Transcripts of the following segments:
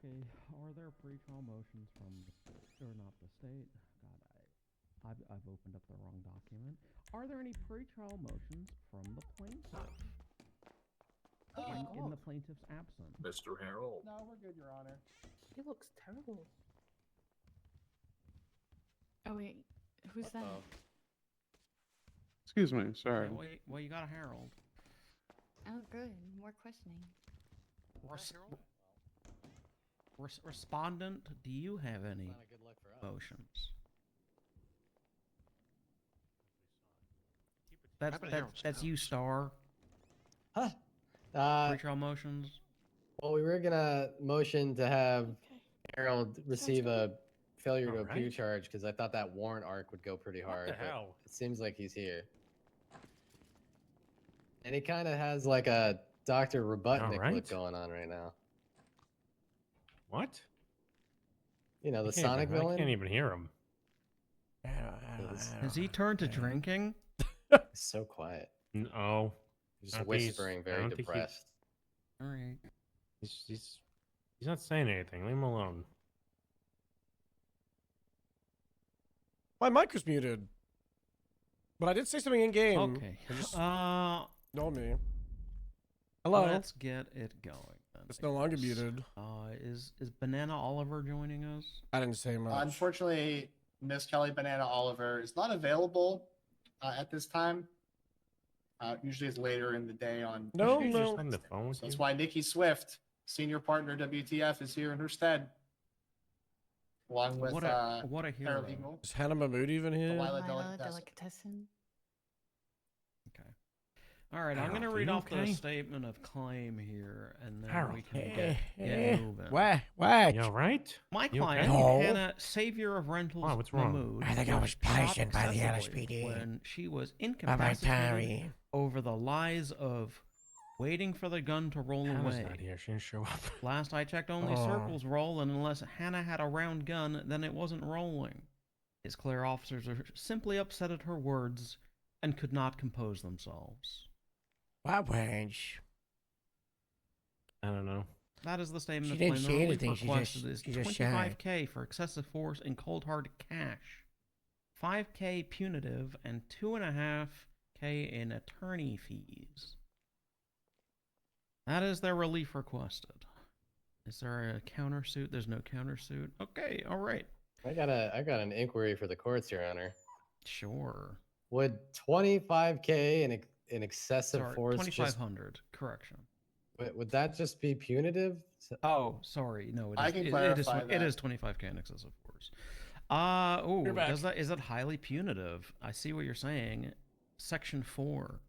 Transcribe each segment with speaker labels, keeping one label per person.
Speaker 1: Okay, are there pretrial motions from the state, or not the state? God, I've opened up the wrong document. Are there any pretrial motions from the plaintiff in the plaintiff's absence?
Speaker 2: Mr. Harold.
Speaker 3: No, we're good, Your Honor.
Speaker 4: He looks terrible.
Speaker 5: Oh wait, who's that?
Speaker 6: Excuse me, sorry.
Speaker 1: Well, you got a Harold.
Speaker 5: Oh good, more questioning.
Speaker 1: Respondent, do you have any
Speaker 7: Not a good look for us.
Speaker 1: motions? That's you, Star.
Speaker 7: Huh?
Speaker 1: Pretrial motions.
Speaker 7: Well, we were gonna motion to have
Speaker 5: Okay.
Speaker 7: Harold receive a failure to appear
Speaker 8: Alright.
Speaker 7: charge because I thought that warrant arc would go pretty hard.
Speaker 8: What the
Speaker 7: but
Speaker 8: hell?
Speaker 7: It seems like he's here. And he kind of has like a Dr. Robotnik look
Speaker 8: Alright.
Speaker 7: going on right now.
Speaker 8: What?
Speaker 7: You know, the
Speaker 8: I can't
Speaker 7: Sonic
Speaker 8: even, I
Speaker 7: villain?
Speaker 8: can't even hear him.
Speaker 1: Has he turned to drinking?
Speaker 7: He's so quiet.
Speaker 8: No.
Speaker 7: He's
Speaker 8: I
Speaker 7: just
Speaker 8: don't think he's-
Speaker 7: whispering,
Speaker 8: I
Speaker 7: very
Speaker 8: don't think he-
Speaker 7: depressed.
Speaker 1: All right.
Speaker 8: He's not saying anything. Leave him alone.
Speaker 3: My mic was muted. But I did say something in game.
Speaker 1: Okay.
Speaker 3: I just
Speaker 1: Know
Speaker 3: me. Hello.
Speaker 1: Let's get it going. Then,
Speaker 3: It's
Speaker 1: I
Speaker 3: no longer
Speaker 1: guess.
Speaker 3: muted.
Speaker 1: Is Banana Oliver joining us?
Speaker 3: I didn't say much.
Speaker 9: Unfortunately, Miss Kelly Banana Oliver is not available at this time. Usually it's later in the day on.
Speaker 3: No,
Speaker 8: She's
Speaker 3: no.
Speaker 8: just on the phone with
Speaker 9: So that's
Speaker 8: you.
Speaker 9: why Nikki Swift, senior partner WTF, is here in her stead, along with
Speaker 1: what a hero.
Speaker 9: paralegal
Speaker 3: Is Hannah Mahmood even here?
Speaker 9: Delilah
Speaker 5: Lila
Speaker 9: Delicatessen.
Speaker 5: Delicatessen.
Speaker 1: Okay. All right, I'm
Speaker 8: Harold,
Speaker 1: gonna
Speaker 8: are
Speaker 1: read
Speaker 8: you
Speaker 1: off the
Speaker 8: okay?
Speaker 1: statement of claim here, and then
Speaker 8: Harold,
Speaker 1: we can
Speaker 3: Eh,
Speaker 1: get moving.
Speaker 3: What?
Speaker 8: You alright?
Speaker 1: My
Speaker 8: You
Speaker 1: client,
Speaker 8: okay?
Speaker 3: No.
Speaker 1: Hannah, savior of rentals,
Speaker 8: Why, what's wrong?
Speaker 1: Mahmood,
Speaker 3: I think I was
Speaker 1: shot
Speaker 3: poisoned by the
Speaker 1: excessively
Speaker 3: LSPD.
Speaker 1: when she was
Speaker 3: Bye-bye,
Speaker 1: incapacitated
Speaker 3: Terry.
Speaker 1: over the lies of waiting for the gun to roll
Speaker 8: Hannah's
Speaker 1: away.
Speaker 8: not here. She didn't show up.
Speaker 1: Last I checked, only
Speaker 3: Oh.
Speaker 1: circles roll, and unless Hannah had a round gun, then it wasn't rolling. His clear officers are simply upset at her words and could not compose themselves.
Speaker 3: What range?
Speaker 8: I don't know.
Speaker 1: That is the statement
Speaker 3: She
Speaker 1: of
Speaker 3: didn't
Speaker 1: claim.
Speaker 3: say
Speaker 1: The relief
Speaker 3: anything, she
Speaker 1: requested
Speaker 3: just-
Speaker 1: is
Speaker 3: she just shy.
Speaker 1: 25K for excessive force in cold hard cash, 5K punitive, and 2.5K in attorney fees. That is their relief requested. Is there a countersuit? There's no countersuit. Okay, all right.
Speaker 7: I got an inquiry for the courts, Your Honor.
Speaker 1: Sure.
Speaker 7: Would 25K in excessive
Speaker 1: Sorry,
Speaker 7: force just
Speaker 1: 2,500. Correction.
Speaker 7: would that just be punitive?
Speaker 1: Oh, sorry. No, it is.
Speaker 9: I can
Speaker 1: it is.
Speaker 9: clarify
Speaker 1: It
Speaker 9: that.
Speaker 1: is 25K in excessive force.
Speaker 3: You're back.
Speaker 1: Is that highly punitive? I see what you're saying. Section 4.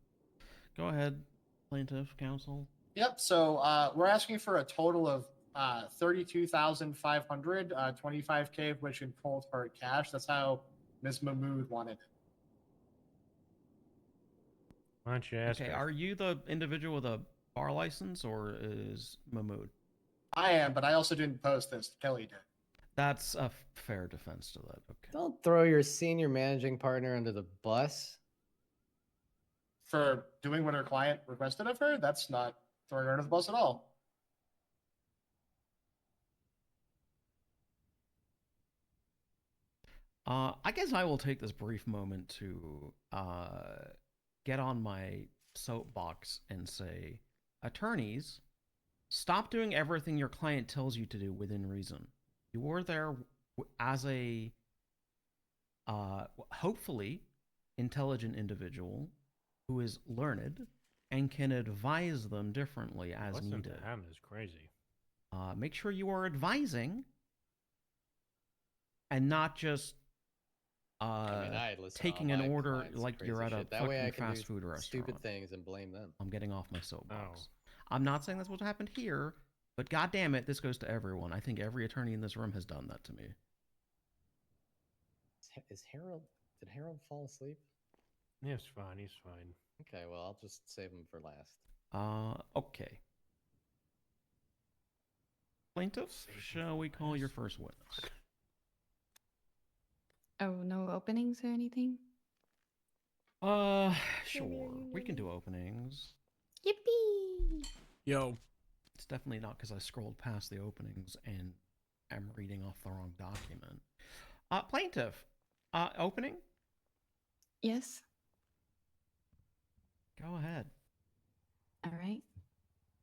Speaker 1: Go ahead, plaintiff counsel.
Speaker 9: Yep. So we're asking for a total of 32,500, 25K of which in cold hard cash. That's how Miss Mahmood wanted it.
Speaker 8: Why don't you ask
Speaker 1: Okay,
Speaker 8: her?
Speaker 1: are you the individual with a bar license, or is Mahmood?
Speaker 9: I am, but I also didn't post this. Kelly did.
Speaker 1: That's a fair defense to that. Okay.
Speaker 7: Don't throw your senior managing partner under the bus.
Speaker 9: For doing what her client requested of her, that's not throwing her under the bus at all.
Speaker 1: I guess I will take this brief moment to get on my soapbox and say, attorneys, stop doing everything your client tells you to do within reason. You are there as a hopefully intelligent individual who is learned and can advise them differently as
Speaker 8: Listen
Speaker 1: needed.
Speaker 8: to him is crazy.
Speaker 1: Make sure you are advising and not just
Speaker 7: I listen to
Speaker 1: taking
Speaker 7: all
Speaker 1: an
Speaker 7: my
Speaker 1: order
Speaker 7: clients'
Speaker 1: like you're
Speaker 7: crazy
Speaker 1: at a
Speaker 7: shit. That way I
Speaker 1: fucking
Speaker 7: can
Speaker 1: fast
Speaker 7: do
Speaker 1: food restaurant.
Speaker 7: stupid things and blame them.
Speaker 1: I'm getting off my soapbox.
Speaker 8: Oh.
Speaker 1: I'm not saying that's what happened here, but god damn it, this goes to everyone. I think every attorney in this room has done that to me.
Speaker 7: Is Harold? Did Harold fall asleep?
Speaker 8: He's fine. He's fine.
Speaker 7: Okay, well I'll just save him for last.
Speaker 1: Okay. Plaintiff, shall we call your first witness?
Speaker 5: Oh, no openings or anything?
Speaker 1: Sure. We can do openings.
Speaker 5: Yippee!
Speaker 3: Yo,
Speaker 1: It's definitely not because I scrolled past the openings and am reading off the wrong document. Plaintiff, opening?
Speaker 5: Yes.
Speaker 1: Go ahead.
Speaker 5: All right.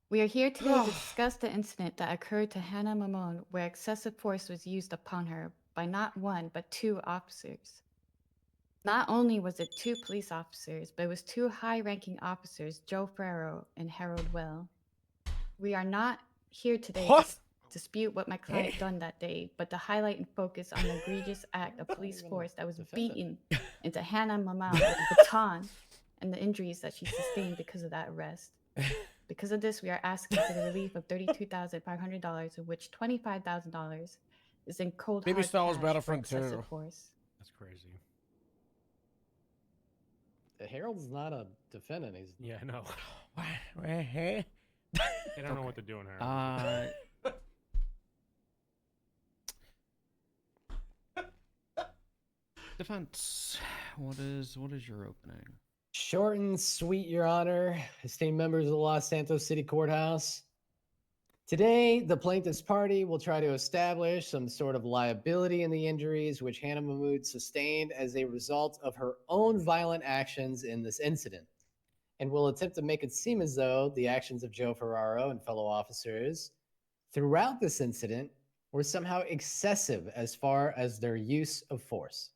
Speaker 5: We are here today to discuss the incident that occurred to Hannah Mamone where excessive force was used upon her by not one, but two officers. Not only was it two police officers, but it was two high-ranking officers, Joe Ferrero and Harold Well. We are not here today to
Speaker 3: What?
Speaker 5: dispute what my client done that day, but to highlight and focus on the egregious act of police
Speaker 7: even
Speaker 5: force that was
Speaker 7: defend it.
Speaker 5: beaten into Hannah Mamone with a baton and the injuries that she sustained because of that arrest. Because of this, we are asking for the relief of $32,500, of which $25,000 is in cold
Speaker 3: Baby
Speaker 5: hard
Speaker 3: Star was
Speaker 5: cash
Speaker 3: better
Speaker 5: for
Speaker 3: friend
Speaker 5: excessive
Speaker 3: too.
Speaker 5: force.
Speaker 8: That's crazy.
Speaker 7: Harold's not a defendant. He's
Speaker 8: Yeah, I know.
Speaker 3: Hey.
Speaker 8: They don't know what they're doing here.
Speaker 1: Defense, what is your opening?
Speaker 7: short and sweet, Your Honor. Esteemed members of the Los Santos City Courthouse. Today, the plaintiff's party will try to establish some sort of liability in the injuries which Hannah Mahmood sustained as a result of her own violent actions in this incident, and will attempt to make it seem as though the actions of Joe Ferraro and fellow officers throughout this incident were somehow excessive as far as their use of force.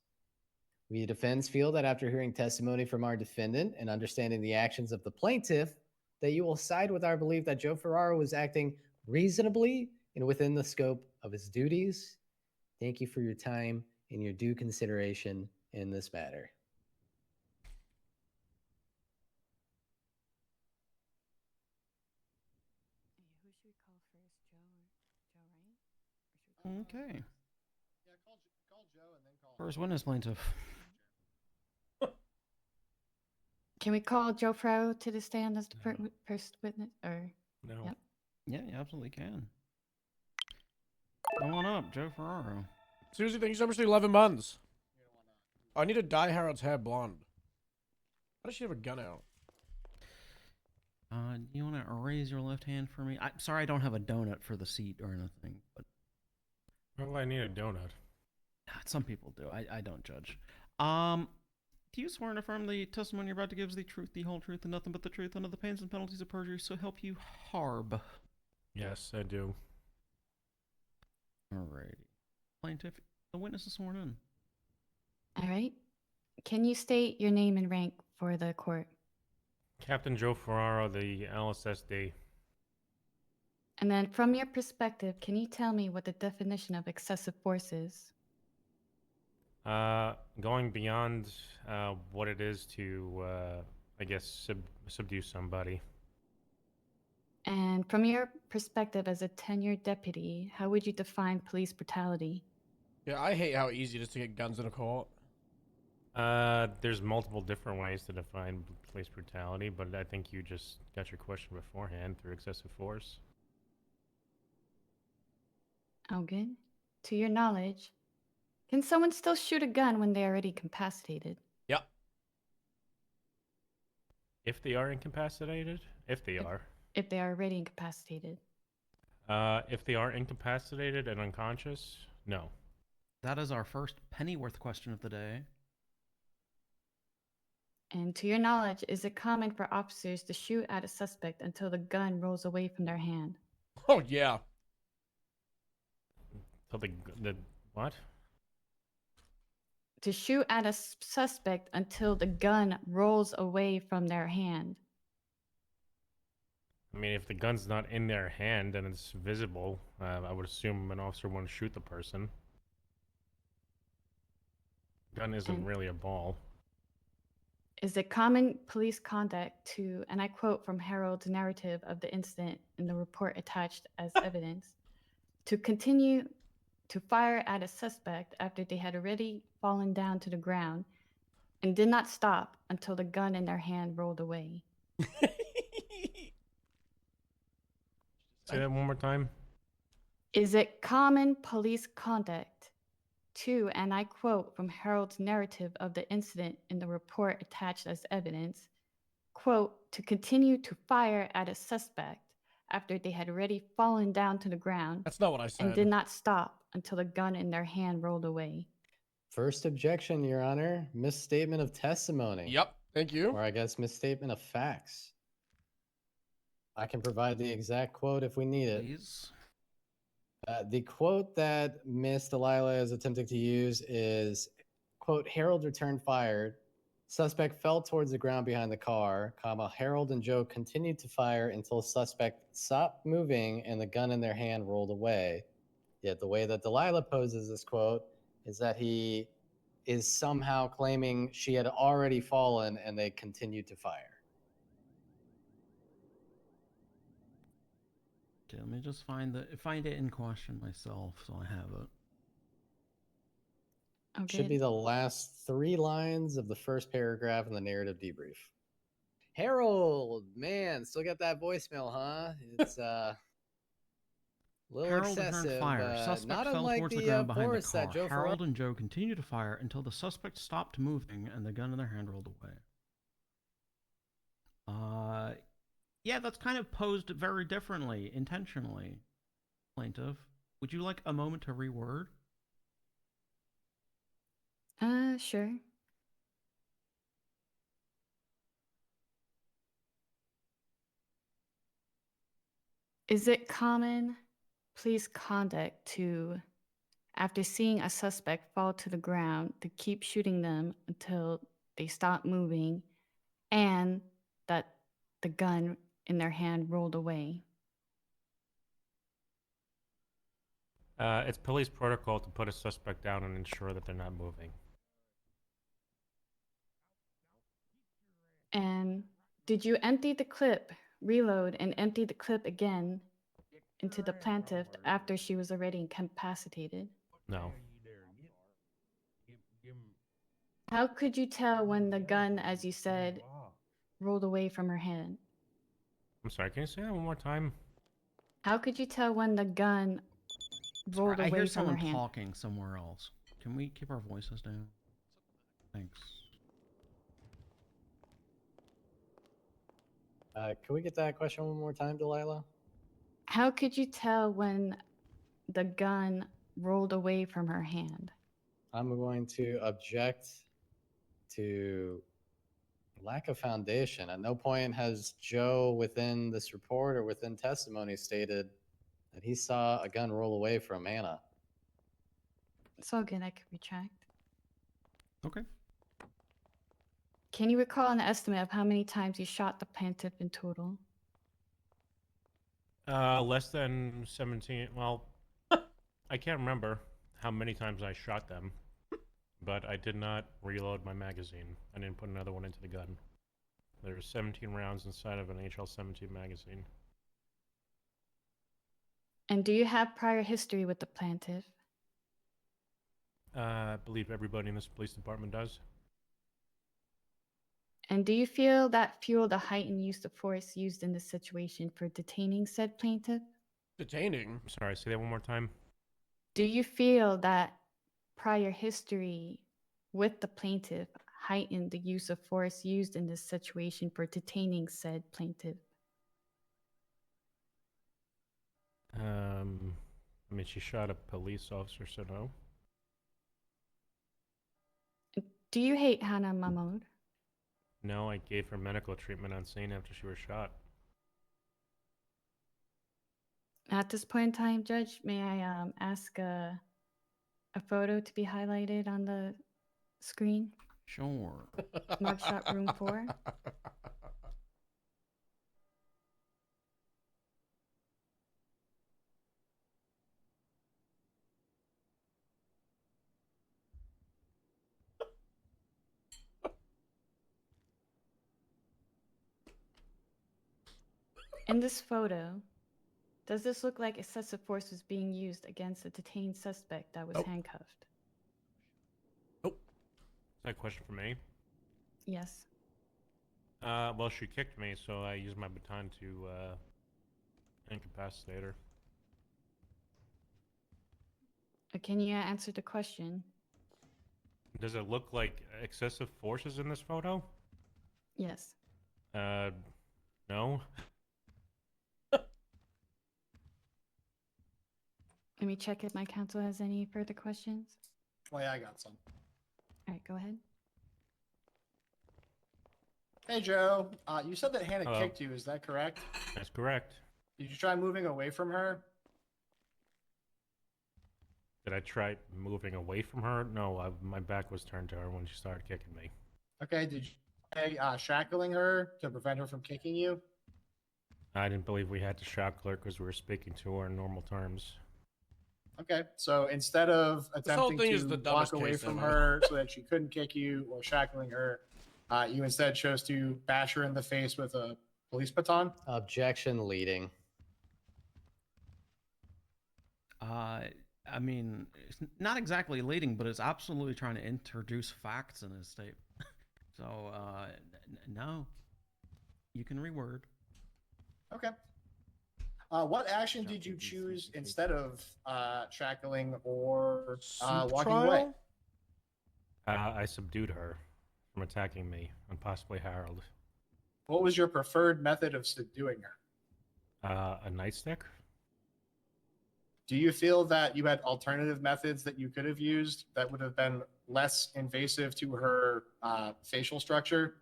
Speaker 7: We defense feel that after hearing testimony from our defendant and understanding the actions of the plaintiff, that you will side with our belief that Joe Ferraro was acting reasonably and within the scope of his duties. Thank you for your time and your due consideration in this matter.
Speaker 5: Who should we call first, Joe or Joe, right?
Speaker 1: Okay.
Speaker 9: Yeah, call Joe and then call.
Speaker 1: First witness, plaintiff.
Speaker 5: Can we call Joe Ferraro to the stand as the first witness? Or
Speaker 8: No.
Speaker 5: Yep.
Speaker 1: Yeah, you absolutely can. Come on up, Joe Ferraro.
Speaker 3: Susie, thank you so much for the 11 months. I need to dye Harold's hair blonde. How does she have a gun out?
Speaker 1: Do you want to raise your left hand for me? I'm sorry, I don't have a donut for the seat or anything, but
Speaker 8: Well, I need a donut.
Speaker 1: some people do. I don't judge. Do you swear and affirm the testimony you're about to give is the truth, the whole truth, and nothing but the truth under the pains and penalties of perjury, so help you Harb?
Speaker 8: Yes, I do.
Speaker 1: Alrighty. Plaintiff, the witness is sworn in.
Speaker 5: all right. Can you state your name and rank for the court?
Speaker 8: Captain Joe Ferraro, the LSSD.
Speaker 5: And then from your perspective, can you tell me what the definition of excessive force is?
Speaker 8: Going beyond what it is to, I guess, subdue somebody.
Speaker 5: And from your perspective as a tenured deputy, how would you define police brutality?
Speaker 3: Yeah, I hate how easy it is to get guns in a court.
Speaker 8: There's multiple different ways to define police brutality, but I think you just got your question beforehand through excessive force.
Speaker 5: Oh, good. To your knowledge, can someone still shoot a gun when they're already incapacitated?
Speaker 3: Yep.
Speaker 8: If they are incapacitated? If they are.
Speaker 5: If they are already incapacitated?
Speaker 8: If they are incapacitated and unconscious, no.
Speaker 1: That is our first Pennyworth question of the day.
Speaker 5: And to your knowledge, is it common for officers to shoot at a suspect until the gun rolls away from their hand?
Speaker 3: Oh, yeah.
Speaker 8: So the what?
Speaker 5: To shoot at a suspect until the gun rolls away from their hand.
Speaker 8: I mean, if the gun's not in their hand and it's visible, I would assume an officer wouldn't shoot the person. Gun isn't really a ball.
Speaker 5: Is it common police conduct to, and I quote from Harold's narrative of the incident in the report attached as evidence, to continue to fire at a suspect after they had already fallen down to the ground and did not stop until the gun in their hand rolled away?
Speaker 8: Say that one more time.
Speaker 5: Is it common police conduct to, and I quote from Harold's narrative of the incident in the report attached as evidence, quote, to continue to fire at a suspect after they had already fallen down to the ground
Speaker 3: That's not what I said.
Speaker 5: and did not stop until the gun in their hand rolled away.
Speaker 7: First objection, Your Honor. Misstatement of testimony.
Speaker 3: Yep. Thank you.
Speaker 7: Or I guess misstatement of facts. I can provide the exact quote if we need it.
Speaker 1: Please.
Speaker 7: The quote that Miss Delilah is attempting to use is, quote, Harold returned fire. Suspect fell towards the ground behind the car, comma, Harold and Joe continued to fire until suspect stopped moving and the gun in their hand rolled away. Yet the way that Delilah poses this quote is that he is somehow claiming she had already fallen and they continued to fire.
Speaker 1: Okay, let me just find it in question myself so I have it.
Speaker 5: Okay.
Speaker 7: Should be the last 3 lines of the first paragraph in the narrative debrief. Harold, man, still got that voicemail, huh? It's a little
Speaker 1: Harold
Speaker 7: excessive.
Speaker 1: returned fire. Suspect
Speaker 7: not
Speaker 1: fell
Speaker 7: unlike
Speaker 1: towards the
Speaker 7: the
Speaker 1: ground behind the
Speaker 7: forest
Speaker 1: car.
Speaker 7: that Joe
Speaker 1: Harold
Speaker 7: Ferraro-
Speaker 1: and Joe continued to fire until the suspect stopped moving and the gun in their hand rolled away. Yeah, that's kind of posed very differently, intentionally. Plaintiff, would you like a moment to reword?
Speaker 5: Sure. Is it common police conduct to, after seeing a suspect fall to the ground, to keep shooting them until they stop moving and that the gun in their hand rolled away?
Speaker 8: It's police protocol to put a suspect down and ensure that they're not moving.
Speaker 5: And did you empty the clip, reload, and empty the clip again into the plaintiff after she was already incapacitated?
Speaker 8: No.
Speaker 5: How could you tell when the gun, as you said, rolled away from her hand?
Speaker 8: I'm sorry, can you say that one more time?
Speaker 5: How could you tell when the gun rolled
Speaker 1: Sorry, I
Speaker 5: away
Speaker 1: hear
Speaker 5: from her
Speaker 1: someone
Speaker 5: hand?
Speaker 1: talking somewhere else. Can we keep our voices down? Thanks.
Speaker 7: Can we get that question one more time, Delilah?
Speaker 5: How could you tell when the gun rolled away from her hand?
Speaker 7: I'm going to object to lack of foundation. At no point has Joe within this report or within testimony stated that he saw a gun roll away from Anna.
Speaker 5: It's all good, I could retract.
Speaker 1: Okay.
Speaker 5: Can you recall an estimate of how many times you shot the plaintiff in total?
Speaker 8: Less than 17. Well, I can't remember how many times I shot them, but I did not reload my magazine. I didn't put another one into the gun. There's 17 rounds inside of an HL-17 magazine.
Speaker 5: And do you have prior history with the plaintiff?
Speaker 8: I believe everybody in this police department does.
Speaker 5: And do you feel that fueled the heightened use of force used in this situation for detaining said plaintiff?
Speaker 3: Detaining.
Speaker 8: I'm sorry, say that one more time.
Speaker 5: Do you feel that prior history with the plaintiff heightened the use of force used in this situation for detaining said plaintiff?
Speaker 8: I mean, she shot a police officer, so no.
Speaker 5: Do you hate Hannah Mahmoud?
Speaker 8: No, I gave her medical treatment on scene after she was shot.
Speaker 5: At this point in time, Judge, may I ask a photo to be highlighted on the screen?
Speaker 1: Sure.
Speaker 5: Mugshot room 4. In this photo, does this look like excessive force was being used against a detained suspect that was
Speaker 3: Nope.
Speaker 5: handcuffed?
Speaker 8: Is that a question for me?
Speaker 5: Yes.
Speaker 8: Well, she kicked me, so I used my baton to incapacitate her.
Speaker 5: Can you answer the question?
Speaker 8: Does it look like excessive force is in this photo?
Speaker 5: Yes.
Speaker 8: No.
Speaker 5: Let me check if my counsel has any further questions.
Speaker 9: Oh yeah, I got some.
Speaker 5: All right, go ahead.
Speaker 9: Hey Joe, you said that Hannah
Speaker 8: Hello.
Speaker 9: kicked you. Is that correct?
Speaker 8: That's correct.
Speaker 9: Did you try moving away from her?
Speaker 8: Did I try moving away from her? No, my back was turned to her when she started kicking me.
Speaker 9: Okay. Did you try shackling her to prevent her from kicking you?
Speaker 8: I didn't believe we had to shackle her because we were speaking to her in normal terms.
Speaker 9: Okay. So instead of
Speaker 3: This whole
Speaker 9: attempting
Speaker 3: thing is the
Speaker 9: to
Speaker 3: dumbest
Speaker 9: walk away
Speaker 3: case
Speaker 9: from
Speaker 3: ever.
Speaker 9: her so that she couldn't kick you or shackling her, you instead chose to bash her in the face with a police baton.
Speaker 7: Objection leading.
Speaker 1: I mean, it's not exactly leading, but it's absolutely trying to introduce facts in his statement. So, no. You can reword.
Speaker 9: Okay. What action did you choose instead of shackling or
Speaker 3: Soup
Speaker 9: walking away?
Speaker 3: trial?
Speaker 8: I subdued her from attacking me and possibly Harold.
Speaker 9: What was your preferred method of subduing her?
Speaker 8: A nightstick?
Speaker 9: Do you feel that you had alternative methods that you could have used that would have been less invasive to her facial structure?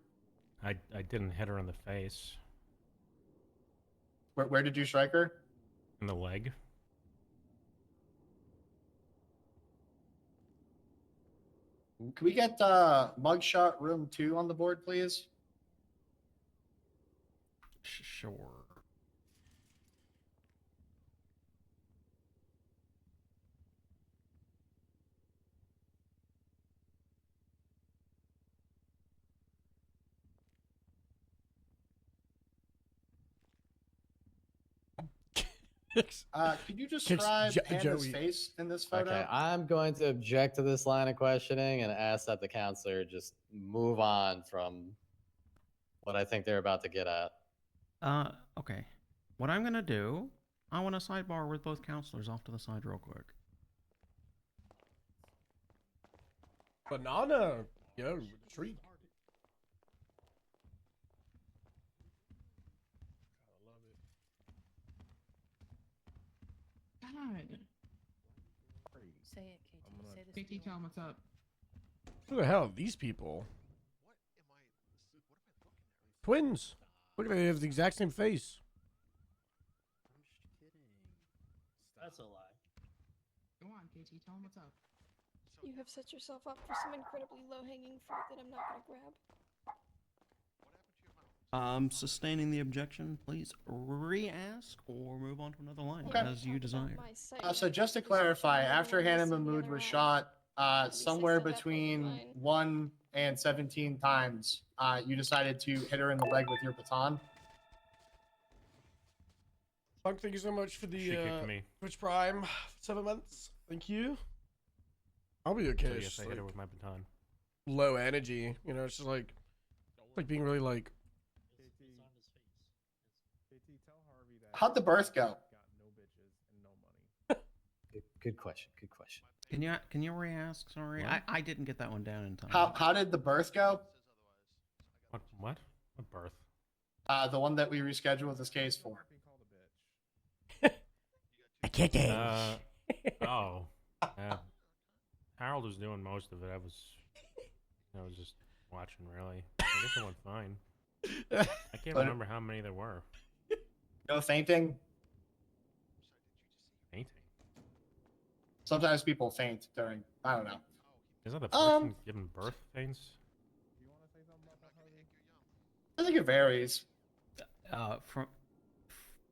Speaker 8: I didn't hit her in the face.
Speaker 9: Where did you strike her?
Speaker 8: In the leg?
Speaker 9: Can we get mugshot room 2 on the board, please?
Speaker 1: Sure.
Speaker 9: Could you describe Hannah's
Speaker 3: Joey.
Speaker 9: face in this photo?
Speaker 7: Okay, I'm going to object to this line of questioning and ask that the counselor just move on from what I think they're about to get at.
Speaker 1: Okay. What I'm gonna do, I want to sidebar with both counselors off to the side real quick.
Speaker 3: Banana. Yo, with the treat.
Speaker 4: God.
Speaker 2: Say it, KT.
Speaker 3: I'm gonna-
Speaker 2: Say this.
Speaker 4: KT, tell him what's up.
Speaker 3: Who the hell are these people? Twins. Look at them, they have the exact same face.
Speaker 6: That's a lie.
Speaker 4: Go on, KT, tell him what's up.
Speaker 2: You have set yourself up for some incredibly low-hanging fruit that I'm not gonna grab.
Speaker 1: Sustaining the objection, please re-ask or move on to another line
Speaker 9: Okay.
Speaker 1: as you desire.
Speaker 9: So just to clarify, after Hannah Mahmood was shot somewhere between 1 and 17 times, you decided to hit her in the leg with your baton.
Speaker 3: Punk, thank you so much for
Speaker 8: She
Speaker 3: the
Speaker 8: kicked me.
Speaker 3: Twitch Prime 7 months. Thank you. I'll be
Speaker 8: So
Speaker 3: okay. It's
Speaker 8: yes,
Speaker 3: just
Speaker 8: I hit her
Speaker 3: like
Speaker 8: with my baton.
Speaker 3: low energy. You know, it's just like being really like.
Speaker 9: How'd the birth go?
Speaker 7: Good question. Good question.
Speaker 1: Can you re-ask? Sorry,
Speaker 8: What?
Speaker 1: I didn't get that one down in time.
Speaker 9: How did the birth go?
Speaker 8: What? What birth?
Speaker 9: The one that we rescheduled this case for.
Speaker 3: I can't
Speaker 8: Oh. Yeah. Harold was doing most of it. I was just watching, really. I guess it went fine. I can't remember how many there were.
Speaker 9: No fainting?
Speaker 8: Painting.
Speaker 9: Sometimes people faint during, I don't know.
Speaker 8: Isn't the person giving birth faints?
Speaker 9: I think it varies.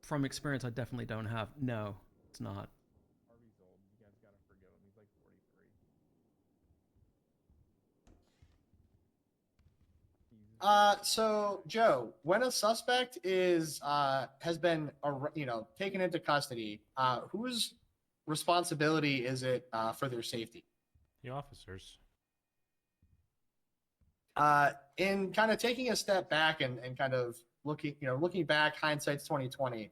Speaker 1: From experience, I definitely don't have. No, it's not.
Speaker 9: So Joe, when a suspect is has been taken into custody, whose responsibility is it for their safety?
Speaker 8: The officers.
Speaker 9: In kind of taking a step back and kind of looking back, hindsight's 2020.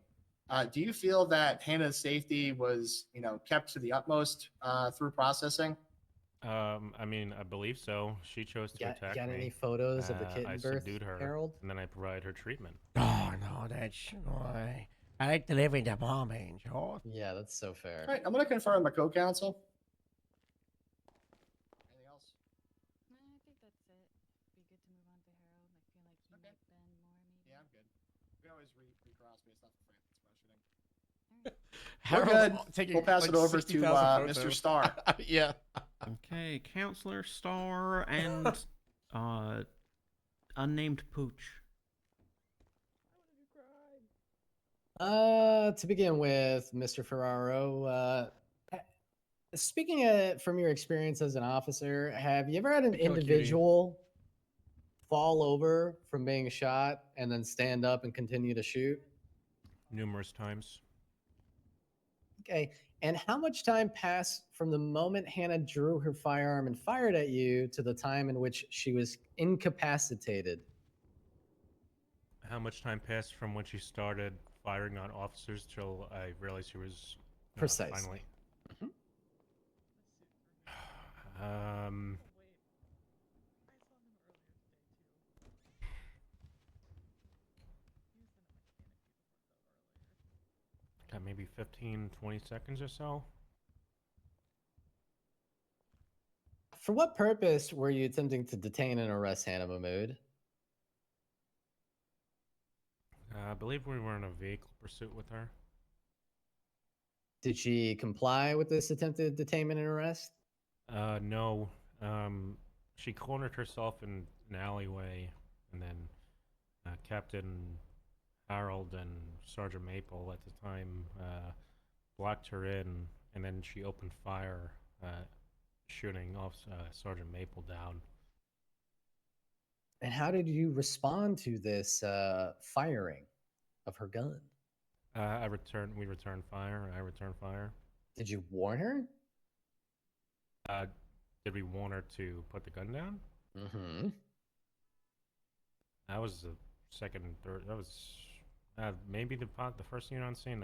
Speaker 9: Do you feel that Hannah's safety was kept to the utmost through processing?
Speaker 8: I mean, I believe so. She chose to attack
Speaker 7: Got
Speaker 8: me.
Speaker 7: any photos of the
Speaker 8: I
Speaker 7: kitten birth,
Speaker 8: subdued her,
Speaker 7: Harold?
Speaker 8: and then I provided her treatment.
Speaker 3: Oh no, that's why.
Speaker 10: I like to live in the bombing, George.
Speaker 7: Yeah, that's so fair.
Speaker 9: All right, I'm going to confirm my co-counsel. Anything else?
Speaker 5: No, I think that's it. Be good to move on to Harold. I feel like he
Speaker 9: Okay.
Speaker 5: might bend more, maybe.
Speaker 9: Yeah, I'm good. We can always recross me. It's not for questioning.
Speaker 3: Harold's
Speaker 9: good.
Speaker 3: taking,
Speaker 9: We'll pass
Speaker 3: like,
Speaker 9: it over to
Speaker 3: 60,000
Speaker 9: Mr.
Speaker 3: photos.
Speaker 9: Starr.
Speaker 3: Yeah.
Speaker 1: Okay, Counselor Starr and unnamed Pooch.
Speaker 7: To begin with, Mr. Ferraro, speaking from your experience as an officer, have you ever had an
Speaker 3: Kill a cutie.
Speaker 7: individual fall over from being shot and then stand up and continue to shoot?
Speaker 8: Numerous times.
Speaker 7: Okay. And how much time passed from the moment Hannah drew her firearm and fired at you to the time in which she was incapacitated?
Speaker 8: How much time passed from when she started firing on officers till I realized she was
Speaker 7: Precisely.
Speaker 8: finally?
Speaker 7: Mhm.
Speaker 8: Got maybe 15, 20 seconds or so.
Speaker 7: For what purpose were you attempting to detain and arrest Hannah Mahmood?
Speaker 8: I believe we were in a vehicle pursuit with her.
Speaker 7: Did she comply with this attempted detainment and arrest?
Speaker 8: No. She cornered herself in an alleyway, and then Captain Harold and Sergeant Maple at the time blocked her in, and then she opened fire, shooting off Sergeant Maple down.
Speaker 7: And how did you respond to this firing of her gun?
Speaker 8: We returned fire. I returned fire.
Speaker 7: Did you warn her?
Speaker 8: Did we want her to put the gun down?
Speaker 7: Mm-hmm.
Speaker 8: That was the second, third. That was maybe the first unit on scene.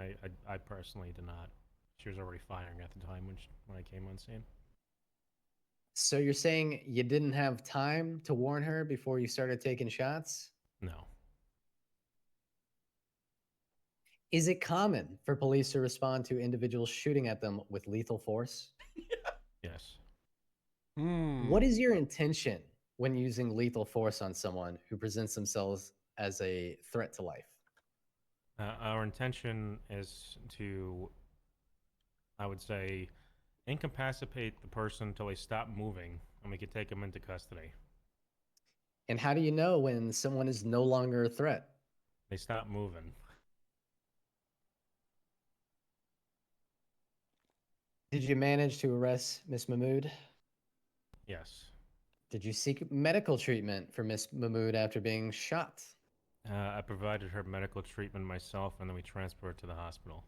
Speaker 8: I personally did not. She was already firing at the time when I came on scene.
Speaker 7: So you're saying you didn't have time to warn her before you started taking shots?
Speaker 8: No.
Speaker 7: Is it common for police to respond to individuals shooting at them with lethal force?
Speaker 8: Yes.
Speaker 7: What is your intention when using lethal force on someone who presents themselves as a threat to life?
Speaker 8: Our intention is to, I would say, incapacitate the person until they stop moving, and we could take them into custody.
Speaker 7: And how do you know when someone is no longer a threat?
Speaker 8: They stop moving.
Speaker 7: Did you manage to arrest Miss Mahmood?
Speaker 8: Yes.
Speaker 7: Did you seek medical treatment for Miss Mahmood after being shot?
Speaker 8: I provided her medical treatment myself, and then we transferred her to the hospital.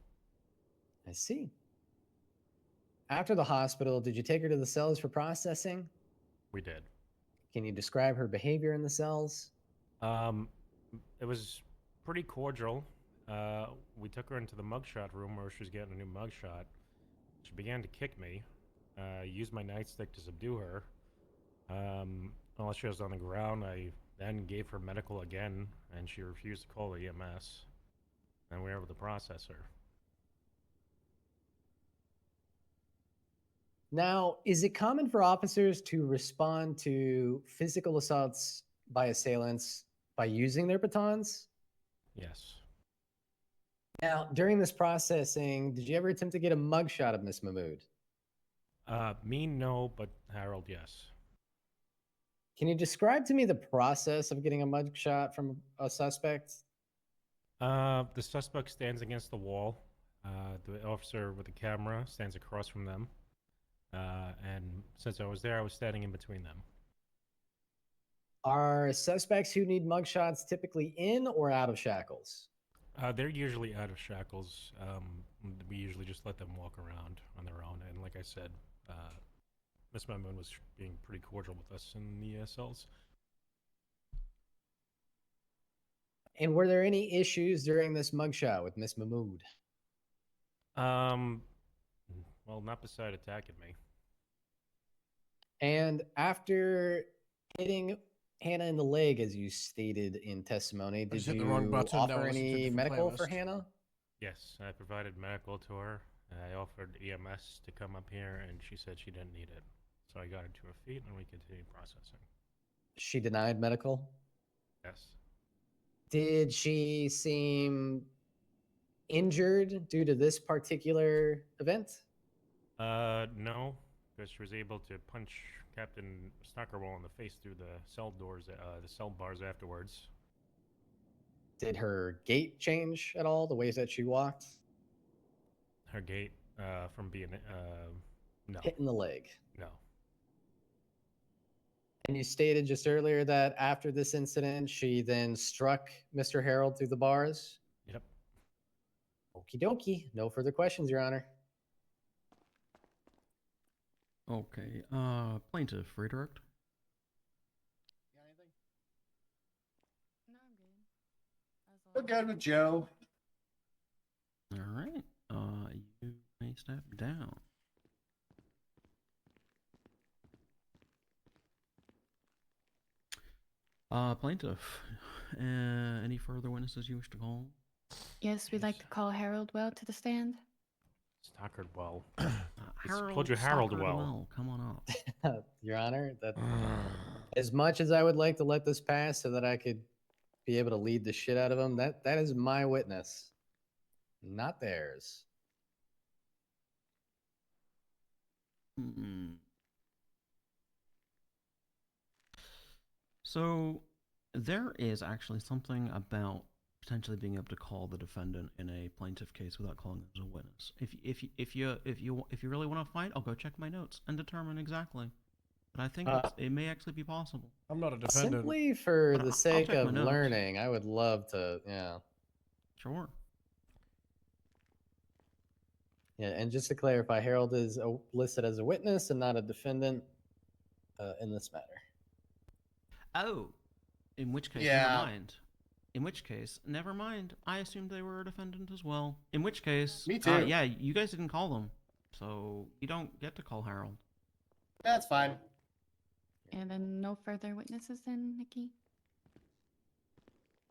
Speaker 7: I see. After the hospital, did you take her to the cells for processing?
Speaker 8: We did.
Speaker 7: Can you describe her behavior in the cells?
Speaker 8: It was pretty cordial. We took her into the mugshot room where she was getting a new mugshot. She began to kick me. Used my nightstick to subdue her. While she was on the ground, I then gave her medical again, and she refused to call the EMS. And we were able to process her.
Speaker 7: Now, is it common for officers to respond to physical assaults by assailants by using their batons?
Speaker 8: Yes.
Speaker 7: Now, during this processing, did you ever attempt to get a mugshot of Miss Mahmood?
Speaker 8: Me, no, but Harold, yes.
Speaker 7: Can you describe to me the process of getting a mugshot from a suspect?
Speaker 8: The suspect stands against the wall. The officer with the camera stands across from them. And since I was there, I was standing in between them.
Speaker 7: Are suspects who need mugshots typically in or out of shackles?
Speaker 8: They're usually out of shackles. We usually just let them walk around on their own. And like I said, Miss Mahmood was being pretty cordial with us in the cells.
Speaker 7: And were there any issues during this mugshot with Miss Mahmood?
Speaker 8: Well, not beside attacking me.
Speaker 7: And after hitting Hannah in the leg, as you stated in testimony, did
Speaker 3: just hit
Speaker 7: you
Speaker 3: the wrong button. That
Speaker 7: offer
Speaker 3: was such a
Speaker 7: any
Speaker 3: different
Speaker 7: medical for
Speaker 3: playlist.
Speaker 7: Hannah?
Speaker 8: Yes, I provided medical to her. I offered EMS to come up here, and she said she didn't need it. So I got her to her feet, and we continued processing.
Speaker 7: She denied medical.
Speaker 8: Yes.
Speaker 7: Did she seem injured due to this particular event?
Speaker 8: No, because she was able to punch Captain Snockerwall in the face through the cell doors, the cell bars afterwards.
Speaker 7: Did her gait change at all? The ways that she walked?
Speaker 8: Her gait, from being, no,
Speaker 7: Hitting the leg.
Speaker 8: no.
Speaker 7: And you stated just earlier that after this incident, she then struck Mr. Harold through the bars?
Speaker 8: Yep.
Speaker 7: Okie dokie. No further questions, Your Honor.
Speaker 1: Okay. Plaintiff, redirect.
Speaker 9: Got anything?
Speaker 5: No, I'm good. That's all.
Speaker 9: We're good with Joe.
Speaker 1: All right. You may step down. Plaintiff, any further witnesses you wish to call?
Speaker 5: Yes, we'd like to call Harold Well to the stand.
Speaker 8: Stockerwell.
Speaker 1: Harold
Speaker 8: you Harold
Speaker 1: Stockard
Speaker 8: Well.
Speaker 1: Come on up.
Speaker 7: Your Honor, that as much as I would like to let this pass so that I could be able to lead the shit out of him, that is my witness, not theirs.
Speaker 1: Mm. So there is actually something about potentially being able to call the defendant in a plaintiff case without calling them as a witness. If you really want to fight, I'll go check my notes and determine exactly. But I think it may actually be possible.
Speaker 3: I'm not a defendant.
Speaker 7: Simply for
Speaker 1: But
Speaker 7: the
Speaker 1: I'll
Speaker 7: sake
Speaker 1: check my
Speaker 7: of
Speaker 1: notes.
Speaker 7: learning, I would love to, yeah.
Speaker 1: Sure.
Speaker 7: Yeah, and just to clarify, Harold is listed as a witness and not a defendant in this matter.
Speaker 1: Oh, in which case,
Speaker 9: Yeah.
Speaker 1: never mind. In which case, never mind. I assumed they were a defendant as well. In which case,
Speaker 9: Me too.
Speaker 1: yeah, you guys didn't call them, so you don't get to call Harold.
Speaker 9: That's fine.
Speaker 5: And then no further witnesses then, Nikki?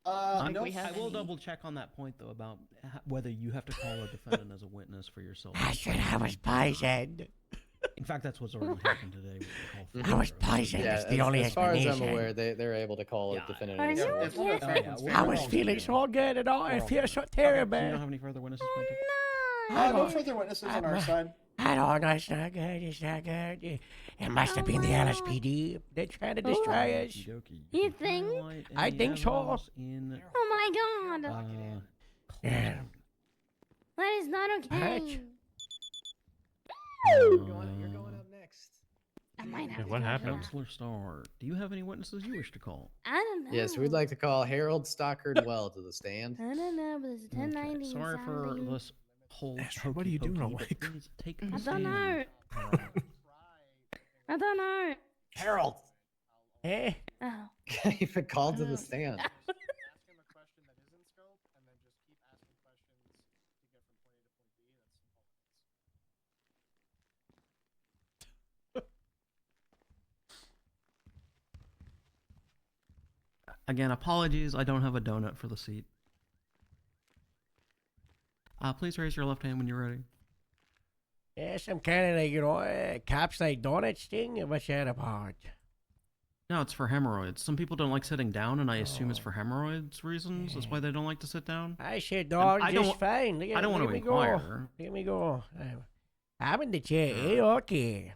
Speaker 1: I
Speaker 5: think we have
Speaker 1: will
Speaker 5: any.
Speaker 1: double check on that point though about whether you have to call a defendant as a witness for yourself.
Speaker 10: I said I was poisoned.
Speaker 1: In fact, that's what's already happened today. With the call
Speaker 10: I was
Speaker 1: for-
Speaker 10: poisoned.
Speaker 7: Yeah,
Speaker 10: That's the only
Speaker 7: as far as I'm
Speaker 10: explanation.
Speaker 7: aware, they're able to call
Speaker 1: Yeah,
Speaker 7: a defendant.
Speaker 2: Are
Speaker 7: as
Speaker 2: you
Speaker 7: a
Speaker 9: If
Speaker 7: witness.
Speaker 9: one of
Speaker 2: okay?
Speaker 9: Franklin's
Speaker 1: we're
Speaker 10: I
Speaker 1: all
Speaker 10: was
Speaker 1: good.
Speaker 10: feeling so good and all. I
Speaker 1: We're all
Speaker 10: feel
Speaker 1: good.
Speaker 10: so
Speaker 1: Okay, so you don't
Speaker 10: terrible.
Speaker 1: have any further witnesses, plaintiff?
Speaker 9: No further witnesses on our side.
Speaker 10: I don't know. It's not good. It's not good. It must have been the LSPD. They're trying to destroy us.
Speaker 1: Okey-dokey.
Speaker 2: You
Speaker 1: can
Speaker 2: think?
Speaker 1: highlight
Speaker 10: I
Speaker 1: any
Speaker 10: think so.
Speaker 1: evidence In,
Speaker 2: Oh my god!
Speaker 10: Yeah.
Speaker 1: closing.
Speaker 2: That is not okay.
Speaker 10: What?
Speaker 7: You're going up next.
Speaker 2: I might have
Speaker 8: Yeah,
Speaker 2: to
Speaker 8: what
Speaker 2: go
Speaker 8: happened?
Speaker 2: now.
Speaker 1: Counselor Starr, do you have any witnesses you wish to call?
Speaker 2: I don't know.
Speaker 7: Yes, we'd like to call Harold Stockard Well to the stand.
Speaker 2: I don't know, but it's
Speaker 1: Okay,
Speaker 2: 1090.
Speaker 1: sorry for
Speaker 2: something.
Speaker 1: this whole.
Speaker 6: Esther, what are you doing
Speaker 1: hokey-pokey, but
Speaker 6: awake?
Speaker 1: please take
Speaker 2: I
Speaker 1: the
Speaker 2: don't know.
Speaker 1: stand.
Speaker 2: I don't know.
Speaker 7: Harold!
Speaker 10: Eh?
Speaker 2: Oh.
Speaker 7: You've been called to the stand.
Speaker 9: Ask him a question that is in scope, and then just keep asking questions to get from point A to point B. That's all it is.
Speaker 1: Again, apologies. I don't have a donut for the seat. Please raise your left hand when you're ready.
Speaker 10: Yeah, some kind of like, cops like donuts thing. What's that about?
Speaker 1: No, it's for hemorrhoids. Some people don't like sitting down, and I assume it's
Speaker 10: Oh.
Speaker 1: for hemorrhoids reasons. That's why they don't like to sit down.
Speaker 10: I said, dog,
Speaker 1: I don't
Speaker 10: just
Speaker 1: wa-
Speaker 10: fine.
Speaker 1: I don't want
Speaker 10: let
Speaker 1: to
Speaker 10: me go.
Speaker 1: inquire.
Speaker 10: Let me go. I'm in the chair. Eh? Okay.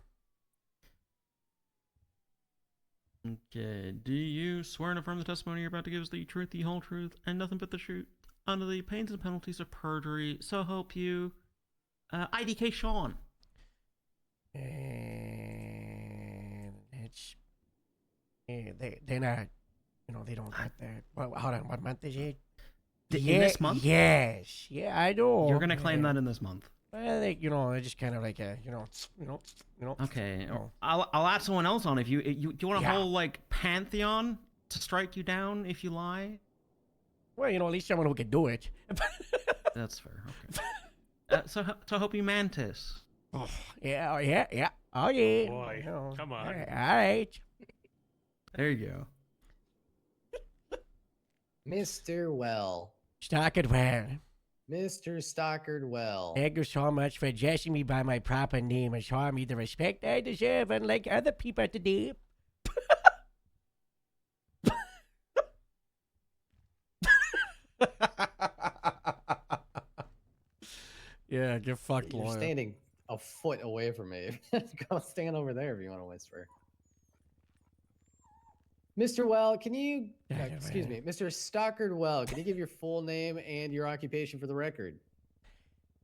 Speaker 1: Okay. Do you swear and affirm the testimony you're about to give is the truth, the whole truth, and nothing but the truth, under the pains and penalties of perjury? So help you, IDK Sean.
Speaker 10: And it's they're not, they don't got that. Well, hold on, what month is it?
Speaker 1: In this month?
Speaker 10: Yes, yeah, I know.
Speaker 1: You're gonna claim that in this month.
Speaker 10: Well, they're just kind of like
Speaker 1: Okay.
Speaker 10: Oh.
Speaker 1: I'll add someone else on if you want a
Speaker 10: Yeah.
Speaker 1: whole like pantheon to strike you down if you lie.
Speaker 10: Well, at least someone who can do it.
Speaker 1: That's fair. Okay. So hope you mantis.
Speaker 10: Oh, yeah. Oh yeah.
Speaker 8: Boy, come on.
Speaker 10: All right.
Speaker 1: There you go.
Speaker 7: Mr. Well.
Speaker 10: Stock it well.
Speaker 7: Mr. Stockard Well.
Speaker 10: Thank you so much for addressing me by my proper name and showing me the respect I deserve, unlike other people today.
Speaker 3: Yeah, get fucked,
Speaker 7: You're
Speaker 3: lawyer.
Speaker 7: standing a foot away from me. Go stand over there if you want to whisper. Mr. Well, can you, excuse me, Mr. Stockard Well, can you give your full name and your occupation for the record?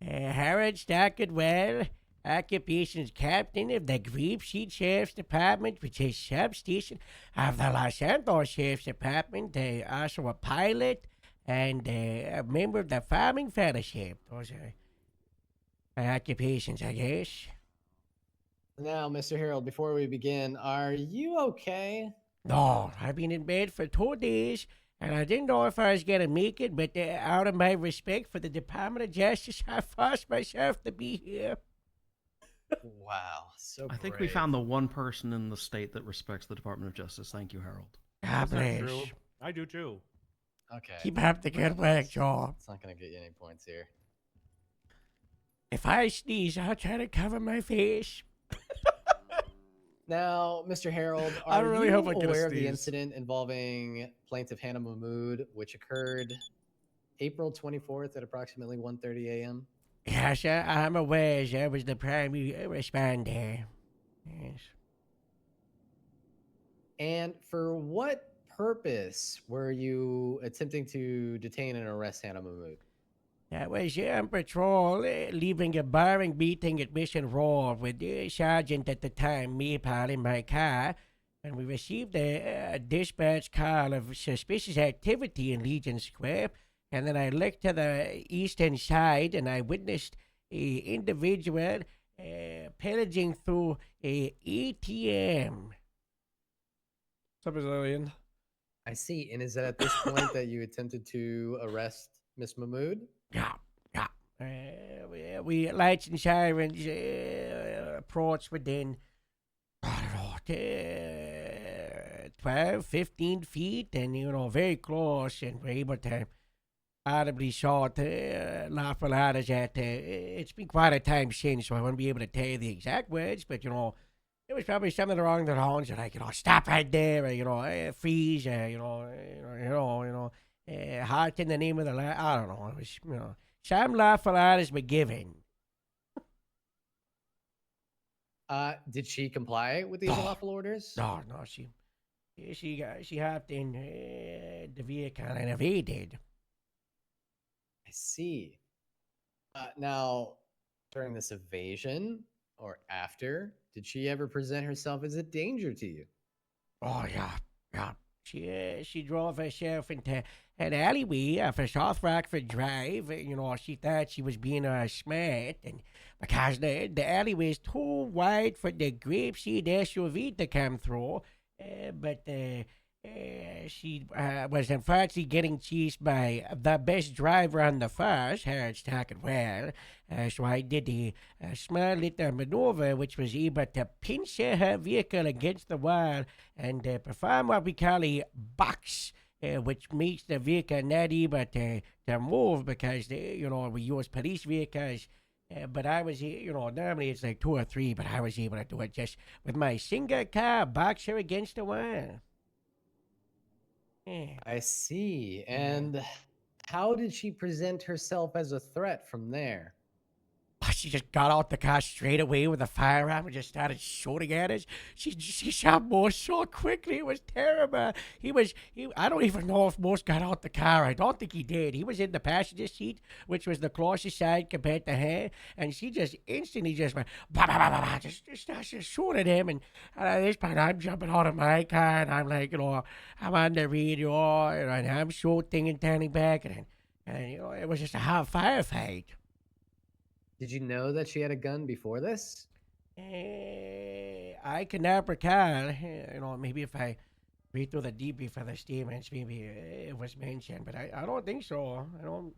Speaker 10: Harold Stockard Well, occupation's captain of the Grapeseed Sheriff's Department, which is substation of the Los Santos Sheriff's Department. Also a pilot and a member of the Farming Fellowship. Those are my occupations, I guess.
Speaker 7: Now, Mr. Harold, before we begin, are you okay?
Speaker 10: No, I've been in bed for 2 days, and I didn't know if I was going to make it, but out of my respect for the Department of Justice, I forced myself to be here.
Speaker 7: Wow, so
Speaker 1: I think we found the one person in the state that respects the Department of Justice. Thank you, Harold.
Speaker 10: God
Speaker 8: That's not
Speaker 10: bless.
Speaker 8: true. I do too.
Speaker 7: Okay.
Speaker 10: Keep up the good work, Joel.
Speaker 7: It's not going to get you any points here.
Speaker 10: If I sneeze, I'll try to cover my face.
Speaker 7: Now, Mr. Harold,
Speaker 3: I
Speaker 7: are
Speaker 3: really
Speaker 7: you
Speaker 3: hope I get a
Speaker 7: aware of the
Speaker 3: sneeze.
Speaker 7: incident involving plaintiff Hannah Mahmood, which occurred April 24th at approximately 1:30 a.m.?
Speaker 10: Yes, sir, I'm aware I was the primary responder. Yes.
Speaker 7: And for what purpose were you attempting to detain and arrest Hannah Mahmood?
Speaker 10: I was on patrol, leaving a barring meeting at Mission Row with the sergeant at the time, Maple, in my car, and we received a dispatch call of suspicious activity in Legion Square. And then I looked to the eastern side, and I witnessed a individual pillaging through a ATM.
Speaker 3: What's up, Brazilian?
Speaker 7: I see. And is it at this point that you attempted to arrest Miss Mahmood?
Speaker 10: Yeah. We lights and sirens approached within, I don't know, 12, 15 feet, and, very close, and we're able to audibly shout lawful orders that it's been quite a time since, so I won't be able to tell you the exact words, but, it was probably something along the lines of, like, stop right there, or, freeze, heart in the name of the Lord. I don't know. It was, some lawful orders were given.
Speaker 7: Did she comply with these lawful orders?
Speaker 10: No, she hopped in the vehicle and evaded.
Speaker 7: I see. Now, during this evasion or after, did she ever present herself as a danger to you?
Speaker 10: Oh, yeah. She drove herself into an alleyway off of South Rockford Drive. She thought she was being smart, and because the alleyway is too wide for the Grapeseed SUV to come through. But she was unfortunately getting chased by the best driver on the force, Harold Stockard Well. So I did a small little maneuver which was able to pinch her vehicle against the wall and perform what we call a box, which makes the vehicle not able to move because, we use police vehicles. But I was, normally it's like 2 or 3, but I was able to do it just with my single car boxer against the wall. Yeah.
Speaker 7: I see. And how did she present herself as a threat from there?
Speaker 10: She just got out the car straight away with a firearm and just started shooting at us. She shot Morse so quickly. It was terrible. I don't even know if Morse got out the car. I don't think he did. He was in the passenger seat, which was the closest side compared to her. And she just instantly just went, bah, bah, bah, bah, bah, just started shooting at him. And at this point, I'm jumping out of my car and I'm like, I'm on the radio and I'm shooting and turning back. And it was just a hot firefight.
Speaker 7: Did you know that she had a gun before this?
Speaker 10: I cannot recall. Maybe if I read through the debrief of the statements, maybe it was mentioned, but I don't think so. I don't.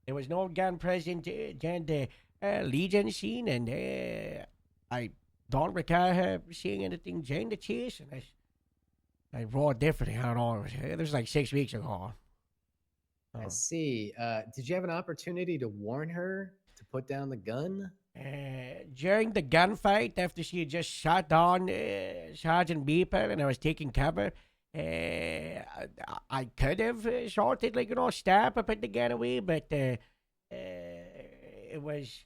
Speaker 10: There was no gun present during the Legion scene, and I don't recall her seeing anything during the chase. And I roared differently. I don't know. It was like 6 weeks ago.
Speaker 7: I
Speaker 3: Oh.
Speaker 7: see. Did you have an opportunity to warn her to put down the gun?
Speaker 10: During the gunfight, after she had just shot down Sergeant Beeper and I was taking cover, I could have shorted, like, stab her, put the gun away, but it was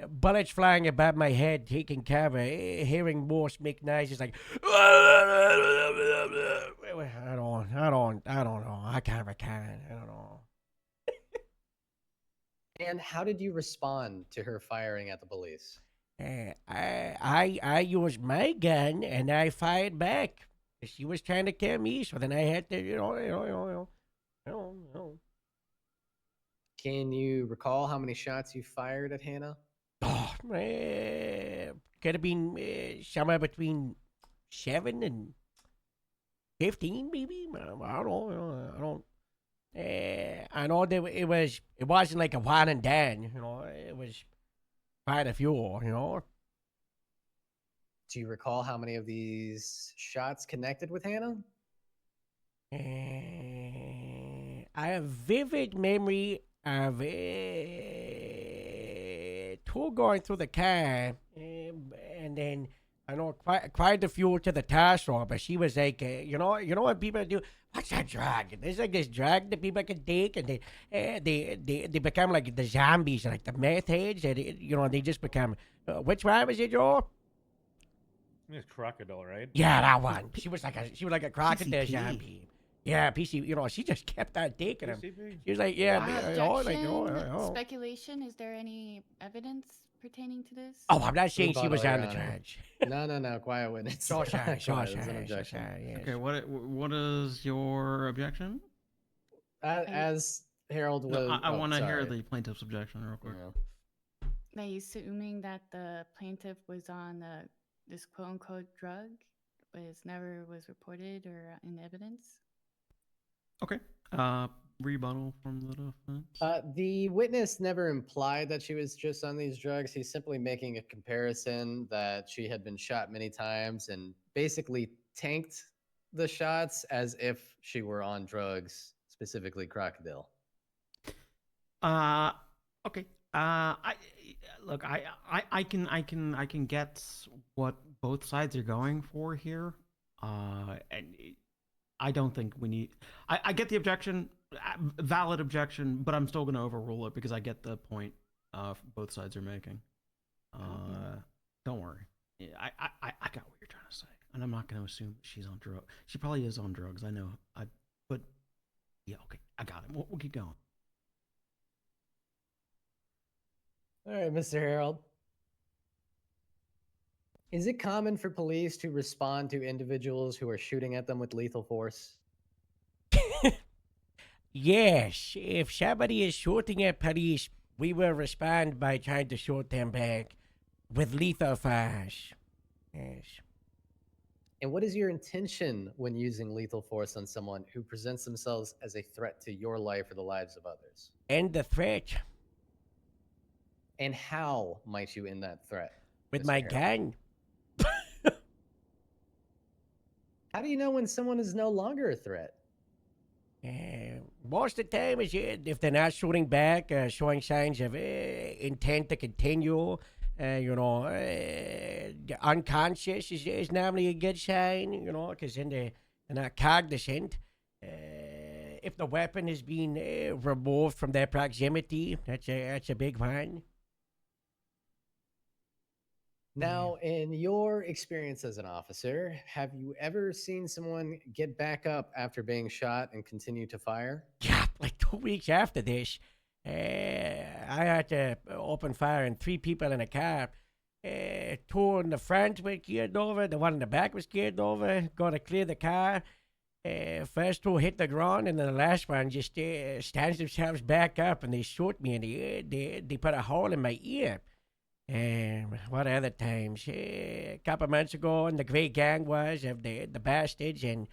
Speaker 10: bullets flying above my head, taking cover, hearing Morse make noises like, I don't know. I can't recant. I don't know.
Speaker 7: And how did you respond to her firing at the police?
Speaker 10: I used my gun and I fired back. She was trying to kill me, so then I had to,
Speaker 7: Can you recall how many shots you fired at Hannah?
Speaker 10: Oh, could have been somewhere between 7 and 15, maybe. I don't. I know that it wasn't like a one and done. It was quite a few.
Speaker 7: Do you recall how many of these shots connected with Hannah?
Speaker 10: I have vivid memory of two going through the car, and then I know quite a few to the task force, but she was like, you know what people do? What's that drug? There's like this drug that people can take, and they become like the zombies, like the meth heads, and they just become. Which one was it, Joe?
Speaker 8: It's crocodile, right?
Speaker 10: Yeah, that one. She was like a crocodile
Speaker 1: PCP.
Speaker 10: zombie. Yeah, PC. She just kept on taking him.
Speaker 8: PCP?
Speaker 10: She was like, yeah,
Speaker 5: Objection, speculation. Is there any evidence pertaining to this?
Speaker 10: Oh, I'm not saying she
Speaker 7: Rebuttal,
Speaker 10: was on
Speaker 7: Your
Speaker 10: the
Speaker 7: Honor.
Speaker 10: charge.
Speaker 7: No, quiet witness.
Speaker 10: So sorry,
Speaker 7: Quiet, there's an objection.
Speaker 10: yes.
Speaker 1: Okay, what is your objection?
Speaker 7: As Harold was,
Speaker 1: No, I want to hear
Speaker 7: sorry.
Speaker 1: the plaintiff's objection real quick.
Speaker 7: Yeah.
Speaker 5: Are you assuming that the plaintiff was on this quote unquote drug, but it never was reported or in evidence?
Speaker 1: Okay. Rebuttal from the defense.
Speaker 7: The witness never implied that she was just on these drugs. He's simply making a comparison that she had been shot many times and basically tanked the shots as if she were on drugs, specifically crocodile.
Speaker 1: Okay. I can get what both sides are going for here. And I don't think we need. I get the objection, valid objection, but I'm still going to overrule it because I get the point both sides are making. Don't worry. I got what you're trying to say, and I'm not going to assume she's on drugs. She probably is on drugs. I know. But yeah, okay, I got it. We'll keep going.
Speaker 7: All right, Mr. Harold. Is it common for police to respond to individuals who are shooting at them with lethal force?
Speaker 10: Yes, if somebody is shooting at police, we will respond by trying to shoot them back with lethal force. Yes.
Speaker 7: And what is your intention when using lethal force on someone who presents themselves as a threat to your life or the lives of others?
Speaker 10: End the threat
Speaker 7: And how might you end that threat?
Speaker 10: with
Speaker 7: Mr.
Speaker 10: my
Speaker 7: Harold?
Speaker 10: gun.
Speaker 7: How do you know when someone is no longer a threat?
Speaker 10: Most of the time, if they're not shooting back, showing signs of intent to continue, unconscious is normally a good sign, because then they're not cognizant. If the weapon is being removed from their proximity, that's a big one.
Speaker 7: Now, in your experience as an officer, have you ever seen someone get back up after being shot and continue to fire?
Speaker 10: Yeah, like 2 weeks after this, I had to open fire on 3 people in a car. 2 in the front were geared over, the one in the back was geared over, going to clear the car. First 2 hit the ground, and then the last one just stands themselves back up, and they shoot me in the ear. They put a hole in my ear. What other times? A couple months ago, and the Great Gang was of the bastards, and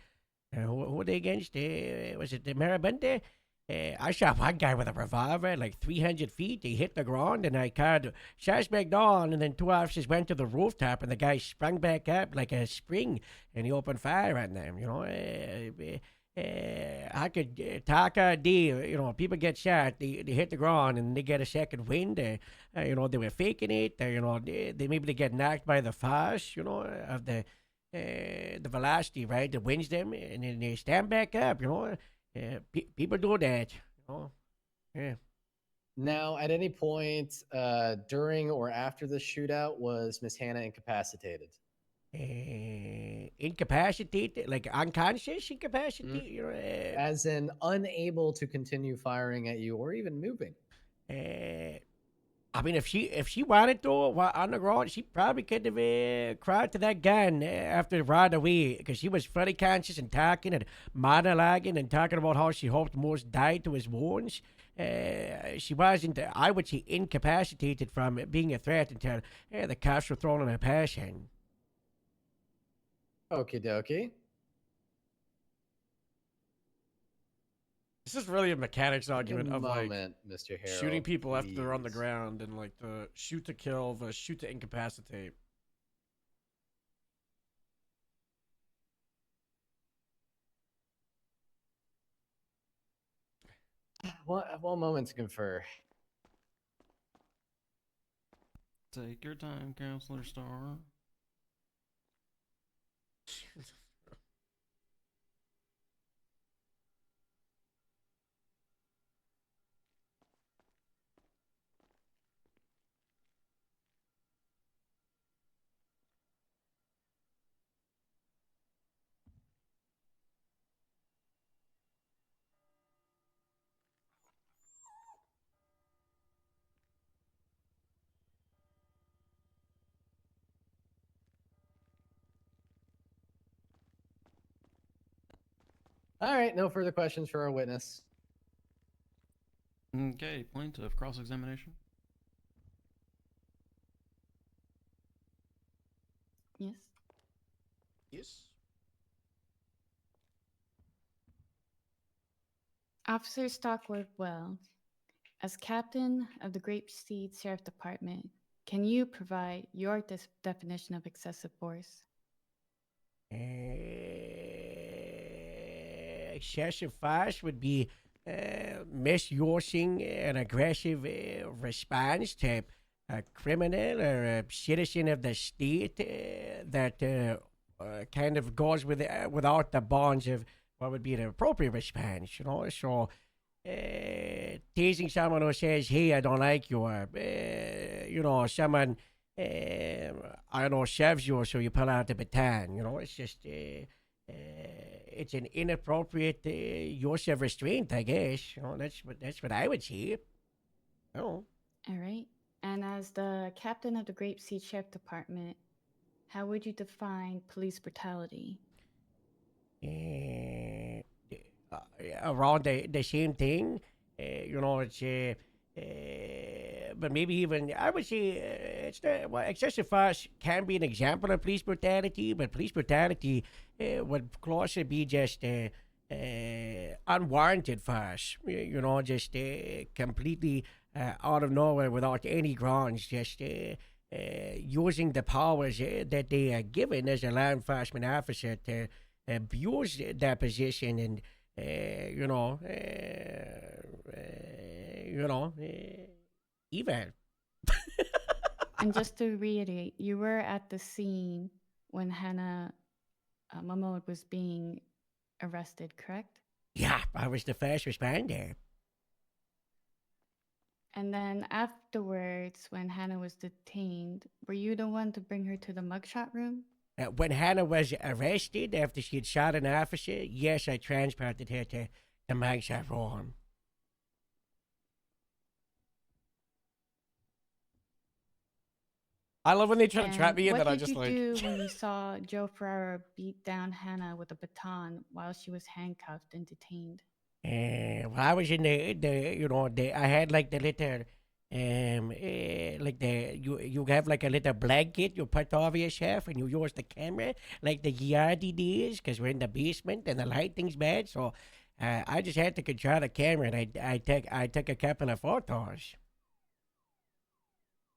Speaker 10: who were they against? Was it the Marabunta? I shot one guy with a revolver, like 300 feet. He hit the ground, and I called suspect on, and then 2 officers went to the rooftop, and the guy sprung back up like a spring, and he opened fire on them. I could talk idea. You know, people get shot, they hit the ground and they get a second wind. You know, they were faking it. You know, they maybe they get knocked by the force. You know, of the velocity, right? That wins them, and then they stand back up. You know, people do that. You know, yeah.
Speaker 7: Now, at any point during or after the shootout, was Miss Hannah incapacitated?
Speaker 10: Incapacitated, like unconscious incapacity. You know,
Speaker 7: As in unable to continue firing at you or even moving?
Speaker 10: I mean, if she wanted to while on the ground, she probably could have cried to that gun after it ran away, because she was fully conscious and talking and monologuing and talking about how she hoped Morse died to his wounds. She wasn't, I would say, incapacitated from being a threat until the cops were thrown in her passion.
Speaker 7: Okie dokie.
Speaker 3: This is really a mechanics argument of like
Speaker 7: Mr. Harrell,
Speaker 3: shooting people after they're on the
Speaker 7: please.
Speaker 3: ground, and like the shoot to kill versus shoot to incapacitate.
Speaker 7: One moment to confer.
Speaker 1: Take your time, Counselor Star.
Speaker 7: All right, no further questions for our witness.
Speaker 1: Okay, plaintiff, cross-examination.
Speaker 5: Yes.
Speaker 3: Yes.
Speaker 5: Officer Stockwood Well, as captain of the Grape Seed Sheriff Department, can you provide your definition of excessive force?
Speaker 10: Excessive force would be misusing an aggressive response to a criminal or a citizen of the state that kind of goes without the bounds of what would be an appropriate response, you know? So, teasing someone who says, "Hey, I don't like you," or, you know, someone, I don't know, shoves you, so you pull out the baton, you know? It's just, it's an inappropriate use of restraint, I guess. You know, that's what I would say. Oh.
Speaker 5: All right. And as the captain of the Grape Seed Sheriff Department, how would you define police brutality?
Speaker 10: Around the same thing, you know, it's but maybe even I would say it's not, well, excessive force can be an example of police brutality, but police brutality would closer be just unwarranted force, you know, just completely out of nowhere without any grounds, just using the powers that they are given as a law enforcement officer to abuse their position and even.
Speaker 5: And just to reiterate, you were at the scene when Hannah Mahmoud was being arrested, correct?
Speaker 10: Yeah, I was the first responder.
Speaker 5: And then afterwards, when Hannah was detained, were you the one to bring her to the mugshot room?
Speaker 10: When Hannah was arrested after she had shot an officer, yes, I transported her to the mugshot room.
Speaker 3: I love when they try to trap me and then I just
Speaker 5: what
Speaker 3: like.
Speaker 5: did you do when you saw Joe Ferrara beat down Hannah with a baton while she was handcuffed and detained?
Speaker 10: Well, I was in I had like the little, you have like a little blanket you put over yourself and you use the camera like the Yardy days, because we're in the basement and the lighting's bad. So I just had to control the camera and I took a couple of photos.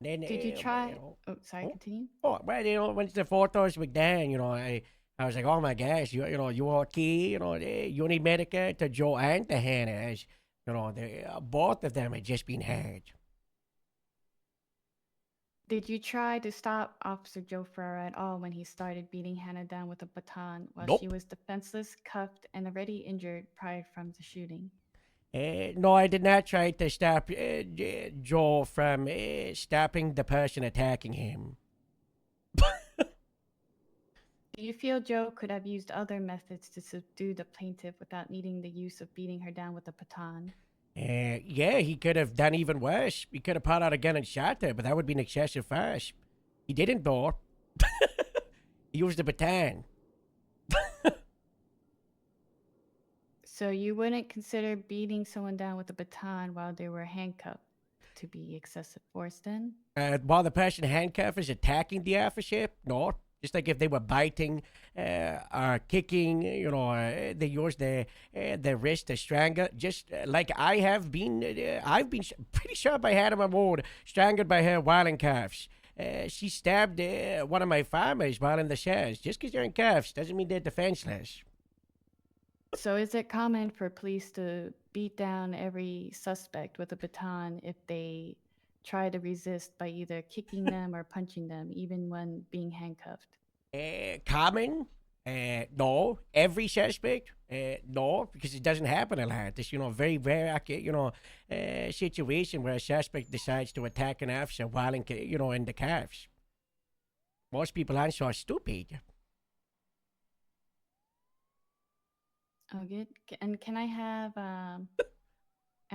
Speaker 10: Then,
Speaker 5: Did you try? Oh, sorry, continue.
Speaker 10: Oh, well, once the photos were done, I I was like, oh my gosh, you okay? You need medical to Joe and to Hannah, as both of them had just been hurt.
Speaker 5: Did you try to stop Officer Joe Ferrara at all when he started beating Hannah down with a baton while she
Speaker 10: Nope.
Speaker 5: was defenseless, cuffed, and already injured prior from the shooting?
Speaker 10: No, I did not try to stop Joe from stopping the person attacking him.
Speaker 5: Do you feel Joe could have used other methods to subdue the plaintiff without needing the use of beating her down with a baton?
Speaker 10: Yeah, he could have done even worse. He could have pulled out a gun and shot her, but that would be an excessive force. He didn't, though. He used the baton.
Speaker 5: So you wouldn't consider beating someone down with a baton while they were handcuffed to be excessive force then?
Speaker 10: While the person handcuffed is attacking the officer, no. Just like if they were biting or kicking, they use their wrist to strangle. Just like I have been, pretty sure I had him on strangled by her while in cuffs. She stabbed one of my farmers while in the sheds. Just because they're in cuffs doesn't mean they're defenseless.
Speaker 5: So is it common for police to beat down every suspect with a baton if they try to resist by either kicking them or punching them, even when being handcuffed?
Speaker 10: Common? No. Every suspect? No, because it doesn't happen a lot. It's, very rare, situation where a suspect decides to attack an officer while in the cuffs. Most people aren't so stupid.
Speaker 5: Oh, good. And can I have, am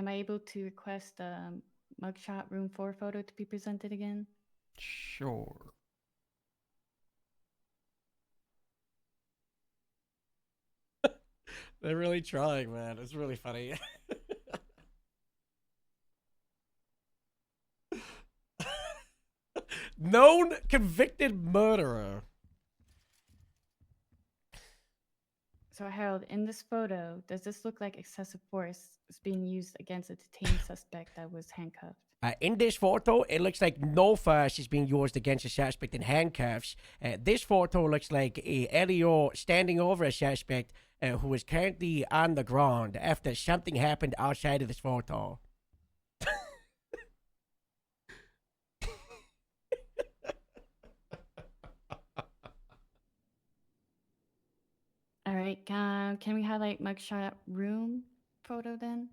Speaker 5: I able to request a mugshot room 4 photo to be presented again?
Speaker 1: Sure.
Speaker 3: They're really trying, man. It's really funny. Known convicted murderer.
Speaker 5: So, Harold, in this photo, does this look like excessive force is being used against a detained suspect that was handcuffed?
Speaker 10: In this photo, it looks like no force is being used against a suspect in handcuffs. This photo looks like Elio standing over a suspect who is currently on the ground after something happened outside of this photo.
Speaker 5: All right, can we highlight mugshot room photo then?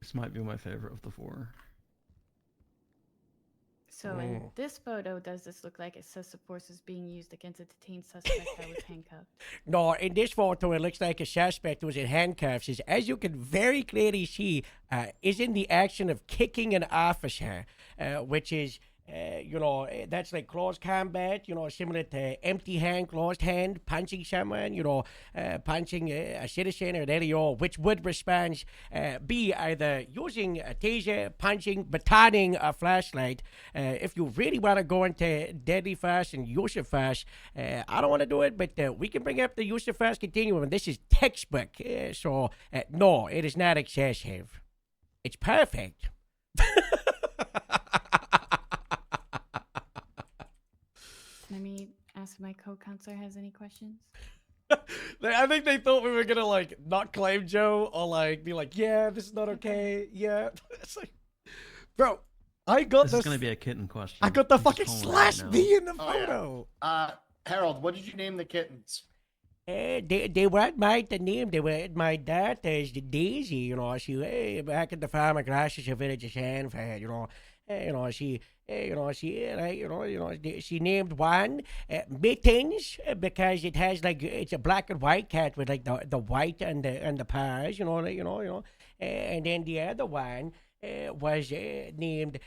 Speaker 1: This might be my favorite of the 4.
Speaker 5: So in this photo, does this look like excessive force is being used against a detained suspect that was handcuffed?
Speaker 10: No, in this photo, it looks like a suspect who was in handcuffs, as you can very clearly see, is in the action of kicking an officer, which is, that's like close combat, similar to empty hand, closed hand, punching someone, punching a citizen or an LEO, which would respond, be either using a taser, punching, batoning a flashlight. If you really want to go into deadly force and use of force, I don't want to do it, but we can bring up the use of force continuum, and this is textbook. So, no, it is not excessive. It's perfect.
Speaker 5: Let me ask if my co-counselor has any questions.
Speaker 3: I think they thought we were gonna not claim Joe or be like, yeah, this is not okay. Yeah, it's like, bro, I got
Speaker 1: This is going to be a kitten question.
Speaker 3: I got the
Speaker 1: I'm just
Speaker 3: fucking
Speaker 1: calling it
Speaker 3: slash
Speaker 1: right now.
Speaker 3: V in the
Speaker 9: Oh, yeah.
Speaker 3: photo.
Speaker 9: Harold, what did you name the kittens?
Speaker 10: They weren't my name. They were my daughter's Daisy. She back at the farm across the village of Sanford. She named one Mittens because it has it's a black and white cat with the white and the paws. And then the other one was named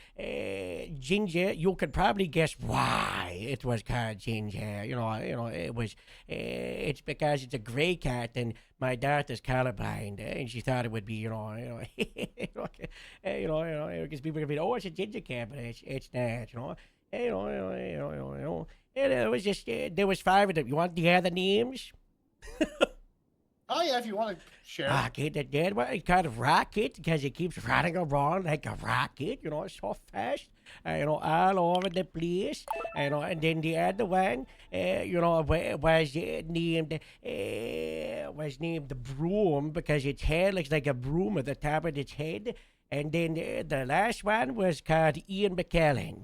Speaker 10: Ginger. You could probably guess why it was called Ginger. It was. It's because it's a gray cat, and my daughter's colorblind, and she thought it would be, because people could be, oh, it's a ginger cat, but it's not. And it was just there was 5 of them. You want the other names?
Speaker 9: Oh yeah, if you want to share.
Speaker 10: Rocket, the dead one, it's called Rocket because it keeps running around like a rocket, so fast, all over the place, and then the other one, was named the Broom because its head looks like a broom at the top of its head, and then the last one was called Ian McKellen.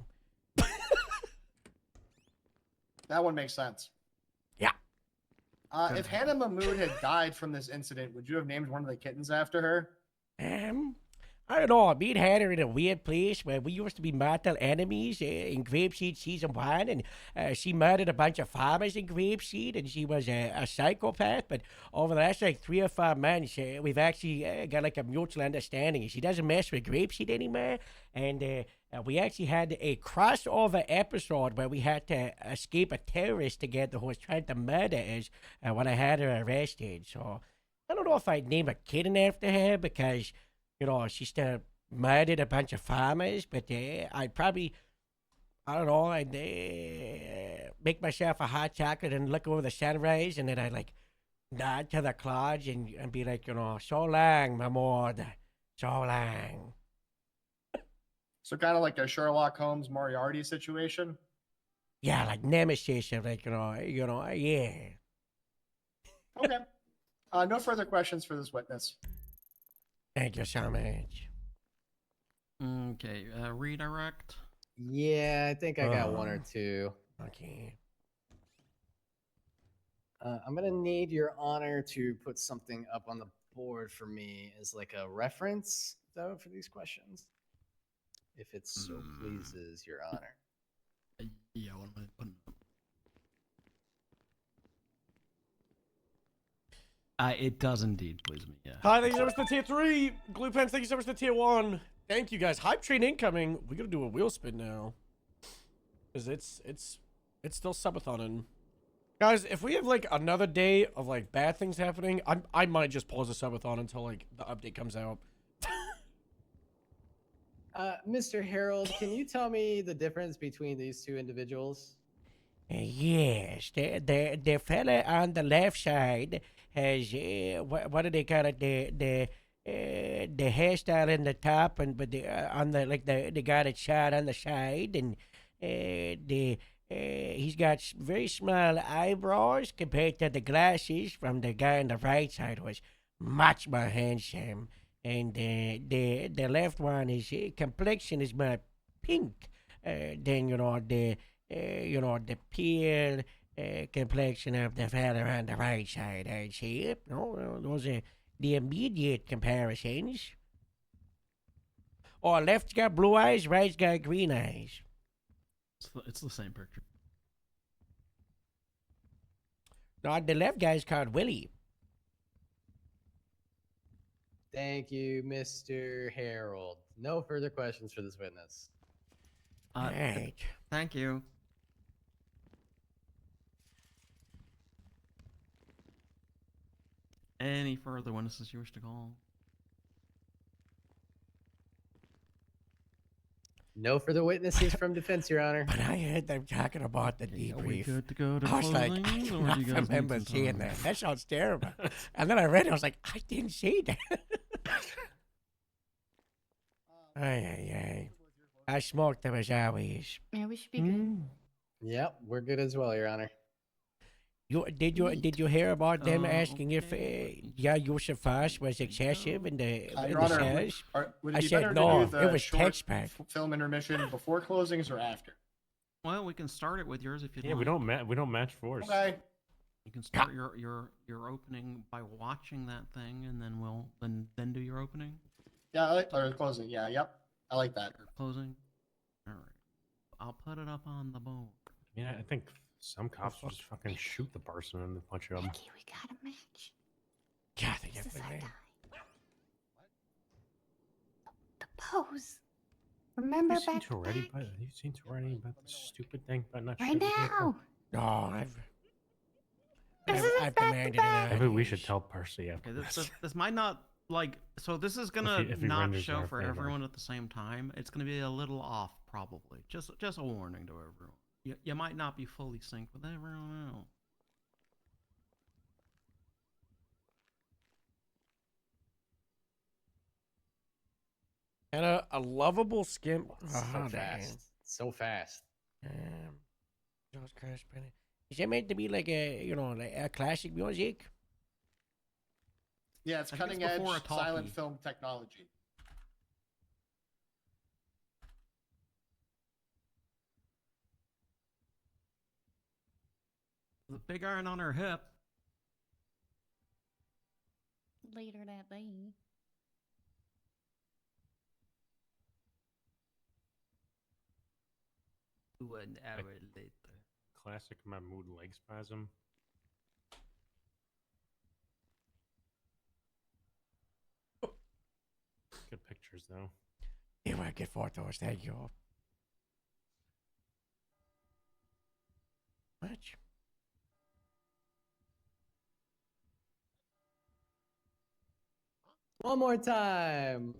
Speaker 9: That one makes sense.
Speaker 10: Yeah.
Speaker 9: If Hannah Mahmood had died from this incident, would you have named one of the kittens after her?
Speaker 10: I don't know. Me and Hannah are in a weird place where we used to be mortal enemies in Grapeseed Season 1, and she murdered a bunch of farmers in Grapeseed, and she was a psychopath, but over the last, 3 or 4 months, we've actually got, a mutual understanding, and she doesn't mess with Grapeseed anymore, and we actually had a crossover episode where we had to escape a terrorist together who was trying to murder us when I had her arrested, so I don't know if I'd name a kitten after her, because she still murdered a bunch of farmers, but I'd probably, I don't know, I'd make myself a hot chocolate and look over the sunrise, and then I'd nod to the clouds and be like, so long, Mahmoud, so long.
Speaker 9: So kind of like a Sherlock Holmes Moriarty situation.
Speaker 10: Yeah, like Nemesis, yeah.
Speaker 9: Okay. No further questions for this witness.
Speaker 10: Thank you so much.
Speaker 1: Okay, redirect.
Speaker 7: Yeah, I think I got one or two.
Speaker 10: Okay.
Speaker 7: I'm gonna need your honor to put something up on the board for me as a reference, though, for these questions, if it so pleases your honor.
Speaker 1: Yeah, what am I putting up? It does indeed please me, yeah.
Speaker 3: Hi, thank you so much for tier 3. Glue Pens, thank you so much for tier 1. Thank you guys. Hype train incoming. We gotta do a wheel spin now. Because it's still subathoning. Guys, if we have another day of bad things happening, I might just pause the subathon until the update comes out.
Speaker 7: Mr. Harold, can you tell me the difference between these two individuals?
Speaker 10: Yes, the fella on the left side has what do they call it? The hairstyle in the top, but on the guy that's shot on the side, and he's got very small eyebrows compared to the glasses from the guy on the right side, who was much more handsome. And the left one, his complexion is more pink than the pale complexion of the fella on the right side, I'd say. Those are the immediate comparisons. Or left's got blue eyes, right's got green eyes.
Speaker 1: It's the same picture.
Speaker 10: No, the left guy's called Willie.
Speaker 7: Thank you, Mr. Harold. No further questions for this witness.
Speaker 10: Right.
Speaker 1: Thank you. Any further witnesses you wish to call?
Speaker 7: No further witnesses from defense, Your Honor.
Speaker 10: But I heard them talking about the
Speaker 1: Are
Speaker 10: debrief.
Speaker 1: we good to go to
Speaker 10: I was like, I
Speaker 1: closings,
Speaker 10: do
Speaker 1: or
Speaker 10: not
Speaker 1: do you guys need
Speaker 10: remember
Speaker 1: some
Speaker 10: seeing
Speaker 1: time?
Speaker 10: that. That sounds terrible. And then I read it, I was like, I didn't see that. Ay. I smoked them as always.
Speaker 5: Yeah, we should be good.
Speaker 7: Yep, we're good as well, Your Honor.
Speaker 10: Did you hear about them asking if
Speaker 1: okay.
Speaker 10: use of force was excessive in the
Speaker 9: Your Honor,
Speaker 10: cells?
Speaker 9: would
Speaker 10: I
Speaker 9: it be
Speaker 10: said
Speaker 9: better
Speaker 10: no,
Speaker 9: to do the
Speaker 10: it was
Speaker 9: short
Speaker 10: text back.
Speaker 9: film intermission before closings or after?
Speaker 1: Well, we can start it with yours if you'd
Speaker 8: Yeah,
Speaker 1: like.
Speaker 8: we don't match force.
Speaker 9: Okay.
Speaker 1: You can start your opening by watching that thing, and then we'll then do your opening.
Speaker 9: Yeah, or closing. Yeah, yep. I like that.
Speaker 1: Or closing. All right. I'll put it up on the board.
Speaker 8: Yeah, I think some cops will just fucking shoot the person and punch them.
Speaker 5: Becky, we got a match.
Speaker 10: Yeah, I think
Speaker 5: This is our
Speaker 10: everything.
Speaker 5: time. The pose. Remember
Speaker 8: You've seen
Speaker 5: back to back?
Speaker 8: about this stupid thing, but not
Speaker 5: Right
Speaker 8: shooting people?
Speaker 5: now.
Speaker 10: No,
Speaker 5: This is
Speaker 10: I've
Speaker 5: back to
Speaker 10: demanded
Speaker 5: back.
Speaker 10: it.
Speaker 8: Maybe we should tell Percy after
Speaker 1: Okay,
Speaker 8: this.
Speaker 1: this might not so this is gonna
Speaker 8: If he
Speaker 1: not
Speaker 8: renders
Speaker 1: show
Speaker 8: our
Speaker 1: for
Speaker 8: favor.
Speaker 1: everyone at the same time. It's gonna be a little off, probably. Just a warning to everyone. You might not be fully synced with everyone else.
Speaker 10: And a lovable skimp.
Speaker 7: So
Speaker 10: Oh,
Speaker 7: fast. So fast.
Speaker 10: George Crash Penny. Is it meant to be like like a classic music?
Speaker 9: Yeah, it's
Speaker 1: I think it's
Speaker 9: cutting edge
Speaker 1: before a
Speaker 9: silent
Speaker 1: talkie.
Speaker 9: film technology.
Speaker 1: The big iron on her hip.
Speaker 5: Later that day.
Speaker 6: One hour later.
Speaker 8: Classic Mahmood leg spasm. Good pictures though.
Speaker 10: You might get photos, thank you. Much.
Speaker 7: One more time.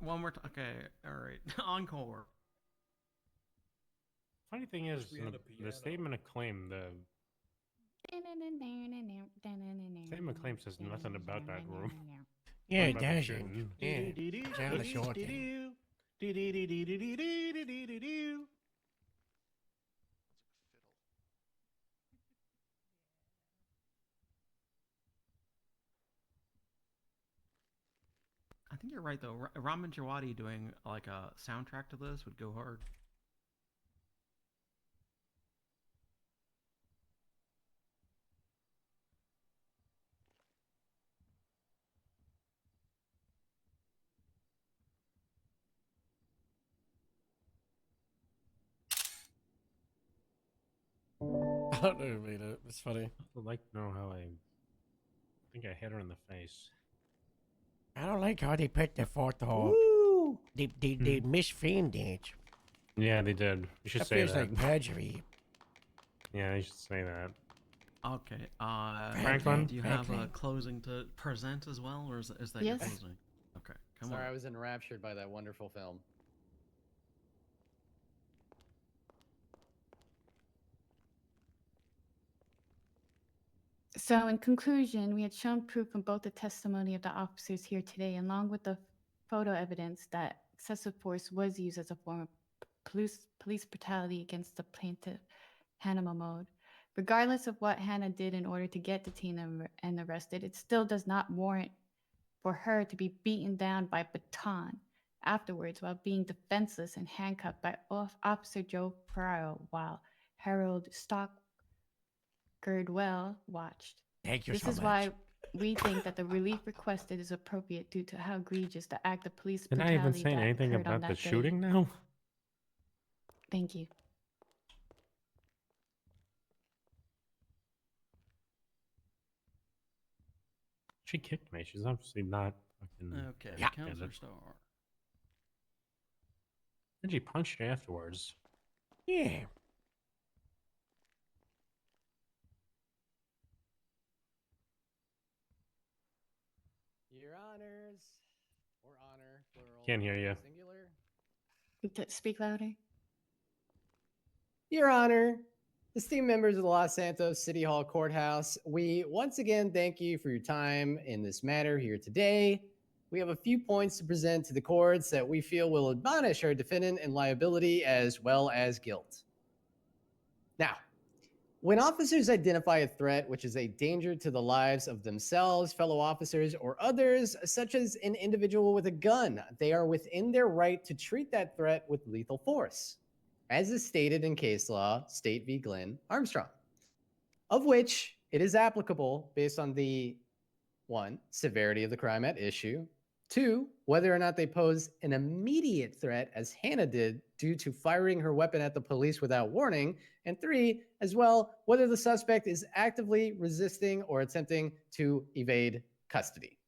Speaker 1: One more time. Okay, all right. Encore.
Speaker 8: Funny thing is,
Speaker 6: we had a
Speaker 8: the
Speaker 6: piano.
Speaker 8: statement of claim, the statement of claim says nothing about that room.
Speaker 10: Yeah, it
Speaker 8: What about the
Speaker 10: does.
Speaker 8: shooting?
Speaker 10: Yeah. Sound the short end.
Speaker 1: I think you're right though. Ramen Djawadi doing like a soundtrack to this would go hard.
Speaker 3: I don't know who made it. It's funny.
Speaker 8: I'd like to know how I think I hit her in the face.
Speaker 10: I don't like how they put the photo.
Speaker 7: Woo!
Speaker 10: They misframed it.
Speaker 8: Yeah, they did. You should
Speaker 10: That
Speaker 8: say
Speaker 10: feels
Speaker 8: that.
Speaker 10: like perjury.
Speaker 8: Yeah, you should say that.
Speaker 1: Okay.
Speaker 8: Franklin?
Speaker 1: Do you have a
Speaker 10: Franklin?
Speaker 1: closing to present as well, or is that your
Speaker 5: Yes.
Speaker 1: closing? Okay. Come
Speaker 7: Sorry,
Speaker 1: on.
Speaker 7: I was enraptured by that wonderful film.
Speaker 5: So, in conclusion, we had shown proof from both the testimony of the officers here today, along with the photo evidence, that excessive force was used as a form of police brutality against the plaintiff, Hannah Mahmoud. Regardless of what Hannah did in order to get detained and arrested, it still does not warrant for her to be beaten down by baton afterwards while being defenseless and handcuffed by Officer Joe Ferraro while Harold Stockgirdwell watched.
Speaker 10: Thank you
Speaker 5: This
Speaker 10: so
Speaker 5: is
Speaker 10: much.
Speaker 5: why we think that the relief requested is appropriate due to how egregious the act of police
Speaker 8: Did I
Speaker 5: brutality
Speaker 8: even say
Speaker 5: that
Speaker 8: anything
Speaker 5: occurred on
Speaker 8: about the
Speaker 5: that day.
Speaker 8: shooting now?
Speaker 5: Thank you.
Speaker 8: She kicked me. She's obviously not fucking.
Speaker 1: Okay.
Speaker 10: Yeah.
Speaker 1: Counselor Star.
Speaker 8: And she punched me afterwards.
Speaker 10: Yeah.
Speaker 7: Your honors, or honor, plural.
Speaker 8: Can't hear you.
Speaker 7: Singular.
Speaker 5: Speak louder.
Speaker 7: Your Honor, esteemed members of the Los Santos City Hall Courthouse, we once again thank you for your time in this matter here today. We have a few points to present to the courts that we feel will admonish our defendant in liability as well as guilt. Now, when officers identify a threat which is a danger to the lives of themselves, fellow officers, or others, such as an individual with a gun, they are within their right to treat that threat with lethal force, as is stated in case law, State v. Glenn Armstrong, of which it is applicable based on the 1, severity of the crime at issue, 2, whether or not they pose an immediate threat, as Hannah did, due to firing her weapon at the police without warning, and 3, as well, whether the suspect is actively resisting or attempting to evade custody.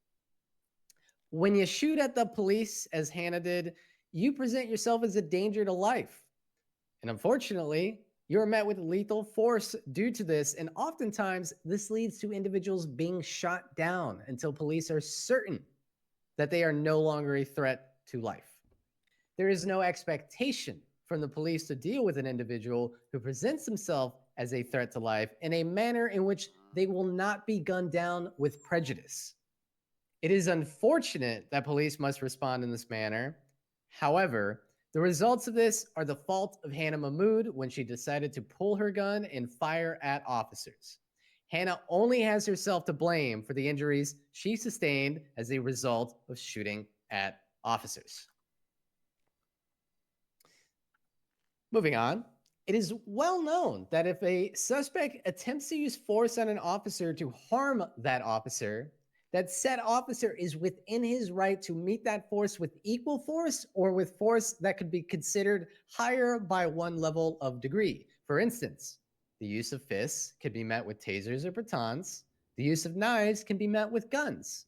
Speaker 7: When you shoot at the police, as Hannah did, you present yourself as a danger to life. And unfortunately, you're met with lethal force due to this, and oftentimes this leads to individuals being shot down until police are certain that they are no longer a threat to life. There is no expectation from the police to deal with an individual who presents himself as a threat to life in a manner in which they will not be gunned down with prejudice. It is unfortunate that police must respond in this manner, However, the results of this are the fault of Hannah Mahmood when she decided to pull her gun and fire at officers. Hannah only has herself to blame for the injuries she sustained as a result of shooting at officers. Moving on, it is well known that if a suspect attempts to use force on an officer to harm that officer, that said officer is within his right to meet that force with equal force or with force that could be considered higher by one level of degree. For instance, the use of fists can be met with tasers or batons. The use of knives can be met with guns.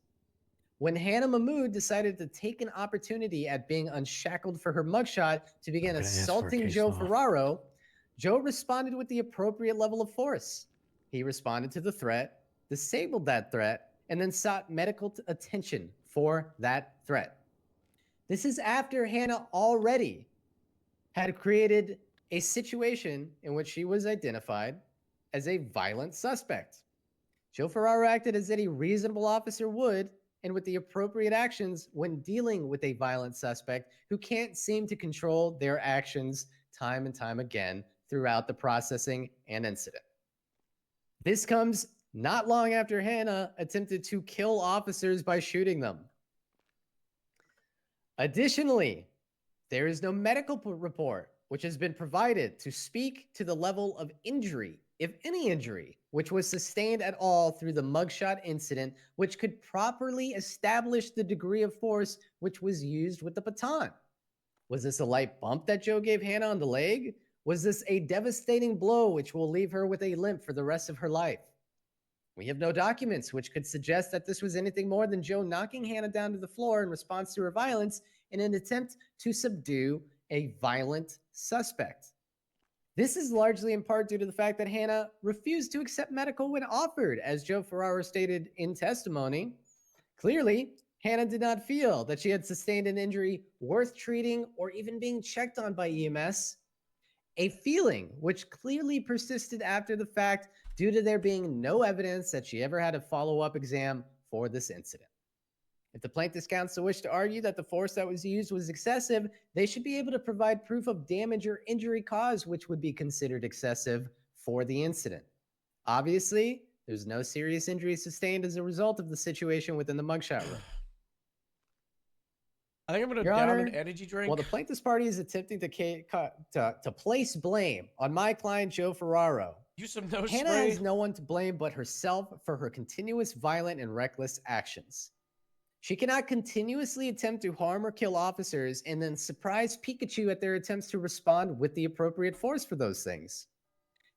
Speaker 7: When Hannah Mahmood decided to take an opportunity at being unshackled for her mugshot to begin
Speaker 8: I'm gonna ask for a
Speaker 7: assaulting
Speaker 8: case
Speaker 7: Joe
Speaker 8: law.
Speaker 7: Ferraro, Joe responded with the appropriate level of force. He responded to the threat, disabled that threat, and then sought medical attention for that threat. This is after Hannah already had created a situation in which she was identified as a violent suspect. Joe Ferraro acted as any reasonable officer would, and with the appropriate actions when dealing with a violent suspect who can't seem to control their actions time and time again throughout the processing and incident. This comes not long after Hannah attempted to kill officers by shooting them. Additionally, there is no medical report which has been provided to speak to the level of injury, if any injury, which was sustained at all through the mugshot incident, which could properly establish the degree of force which was used with the baton. Was this a light bump that Joe gave Hannah on the leg? Was this a devastating blow which will leave her with a limp for the rest of her life? We have no documents which could suggest that this was anything more than Joe knocking Hannah down to the floor in response to her violence in an attempt to subdue a violent suspect. This is largely in part due to the fact that Hannah refused to accept medical when offered, as Joe Ferraro stated in testimony. Clearly, Hannah did not feel that she had sustained an injury worth treating or even being checked on by EMS, a feeling which clearly persisted after the fact due to there being no evidence that she ever had a follow-up exam for this incident. If the plaintiff's counsel wish to argue that the force that was used was excessive, they should be able to provide proof of damage or injury caused, which would be considered excessive for the incident. Obviously, there's no serious injury sustained as a result of the situation within the mugshot room.
Speaker 3: I think I'm going to
Speaker 7: Your
Speaker 3: down
Speaker 7: Honor,
Speaker 3: an energy drink.
Speaker 7: while the plaintiff's party is attempting to place blame on my client, Joe Ferraro,
Speaker 3: Use some nose
Speaker 7: Hannah
Speaker 3: spray.
Speaker 7: has no one to blame but herself for her continuous violent and reckless actions. She cannot continuously attempt to harm or kill officers and then surprise Pikachu at their attempts to respond with the appropriate force for those things.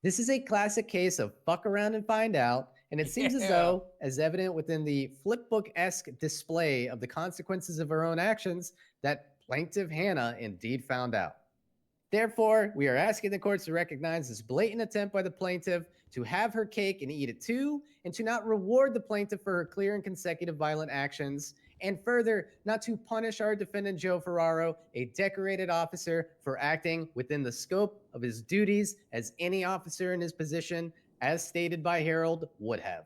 Speaker 7: This is a classic case of fuck around and find out, and it seems as though, as evident within the flipbook-esque display of the consequences of her own actions, that plaintiff Hannah indeed found out. Therefore, we are asking the courts to recognize this blatant attempt by the plaintiff to have her cake and eat it too, and to not reward the plaintiff for her clear and consecutive violent actions, and further, not to punish our defendant Joe Ferraro, a decorated officer, for acting within the scope of his duties as any officer in his position, as stated by Harold, would have.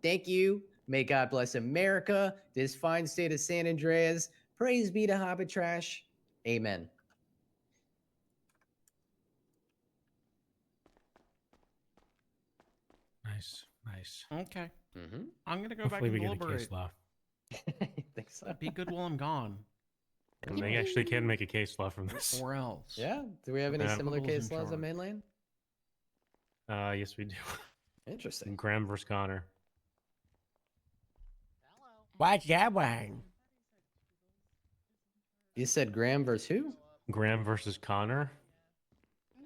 Speaker 7: Thank you. May God bless America, this fine state of San Andreas. Praise be to Hobbit Trash. Amen.
Speaker 8: Nice, nice.
Speaker 1: Okay.
Speaker 7: Mm-hmm.
Speaker 1: I'm going to go
Speaker 8: Hopefully
Speaker 1: back
Speaker 8: we
Speaker 1: and
Speaker 8: get a case
Speaker 1: deliberate.
Speaker 8: law.
Speaker 7: Think so.
Speaker 1: Be good while I'm gone.
Speaker 8: And they actually can make a case law from this.
Speaker 1: Or else.
Speaker 7: Yeah. Do we have any
Speaker 8: Yeah.
Speaker 7: similar
Speaker 1: Google's in
Speaker 7: case laws on
Speaker 1: charge.
Speaker 7: mainland?
Speaker 8: Yes, we do.
Speaker 7: Interesting.
Speaker 8: Graham versus Connor.
Speaker 10: What's that one?
Speaker 7: You said Graham versus who?
Speaker 8: Graham versus Connor.
Speaker 9: She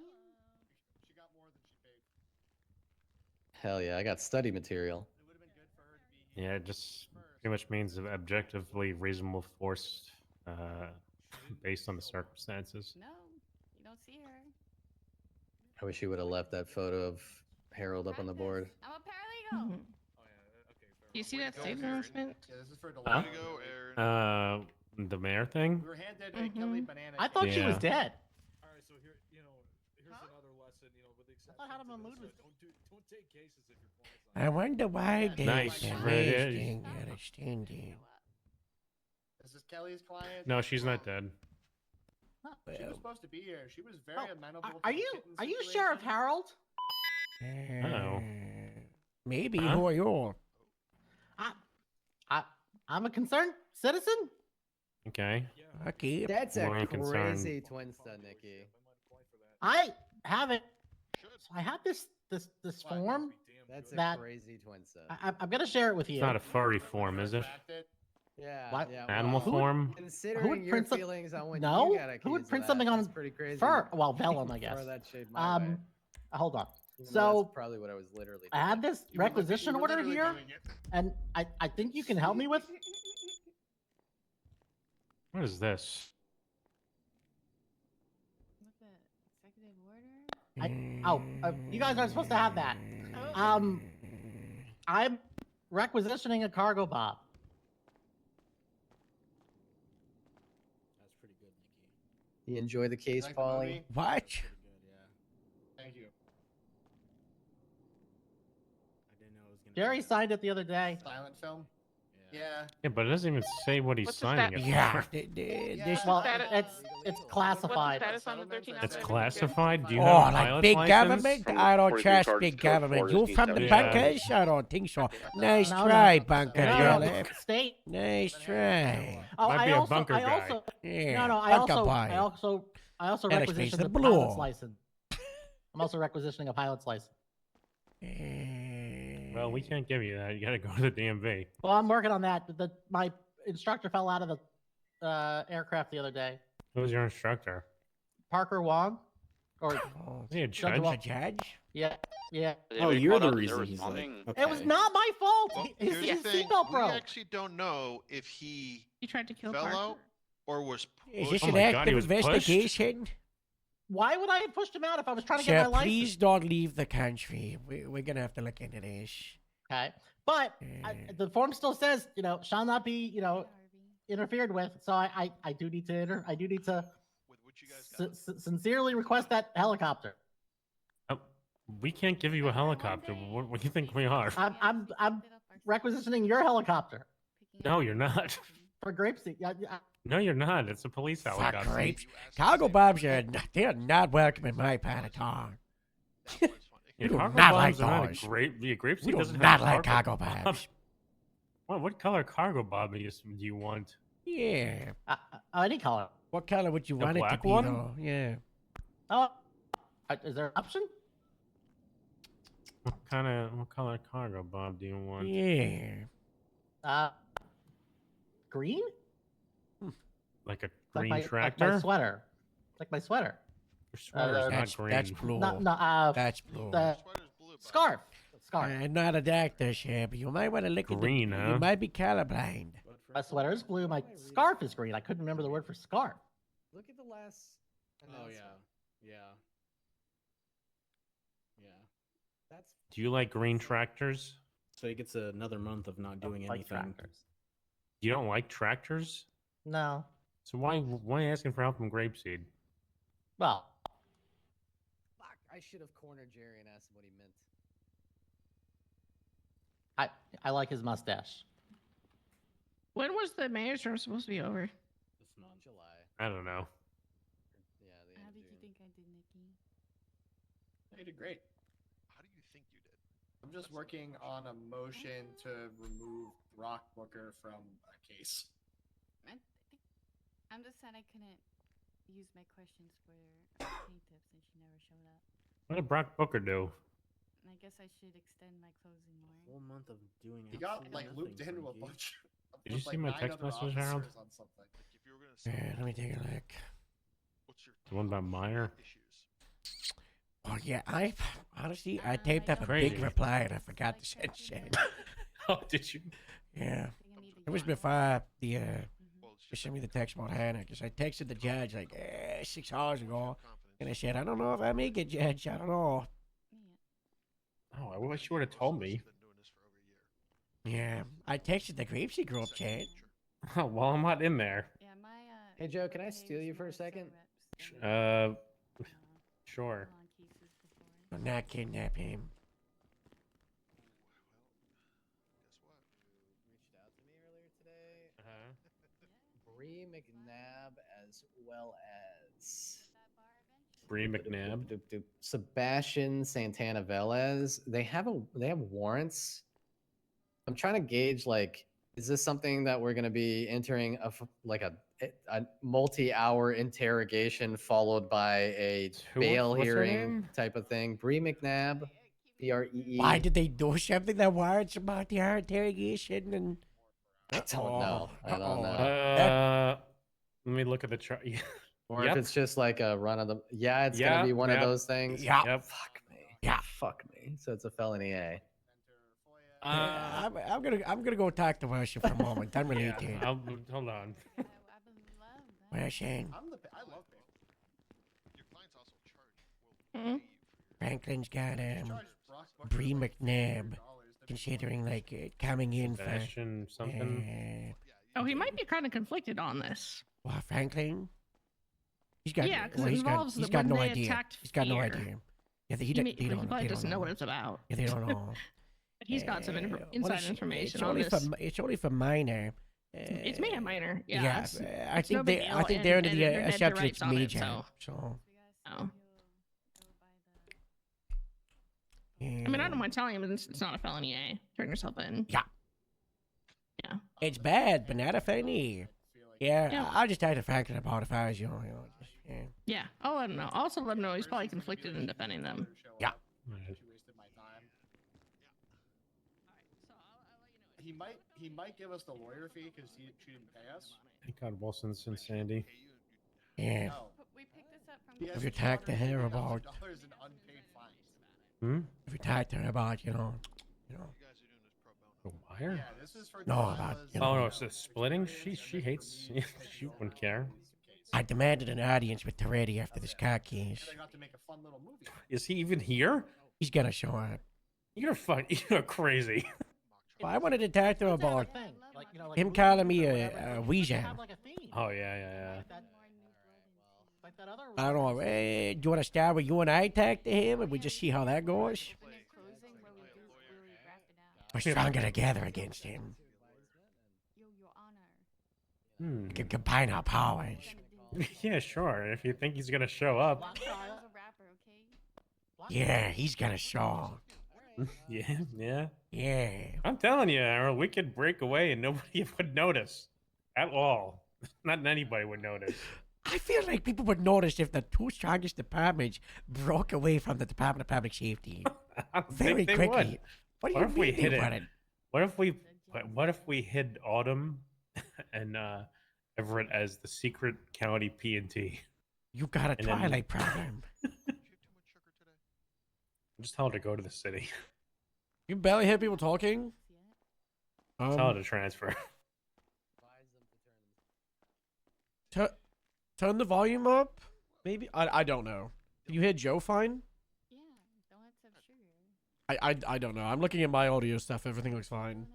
Speaker 9: got more than she paid.
Speaker 7: Hell yeah, I got study material.
Speaker 9: It would have been good for her to be here.
Speaker 8: Yeah, it just pretty much means objectively reasonable force based on the circumstances.
Speaker 5: No, you don't see her.
Speaker 7: I wish you would have left that photo of Harold up on the board.
Speaker 5: I'm a paralegal.
Speaker 4: Mhm. You see that state announcement?
Speaker 9: Yeah, this is for
Speaker 8: Huh?
Speaker 9: Delaney.
Speaker 8: The mayor thing?
Speaker 9: We were handed a Kelly banana.
Speaker 6: I thought she was
Speaker 8: Yeah.
Speaker 6: dead.
Speaker 3: All right, so here's another lesson, with the exception
Speaker 6: thought Hannah Mahmood was-
Speaker 3: don't take cases if you're qualified.
Speaker 10: I wonder why they
Speaker 8: Nice, right.
Speaker 10: understanding.
Speaker 9: This is Kelly's client.
Speaker 8: No, she's not dead.
Speaker 9: She was supposed to be here. She was very amenable. To
Speaker 11: Are
Speaker 9: the
Speaker 11: you
Speaker 9: kitten
Speaker 11: Sheriff
Speaker 9: situation.
Speaker 11: Harold?
Speaker 8: Oh.
Speaker 10: Maybe.
Speaker 8: Huh?
Speaker 10: Who are you?
Speaker 11: I'm a concerned citizen.
Speaker 8: Okay.
Speaker 10: Okay.
Speaker 7: That's a
Speaker 8: More concerned.
Speaker 7: crazy twin stud, Nikki.
Speaker 11: I have it. I have this form.
Speaker 7: That's a
Speaker 11: That-
Speaker 7: crazy twin stud.
Speaker 11: I'm gonna share it with you.
Speaker 8: It's not a furry form, is it?
Speaker 9: Fact it.
Speaker 7: Yeah.
Speaker 11: What?
Speaker 7: Yeah.
Speaker 8: Animal
Speaker 7: well,
Speaker 8: form?
Speaker 7: Considering your
Speaker 11: print some-
Speaker 7: feelings on when
Speaker 11: No?
Speaker 7: you got accused
Speaker 11: Who would
Speaker 7: of
Speaker 11: print
Speaker 7: that,
Speaker 11: something on
Speaker 7: that's pretty crazy.
Speaker 11: Fur? Well, vellum, I
Speaker 7: Throw
Speaker 11: guess.
Speaker 7: that shade my way.
Speaker 11: Hold on.
Speaker 7: Even though
Speaker 11: So
Speaker 7: that's probably what I was literally.
Speaker 11: I have this
Speaker 9: You were literally-
Speaker 11: requisition
Speaker 9: you were
Speaker 11: order
Speaker 9: literally
Speaker 11: here,
Speaker 9: doing it.
Speaker 11: and I think you can help me with.
Speaker 8: What is this?
Speaker 5: What the executive order?
Speaker 11: You guys aren't supposed to have that. I'm requisitioning a cargo bob.
Speaker 6: That's pretty good, Nikki.
Speaker 7: You enjoy the case,
Speaker 9: Like the
Speaker 7: Paulie?
Speaker 9: movie?
Speaker 10: What?
Speaker 6: Pretty good, yeah.
Speaker 9: Thank you.
Speaker 6: I didn't know it was gonna.
Speaker 11: Jerry
Speaker 6: be
Speaker 11: signed it the other day.
Speaker 9: Silent film.
Speaker 6: Yeah.
Speaker 9: Yeah.
Speaker 8: Yeah, but it doesn't even say what he's
Speaker 4: What's the
Speaker 8: signing it
Speaker 10: Yeah.
Speaker 8: for.
Speaker 10: This.
Speaker 11: Well,
Speaker 4: status-
Speaker 11: it's
Speaker 4: What's
Speaker 11: classified.
Speaker 4: the status on the 13
Speaker 8: It's
Speaker 4: outside?
Speaker 8: classified? Do you
Speaker 10: Oh,
Speaker 8: have a
Speaker 10: like
Speaker 8: pilot's
Speaker 10: big
Speaker 8: license?
Speaker 10: government? I don't trust big government. You from the
Speaker 8: Yeah.
Speaker 10: bunkers? I don't think so. Nice
Speaker 11: No,
Speaker 10: try,
Speaker 11: no.
Speaker 10: bunker
Speaker 8: Yeah,
Speaker 11: No,
Speaker 8: you're-
Speaker 10: Philip.
Speaker 11: state.
Speaker 10: Nice try.
Speaker 11: Oh,
Speaker 8: Might
Speaker 11: I
Speaker 8: be a
Speaker 11: also,
Speaker 8: bunker
Speaker 11: I
Speaker 8: guy.
Speaker 11: also,
Speaker 10: Yeah.
Speaker 11: no,
Speaker 10: bunker boy.
Speaker 11: I also
Speaker 10: That explains
Speaker 11: requisitioned
Speaker 10: the
Speaker 11: a pilot's
Speaker 10: blue.
Speaker 11: license. I'm also requisitioning a pilot's license.
Speaker 8: Well, we can't give you that. You gotta go to the DMV.
Speaker 11: Well, I'm working on that. My instructor fell out of the aircraft the other day.
Speaker 8: Who's your instructor?
Speaker 11: Parker Wong, or
Speaker 10: Oh,
Speaker 8: Is he a
Speaker 11: Judge
Speaker 8: judge?
Speaker 11: Wong.
Speaker 10: a judge?
Speaker 11: yeah.
Speaker 6: Oh, you're the reason he's like. Okay.
Speaker 11: It was not my fault.
Speaker 12: Well,
Speaker 11: His
Speaker 12: here's the thing,
Speaker 11: seatbelt
Speaker 12: we
Speaker 11: broke.
Speaker 12: actually don't know if he
Speaker 4: He tried to kill
Speaker 12: fell
Speaker 4: Parker.
Speaker 12: out or was
Speaker 10: Is
Speaker 12: pushed.
Speaker 10: this
Speaker 8: Oh
Speaker 10: an
Speaker 8: my God,
Speaker 10: active
Speaker 8: he was pushed?
Speaker 10: investigation?
Speaker 11: Why would I have pushed him out if I was trying to
Speaker 10: Sir,
Speaker 11: get my
Speaker 10: please
Speaker 11: license?
Speaker 10: don't leave the country. We're gonna have to look into this.
Speaker 11: Okay, but the form still says, shall not be,
Speaker 5: Harvey.
Speaker 11: interfered with. So I do need to I do need to
Speaker 12: with what you guys got.
Speaker 11: sincerely request that helicopter.
Speaker 8: Oh, we can't give you a helicopter. What do you think we are?
Speaker 11: I'm requisitioning your helicopter
Speaker 8: No, you're not.
Speaker 11: for Grapeseed. Yeah,
Speaker 8: No, you're not. It's a police
Speaker 10: Fuck
Speaker 8: helicopter.
Speaker 10: grapes. Cargo bobs they're not welcome in my part of town.
Speaker 8: Yeah,
Speaker 10: We do
Speaker 8: cargo
Speaker 10: not
Speaker 8: bombs
Speaker 10: like
Speaker 8: are not
Speaker 10: those.
Speaker 8: a grape. The grape
Speaker 10: We
Speaker 8: seed
Speaker 10: do
Speaker 8: doesn't
Speaker 10: not
Speaker 8: have
Speaker 10: like cargo bobs.
Speaker 8: What color cargo bob do you want?
Speaker 10: Yeah.
Speaker 11: any color.
Speaker 10: What color would you
Speaker 8: The
Speaker 10: want it to
Speaker 8: black
Speaker 10: be,
Speaker 8: one?
Speaker 10: though? Yeah.
Speaker 11: Oh, is there an option?
Speaker 8: What color cargo bob do you want?
Speaker 10: Yeah.
Speaker 11: Green?
Speaker 8: Like a
Speaker 11: Like
Speaker 8: green
Speaker 11: my
Speaker 8: tractor?
Speaker 11: sweater. Like my sweater.
Speaker 8: Your sweater's
Speaker 10: That's,
Speaker 8: not green.
Speaker 10: that's blue.
Speaker 11: No,
Speaker 10: That's blue.
Speaker 11: the
Speaker 12: Sweater's blue, bud.
Speaker 11: scarf. Scarf.
Speaker 10: I'm not a doctor, sir, but you might want to look
Speaker 8: Green,
Speaker 10: at the,
Speaker 8: huh?
Speaker 10: You might be colorblind.
Speaker 11: My sweater is blue. My scarf is green. I couldn't remember the word for scarf.
Speaker 7: Look at the last.
Speaker 6: Oh yeah.
Speaker 7: announcement.
Speaker 6: Yeah. Yeah.
Speaker 7: That's.
Speaker 8: Do you like green tractors?
Speaker 6: So he gets another month of not doing
Speaker 11: Like
Speaker 6: anything.
Speaker 11: tractors.
Speaker 8: You don't like tractors?
Speaker 11: No.
Speaker 8: So why asking for help from Grapeseed?
Speaker 11: Well,
Speaker 7: Fuck! I should have cornered Jerry and asked him what he meant.
Speaker 11: I like his mustache.
Speaker 4: When was the mayor's term supposed to be over?
Speaker 6: This month.
Speaker 7: July.
Speaker 8: I don't know.
Speaker 7: Yeah. The
Speaker 5: How
Speaker 7: end
Speaker 5: did
Speaker 7: of
Speaker 5: you
Speaker 7: June.
Speaker 5: think I did, Nikki?
Speaker 9: You did great.
Speaker 12: How do you think you did?
Speaker 9: I'm just working on a motion to remove Brock Booker from a case.
Speaker 5: I'm just sad I couldn't use my questions for plaintiff since she never showed up.
Speaker 8: What did Brock Booker do?
Speaker 5: And I guess I should extend my closing more.
Speaker 6: Whole month of doing.
Speaker 9: He got
Speaker 6: absolutely
Speaker 9: like
Speaker 6: nothing,
Speaker 9: looped into a
Speaker 6: Frankie.
Speaker 9: bunch.
Speaker 8: Did you
Speaker 9: with,
Speaker 8: see
Speaker 9: like,
Speaker 8: my
Speaker 9: 9
Speaker 8: text
Speaker 9: other
Speaker 8: message, Harold?
Speaker 9: officers On something.
Speaker 12: Like if you were gonna say,
Speaker 10: Yeah, let me take a look.
Speaker 12: what's your
Speaker 8: The one about Meyer?
Speaker 12: issues?
Speaker 10: Oh, yeah, honestly, I taped up a
Speaker 8: Crazy.
Speaker 10: big reply and I forgot to send shit.
Speaker 8: Oh, did you?
Speaker 10: Yeah.
Speaker 5: I think I need to
Speaker 10: It was
Speaker 5: get my-
Speaker 10: before the,
Speaker 5: Mhm.
Speaker 12: Well, it's
Speaker 10: they
Speaker 12: just
Speaker 10: sent me the text about Hannah, because I texted the judge like 6 hours ago, and I
Speaker 12: confidence.
Speaker 10: said, I don't know if I make it, Judge, I don't know.
Speaker 5: Yeah.
Speaker 8: Oh, I wish you would have told me.
Speaker 12: Been doing this for over a year.
Speaker 10: Yeah, I texted the Grapeseed group chat.
Speaker 8: Oh, well, I'm not in there.
Speaker 5: Yeah, my
Speaker 7: Hey, Joe, can I
Speaker 5: case
Speaker 7: steal you for a
Speaker 5: was
Speaker 7: second?
Speaker 5: reps and,
Speaker 8: Sure.
Speaker 5: on cases before.
Speaker 10: I'm not kidnap him.
Speaker 12: Guess what?
Speaker 7: Reached out to me earlier today.
Speaker 8: Uh-huh.
Speaker 7: Bree McNabb, as well as
Speaker 8: Bree McNabb.
Speaker 7: Sebastian Santana Velez. They have warrants. I'm trying to gauge, like, is this something that we're going to be entering a multi-hour interrogation followed by a bail
Speaker 8: What's her
Speaker 7: hearing
Speaker 8: name?
Speaker 7: type of thing? Bree McNabb, BREE.
Speaker 10: Why did they do something that warrants about the interrogation? And
Speaker 7: I don't know. I don't know.
Speaker 8: Let me look at the chart.
Speaker 7: Or
Speaker 8: Yep.
Speaker 7: if it's just like a run of the. Yeah, it's gonna
Speaker 8: Yeah,
Speaker 7: be one
Speaker 8: yep.
Speaker 7: of those things.
Speaker 10: Yeah.
Speaker 8: Yep.
Speaker 7: Fuck me.
Speaker 10: Yeah.
Speaker 7: Fuck me. So it's a felony A.
Speaker 10: I'm gonna go talk to Worship for a moment. I'm related.
Speaker 8: Hold on.
Speaker 10: Worship,
Speaker 9: I love it.
Speaker 12: Your client's also charged.
Speaker 4: Mhm.
Speaker 10: Franklin's got
Speaker 9: Charge Brock Bucker
Speaker 10: Bree
Speaker 9: like
Speaker 10: McNabb
Speaker 9: $400.
Speaker 10: considering like coming in for
Speaker 8: Sebastian something.
Speaker 4: Oh, he might be kind of conflicted on this.
Speaker 10: Well, Franklin. He's got
Speaker 4: Yeah, 'cause
Speaker 10: well,
Speaker 4: it
Speaker 10: he's got
Speaker 4: involves
Speaker 10: he's
Speaker 4: the-
Speaker 10: got
Speaker 4: when
Speaker 10: no
Speaker 4: they
Speaker 10: idea.
Speaker 4: attacked
Speaker 10: He's got no
Speaker 4: Fear.
Speaker 10: idea. Yeah,
Speaker 4: He
Speaker 10: don't
Speaker 4: probably
Speaker 10: they
Speaker 4: doesn't
Speaker 10: don't
Speaker 4: know what it's about.
Speaker 10: Yeah, they don't know.
Speaker 4: But he's got some
Speaker 10: Well,
Speaker 4: inside
Speaker 10: it's-
Speaker 4: information
Speaker 10: it's
Speaker 4: on
Speaker 10: only
Speaker 4: this.
Speaker 10: it's only for minor.
Speaker 4: It's made a minor. Yeah.
Speaker 10: Yeah,
Speaker 4: it's-
Speaker 10: I
Speaker 4: it's no
Speaker 10: think
Speaker 4: big
Speaker 10: they I
Speaker 4: deal,
Speaker 10: think
Speaker 4: and-
Speaker 10: they're under
Speaker 4: and
Speaker 10: the
Speaker 4: they're dead to
Speaker 10: assumption
Speaker 4: rights
Speaker 10: it's
Speaker 4: on it,
Speaker 10: major.
Speaker 4: so.
Speaker 10: So
Speaker 4: Oh.
Speaker 10: yeah.
Speaker 4: I mean, I don't mind telling him it's not a felony A. Turn yourself in.
Speaker 10: Yeah.
Speaker 4: Yeah.
Speaker 10: It's bad, but not a felony. Yeah,
Speaker 4: Yeah.
Speaker 10: I'll just talk to Franklin about it if I was you. Just, yeah.
Speaker 4: Yeah. I'll let him know. I'll also let him know he's probably conflicted in defending them.
Speaker 10: Yeah.
Speaker 9: She wasted my time. He might give us the lawyer fee because she didn't pay us.
Speaker 8: Thank God Wilson's in Sandy.
Speaker 10: Yeah.
Speaker 9: No.
Speaker 5: We picked this up from.
Speaker 9: He has
Speaker 10: If you talk to her about-
Speaker 9: $250,000 in unpaid fines.
Speaker 8: Hmm?
Speaker 10: If you talk to her about,
Speaker 12: You guys are doing this pro bono.
Speaker 8: The wire?
Speaker 9: Yeah, this is for
Speaker 10: No,
Speaker 9: Delilah's-
Speaker 10: about, you
Speaker 8: Oh
Speaker 10: know.
Speaker 8: no, so splitting? She hates. She wouldn't care.
Speaker 10: I demanded an audience with Toretti after this car case.
Speaker 9: They got to make a fun little movie.
Speaker 8: Is he even here?
Speaker 10: He's gonna show up.
Speaker 8: You're crazy.
Speaker 10: Well, I wanted to talk to him
Speaker 11: Let's have a
Speaker 10: about
Speaker 11: thing, like, you know, like
Speaker 10: him
Speaker 11: movies
Speaker 10: calling
Speaker 11: or
Speaker 10: me
Speaker 11: whatever,
Speaker 10: a
Speaker 11: we should
Speaker 10: Ouija.
Speaker 11: have, like, a theme.
Speaker 8: Oh yeah.
Speaker 11: Like that other.
Speaker 10: I don't know. Do you want to start with you and I talk to him, and we just see how that goes? We're stronger together against him.
Speaker 5: Your Honor.
Speaker 8: Hmm.
Speaker 10: We can combine our powers.
Speaker 8: Yeah, sure. If you think he's gonna show up.
Speaker 11: Black
Speaker 5: He's
Speaker 11: Child.
Speaker 5: a rapper, okay?
Speaker 11: Black
Speaker 10: Yeah, he's gonna show.
Speaker 8: Yeah.
Speaker 10: Yeah.
Speaker 8: I'm telling you, Errol, we could break away and nobody would notice at all. Not anybody would notice.
Speaker 10: I feel like people would notice if the two strongest departments broke away from the Department of Public Safety
Speaker 8: I don't
Speaker 10: very
Speaker 8: think they
Speaker 10: quickly.
Speaker 8: would.
Speaker 10: What do
Speaker 8: What
Speaker 10: you
Speaker 8: if
Speaker 10: mean
Speaker 8: we
Speaker 10: they
Speaker 8: hid it?
Speaker 10: wouldn't?
Speaker 8: What if we hid Autumn and Everett as the secret county P&T?
Speaker 10: You got a
Speaker 8: And then-
Speaker 10: Twilight problem.
Speaker 12: Did you have too much sugar today?
Speaker 8: Just tell her to go to the city.
Speaker 3: You barely hear people talking.
Speaker 8: Tell her to transfer.
Speaker 3: Turn the volume up. Maybe I don't know. Can you hear Joe fine?
Speaker 5: Yeah, donuts have sugar.
Speaker 3: I don't know. I'm looking at my audio stuff. Everything looks fine.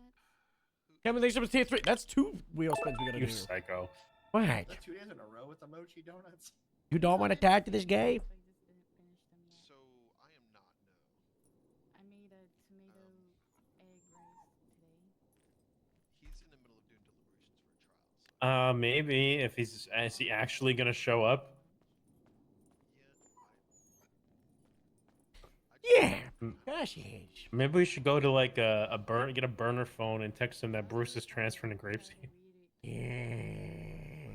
Speaker 3: Kevin, thanks so much. Tier 3. That's 2 wheel spins we gotta
Speaker 8: You
Speaker 3: do.
Speaker 8: psycho.
Speaker 10: What?
Speaker 9: Is that 2 days in a row with the mochi donuts?
Speaker 10: You don't want to talk to this guy?
Speaker 12: So I am not. No.
Speaker 5: I made a tomato egg rice today.
Speaker 12: He's in the middle of doing deliberations for a trial. So
Speaker 8: Maybe if is he actually gonna show up?
Speaker 10: Yeah. Gosh, he is.
Speaker 8: Maybe we should go to like get a burner phone and text him that Bruce is transferring to Grapeseed.
Speaker 10: Yeah.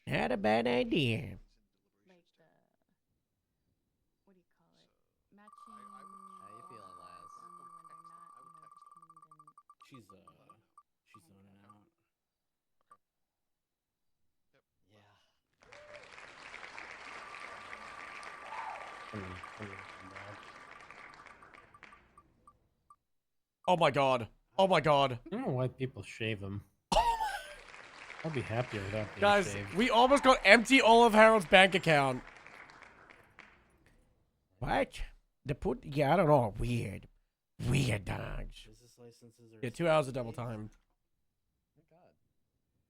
Speaker 10: Not a bad idea.
Speaker 5: Like the what do you call it? Matching.
Speaker 7: How you feeling, Laz?
Speaker 6: She's zoning out.
Speaker 3: Oh my god. Oh my god.
Speaker 8: I don't know why people shave him. I'll be happier without being
Speaker 3: Guys,
Speaker 8: shaved.
Speaker 3: we almost got empty Olive Harold's bank account.
Speaker 10: What? Yeah, I don't know. Weird. Weird dogs.
Speaker 6: Business licenses are
Speaker 3: Yeah, 2 hours of double time.
Speaker 7: Oh my god.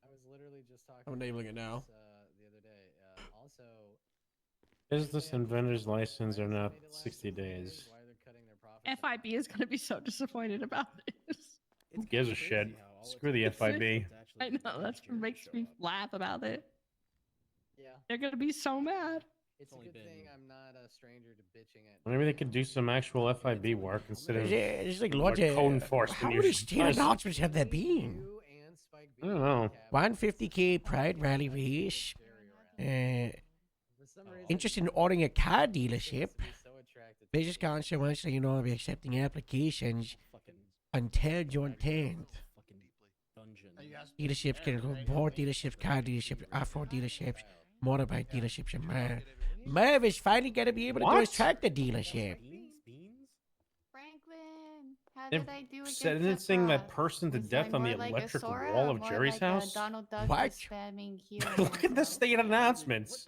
Speaker 7: I was literally just talking
Speaker 3: I'm enabling it now.
Speaker 7: about this, the other day. Also,
Speaker 8: Business and vendor's license are not 60 days.
Speaker 7: why they're cutting their profits.
Speaker 4: FIB is going to be so disappointed about this.
Speaker 8: Who gives a shit? Screw the FIB.
Speaker 4: I know, that's what makes me laugh about it.
Speaker 7: Yeah,
Speaker 4: They're gonna be so mad.
Speaker 7: It's a
Speaker 6: only
Speaker 7: good
Speaker 6: been-
Speaker 7: thing I'm not a stranger to bitching at.
Speaker 8: Maybe they could do some actual FIB work instead of
Speaker 10: There's like
Speaker 8: like
Speaker 10: lots of
Speaker 8: code enforcement.
Speaker 10: How
Speaker 8: You're
Speaker 10: many
Speaker 8: just
Speaker 10: state
Speaker 8: trying to-
Speaker 10: announcements have there been?
Speaker 7: You and Spike
Speaker 8: I don't know.
Speaker 10: 150k Pride Rally race.
Speaker 7: For some reason,
Speaker 10: Interested in ordering a car dealership.
Speaker 7: seems to be so attracted to
Speaker 10: Business
Speaker 7: me.
Speaker 10: Council wants to, I'll be accepting applications
Speaker 6: Fucking
Speaker 10: until June 10th.
Speaker 6: fucking dungeon.
Speaker 9: Are you guys-
Speaker 10: Dealerships can go board dealerships, car dealerships, off-road dealerships, motorbike dealerships, and more. Merv is finally gonna be able to do his
Speaker 8: What?
Speaker 10: tractor dealership.
Speaker 6: Beans?
Speaker 5: Franklin, how
Speaker 8: They've
Speaker 5: did I do against
Speaker 8: sentencing that
Speaker 5: Sephiroth?
Speaker 8: person to
Speaker 5: Was
Speaker 8: death
Speaker 5: I
Speaker 8: on the
Speaker 5: more like a
Speaker 8: electric
Speaker 5: Sora
Speaker 8: wall
Speaker 5: or
Speaker 8: of
Speaker 5: more
Speaker 8: Jerry's
Speaker 5: like a
Speaker 8: house.
Speaker 5: Donald Duck
Speaker 10: What?
Speaker 5: just spamming hero
Speaker 8: Look at the
Speaker 5: myself?
Speaker 8: state announcements.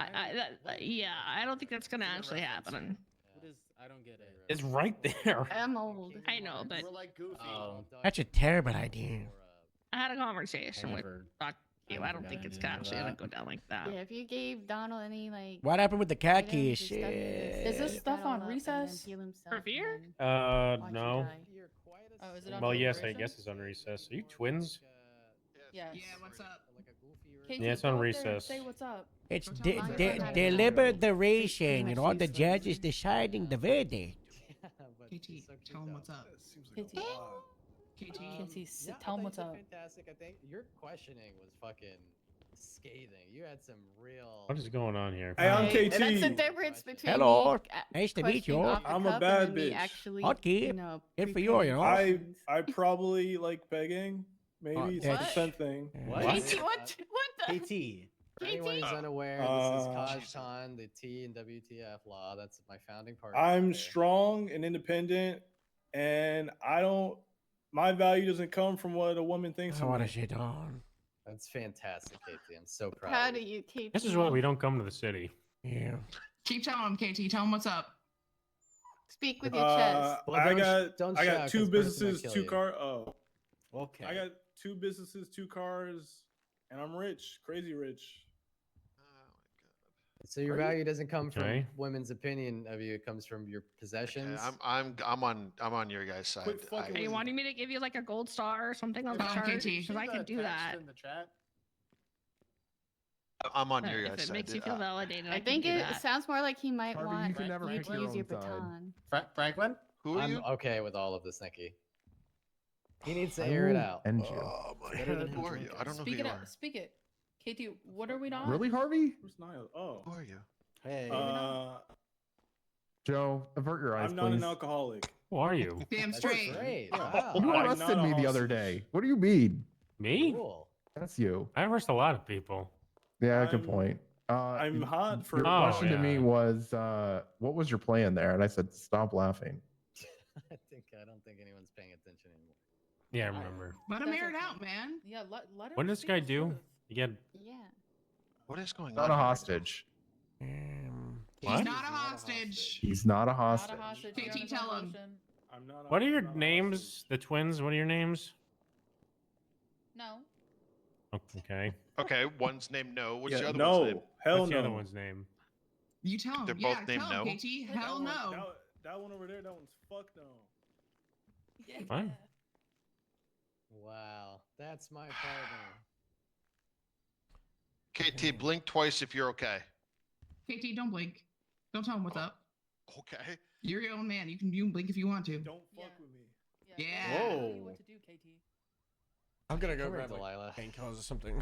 Speaker 4: Yeah, I don't think that's gonna actually happen.
Speaker 6: What is? I don't get it.
Speaker 8: It's right there.
Speaker 5: I'm old.
Speaker 4: I know, but
Speaker 9: We're like Goofy.
Speaker 6: Oh.
Speaker 10: That's a terrible idea.
Speaker 4: I had a conversation with
Speaker 6: never-
Speaker 4: Fuck you. I don't think it's actually gonna go down like that.
Speaker 5: Yeah, if you gave Donald any like
Speaker 10: What happened with the car
Speaker 5: items or
Speaker 10: case?
Speaker 5: stuff, he would
Speaker 13: Is this
Speaker 5: save
Speaker 13: stuff
Speaker 5: that all
Speaker 13: on
Speaker 5: up and then
Speaker 13: recess?
Speaker 5: heal himself
Speaker 4: For fear?
Speaker 5: and then watch you
Speaker 8: No.
Speaker 5: die.
Speaker 13: Oh, is it on
Speaker 8: Well, yes, I
Speaker 13: deliberation?
Speaker 8: guess it's on recess. Are you twins?
Speaker 13: Yes.
Speaker 12: Yeah, what's up?
Speaker 13: Katie,
Speaker 8: Yeah, it's
Speaker 13: go
Speaker 8: on
Speaker 13: up there and
Speaker 8: recess.
Speaker 13: Say what's up.
Speaker 10: It's
Speaker 5: Don't tell mine.
Speaker 10: deliberation, the judge is deciding the verdict.
Speaker 7: KT,
Speaker 12: Tell him what's up.
Speaker 13: KT, KT, tell him what's up.
Speaker 7: Fantastic. I think your questioning was fucking scathing. You had some real.
Speaker 8: What is going on here?
Speaker 14: Hey, I'm
Speaker 5: Right,
Speaker 14: KT.
Speaker 5: and that's the difference between
Speaker 10: Hello.
Speaker 5: me,
Speaker 10: Nice to meet you.
Speaker 5: questioning off the
Speaker 14: I'm a
Speaker 5: cuff
Speaker 14: bad
Speaker 5: and then me
Speaker 14: bitch.
Speaker 5: actually,
Speaker 10: Okay.
Speaker 5: you know,
Speaker 10: Good for you,
Speaker 5: preparing
Speaker 10: know.
Speaker 5: questions.
Speaker 14: I probably like begging. Maybe it's a
Speaker 10: that's-
Speaker 14: consent thing.
Speaker 6: What?
Speaker 5: KT, what the?
Speaker 6: KT.
Speaker 7: For anyone who's
Speaker 5: KT?
Speaker 7: unaware, this is
Speaker 14: Jesus.
Speaker 7: COSCON, the T and WTF law. That's my founding partner.
Speaker 14: I'm
Speaker 7: there.
Speaker 14: strong and independent, and I don't. My value doesn't come from what a woman thinks
Speaker 10: I
Speaker 14: of
Speaker 10: want
Speaker 14: me.
Speaker 10: to shit on.
Speaker 7: That's fantastic, KT. I'm so proud,
Speaker 5: Proud
Speaker 7: of
Speaker 5: of
Speaker 7: you.
Speaker 5: you, KT.
Speaker 8: This is why we don't come to the city.
Speaker 10: Yeah.
Speaker 13: Keep telling him, KT. Tell him what's up.
Speaker 5: Speak with your chest.
Speaker 7: Well,
Speaker 14: I
Speaker 7: don't sh-
Speaker 14: got
Speaker 7: don't
Speaker 14: I
Speaker 7: shout,
Speaker 14: got
Speaker 7: 'cause
Speaker 14: two
Speaker 7: Bruce might
Speaker 14: businesses,
Speaker 7: kill
Speaker 14: two
Speaker 7: you.
Speaker 14: cars. Oh,
Speaker 6: Okay.
Speaker 14: I got two businesses, two cars, and I'm rich, crazy rich.
Speaker 12: Oh my
Speaker 7: So your
Speaker 14: Are you-
Speaker 7: value doesn't come from
Speaker 8: Okay.
Speaker 7: women's opinion of you; it comes from your
Speaker 12: god.
Speaker 7: possessions.
Speaker 12: Okay, I'm on your guys' side.
Speaker 14: Quit fucking
Speaker 4: Are you
Speaker 14: with
Speaker 4: wanting me to give you like a gold star or something on the
Speaker 13: Come on,
Speaker 4: chart?
Speaker 13: KT.
Speaker 4: Because I can do that.
Speaker 9: In the chat.
Speaker 12: I'm on your
Speaker 4: If
Speaker 12: guys'
Speaker 4: it
Speaker 12: side.
Speaker 4: makes you feel validated,
Speaker 5: I
Speaker 4: can
Speaker 5: think
Speaker 4: do
Speaker 5: it
Speaker 4: that.
Speaker 5: sounds more like he might
Speaker 9: Harvey,
Speaker 5: want
Speaker 9: you can never
Speaker 5: you
Speaker 9: pick
Speaker 5: to
Speaker 9: your
Speaker 5: use your
Speaker 9: own side.
Speaker 5: baton.
Speaker 9: Franklin?
Speaker 12: Who are
Speaker 7: I'm
Speaker 12: you?
Speaker 7: okay with all of this, Nikki. He needs to air it out.
Speaker 12: Oh my
Speaker 6: Better than
Speaker 12: god.
Speaker 6: him
Speaker 12: Who are you?
Speaker 6: drinking.
Speaker 12: I don't know
Speaker 13: Speak
Speaker 12: who
Speaker 13: it
Speaker 12: you
Speaker 13: up.
Speaker 12: are.
Speaker 13: Speak it. KT, what are we not?
Speaker 14: Harvey? Who's Niall? Oh,
Speaker 12: Who are you?
Speaker 6: Hey.
Speaker 14: Joe, avert your eyes, I'm not an alcoholic.
Speaker 8: Who are you?
Speaker 13: Damn
Speaker 7: That's
Speaker 13: straight.
Speaker 7: great.
Speaker 14: You
Speaker 7: Wow.
Speaker 14: I'm arrested not a me the other
Speaker 15: day. What do you mean?
Speaker 8: Me?
Speaker 7: Cool.
Speaker 15: That's you.
Speaker 8: I arrest a lot of people.
Speaker 15: Yeah, good
Speaker 14: I'm-
Speaker 15: point.
Speaker 14: I'm hot for.
Speaker 15: Your
Speaker 8: Oh,
Speaker 15: question to me
Speaker 8: yeah.
Speaker 15: was, what was your plan there? And I said, stop laughing.
Speaker 7: I don't think anyone's paying attention anymore.
Speaker 8: Yeah, I remember.
Speaker 13: Let him That's air it okay. out, man. Yeah, let him.
Speaker 8: What did this
Speaker 13: speak
Speaker 8: guy
Speaker 13: his
Speaker 8: do?
Speaker 13: truth.
Speaker 8: You get
Speaker 5: Yeah.
Speaker 12: What is going
Speaker 15: Not
Speaker 12: on?
Speaker 15: a hostage.
Speaker 13: He's
Speaker 8: what?
Speaker 13: not a hostage.
Speaker 15: He's not a
Speaker 13: Not
Speaker 15: hostage.
Speaker 13: a hostage. KT, tell him.
Speaker 14: I'm not.
Speaker 8: What are
Speaker 14: I'm
Speaker 8: your
Speaker 14: not a
Speaker 8: names? The twins. What are your names?
Speaker 13: No.
Speaker 8: Okay.
Speaker 12: Okay, one's named No. What's
Speaker 14: hostage.
Speaker 12: the
Speaker 14: Yeah,
Speaker 12: other
Speaker 14: no,
Speaker 12: one's name?
Speaker 14: hell
Speaker 8: What's
Speaker 14: no.
Speaker 8: the other one's name?
Speaker 13: You tell him.
Speaker 12: They're
Speaker 13: Yeah,
Speaker 12: both named
Speaker 13: tell him,
Speaker 12: No?
Speaker 13: KT.
Speaker 14: That
Speaker 13: Hell
Speaker 14: one-
Speaker 13: no.
Speaker 14: that one over there, that one's fuck no.
Speaker 8: What?
Speaker 7: Wow, that's my partner.
Speaker 12: KT, blink twice if you're okay.
Speaker 13: KT, don't blink. Don't tell him what's up.
Speaker 12: Okay.
Speaker 13: You're your own man. You can blink if you want to.
Speaker 14: Don't fuck with me.
Speaker 13: Yeah.
Speaker 3: Whoa.
Speaker 13: to do, KT.
Speaker 3: I'm gonna go
Speaker 7: Come here,
Speaker 3: grab like
Speaker 7: Delilah.
Speaker 3: painkillers or something.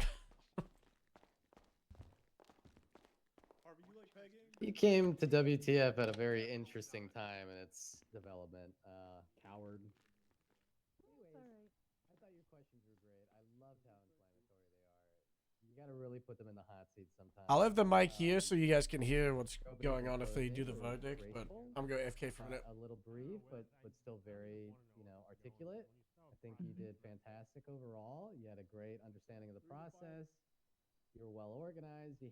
Speaker 14: Harvey, you like pegging?
Speaker 7: You came to WTF at a very interesting time in its development. Coward. Anyways, I thought your questions were great. I loved how inflammatory they are. You gotta really put them in the hot seat sometimes.
Speaker 3: I'll have the mic here so you guys can hear what's
Speaker 7: Opening
Speaker 3: going
Speaker 7: and
Speaker 3: on if they
Speaker 7: closing
Speaker 3: do the
Speaker 7: were
Speaker 3: verdict. But
Speaker 7: graceful,
Speaker 3: I'm going AFK for a minute.
Speaker 7: a little brief, but still very articulate. I think you did fantastic overall. You had a great understanding of the process. You were well organized. You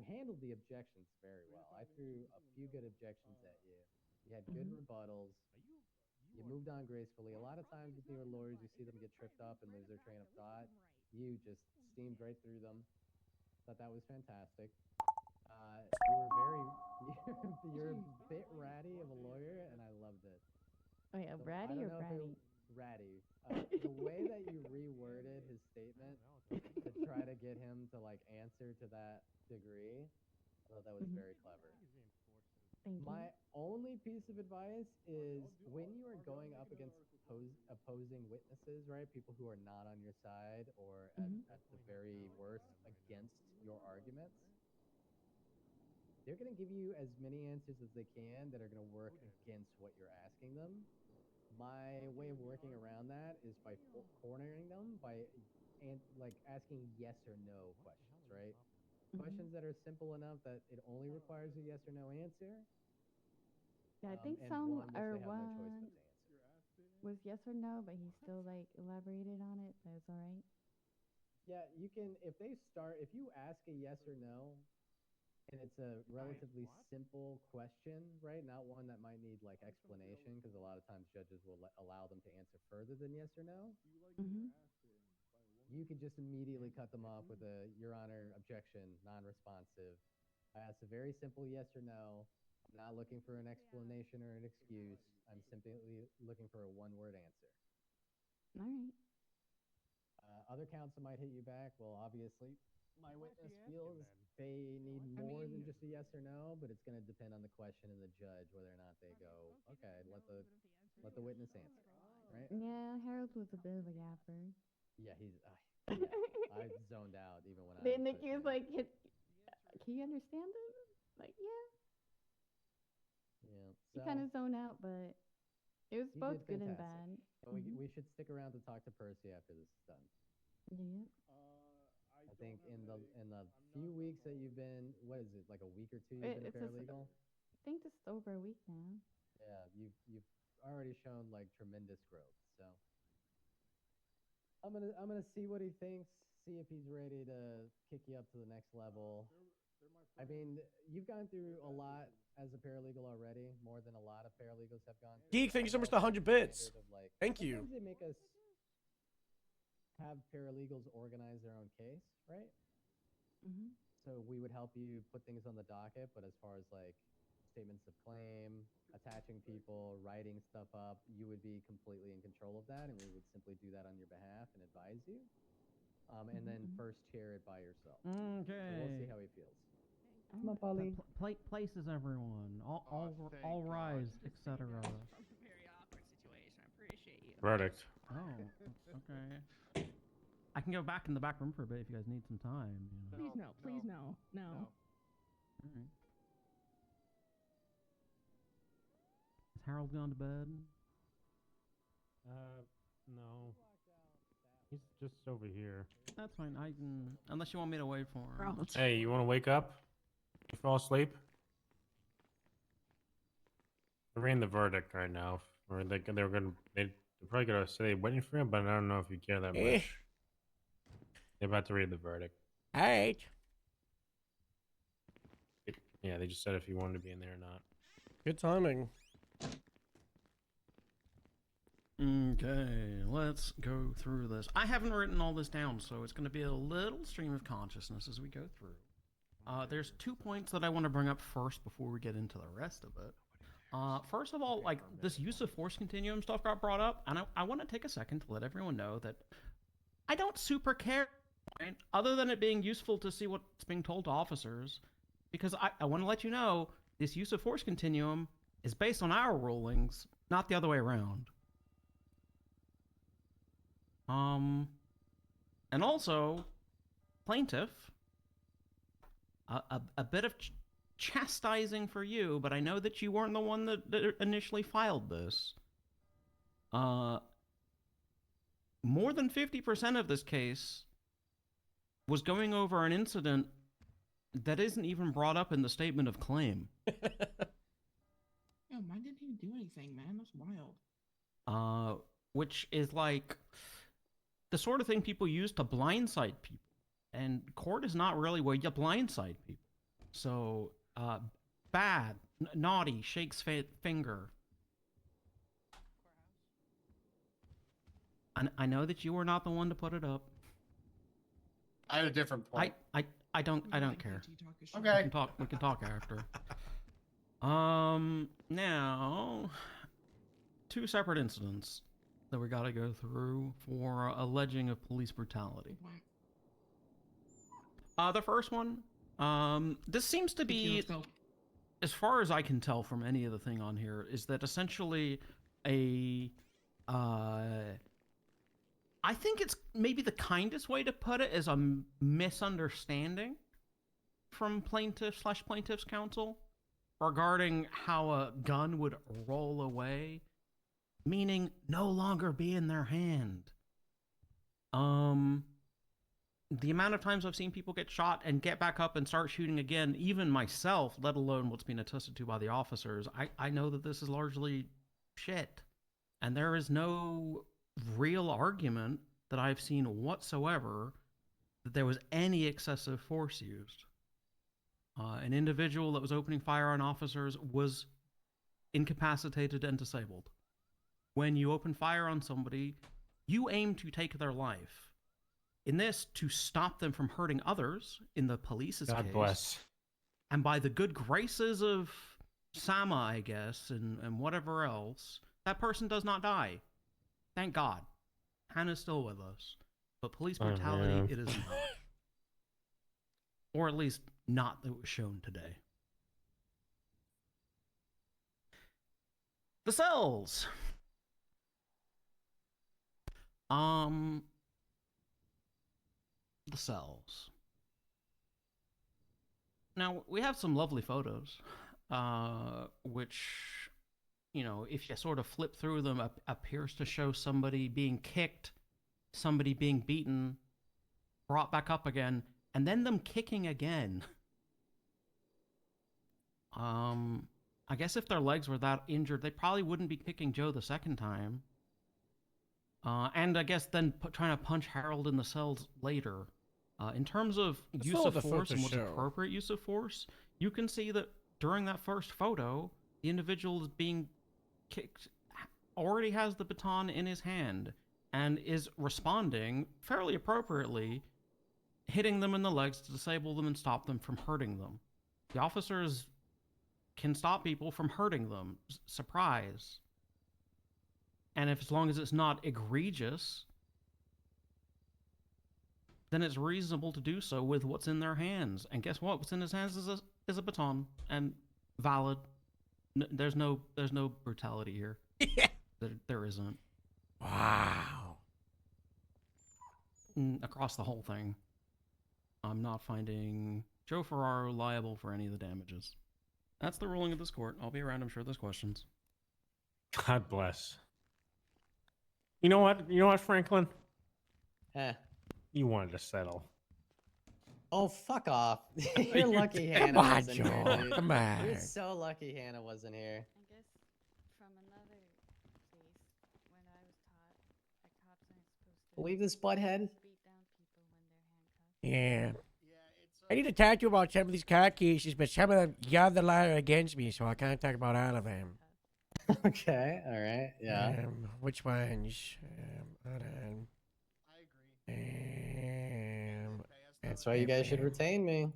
Speaker 7: handled the objections very well. I threw a few good objections at you. You had good rebuttals. You moved on gracefully. A lot of times with your lawyers, you see them get tripped up and lose their train of thought. You just steamed right through them. Thought that was fantastic. You were you're a bit ratty of a lawyer, and I loved it.
Speaker 5: Oh yeah,
Speaker 7: So, I
Speaker 5: ratty
Speaker 7: don't
Speaker 5: or
Speaker 7: know if
Speaker 5: ratty?
Speaker 7: Ratty. The way that you reworded his statement to try to get him to answer to that degree thought that was
Speaker 5: Mhm.
Speaker 7: very clever.
Speaker 5: Thank
Speaker 7: My
Speaker 5: you.
Speaker 7: only piece of advice is when you are going up against opposing witnesses, right? People who are not on your side or
Speaker 5: Mhm.
Speaker 7: at the very worst against your arguments, they're going to give you as many answers as they can that are going to work against what you're asking them. My way of working around that is by cornering them by like asking yes or no questions, right?
Speaker 5: Mhm.
Speaker 7: Questions that are simple enough that it only requires a yes or no answer.
Speaker 5: Yeah, I think
Speaker 7: and
Speaker 5: some
Speaker 7: one which they
Speaker 5: or
Speaker 7: have no choice
Speaker 5: one
Speaker 7: but to answer.
Speaker 5: was yes or no, but he still like elaborated on it. That's all right.
Speaker 7: Yeah, you can if you ask a yes or no and it's a relatively simple question, right? Not one that might need like explanation because a lot of times judges will allow them to answer further than yes or no.
Speaker 5: Mhm.
Speaker 7: You could just immediately cut them off with a Your Honor, objection, non-responsive. I asked a very simple yes or no. I'm not looking for an explanation or an excuse. I'm simply looking for a one-word answer.
Speaker 5: All right.
Speaker 7: Other counsel might hit you back. Well, obviously, my witness feels they need more than just a yes or no, but it's going to depend on the question and the judge whether or not they go, okay, let the witness answer, right?
Speaker 5: Yeah, Harold was a bit of a yapper.
Speaker 7: Yeah, yeah, I zoned out even when I
Speaker 5: Then
Speaker 7: was
Speaker 5: Nikki was like, "Can you understand it?" Like, yeah.
Speaker 7: Yeah.
Speaker 5: He
Speaker 7: So
Speaker 5: kind of zoned out, but it was
Speaker 7: he
Speaker 5: both
Speaker 7: did
Speaker 5: good and
Speaker 7: fantastic.
Speaker 5: bad.
Speaker 7: But we should stick around to talk to Percy after this is done.
Speaker 5: Yeah.
Speaker 7: I think in the few weeks that you've been, what is it, like a week or two you've been a
Speaker 5: It's
Speaker 7: paralegal?
Speaker 5: I think just over a week now.
Speaker 7: Yeah, you've already shown like tremendous growth. So I'm gonna see what he thinks, see if he's ready to kick you up to the next level. I mean, you've gone through a lot as a paralegal already, more than a lot of paralegals have gone through.
Speaker 3: Geek, thank you so
Speaker 7: I
Speaker 3: much
Speaker 7: know
Speaker 3: for the 100
Speaker 7: there's a
Speaker 3: bits.
Speaker 7: standard of, like,
Speaker 3: Thank you.
Speaker 7: sometimes they make us have paralegals organize their own case, right?
Speaker 5: Mhm.
Speaker 7: So we would help you put things on the docket, but as far as like statements of claim, attaching people, writing stuff up, you would be completely in control of that, and we would simply do that on your behalf and advise you. And then first chair it by yourself. So we'll see
Speaker 1: Okay.
Speaker 7: how he feels.
Speaker 1: Come up, Ollie. Places, everyone. All rise, etc.
Speaker 4: Very awkward situation. I appreciate you.
Speaker 8: Verdict.
Speaker 1: Oh, okay. I can go back in the back room for a bit if you guys need some time. You know.
Speaker 4: Please no. Please no. No.
Speaker 1: All right. Has Harold gone to bed?
Speaker 8: No. He's just over here.
Speaker 1: That's fine. I can, unless you want me to wait for him.
Speaker 8: Hey, you want to wake up? You fall asleep? They're reading the verdict right now. Or they're probably gonna say they're waiting for him, but I don't know if you care that
Speaker 10: Eh.
Speaker 8: much. They're about to read the verdict.
Speaker 10: All right.
Speaker 8: Yeah, they just said if you wanted to be in there or not.
Speaker 3: Good timing.
Speaker 1: Okay, let's go through this. I haven't written all this down, so it's going to be a little stream of consciousness as we go through. There's 2 points that I want to bring up first before we get into the rest of it. First of all, like, this use of force continuum stuff got brought up, and I want to take a second to let everyone know that I don't super care, other than it being useful to see what's being told to officers, because I want to let you know this use of force continuum is based on our rulings, not the other way around. And also, plaintiff, a bit of chastising for you, but I know that you weren't the one that initially filed this. More than 50% of this case was going over an incident that isn't even brought up in the statement of claim.
Speaker 4: Yo, mine didn't even do anything, man. That's wild.
Speaker 1: Which is like the sort of thing people use to blindside people. And court is not really where you blindside people. So, bad, naughty, shakes finger. I know that you were not the one to put it up.
Speaker 9: I had a different point.
Speaker 1: I don't care.
Speaker 9: Okay.
Speaker 1: We can talk after. Now, 2 separate incidents that we gotta go through for alleging of police brutality. The first one, This seems to be, as far as I can tell from any of the thing on here, is that essentially I think it's maybe the kindest way to put it is a misunderstanding from plaintiff's counsel regarding how a gun would roll away, meaning no longer be in their hand. The amount of times I've seen people get shot and get back up and start shooting again, even myself, let alone what's being attested to by the officers, I know that this is largely shit. And there is no real argument that I've seen whatsoever that there was any excessive force used. An individual that was opening fire on officers was incapacitated and disabled. When you open fire on somebody, you aim to take their life. In this, to stop them from hurting others, in the police's
Speaker 8: God
Speaker 1: case.
Speaker 8: bless.
Speaker 1: And by the good graces of Sama, I guess, and whatever else, that person does not die. Thank God. Hannah's still with us. But police brutality,
Speaker 8: man.
Speaker 1: it is not. Or at least not that was shown today. The cells. The cells. Now, we have some lovely photos, which, you know, if you sort of flip through them, appears to show somebody being kicked, somebody being beaten, brought back up again, and then them kicking again. I guess if their legs were that injured, they probably wouldn't be kicking Joe the second time. And I guess then trying to punch Harold in the cells later. In terms of
Speaker 10: That's
Speaker 1: use
Speaker 10: all
Speaker 1: of
Speaker 10: the
Speaker 1: force and
Speaker 10: photos
Speaker 1: what's
Speaker 10: show.
Speaker 1: appropriate use of force, you can see that during that first photo, the individual is being kicked, already has the baton in his hand, and is responding fairly appropriately, hitting them in the legs to disable them and stop them from hurting them. The officers can stop people from hurting them. Surprise. And if, as long as it's not egregious, then it's reasonable to do so with what's in their hands. And guess what? What's in his hands is a baton, and valid. There's no brutality here. There isn't.
Speaker 10: Wow.
Speaker 1: Across the whole thing, I'm not finding Joe Ferraro liable for any of the damages. That's the ruling of this court. I'll be around. I'm sure there's questions.
Speaker 8: God bless. You know what? You know what, Franklin?
Speaker 7: Eh.
Speaker 8: You wanted to settle.
Speaker 7: Oh, fuck off.
Speaker 8: You
Speaker 7: You're lucky
Speaker 8: did.
Speaker 7: Hannah
Speaker 10: Come on,
Speaker 7: wasn't here,
Speaker 10: Joe.
Speaker 7: dude.
Speaker 10: Come on.
Speaker 7: You're so lucky Hannah wasn't here.
Speaker 5: I guess from another place, when I was taught that cops aren't supposed to
Speaker 7: Believe this butthead?
Speaker 5: beat down people when they're handcuffed.
Speaker 10: Yeah. I need to talk to you about some of these court cases, but some of them, you're the liar against me, so I can't talk about all of them.
Speaker 7: Okay, all right, yeah.
Speaker 10: Which ones? Hold on.
Speaker 9: I agree.
Speaker 7: That's why you guys should retain me.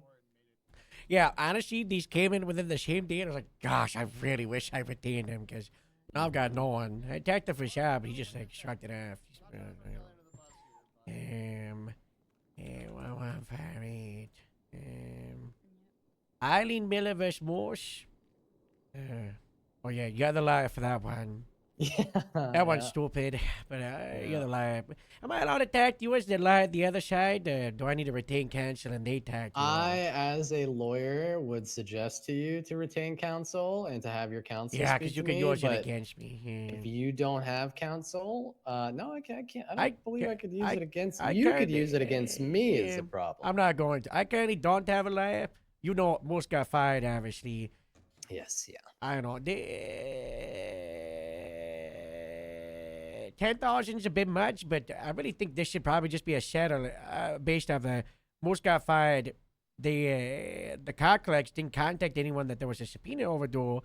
Speaker 10: Yeah, honestly, these came in within the same day, and I was like, gosh, I really wish I retained him, because now I've got no one. I talked to Fashab, but he just, like, shrugged it off. Eileen Miller vs. Morse. Oh, yeah, you're the liar for that one.
Speaker 7: Yeah.
Speaker 10: That one's
Speaker 7: yeah.
Speaker 10: stupid, but you're the liar. Am I allowed to talk to you as the liar the other side? Do I need to retain counsel and they talk to you?
Speaker 7: I, as a lawyer, would suggest to you to retain counsel and to have your counsel.
Speaker 10: Yeah,
Speaker 7: because
Speaker 10: because you can use it against me.
Speaker 7: If you don't have counsel, no, I can't. I don't
Speaker 10: I
Speaker 7: believe I
Speaker 10: ca-
Speaker 7: could use
Speaker 10: I-
Speaker 7: it against
Speaker 10: I
Speaker 7: you. Could
Speaker 10: kinda-
Speaker 7: use it against me. Is
Speaker 10: yeah,
Speaker 7: the problem?
Speaker 10: I'm not going to. I currently don't have a liar. You know, most got fired, obviously.
Speaker 7: Yes, yeah.
Speaker 10: I don't know. 10,000 is a bit much, but I really think this should probably just be a settle based off the most got fired. The car collects didn't contact anyone that there was a subpoena overdue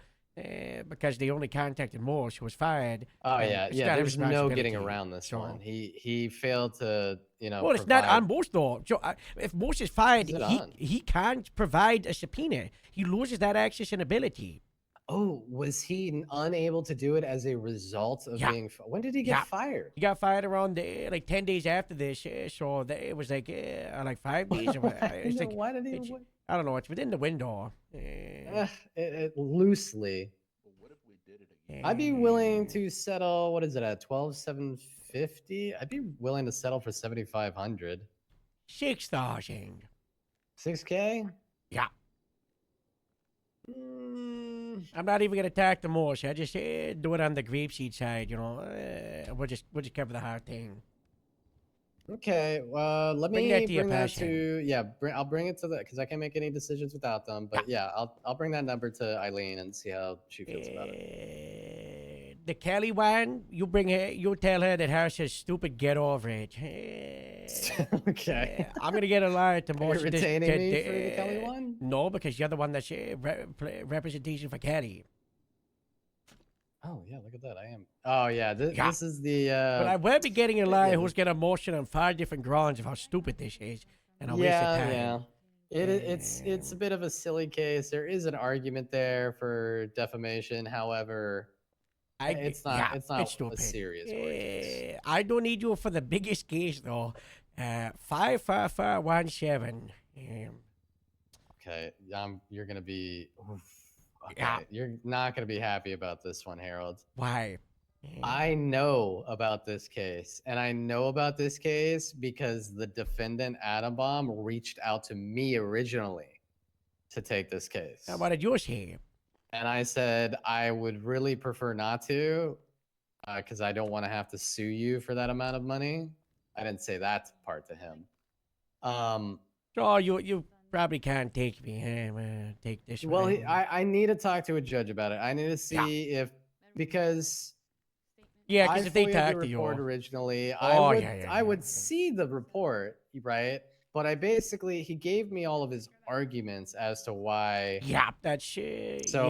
Speaker 10: because they only contacted Morse, who was fired.
Speaker 7: Oh
Speaker 10: and
Speaker 7: yeah,
Speaker 10: it's
Speaker 7: yeah.
Speaker 10: not
Speaker 7: There's no getting
Speaker 10: responsibility.
Speaker 7: around this
Speaker 10: So-
Speaker 7: one. He failed to, you know.
Speaker 10: Well, it's not
Speaker 7: provide-
Speaker 10: on Morse though. So if Morse is fired,
Speaker 7: Who's it on?
Speaker 10: he can't provide a subpoena. He loses that access and ability.
Speaker 7: Oh, was he unable to do it as a result of
Speaker 10: Yeah.
Speaker 7: being? When did he get
Speaker 10: Yeah.
Speaker 7: fired?
Speaker 10: He got fired around like 10 days after this, so it was like 5 days. It's
Speaker 7: No,
Speaker 10: like,
Speaker 7: why did he?
Speaker 10: I don't know. It's within the window.
Speaker 7: Loosely. I'd be willing to settle. What is it at 12,750? I'd be willing to settle for 7,500.
Speaker 10: 6,000.
Speaker 7: 6K.
Speaker 10: Yeah. I'm not even gonna attack the Morse. I just do it on the grapeseed side. You know, we'll just cover the hard thing.
Speaker 7: Okay. Let
Speaker 10: Bring
Speaker 7: me
Speaker 10: that to your
Speaker 7: bring that
Speaker 10: passion.
Speaker 7: to I'll bring it to the because I can't make any decisions without them. But yeah, I'll bring that number to Eileen and see how she feels about it.
Speaker 10: The Kelly one, you bring her. You tell her that hers is stupid. Get over it.
Speaker 7: Okay.
Speaker 10: I'm gonna get a lawyer to
Speaker 7: Are you
Speaker 10: Morse.
Speaker 7: retaining me for the Kelly one?
Speaker 10: No, because you're the one that's representation for Kelly.
Speaker 7: Oh yeah, look at that. I am. Oh yeah, this is the.
Speaker 10: But I will be getting a lawyer who's gonna motion on 5 different grounds of how stupid this is, and I'll waste your time.
Speaker 7: Yeah. It's a bit of a silly case. There is an argument there for defamation. However, it's not
Speaker 10: stupid.
Speaker 7: a serious case.
Speaker 10: I don't need you for the biggest case though. 55517.
Speaker 7: Okay, you're gonna be. Okay,
Speaker 10: Yeah.
Speaker 7: you're not gonna be happy about this one, Harold.
Speaker 10: Why?
Speaker 7: I know about this case, and I know about this case because the defendant Adam Bomb reached out to me originally to take this case.
Speaker 10: What did you say?
Speaker 7: And I said I would really prefer not to, because I don't want to have to sue you for that amount of money. I didn't say that part to him.
Speaker 10: So you probably can't take me. Take this.
Speaker 7: Well,
Speaker 10: one.
Speaker 7: I need to talk to a judge about it. I need to see if because
Speaker 10: Yeah,
Speaker 7: I
Speaker 10: because if they
Speaker 7: FOIA'd
Speaker 10: talk
Speaker 7: the
Speaker 10: to you.
Speaker 7: report originally,
Speaker 10: Oh,
Speaker 7: I would see the report, right? But he gave me all of his arguments as to why.
Speaker 10: Yeah, that's
Speaker 7: So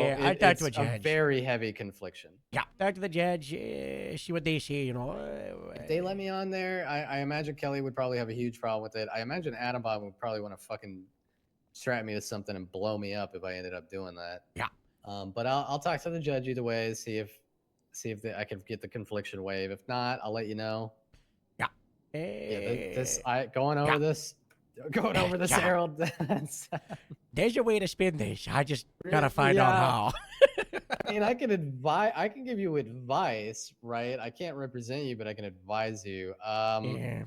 Speaker 10: yeah. I talked
Speaker 7: it's
Speaker 10: to a judge.
Speaker 7: very heavy confliction.
Speaker 10: Yeah, talk to the judge. See what they say. You know.
Speaker 7: If they let me on there, I imagine Kelly would probably have a huge problem with it. I imagine Adam Bomb would probably want to fucking strap me to something and blow me up if I ended up doing that.
Speaker 10: Yeah.
Speaker 7: But I'll talk to the judge either way, see if I can get the confliction waive. If not, I'll let you know.
Speaker 10: Yeah.
Speaker 7: Going over this,
Speaker 10: Yeah.
Speaker 7: Harold.
Speaker 10: There's a way to spin this. I just gotta find out how.
Speaker 7: I mean, I can give you advice, right? I can't represent you, but I can advise you.
Speaker 10: Yeah.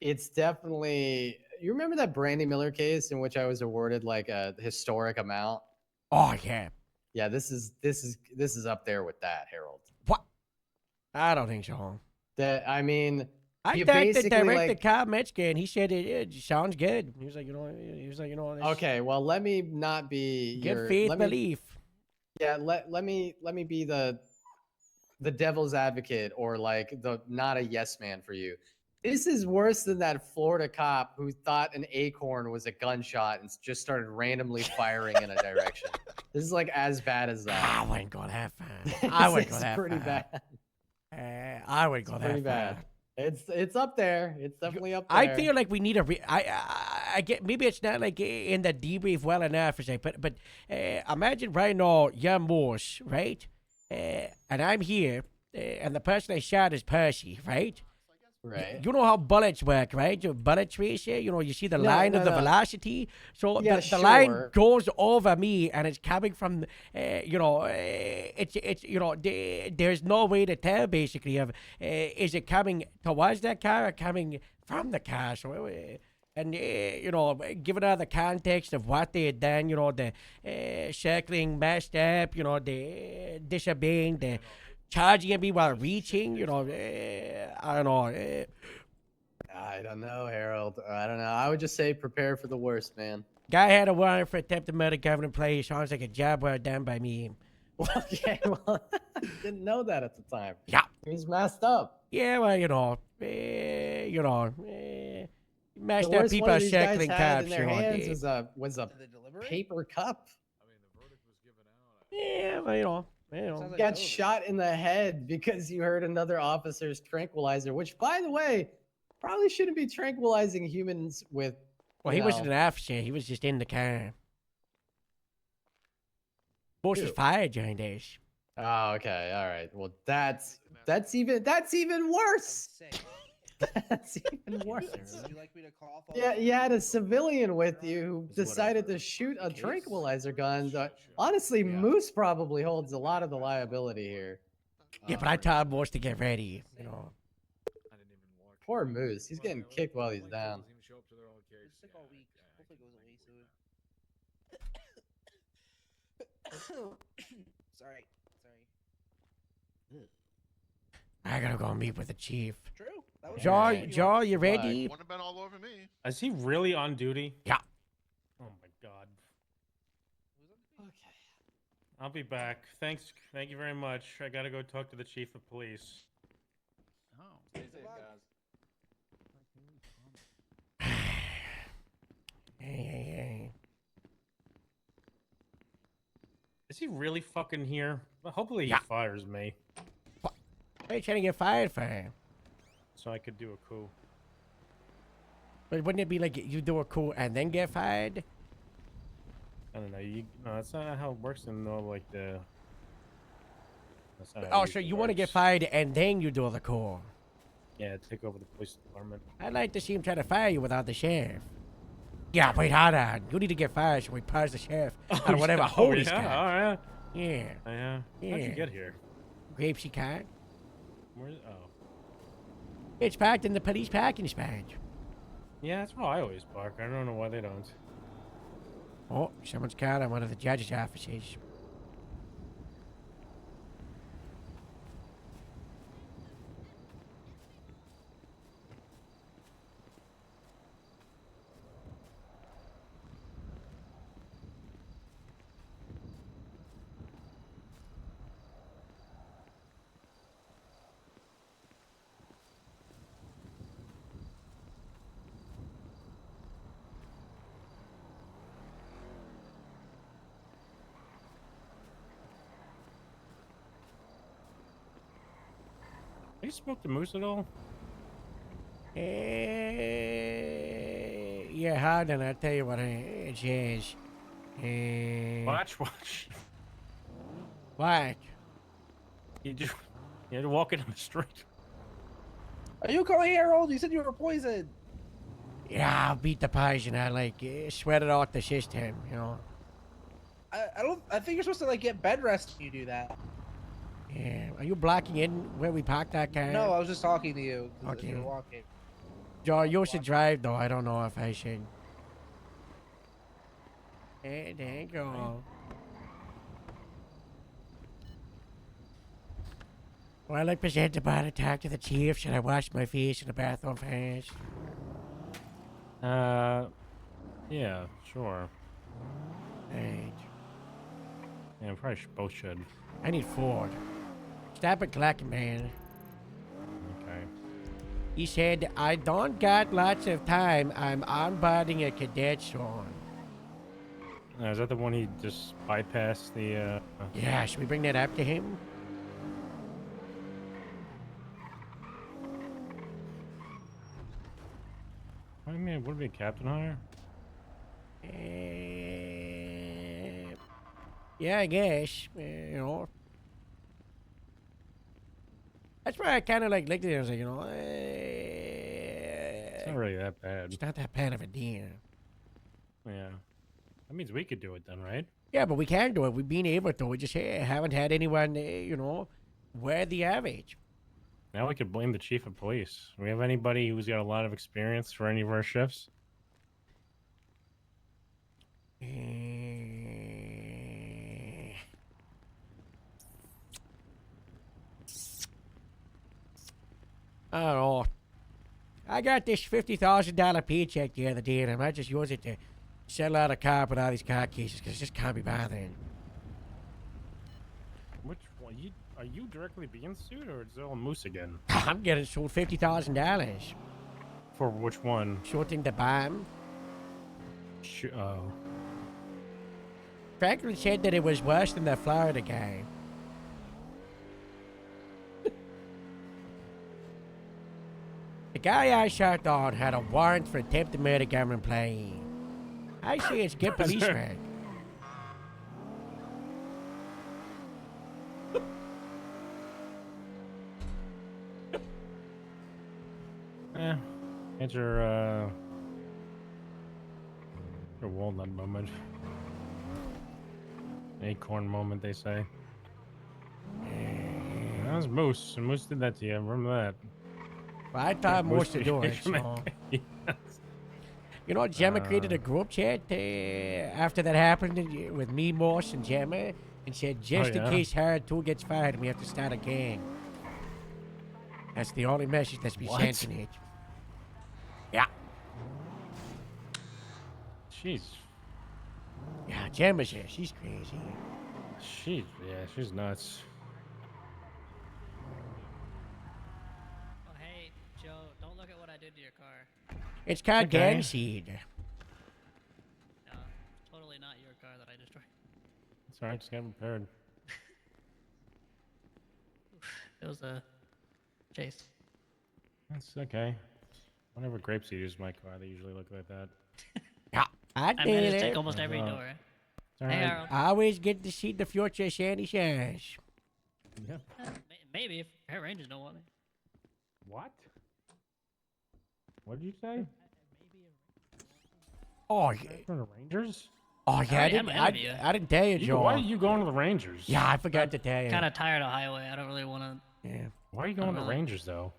Speaker 7: It's definitely. You remember that Brandy Miller case in which I was awarded like a historic amount?
Speaker 10: Oh yeah.
Speaker 7: Yeah, this is up there with that, Harold.
Speaker 10: What? I don't think so.
Speaker 7: I mean,
Speaker 10: I
Speaker 7: you
Speaker 10: talked to
Speaker 7: basically,
Speaker 10: director
Speaker 7: like-
Speaker 10: Kyle Metzger, and he said it sounds good. He was like, this
Speaker 7: Okay, well, let me not be
Speaker 10: give
Speaker 7: your
Speaker 10: faith,
Speaker 7: let me-
Speaker 10: belief.
Speaker 7: Yeah, let me be the devil's advocate or like the not a yes man for you. This is worse than that Florida cop who thought an acorn was a gunshot and just started randomly firing in a direction. This is like as bad as that.
Speaker 10: I wouldn't go that far. I wouldn't go
Speaker 7: It's
Speaker 10: that
Speaker 7: pretty
Speaker 10: far.
Speaker 7: bad.
Speaker 10: I would go
Speaker 7: It's
Speaker 10: that
Speaker 7: pretty bad.
Speaker 10: far.
Speaker 7: It's up there. It's definitely up there.
Speaker 10: I feel like we need a. I get maybe it's not like in the debrief well enough, but imagine right now you're Morse, right? And I'm here, and the person I shot is Percy, right?
Speaker 7: Right.
Speaker 10: You know how bullets work, right? Your bullet tracer, you see the line of the velocity. So
Speaker 7: Yeah,
Speaker 10: the line
Speaker 7: sure.
Speaker 10: goes over me, and it's coming from, there's no way to tell basically of is it coming towards that car or coming from the car. So, and given all the context of what they had done, the circling, messed up, the disobeying, the charging at me while reaching, I don't know.
Speaker 7: I don't know, Harold. I don't know. I would just say prepare for the worst, man.
Speaker 10: Guy had a warrant for attempted murder covering play. Sounds like a job well done by me.
Speaker 7: Okay, well, I didn't know that at the time.
Speaker 10: Yeah.
Speaker 7: He's messed up.
Speaker 10: Yeah, well, messed
Speaker 7: The
Speaker 10: up
Speaker 7: worst
Speaker 10: people
Speaker 7: one
Speaker 10: are
Speaker 7: of these guys
Speaker 10: circling
Speaker 7: had
Speaker 10: cops.
Speaker 7: in their hands was a paper cup.
Speaker 10: Yeah, well,
Speaker 7: You got shot in the head because you heard another officer's tranquilizer, which, by the way, probably shouldn't be tranquilizing humans with.
Speaker 10: Well, he wasn't an officer. He was just in the car. Bush was fired during this.
Speaker 7: Oh, okay, all right. Well, that's even worse. That's even worse.
Speaker 16: Would you like me to call?
Speaker 7: Yeah, you had a civilian with you who
Speaker 3: It's
Speaker 7: decided
Speaker 3: whatever.
Speaker 7: to shoot a
Speaker 3: Case?
Speaker 7: tranquilizer gun. Honestly,
Speaker 3: Yeah.
Speaker 7: Moose probably holds a lot of the liability here.
Speaker 10: Yeah, but I told Moose to get ready. You know.
Speaker 7: Poor Moose. He's getting kicked while he's down.
Speaker 16: This took all week. Hopefully it goes away soon. Sorry.
Speaker 10: I gotta go meet with the chief.
Speaker 16: True. That was
Speaker 10: Joe, you ready?
Speaker 12: Wouldn't have been all over me.
Speaker 8: Is he really on duty?
Speaker 10: Yeah.
Speaker 8: Oh my god.
Speaker 7: Okay.
Speaker 8: I'll be back. Thank you very much. I gotta go talk to the chief of police.
Speaker 1: Oh.
Speaker 10: Hey.
Speaker 8: Is he really fucking here? Well, hopefully he
Speaker 10: Yeah.
Speaker 8: fires me
Speaker 10: What are you trying to get fired for?
Speaker 8: so I could do a coup.
Speaker 10: But wouldn't it be like you do a coup and then get fired?
Speaker 8: I don't know. No, that's not how it works in like the. That's not how it
Speaker 10: Oh, so
Speaker 8: usually
Speaker 10: you want to get
Speaker 8: works.
Speaker 10: fired and then you do the coup?
Speaker 8: Yeah, take over the police department.
Speaker 10: I'd like to see him try to fire you without the sheriff. Yeah, wait, hold on. You need to get fired so we purge the sheriff out of whatever hole he's
Speaker 8: yeah?
Speaker 10: got.
Speaker 8: Oh, yeah.
Speaker 10: Yeah.
Speaker 8: Yeah. How'd
Speaker 10: Yeah.
Speaker 8: you get here?
Speaker 10: Grapesy car.
Speaker 8: Where's oh?
Speaker 10: It's parked in the police parking spot.
Speaker 8: Yeah, that's where I always park. I don't know why they don't.
Speaker 10: Oh, someone's car on one of the judge's offices.
Speaker 8: Have you spoke to Moose at all?
Speaker 10: Yeah, hold on. I'll tell you what it is.
Speaker 8: Watch.
Speaker 10: What?
Speaker 8: You had to walk in on the street.
Speaker 16: Are you okay, Harold? You said you were poisoned.
Speaker 10: Yeah, I'll beat the poison. I sweat it off the system, you know.
Speaker 16: I think you're supposed to like get bed rest when you do that.
Speaker 10: Yeah. Are you blocking in where we parked that car?
Speaker 16: No, I was just talking to you. 'Cause
Speaker 10: Okay.
Speaker 16: You were walking.
Speaker 10: Joe, you should drive though. I don't know if I should. Hey, there you go. Well, I present about to talk to the chief. Should I wash my face in the bathroom first?
Speaker 8: Yeah, sure.
Speaker 10: Right.
Speaker 8: Yeah, we probably both should.
Speaker 10: I need Ford. Stop it clacking, man.
Speaker 8: Okay.
Speaker 10: He said, I don't got lots of time. I'm onboarding a cadet soon.
Speaker 8: Is that the one he just bypassed the?
Speaker 10: Yeah, should we bring that up to him?
Speaker 8: I mean, would it be a captain hire?
Speaker 10: Yeah, I guess. You know. That's why I kind of looked at it and was like,
Speaker 8: It's not really that bad.
Speaker 10: it's not that bad of a deal.
Speaker 8: Yeah. That means we could do it then, right?
Speaker 10: Yeah, but we can do it. We've been able to. We just haven't had anyone, wear the average.
Speaker 8: Now we could blame the chief of police. Do we have anybody who's got a lot of experience for any of our shifts? I don't know. I got this $50,000 paycheck the other day, and I might just use it to settle out a car with all these car cases, because it just can't be bothering. Which one? Are you directly being sued, or is it all Moose again?
Speaker 10: I'm getting sold $50,000.
Speaker 8: For which one?
Speaker 10: Shooting the bomb.
Speaker 8: Oh.
Speaker 10: Franklin said that it was worse than the Florida guy. The guy I shot on had a warrant for attempted murder government employee. I say it's good police work.
Speaker 8: It's your walnut moment. Acorn moment, they say. That was Moose, and Moose did that to you. Remember that?
Speaker 10: Well, I thought
Speaker 8: Moose
Speaker 10: most to do it.
Speaker 8: from
Speaker 10: So.
Speaker 8: Yes.
Speaker 10: You know, Gemma created a group chat after that happened with me, Moss, and Gemma, and said, just in
Speaker 8: yeah?
Speaker 10: case Hard 2 gets fired, we have to start a gang. That's the only message that's been
Speaker 8: What?
Speaker 10: sent in it. Yeah.
Speaker 8: Jeez.
Speaker 10: Yeah, Gemma's here. She's crazy.
Speaker 8: She's nuts.
Speaker 17: Oh, hey, Joe, don't look at what I did to your car.
Speaker 10: It's called
Speaker 8: Okay.
Speaker 10: gang seed.
Speaker 17: No, totally not your car that I destroyed.
Speaker 8: It's alright, just get prepared.
Speaker 17: It was a chase.
Speaker 8: That's okay. Whenever Grapeseed uses my car, they usually look like that.
Speaker 10: Yeah, I
Speaker 17: I
Speaker 10: did
Speaker 17: managed to
Speaker 10: it.
Speaker 17: take almost every
Speaker 8: Oh.
Speaker 17: door.
Speaker 8: It's all
Speaker 17: Hey,
Speaker 8: right.
Speaker 17: Harold.
Speaker 10: I always get to see the future Sandy says.
Speaker 8: Yeah.
Speaker 17: Maybe if Hair Rangers don't want me.
Speaker 8: What? What did you say?
Speaker 10: Oh, yeah.
Speaker 8: For the Rangers?
Speaker 10: Oh, yeah, I
Speaker 17: already had
Speaker 10: didn't,
Speaker 17: my
Speaker 10: I,
Speaker 17: interview.
Speaker 10: I didn't tell you, Joe.
Speaker 8: Why are you going to the Rangers?
Speaker 10: Yeah, I forgot to tell you.
Speaker 17: Kind of tired of highway. I don't really want to.
Speaker 10: Yeah.
Speaker 8: Why are you going to
Speaker 17: really.
Speaker 8: Rangers though?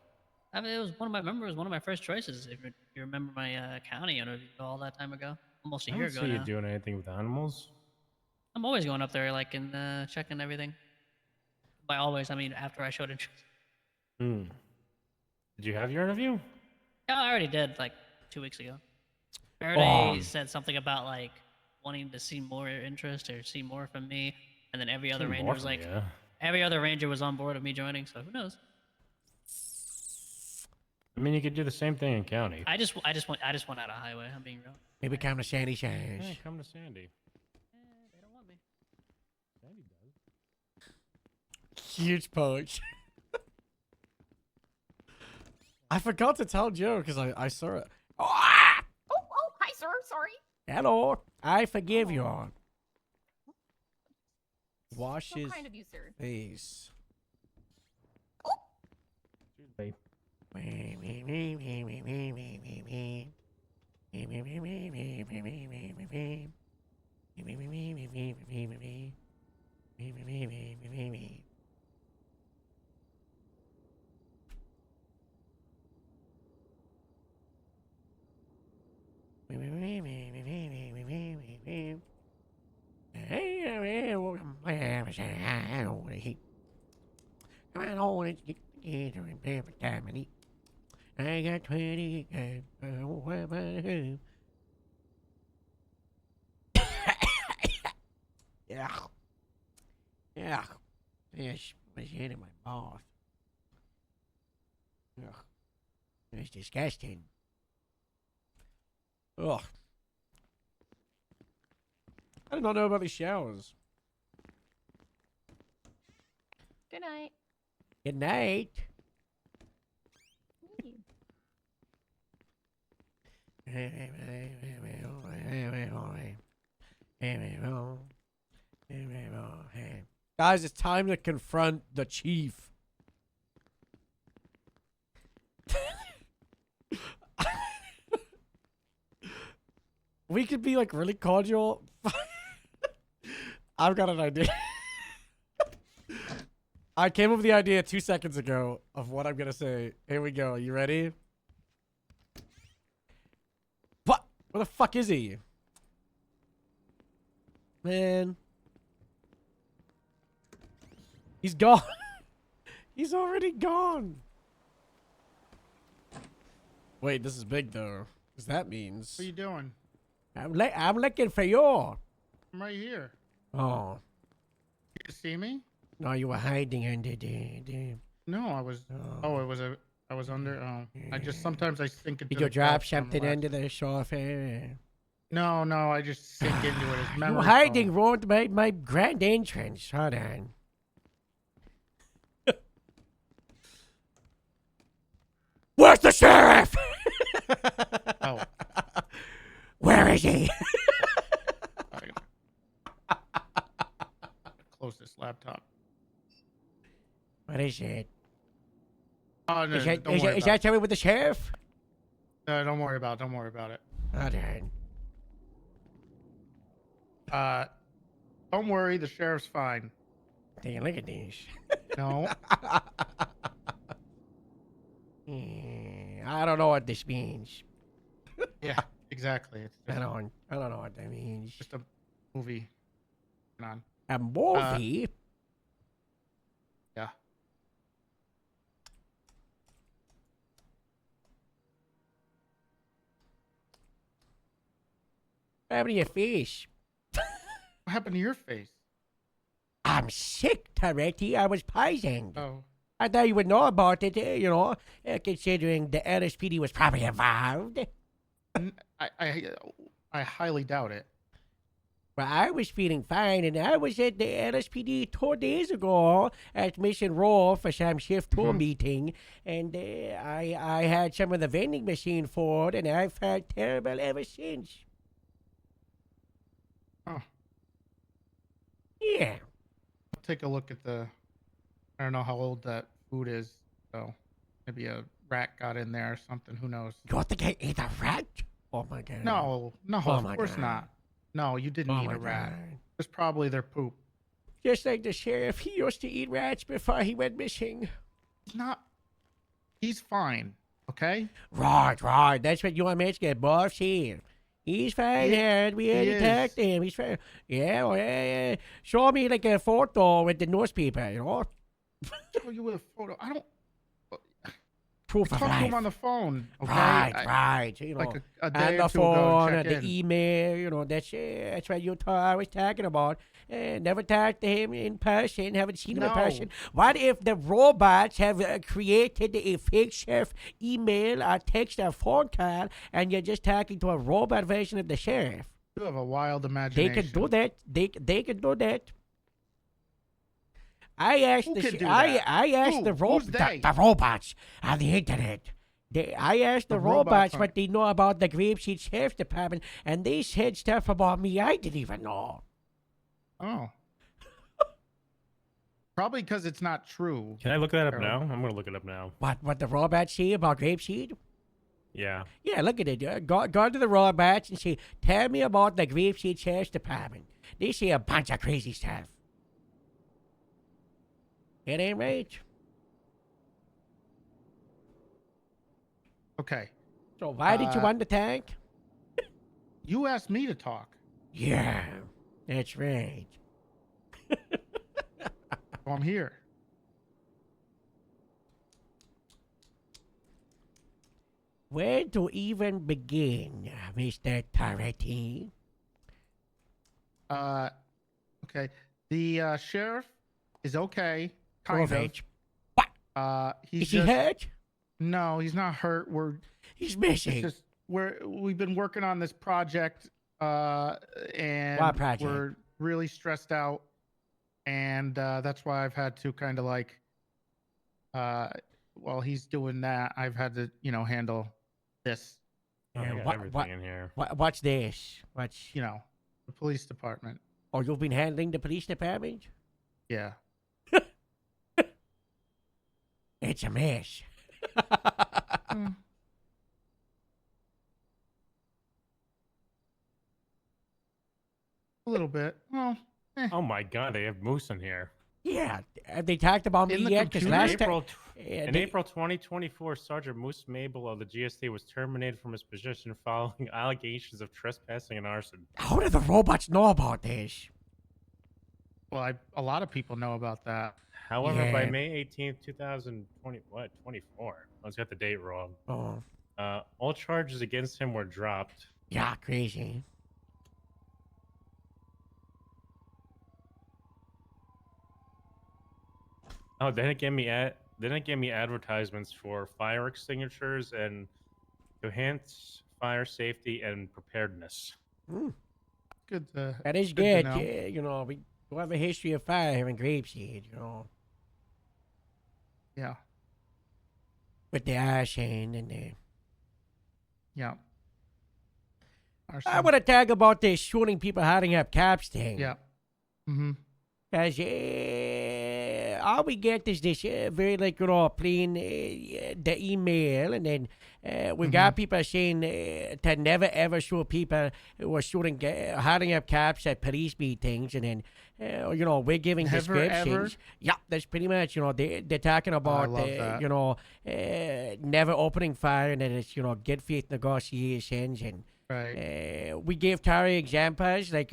Speaker 17: I mean, it was one of my members, one of my first choices. If you remember my county interview all that time ago, almost a
Speaker 8: I
Speaker 17: year
Speaker 8: don't
Speaker 17: ago
Speaker 8: see you
Speaker 17: now.
Speaker 8: doing anything with animals.
Speaker 17: I'm always going up there, like, and checking everything. By always, I mean after I showed interest.
Speaker 8: Did you have your interview?
Speaker 17: Yeah, I already did, like 2 weeks ago.
Speaker 8: Oh.
Speaker 17: Faraday said something about like wanting to see more interest or see more from me, and then every other
Speaker 8: See
Speaker 17: ranger
Speaker 8: more
Speaker 17: was
Speaker 8: from
Speaker 17: like,
Speaker 8: ya.
Speaker 17: every other ranger was on board with me joining. So who knows?
Speaker 8: I mean, you could do the same thing in county.
Speaker 17: I just want out of highway. I'm being real.
Speaker 10: Maybe come to Sandy says.
Speaker 8: Hey, come to Sandy.
Speaker 17: They don't want me.
Speaker 8: Sandy does.
Speaker 3: Huge poach. I forgot to tell Joe because I saw it.
Speaker 5: Oh, hi, sir. Sorry.
Speaker 10: Hello, I forgive you. Wash
Speaker 5: So
Speaker 10: his
Speaker 5: kind of you, sir.
Speaker 10: face.
Speaker 8: Babe.
Speaker 10: Come on, hold it. Get together and every time I eat. I got 20. Yeah. Yeah. This was hitting my mouth. Ugh. It was disgusting.
Speaker 3: Ugh. I did not know about these showers.
Speaker 5: Good night.
Speaker 10: Good night.
Speaker 3: Guys, it's time to confront the chief. We could be like really cordial. I've got an idea. I came up with the idea 2 seconds ago of what I'm gonna say. Here we go. You ready? What? Where the fuck is he? Man. He's gone. He's already gone. Wait, this is big though. Because that means...
Speaker 18: What are you doing?
Speaker 10: I'm looking for you.
Speaker 18: I'm right here.
Speaker 10: Oh.
Speaker 18: You see me?
Speaker 10: No, you were hiding under the...
Speaker 18: No, I was. Oh, it was a. I was under. Oh, I just sometimes I sink into.
Speaker 10: Did you
Speaker 18: the
Speaker 10: drop
Speaker 18: couch on the
Speaker 10: something
Speaker 18: left.
Speaker 10: under the sofa?
Speaker 18: No, I just sink into it. It's
Speaker 10: You
Speaker 18: memory.
Speaker 10: were hiding ruined my grand entrance. Hold on. Where's the sheriff?
Speaker 18: Oh.
Speaker 10: Where is he?
Speaker 18: Close this laptop.
Speaker 10: What is it?
Speaker 18: Oh no,
Speaker 10: Is that,
Speaker 18: don't
Speaker 10: is
Speaker 18: worry
Speaker 10: that, is
Speaker 18: about
Speaker 10: that something with the sheriff?
Speaker 18: Don't worry about it. Don't worry about it.
Speaker 10: Alright.
Speaker 18: Don't worry. The sheriff's fine.
Speaker 10: Damn, look at this.
Speaker 18: No.
Speaker 10: I don't know what this means.
Speaker 18: Yeah, exactly. It's
Speaker 10: I
Speaker 18: just,
Speaker 10: don't know what that means.
Speaker 18: just a movie. Come on.
Speaker 10: A movie?
Speaker 18: Yeah.
Speaker 10: What happened to your face?
Speaker 18: What happened to your face?
Speaker 10: I'm sick, Toretti. I was poisoned.
Speaker 18: Oh.
Speaker 10: I thought you would know about it, considering the LSPD was probably involved.
Speaker 18: I highly doubt it.
Speaker 10: Well, I was feeling fine, and I was at the LSPD 2 days ago at Mission Row for some shift 2 meeting, and I had some of the vending machine food, and I felt terrible ever since.
Speaker 18: Oh.
Speaker 10: Yeah.
Speaker 18: I'll take a look at the. I don't know how old that food is, so maybe a rat got in there or something. Who knows?
Speaker 10: You think I ate a rat? Oh my god.
Speaker 18: No,
Speaker 10: Oh
Speaker 18: of
Speaker 10: my
Speaker 18: course
Speaker 10: God.
Speaker 18: not. No, you didn't
Speaker 10: Oh
Speaker 18: eat
Speaker 10: my
Speaker 18: a rat.
Speaker 10: God.
Speaker 18: It's probably their poop.
Speaker 10: Just like the sheriff, he used to eat rats before he went missing.
Speaker 18: He's fine, okay?
Speaker 10: Right. That's what you want me to get, boss here. He's fine, Harold. We already
Speaker 18: is.
Speaker 10: talked to him. He's fine. Yeah. Show me like a photo with the newspaper,
Speaker 18: Show you with a photo. I don't.
Speaker 10: Proof
Speaker 18: I
Speaker 10: of
Speaker 18: talked to
Speaker 10: life.
Speaker 18: him on the phone. Okay?
Speaker 10: Right.
Speaker 18: Like a day
Speaker 10: and
Speaker 18: or
Speaker 10: the
Speaker 18: two ago,
Speaker 10: phone,
Speaker 18: check
Speaker 10: and the
Speaker 18: in.
Speaker 10: email, that's what I was talking about. Never talked to him in person, haven't seen him in
Speaker 18: No.
Speaker 10: person. What if the robots have created a fake sheriff email or text or phone call, and you're just talking to a robot version of the sheriff?
Speaker 18: You have a wild
Speaker 10: They
Speaker 18: imagination.
Speaker 10: can do that. They can do that. I asked
Speaker 18: Who
Speaker 10: the
Speaker 18: can
Speaker 10: sh-
Speaker 18: do
Speaker 10: I
Speaker 18: that?
Speaker 10: I asked
Speaker 18: Who?
Speaker 10: the
Speaker 18: Who's they?
Speaker 10: the robots on the internet. I asked the
Speaker 18: The robots
Speaker 10: robots
Speaker 18: on-
Speaker 10: what they know about the Grapeseed Sheriff's Department, and they said stuff about me I didn't even know.
Speaker 18: Oh. Probably because it's not true.
Speaker 8: Can I look that up
Speaker 18: Harold.
Speaker 8: now? I'm gonna look it up now.
Speaker 10: What the robots say about Grapeseed?
Speaker 8: Yeah.
Speaker 10: Yeah, look at it. Go to the robots and say, tell me about the Grapeseed Sheriff's Department. They say a bunch of crazy stuff. It ain't right.
Speaker 18: Okay.
Speaker 10: So why did you want the tank?
Speaker 18: You asked me to talk.
Speaker 10: Yeah, that's right.
Speaker 18: So I'm here.
Speaker 10: Where to even begin, Mr. Toretti?
Speaker 18: Okay. The sheriff is okay.
Speaker 10: Prove
Speaker 18: Kind
Speaker 10: it.
Speaker 18: of. He's
Speaker 10: Is he
Speaker 18: just,
Speaker 10: hurt?
Speaker 18: No, he's not hurt.
Speaker 10: He's missing.
Speaker 18: It's just we've been working on this project, and
Speaker 10: What project?
Speaker 18: we're really stressed out, and that's why I've had to kind of like, while he's doing that, I've had to handle this.
Speaker 8: I
Speaker 10: Yeah,
Speaker 8: got everything in here.
Speaker 10: What's this? What's
Speaker 18: The police department.
Speaker 10: Oh, you've been handling the police department?
Speaker 18: Yeah.
Speaker 10: It's a mess.
Speaker 18: Mm. A little bit. Well.
Speaker 8: Oh my God, they have moose in here.
Speaker 10: Yeah, have they talked about me
Speaker 18: In the
Speaker 10: yet? Because
Speaker 18: computer?
Speaker 10: last time,
Speaker 8: In April 2024, Sergeant Moose Mabel of the GSD was terminated from his position following allegations of trespassing and arson.
Speaker 10: how do the robots know about this?
Speaker 18: Well, a lot of people know about that.
Speaker 8: However, by
Speaker 10: Yeah.
Speaker 8: May 18th, 2024, I was got the date wrong.
Speaker 10: Oh,
Speaker 8: All charges against him were dropped.
Speaker 10: yeah, crazy.
Speaker 8: Oh, then it gave me advertisements for fire extinguishers and to enhance fire safety and preparedness.
Speaker 18: Good.
Speaker 10: That is
Speaker 18: to
Speaker 10: good.
Speaker 18: know.
Speaker 10: Yeah, we have a history of fire here in Grapeseed,
Speaker 18: Yeah.
Speaker 10: with the arson and the...
Speaker 18: Yeah.
Speaker 10: I want to talk about this shooting people hiding up cops thing.
Speaker 18: Yeah. Mm-hmm.
Speaker 10: Because all we get is this very like plain the email, and then we've got people saying to never ever show people who are shooting, hiding up cops at police meetings, and then we're giving
Speaker 18: Never,
Speaker 10: descriptions.
Speaker 18: ever?
Speaker 10: Yeah, that's pretty much they're talking about
Speaker 18: love that.
Speaker 10: never opening fire, and then it's good faith negotiations, and we gave Tari examples, like,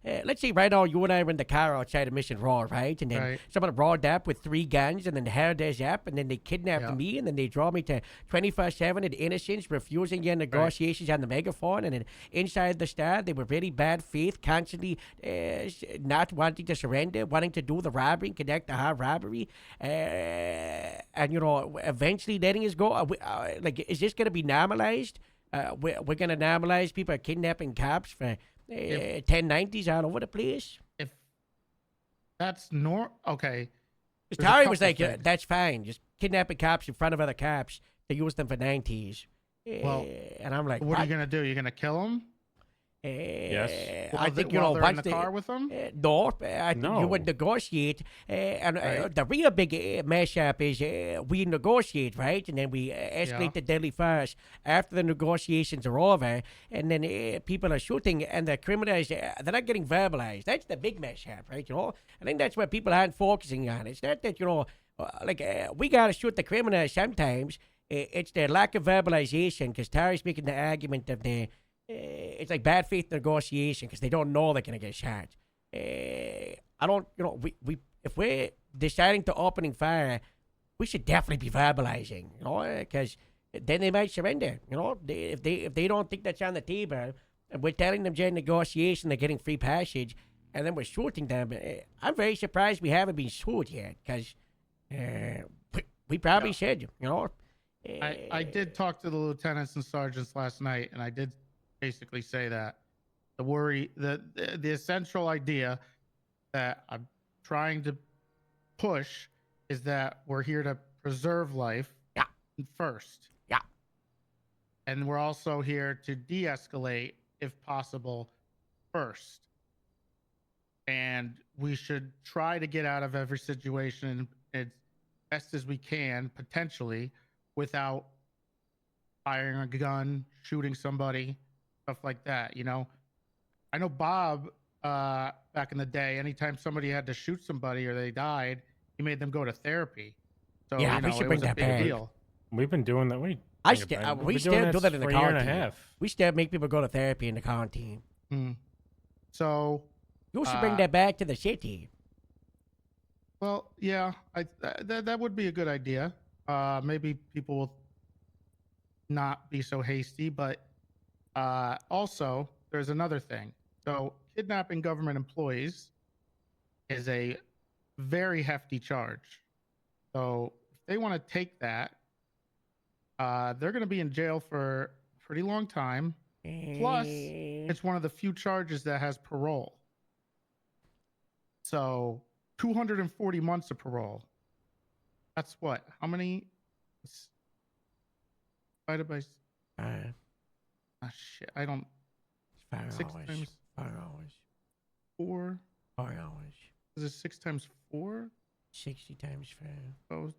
Speaker 10: let's say right now you and I were in the car outside of Mission Row, right? And then someone rolled up with 3 guns, and then held us up, and then they kidnapped me, and then they drove me to 24/7 at Innocence, refusing your negotiations on the megaphone, and then inside the store, they were really bad faith, constantly not wanting to surrender, wanting to do the robbery, connect the hard robbery, and, eventually letting us go. Is this going to be normalized? We're going to normalize people kidnapping cops for 1090s all over the place.
Speaker 18: If that's okay.
Speaker 10: Because Tari was like, that's fine. Just kidnapping cops in front of other cops to use them for 90s.
Speaker 18: Well,
Speaker 10: and I'm like,
Speaker 18: what are you going to do? You're going to kill them?
Speaker 8: Yes.
Speaker 10: I think
Speaker 18: while they're in
Speaker 10: once
Speaker 18: the car with them.
Speaker 10: No, I think you would negotiate, and the real big mess up is we negotiate, right, and then we escalate the deadly force after the negotiations are over, and then people are shooting, and the criminals they're not getting verbalized. That's the big mess up, right? I think that's what people aren't focusing on. It's not that we gotta shoot the criminals sometimes. It's the lack of verbalization, because Tari's making the argument of it's like bad faith negotiation because they don't know they're gonna get shot. I don't, we if we're deciding to opening fire, we should definitely be verbalizing, because then they might surrender. If they don't think that's on the table, and we're telling them during negotiation they're getting free passage, and then we're shooting them. I'm very surprised we haven't been sued yet, because we probably should.
Speaker 18: I did talk to the lieutenants and sergeants last night, and I did basically say that the essential idea that I'm trying to push is that we're here to preserve life first.
Speaker 10: Yeah.
Speaker 18: And we're also here to de-escalate, if possible, first. And we should try to get out of every situation as best as we can, potentially, without firing a gun, shooting somebody, stuff like that. I know Bob back in the day, anytime somebody had to shoot somebody or they died, he made them go to therapy. So
Speaker 10: Yeah, we should
Speaker 18: it
Speaker 10: bring
Speaker 18: was a
Speaker 10: that
Speaker 18: big
Speaker 10: back.
Speaker 18: deal.
Speaker 8: We've been doing that.
Speaker 10: We
Speaker 8: We've
Speaker 10: still
Speaker 8: been
Speaker 10: do
Speaker 8: doing
Speaker 10: that in the
Speaker 8: for a year and a
Speaker 10: quarantine.
Speaker 8: half.
Speaker 10: We still make people go to therapy in the quarantine.
Speaker 18: So
Speaker 10: You should bring that back to the city.
Speaker 18: Well, yeah, that would be a good idea. Maybe people will not be so hasty, but also there's another thing. So kidnapping government employees is a very hefty charge. So if they want to take that, they're going to be in jail for a pretty long time. Plus, it's one of the few charges that has parole. So 240 months of parole. That's what? How many? Divided by. Shit. I don't.
Speaker 10: 5
Speaker 18: 6
Speaker 10: hours.
Speaker 18: times
Speaker 10: 5 hours.
Speaker 18: 4.
Speaker 10: 5 hours.
Speaker 18: Is it 6 times 4?
Speaker 10: 60 times 5.
Speaker 18: Oh,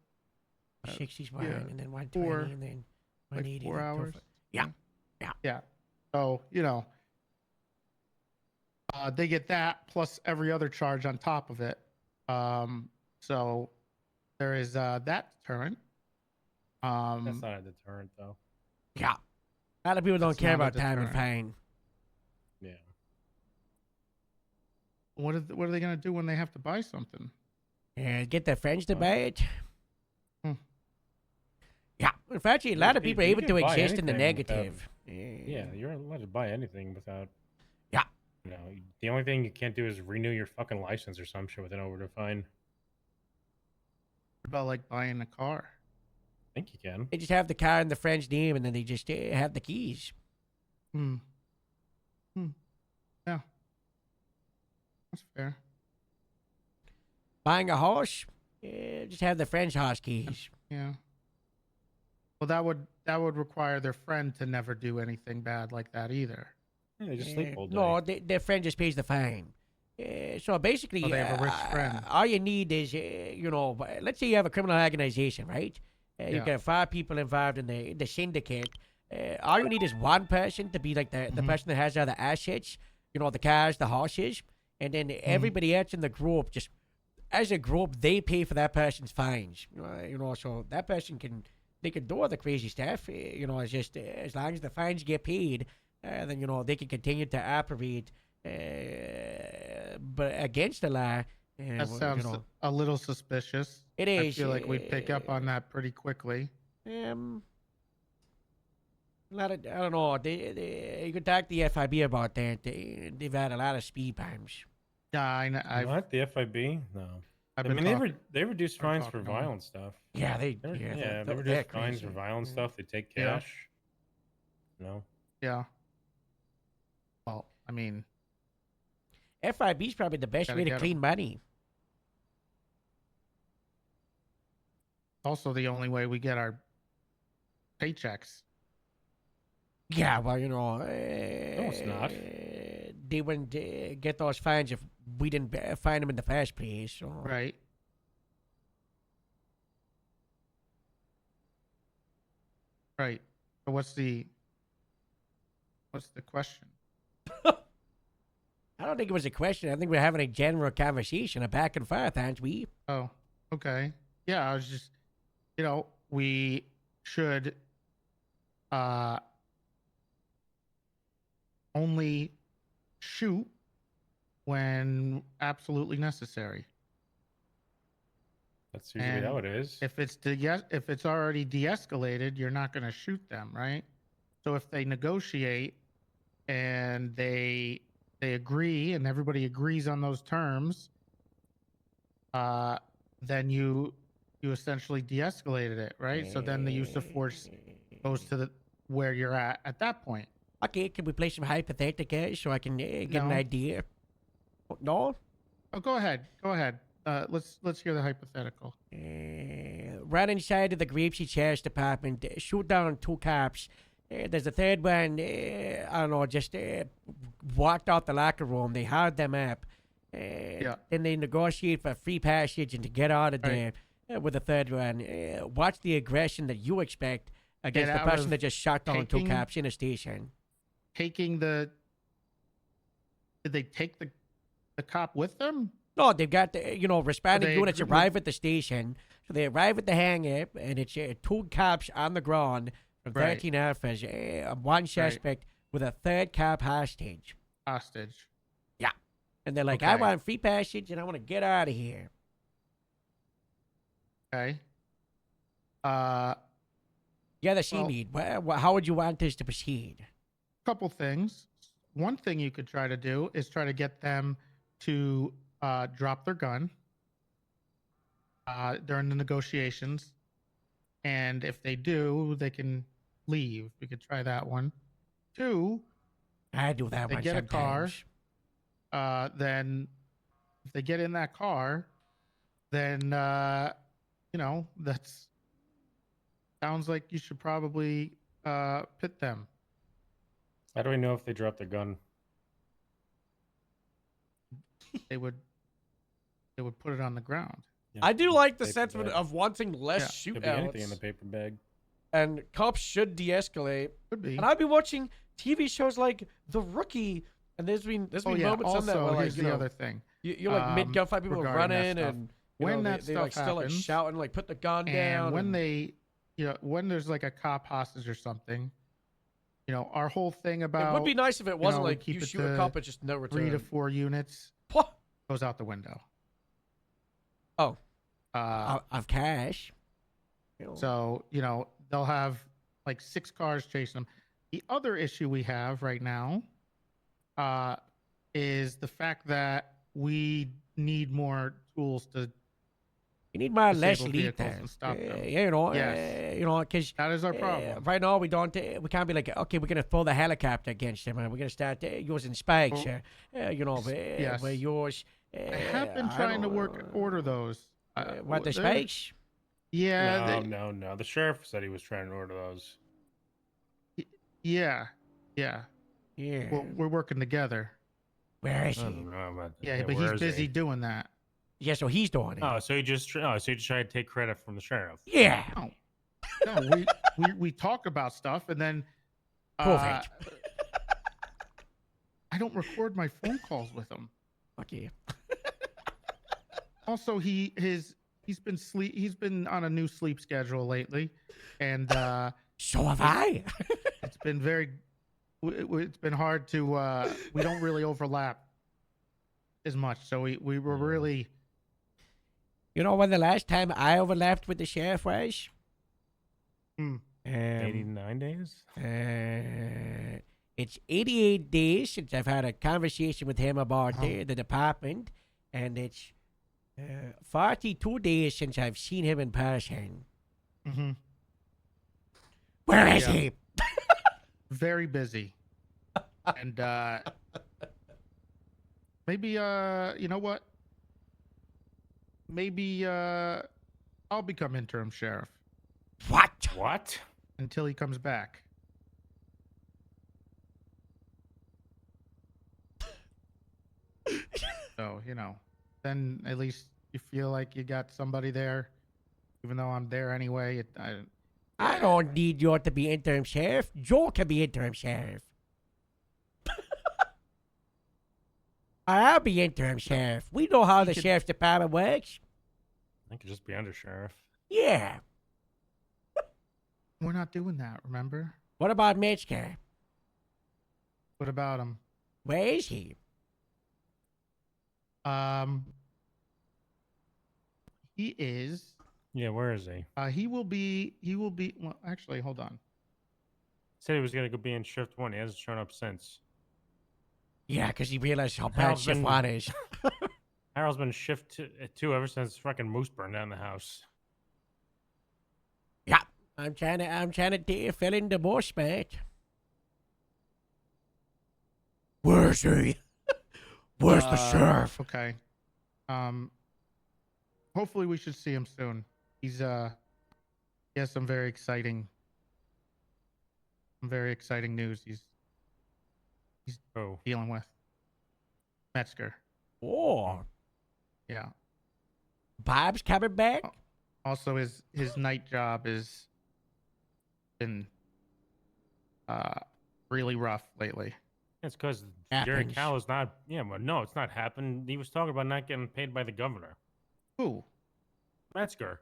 Speaker 10: 60's one,
Speaker 18: yeah.
Speaker 10: and then 120,
Speaker 18: 4,
Speaker 10: and then 180.
Speaker 18: like 4
Speaker 10: then
Speaker 18: hours.
Speaker 10: 240. Yeah. Yeah.
Speaker 18: Yeah. So, they get that plus every other charge on top of it. So there is that deterrent.
Speaker 8: That's not a deterrent, though.
Speaker 10: Yeah. A lot of people don't
Speaker 18: It's
Speaker 10: care
Speaker 18: not a
Speaker 10: about time and
Speaker 18: deterrent.
Speaker 10: fine.
Speaker 8: Yeah.
Speaker 18: What are they going to do when they have to buy something?
Speaker 10: Yeah, get their friends to buy it.
Speaker 18: Hmm.
Speaker 10: Yeah. Unfortunately, a lot of
Speaker 8: You-
Speaker 10: people are
Speaker 8: you
Speaker 10: able
Speaker 8: can
Speaker 10: to
Speaker 8: buy
Speaker 10: exist in the
Speaker 8: anything without-
Speaker 10: negative.
Speaker 8: Yeah, you're allowed to buy anything without.
Speaker 10: Yeah.
Speaker 8: The only thing you can't do is renew your fucking license or some shit with an over to fine.
Speaker 18: What about like buying a car?
Speaker 8: I think you can.
Speaker 10: They just have the car in the friend's name, and then they just have the keys.
Speaker 18: Yeah. That's fair.
Speaker 10: Buying a horse, just have the friend's horse keys.
Speaker 18: Yeah. Well, that would require their friend to never do anything bad like that either.
Speaker 8: Yeah, they just sleep all day.
Speaker 10: No, their friend just pays the fine. So basically,
Speaker 18: Oh, they have a rich friend.
Speaker 10: all you need is, let's say you have a criminal organization, right? You've
Speaker 18: Yeah.
Speaker 10: got 5 people involved in the syndicate. All you need is one person to be like the person that has all the assets, the cars, the horses, and then everybody else in the group, just as a group, they pay for that person's fines. So that person can do all the crazy stuff. It's just as long as the fines get paid, then they can continue to operate. But against the law.
Speaker 18: That sounds a little suspicious.
Speaker 10: It
Speaker 18: I
Speaker 10: is.
Speaker 18: feel like we'd pick up on that pretty quickly.
Speaker 10: I don't know. You could talk to the FIB about that. They've had a lot of speed bumps.
Speaker 18: Yeah, I know.
Speaker 8: What, the FIB? No.
Speaker 18: I've
Speaker 8: I
Speaker 18: been
Speaker 8: mean,
Speaker 18: talk-
Speaker 8: they reduced
Speaker 18: been
Speaker 8: fines for
Speaker 18: talking to 'em.
Speaker 8: violent stuff.
Speaker 10: Yeah, they
Speaker 8: they
Speaker 10: they're
Speaker 8: reduced fines
Speaker 10: crazy.
Speaker 8: for violent stuff. They take
Speaker 18: Yeah.
Speaker 8: cash. No.
Speaker 18: Yeah. Well, I mean,
Speaker 10: FIB is probably the best
Speaker 18: Gotta
Speaker 10: way to
Speaker 18: get 'em.
Speaker 10: clean money.
Speaker 18: also the only way we get our paychecks.
Speaker 10: Yeah, well,
Speaker 8: it's not.
Speaker 10: They wouldn't get those fines if we didn't find them in the first place. So.
Speaker 18: Right. Right. So what's the question?
Speaker 10: I don't think it was a question. I think we're having a general conversation, a back and forth, aren't we?
Speaker 18: Oh, okay. Yeah, I was just, we should only shoot when absolutely necessary.
Speaker 8: That's usually
Speaker 18: And
Speaker 8: how it is.
Speaker 18: If it's already de-escalated, you're not going to shoot them, right? So if they negotiate and they agree and everybody agrees on those terms, then you essentially de-escalated it, right? So then the use of force goes to where you're at that point.
Speaker 10: Okay, can we play some hypotheticals so I can get an
Speaker 18: No.
Speaker 10: idea? No?
Speaker 18: Oh, go ahead. Let's hear the hypothetical.
Speaker 10: Right inside of the Grapeseed Sheriff's Department, shoot down 2 cops. There's a third one, I don't know, just walked out the locker room. They hired them up.
Speaker 18: Yeah.
Speaker 10: Then they negotiate for free passage and to get out of there with the third one. Watch the aggression that you expect against the
Speaker 18: out
Speaker 10: person
Speaker 18: of
Speaker 10: that just shot down 2
Speaker 18: taking-
Speaker 10: cops in a station.
Speaker 18: Did they take the cop with them?
Speaker 10: No, they've got responding
Speaker 18: They
Speaker 10: units
Speaker 18: agree-
Speaker 10: arrive at the station. So they arrive at the hangar, and it's 2 cops on the ground from
Speaker 18: Right.
Speaker 10: 13 officers, one suspect with a third cop hostage.
Speaker 18: Hostage.
Speaker 10: Yeah. And they're like, I
Speaker 18: Okay.
Speaker 10: want free passage, and I want to get out of here.
Speaker 18: Okay.
Speaker 10: Yeah, the
Speaker 18: Well-
Speaker 10: meet. How would you want this to proceed?
Speaker 18: Couple things. One thing you could try to do is try to get them to drop their gun during the negotiations, and if they do, they can leave. We could try that one. 2,
Speaker 10: I do that
Speaker 18: they
Speaker 10: one
Speaker 18: get a car.
Speaker 10: sometimes.
Speaker 18: Then if they get in that car, then that's sounds like you should probably pit them.
Speaker 8: How do we know if they drop their gun?
Speaker 18: They would put it on the ground.
Speaker 8: Yeah,
Speaker 3: do like the
Speaker 8: paper
Speaker 3: sentiment
Speaker 8: bag.
Speaker 3: of wanting less
Speaker 8: Could be anything in the
Speaker 3: shootouts,
Speaker 8: paper bag.
Speaker 3: and cops should de-escalate.
Speaker 18: Could be.
Speaker 3: And I've been watching TV shows like The Rookie, and there's been moments on that
Speaker 18: also,
Speaker 3: where
Speaker 18: here's the other thing.
Speaker 3: you're like mid gunfight, people are
Speaker 18: regarding that
Speaker 3: running,
Speaker 18: stuff.
Speaker 3: and
Speaker 18: When
Speaker 3: they,
Speaker 18: that
Speaker 3: they
Speaker 18: stuff
Speaker 3: like still like
Speaker 18: happens,
Speaker 3: shouting, like put the gun
Speaker 18: And
Speaker 3: down.
Speaker 18: when when there's like a cop hostage or something, our whole thing about
Speaker 3: it would be nice if it wasn't
Speaker 18: we
Speaker 3: like you
Speaker 18: keep it
Speaker 3: shoot a
Speaker 18: to
Speaker 3: cop at just no return.
Speaker 18: 3 to 4 units
Speaker 3: Pwah!
Speaker 18: goes out the window.
Speaker 3: Oh,
Speaker 10: Of cash.
Speaker 18: So, they'll have like 6 cars chasing them. The other issue we have right now is the fact that we need more tools to
Speaker 10: You need more less
Speaker 18: disable vehicles
Speaker 10: lethal.
Speaker 18: and stop them.
Speaker 10: Yes. Because
Speaker 18: that is our problem.
Speaker 10: right now we don't. We can't be like, okay, we're gonna throw the helicopter against them, and we're gonna start using spikes.
Speaker 18: Yes.
Speaker 10: We're yours.
Speaker 18: I have been trying to order those.
Speaker 10: What, the
Speaker 18: they're-
Speaker 10: spikes?
Speaker 18: Yeah.
Speaker 8: No. The sheriff said he was trying to order those.
Speaker 18: Yeah.
Speaker 10: Yeah.
Speaker 18: We're working together.
Speaker 10: Where is
Speaker 8: I
Speaker 10: he?
Speaker 8: don't know about that.
Speaker 18: Yeah, but
Speaker 8: where
Speaker 18: he's
Speaker 8: is
Speaker 18: busy
Speaker 8: he?
Speaker 18: doing that.
Speaker 10: Yeah, so he's doing it.
Speaker 8: Oh, so you just tried to take credit from the sheriff.
Speaker 10: Yeah.
Speaker 18: No, we talk about stuff and then
Speaker 10: Prove it.
Speaker 18: I don't record my phone calls with him.
Speaker 10: Okay.
Speaker 18: Also, he's been on a new sleep schedule lately, and
Speaker 10: so have I.
Speaker 18: It's been it's been hard to we don't really overlap as much, so we were really.
Speaker 10: You know when the last time I overlapped with the sheriff was?
Speaker 8: 89 days?
Speaker 10: It's 88 days since I've had a conversation with him about the department, and it's 42 days since I've seen him in person.
Speaker 18: Mm-hmm.
Speaker 10: Where is he?
Speaker 18: Very busy, and maybe you know what? Maybe I'll become interim sheriff.
Speaker 8: What?
Speaker 18: Until he comes back. So, you know, then at least you feel like you got somebody there, even though I'm there anyway.
Speaker 10: I don't need you to be interim sheriff. Joe can be interim sheriff. I'll be interim sheriff. We know how the sheriff's department works.
Speaker 8: I could just be under sheriff.
Speaker 10: Yeah.
Speaker 18: We're not doing that, remember?
Speaker 10: What about Metzger?
Speaker 18: What about him?
Speaker 10: Where is he?
Speaker 18: He is.
Speaker 8: Yeah, where is he?
Speaker 18: He will be. Well, actually, hold on.
Speaker 8: Said he was gonna go be in shift 1. He hasn't shown up since.
Speaker 10: Yeah, because he realized how bad
Speaker 8: Harold's
Speaker 10: shift
Speaker 8: been-
Speaker 10: 1 is.
Speaker 8: Harold's been shift 2 ever since fucking Moose burned down the house.
Speaker 10: Yeah, I'm trying to fill in the moose, mate. Where's he? Where's the sheriff?
Speaker 18: Okay. Hopefully we should see him soon. He has some very exciting news he's dealing with. Metzger.
Speaker 10: Oh.
Speaker 18: Yeah.
Speaker 10: Bob's coming back?
Speaker 18: Also his night job is been really rough lately.
Speaker 8: It's because Jerry
Speaker 10: Happens.
Speaker 8: Cal is not. Yeah, but no, it's not happened. He was talking about not getting paid by the governor.
Speaker 18: Who?
Speaker 8: Metzger.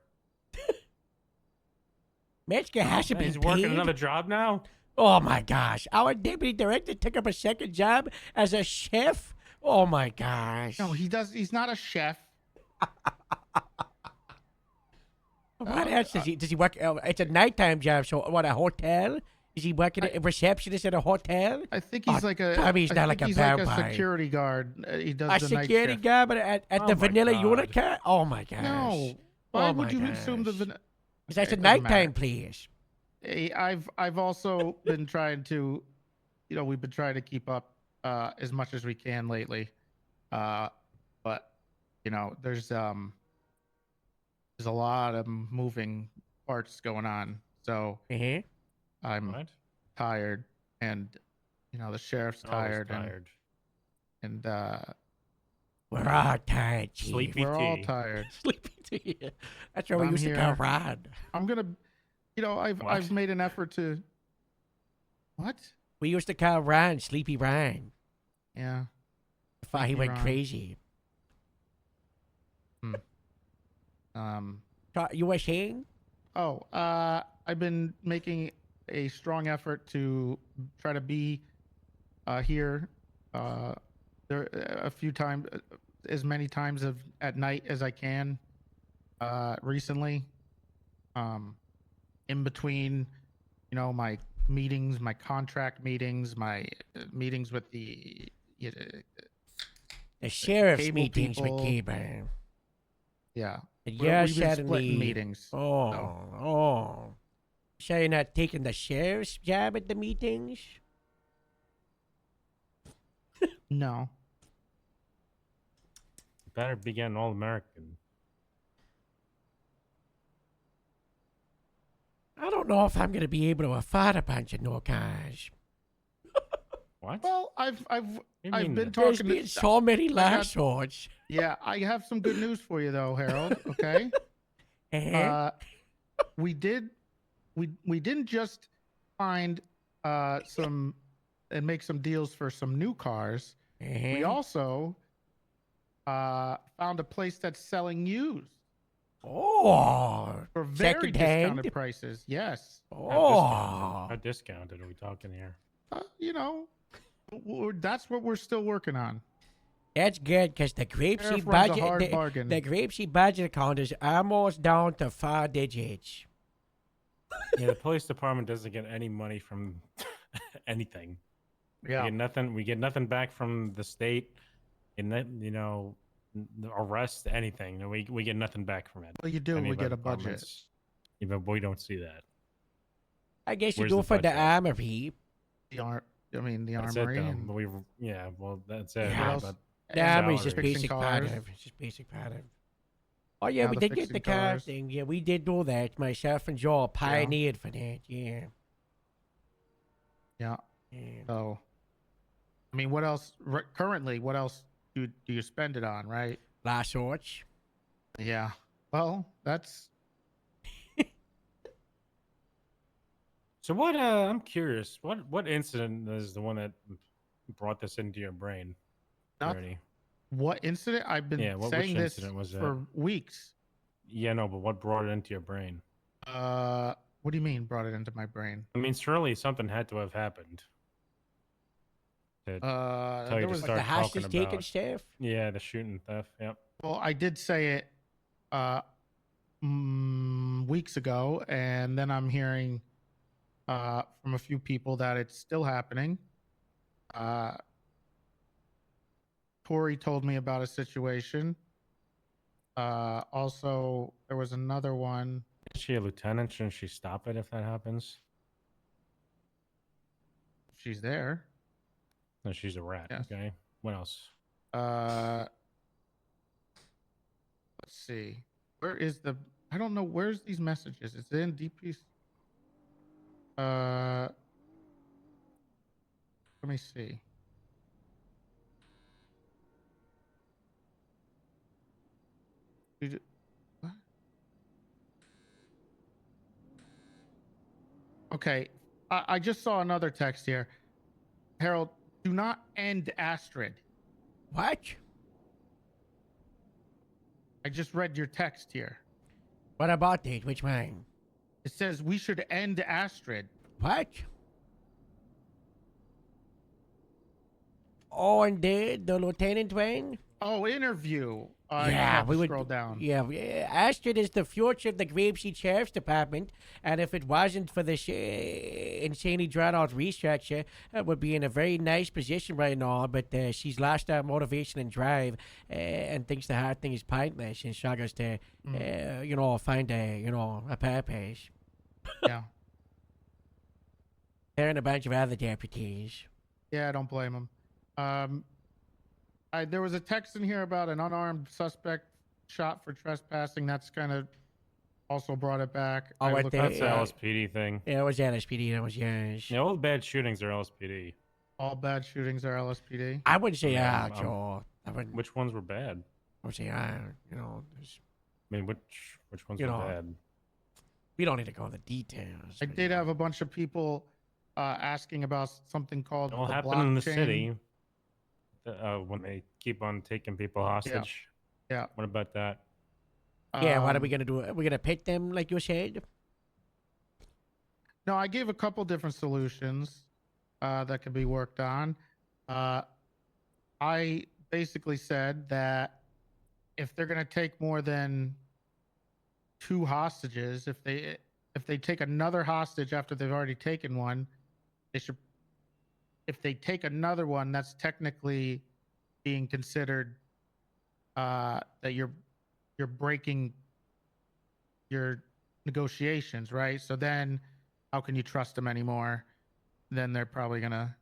Speaker 10: Metzger hasn't been
Speaker 8: He's working
Speaker 10: paid?
Speaker 8: another job now.
Speaker 10: Oh my gosh. Our deputy director took up a second job as a chef? Oh my gosh.
Speaker 18: No, he's not a chef.
Speaker 10: What else does he work? It's a nighttime job, so what, a hotel? Is he working a receptionist at a hotel?
Speaker 18: I think he's like a.
Speaker 10: I mean, he's
Speaker 18: I
Speaker 10: not
Speaker 18: think
Speaker 10: like a
Speaker 18: he's
Speaker 10: vampire.
Speaker 18: like a security guard. He does
Speaker 10: A
Speaker 18: the night
Speaker 10: security
Speaker 18: shift.
Speaker 10: guard, but at
Speaker 8: Oh
Speaker 10: the
Speaker 8: my
Speaker 10: Vanilla
Speaker 8: God.
Speaker 10: Unica? Oh my gosh.
Speaker 18: No. Why
Speaker 10: Oh
Speaker 18: would
Speaker 10: my
Speaker 18: you assume the?
Speaker 10: gosh.
Speaker 18: Van-
Speaker 10: That's a
Speaker 18: It doesn't matter.
Speaker 10: nighttime place.
Speaker 18: Hey, I've also been trying to, we've been trying to keep up as much as we can lately, but there's a lot of moving parts going on, so I'm
Speaker 8: What?
Speaker 18: tired, and the sheriff's
Speaker 8: Always
Speaker 18: tired,
Speaker 8: tired.
Speaker 18: and
Speaker 10: We're all tired, Chief.
Speaker 8: Sleepy
Speaker 18: we're all
Speaker 8: tea.
Speaker 18: tired.
Speaker 10: Sleepy tea. That's where
Speaker 18: But
Speaker 10: we
Speaker 18: I'm
Speaker 10: used to
Speaker 18: here.
Speaker 10: go Rod.
Speaker 18: I'm gonna,
Speaker 8: What?
Speaker 18: I've made an effort to. What?
Speaker 10: We used to call Ron Sleepy Ron.
Speaker 18: Yeah.
Speaker 10: Before he
Speaker 18: Sleepy
Speaker 10: went
Speaker 18: Ron.
Speaker 10: crazy. You were saying?
Speaker 18: Oh, I've been making a strong effort to try to be here there a few times, as many times at night as I can recently. In between, my meetings, my contract meetings, my meetings with the
Speaker 10: The sheriff's
Speaker 18: cable
Speaker 10: meetings
Speaker 18: people.
Speaker 10: with Cable.
Speaker 18: Yeah.
Speaker 10: And
Speaker 18: We're-
Speaker 10: you're
Speaker 18: we've been
Speaker 10: suddenly
Speaker 18: splitting meetings.
Speaker 10: Oh. So you're not taking the sheriff's job at the meetings?
Speaker 18: No.
Speaker 8: Better be getting all American.
Speaker 10: I don't know if I'm going to be able to afford a bunch of new cars.
Speaker 8: What? What?
Speaker 18: Well, I've
Speaker 8: You
Speaker 18: I've
Speaker 8: mean
Speaker 18: been
Speaker 10: There's
Speaker 18: talking
Speaker 10: been
Speaker 18: to
Speaker 10: so many
Speaker 18: I got-
Speaker 10: last swords.
Speaker 18: Yeah, I have some good news for you though, Harold. Okay.
Speaker 10: Uh-huh.
Speaker 18: We didn't just find some and make some deals for some new cars. We
Speaker 10: Uh-huh.
Speaker 18: also found a place that's selling used
Speaker 10: Oh,
Speaker 18: for very
Speaker 10: secondhand?
Speaker 18: discounted prices. Yes.
Speaker 10: Oh,
Speaker 8: How discounted are we talking here?
Speaker 18: You know, that's what we're still working on.
Speaker 10: that's good because the grapeseed
Speaker 18: Sheriff runs a
Speaker 10: budget,
Speaker 18: hard bargain.
Speaker 10: the grapeseed budget account is almost down to 5 digits.
Speaker 8: Yeah, the police department doesn't get any money from anything.
Speaker 18: Yeah.
Speaker 8: We get nothing back from the state, and that the arrest, anything. We get nothing back from it.
Speaker 18: Well, you do.
Speaker 8: Any
Speaker 18: We
Speaker 8: of our
Speaker 18: get a budget.
Speaker 8: departments. Yeah, but we don't see that.
Speaker 10: I guess you
Speaker 8: Where's
Speaker 10: do
Speaker 8: the
Speaker 10: it for the
Speaker 8: budget?
Speaker 10: armory.
Speaker 18: The
Speaker 8: That's
Speaker 18: armory.
Speaker 8: it, though.
Speaker 18: and
Speaker 8: But that's it.
Speaker 10: Yeah,
Speaker 8: but
Speaker 10: The armory is just
Speaker 8: salary.
Speaker 10: basic part
Speaker 18: cars.
Speaker 10: of. It's just basic part of. Oh yeah,
Speaker 18: Yeah,
Speaker 10: we
Speaker 18: the
Speaker 10: did get
Speaker 18: fixing
Speaker 10: the car
Speaker 18: cars.
Speaker 10: thing. Yeah, we did do that. Myself and Joel pioneered for that. Yeah.
Speaker 18: Yeah.
Speaker 10: Yeah.
Speaker 18: So, I mean, what else? Currently, what else do you spend it on? Right.
Speaker 10: Last sorts.
Speaker 18: Yeah. Well, that's
Speaker 8: So what? I'm curious. What incident is the one that brought this into your brain?
Speaker 18: Not-
Speaker 8: Ernie?
Speaker 18: what incident I've been
Speaker 8: Yeah, which
Speaker 18: saying this
Speaker 8: incident was
Speaker 18: for weeks.
Speaker 8: Yeah, no, but what brought it into your brain?
Speaker 18: What do you mean brought it into my brain?
Speaker 8: I mean, surely something had to have happened. To tell you
Speaker 18: there
Speaker 8: to
Speaker 18: was
Speaker 10: Like
Speaker 8: start
Speaker 10: the hostage
Speaker 8: talking
Speaker 10: taking
Speaker 8: about.
Speaker 10: stuff.
Speaker 8: Yeah, the shooting theft. Yep.
Speaker 18: well, I did say it weeks ago, and then I'm hearing from a few people that it's still happening. Tori told me about a situation. Also, there was another one.
Speaker 8: Is she a lieutenant? Shouldn't she stop it if that happens?
Speaker 18: She's there.
Speaker 8: No, she's a rat.
Speaker 18: Yes.
Speaker 8: Okay. What else?
Speaker 18: Let's see. Where is the? I don't know. Where's these messages? Is it in DPs? Let me see. What? Okay. I just saw another text here. Harold, do not end Astrid.
Speaker 10: What?
Speaker 18: I just read your text here.
Speaker 10: What about it? Which one?
Speaker 18: It says we should end Astrid.
Speaker 10: What? Oh, and the lieutenant one?
Speaker 18: Oh, interview. I
Speaker 10: Yeah,
Speaker 18: have to
Speaker 10: we would
Speaker 18: scroll down.
Speaker 10: Yeah, Astrid is the future of the Grapeseed Sheriff's Department, and if it wasn't for this insanely drawn out restructure, it would be in a very nice position right now. But she's lost her motivation and drive, and thinks the hard thing is pointless, and struggles to, find a purpose.
Speaker 18: Yeah.
Speaker 10: Her and a bunch of other deputies.
Speaker 18: Yeah, I don't blame him. There was a text in here about an unarmed suspect shot for trespassing. That's kind of also brought it back.
Speaker 10: Oh,
Speaker 18: I
Speaker 10: what
Speaker 18: looked
Speaker 10: the-
Speaker 18: at
Speaker 8: That's the
Speaker 18: that.
Speaker 8: LSPD thing.
Speaker 10: Yeah, it was LSPD. That was yours.
Speaker 8: Yeah, all the bad shootings are LSPD.
Speaker 18: All bad shootings are LSPD.
Speaker 10: I wouldn't say
Speaker 8: Yeah,
Speaker 10: Joe. I wouldn't.
Speaker 8: Which ones were bad?
Speaker 10: I would say there's-
Speaker 8: I mean, which ones
Speaker 10: You
Speaker 8: were
Speaker 10: know,
Speaker 8: bad?
Speaker 10: we don't need to go into details.
Speaker 18: I
Speaker 10: but,
Speaker 18: did have a bunch of people asking about something called
Speaker 8: It all
Speaker 18: the
Speaker 8: happened in the
Speaker 18: blockchain.
Speaker 8: city. When they keep on taking people hostage.
Speaker 18: Yeah.
Speaker 8: What about that?
Speaker 10: Yeah, what are we gonna do? Are we gonna pit them like you said?
Speaker 18: No, I gave a couple different solutions that could be worked on. I basically said that if they're going to take more than 2 hostages, if they take another hostage after they've already taken one, they should. If they take another one, that's technically being considered that you're breaking your negotiations, right? So then, how can you trust them anymore? Then they're probably gonna,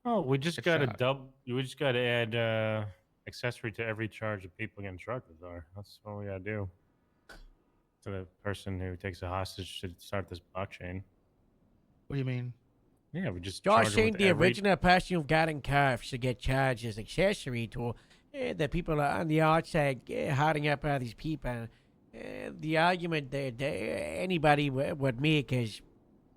Speaker 8: Oh, we just
Speaker 18: Get
Speaker 8: got to
Speaker 18: shot.
Speaker 8: We just got to add accessory to every charge that people getting charged with are. That's all we got to do. To the person who takes a hostage to start this blockchain.
Speaker 18: What do you mean?
Speaker 8: Yeah, we just
Speaker 10: You're
Speaker 8: charge her
Speaker 10: saying
Speaker 8: with
Speaker 10: the
Speaker 8: every-
Speaker 10: original person you've got in cuffs to get charged as accessory to the people on the outside hiding up all these people. The argument that anybody would make is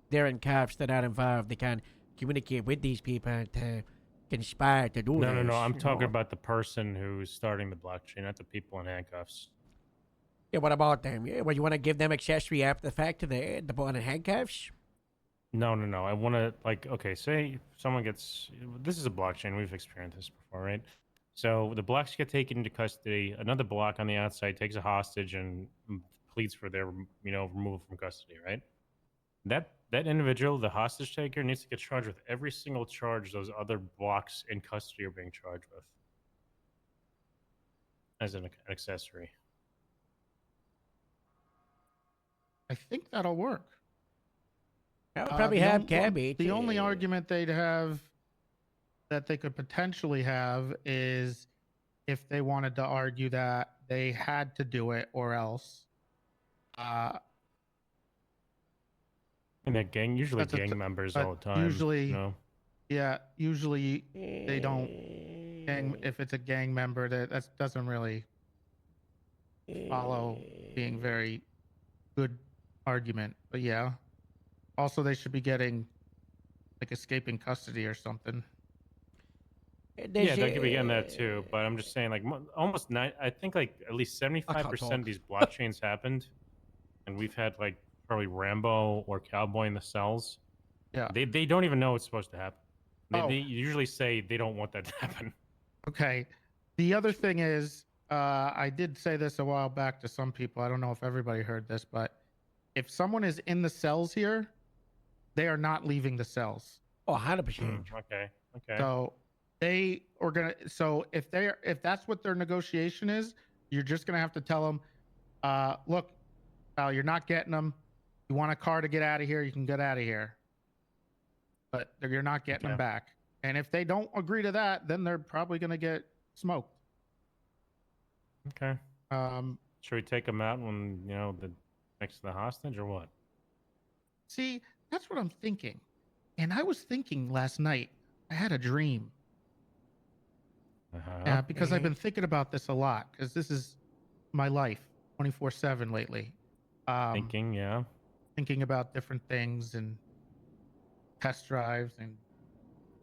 Speaker 10: they're in cuffs, they're not involved, they can't communicate with these people to conspire to do
Speaker 8: No,
Speaker 10: this.
Speaker 8: I'm
Speaker 10: you
Speaker 8: talking
Speaker 10: know?
Speaker 8: about the person who's starting the blockchain, not the people in handcuffs.
Speaker 10: Yeah, what about them? Yeah, well, you want to give them accessory after the fact to the one in handcuffs?
Speaker 8: No. I want to, like, okay, say someone gets, this is a blockchain. We've experienced this before, right? So the blocks get taken into custody. Another block on the outside takes a hostage and pleads for their, removal from custody, right? That individual, the hostage taker, needs to get charged with every single charge those other blocks in custody are being charged with as an accessory.
Speaker 18: I think that'll work.
Speaker 10: That would probably have cabbage.
Speaker 18: The only argument they'd have that they could potentially have is if they wanted to argue that they had to do it or else.
Speaker 8: And that gang, usually
Speaker 18: That's a
Speaker 8: gang
Speaker 18: t-
Speaker 8: members
Speaker 18: but
Speaker 8: all the time.
Speaker 18: usually-
Speaker 8: no?
Speaker 18: Yeah, usually they don't. If it's a gang member, that doesn't really follow being very good argument. But yeah, also they should be getting like escaping custody or something.
Speaker 8: Yeah, they could be getting that too. But I'm just saying, like, almost I think like at least 75% of these blockchains happened, and we've had like probably Rambo or Cowboy in the cells.
Speaker 18: Yeah,
Speaker 8: they don't even know it's supposed to happen. They,
Speaker 18: Oh.
Speaker 8: they usually say they don't want that to happen.
Speaker 18: Okay. The other thing is, I did say this a while back to some people. I don't know if everybody heard this, but if someone is in the cells here, they are not leaving the cells.
Speaker 10: Oh, 100%.
Speaker 8: Okay.
Speaker 18: So they are gonna. So if that's what their negotiation is, you're just gonna have to tell them, look, pal, you're not getting them. You want a car to get out of here, you can get out of here. But you're not getting them back. And if they don't agree to that, then they're probably gonna get smoked.
Speaker 8: Okay. Should we take them out when next to the hostage or what?
Speaker 18: See, that's what I'm thinking. And I was thinking last night, I had a dream. Yeah, because I've been thinking about this a lot, because this is my life 24/7 lately. Thinking about different things and test drives and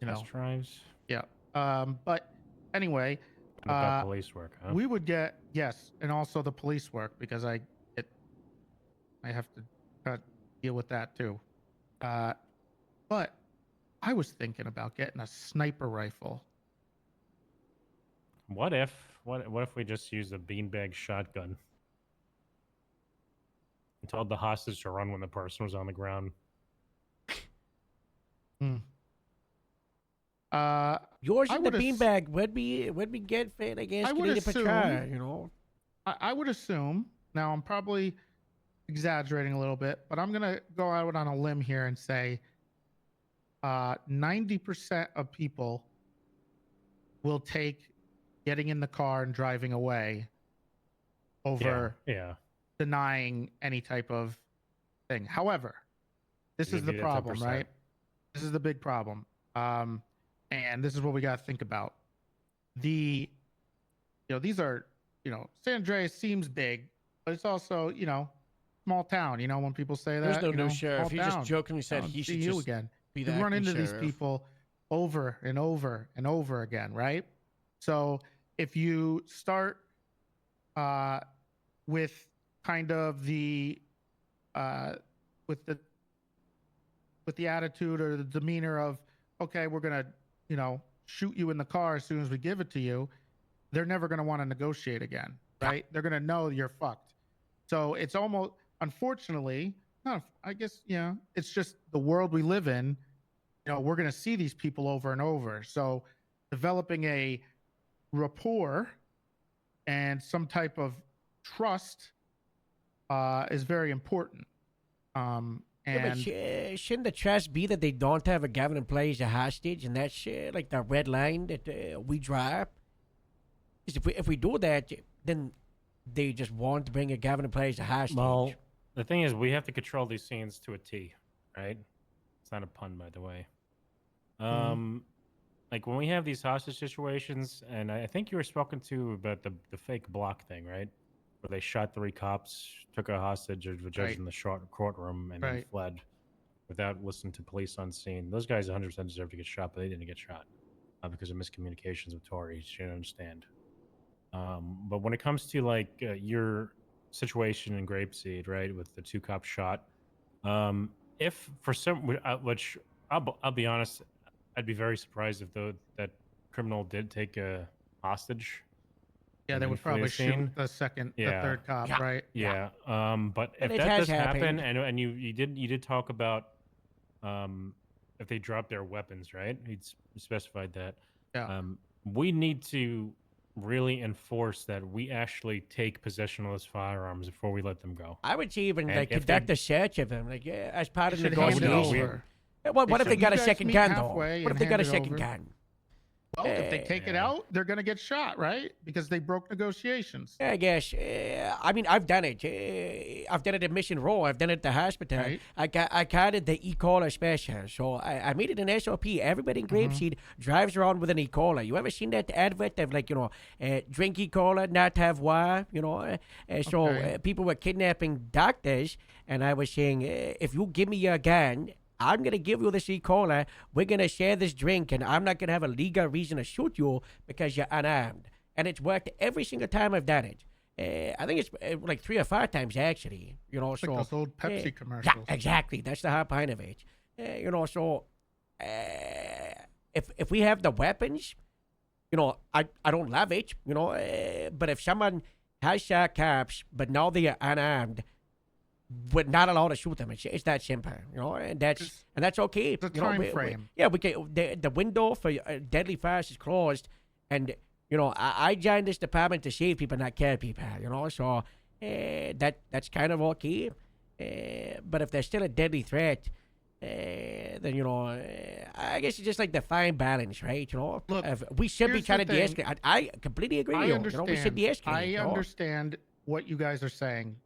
Speaker 8: Test drives?
Speaker 18: Yeah. But anyway,
Speaker 8: What about police work, huh?
Speaker 18: we would get, yes, and also the police work, because I have to deal with that too. But I was thinking about getting a sniper rifle.
Speaker 8: What if we just used a beanbag shotgun and told the hostage to run when the person was on the ground?
Speaker 10: Yours
Speaker 18: I
Speaker 10: in the
Speaker 18: would ass-
Speaker 10: beanbag would be get fit against
Speaker 18: I would
Speaker 10: Canadian
Speaker 18: assume,
Speaker 10: Patrol,
Speaker 18: I would assume. Now I'm probably exaggerating a little bit, but I'm gonna go out on a limb here and say 90% of people will take getting in the car and driving away over
Speaker 8: Yeah.
Speaker 18: denying any type of thing. However, this
Speaker 8: You'd
Speaker 18: is the
Speaker 8: be that
Speaker 18: problem,
Speaker 8: 10%.
Speaker 18: right? This is the big problem. And this is what we got to think about. These are, San Andreas seems big, but it's also, small town. When people say
Speaker 10: There's
Speaker 18: that,
Speaker 10: no new sheriff.
Speaker 18: small
Speaker 10: He just
Speaker 18: town.
Speaker 10: jokingly said
Speaker 18: I don't
Speaker 10: he
Speaker 18: see
Speaker 10: should
Speaker 18: you
Speaker 10: just
Speaker 18: again.
Speaker 10: be
Speaker 18: You
Speaker 10: the
Speaker 18: run
Speaker 10: acting
Speaker 18: into these
Speaker 10: sheriff.
Speaker 18: people over and over and over again, right? So if you start with kind of the with the attitude or the demeanor of, okay, we're gonna shoot you in the car as soon as we give it to you, they're never gonna want to negotiate again, right? They're gonna know you're fucked. So it's almost, unfortunately, I guess, it's just the world we live in. We're gonna see these people over and over. So developing a rapport and some type of trust is very important.
Speaker 10: Yeah, but shouldn't the trust be that they don't have a government employee as a hostage, and that's like the red line that we drive? Because if we do that, then they just want to bring a government employee as a hostage.
Speaker 8: Well, the thing is, we have to control these scenes to a T, right? It's not a pun, by the way. Like when we have these hostage situations, and I think you were spoken to about the fake block thing, right? Where they shot 3 cops, took a hostage of a judge
Speaker 18: Right.
Speaker 8: in the courtroom, and then
Speaker 18: Right.
Speaker 8: fled without listening to police on scene. Those guys 100% deserve to get shot, but they didn't get shot because of miscommunications with Tory. You should understand. But when it comes to like your situation in Grapeseed, right, with the 2 cops shot, if for some, which I'll be honest, I'd be very surprised if that criminal did take a hostage.
Speaker 18: Yeah,
Speaker 8: and
Speaker 18: they
Speaker 8: then
Speaker 18: would
Speaker 8: flee the
Speaker 18: probably
Speaker 8: scene.
Speaker 18: shoot the
Speaker 8: Yeah.
Speaker 18: third cop,
Speaker 10: Yeah.
Speaker 18: right?
Speaker 8: Yeah. But
Speaker 10: And
Speaker 8: if
Speaker 10: it
Speaker 8: that
Speaker 10: has
Speaker 8: does happen,
Speaker 10: happened.
Speaker 8: and you did talk about if they drop their weapons, right? He specified that.
Speaker 18: Yeah.
Speaker 8: We need to really enforce that we actually take possession of those firearms before we let them go.
Speaker 10: I would even
Speaker 8: And
Speaker 10: like
Speaker 8: if they-
Speaker 10: conduct a search of them, like as part of
Speaker 18: They should hand it
Speaker 10: negotiation.
Speaker 18: over.
Speaker 10: What if they got a
Speaker 18: You guys
Speaker 10: second
Speaker 18: meet
Speaker 10: gun though?
Speaker 18: halfway
Speaker 10: What if
Speaker 18: and
Speaker 10: they got a
Speaker 18: hand it
Speaker 10: second
Speaker 18: over.
Speaker 10: gun?
Speaker 18: Well, if they take it
Speaker 8: Yeah.
Speaker 18: out, they're gonna get shot, right? Because they broke negotiations.
Speaker 10: I guess. I mean, I've done it. I've done it at Mission Row. I've done it at the hospital.
Speaker 18: Right.
Speaker 10: I carried the e-collar special, so I made it an SOP. Everybody in Grapeseed drives around with an e-collar. You ever seen that advert of like drink e-collar, not have wire? So
Speaker 18: Okay.
Speaker 10: people were kidnapping doctors, and I was saying, if you give me your gun, I'm going to give you this e-collar. We're going to share this drink, and I'm not going to have a legal reason to shoot you because you're unarmed. And it's worked every single time I've done it. I think it's like 3 or 5 times, actually.
Speaker 18: It's like those old Pepsi
Speaker 10: Yeah,
Speaker 18: commercials.
Speaker 10: exactly. That's the hard part of it. If we have the weapons, I don't love it, but if someone has shot cops, but now they are unarmed, we're not allowed to shoot them. It's that simple, and that's okay.
Speaker 18: It's a
Speaker 10: You know,
Speaker 18: time
Speaker 10: we-
Speaker 18: frame.
Speaker 10: yeah, we can. The window for deadly fires is closed, and I joined this department to save people, not kill people. So that's kind of okay. But if there's still a deadly threat, then I guess it's just like the fine balance, right?
Speaker 18: Look,
Speaker 10: We should be
Speaker 18: here's
Speaker 10: trying
Speaker 18: the
Speaker 10: to
Speaker 18: thing.
Speaker 10: de-escalate. I completely agree.
Speaker 18: I
Speaker 10: with you.
Speaker 18: understand.
Speaker 10: We should de-escalate.
Speaker 18: I understand what you guys are saying,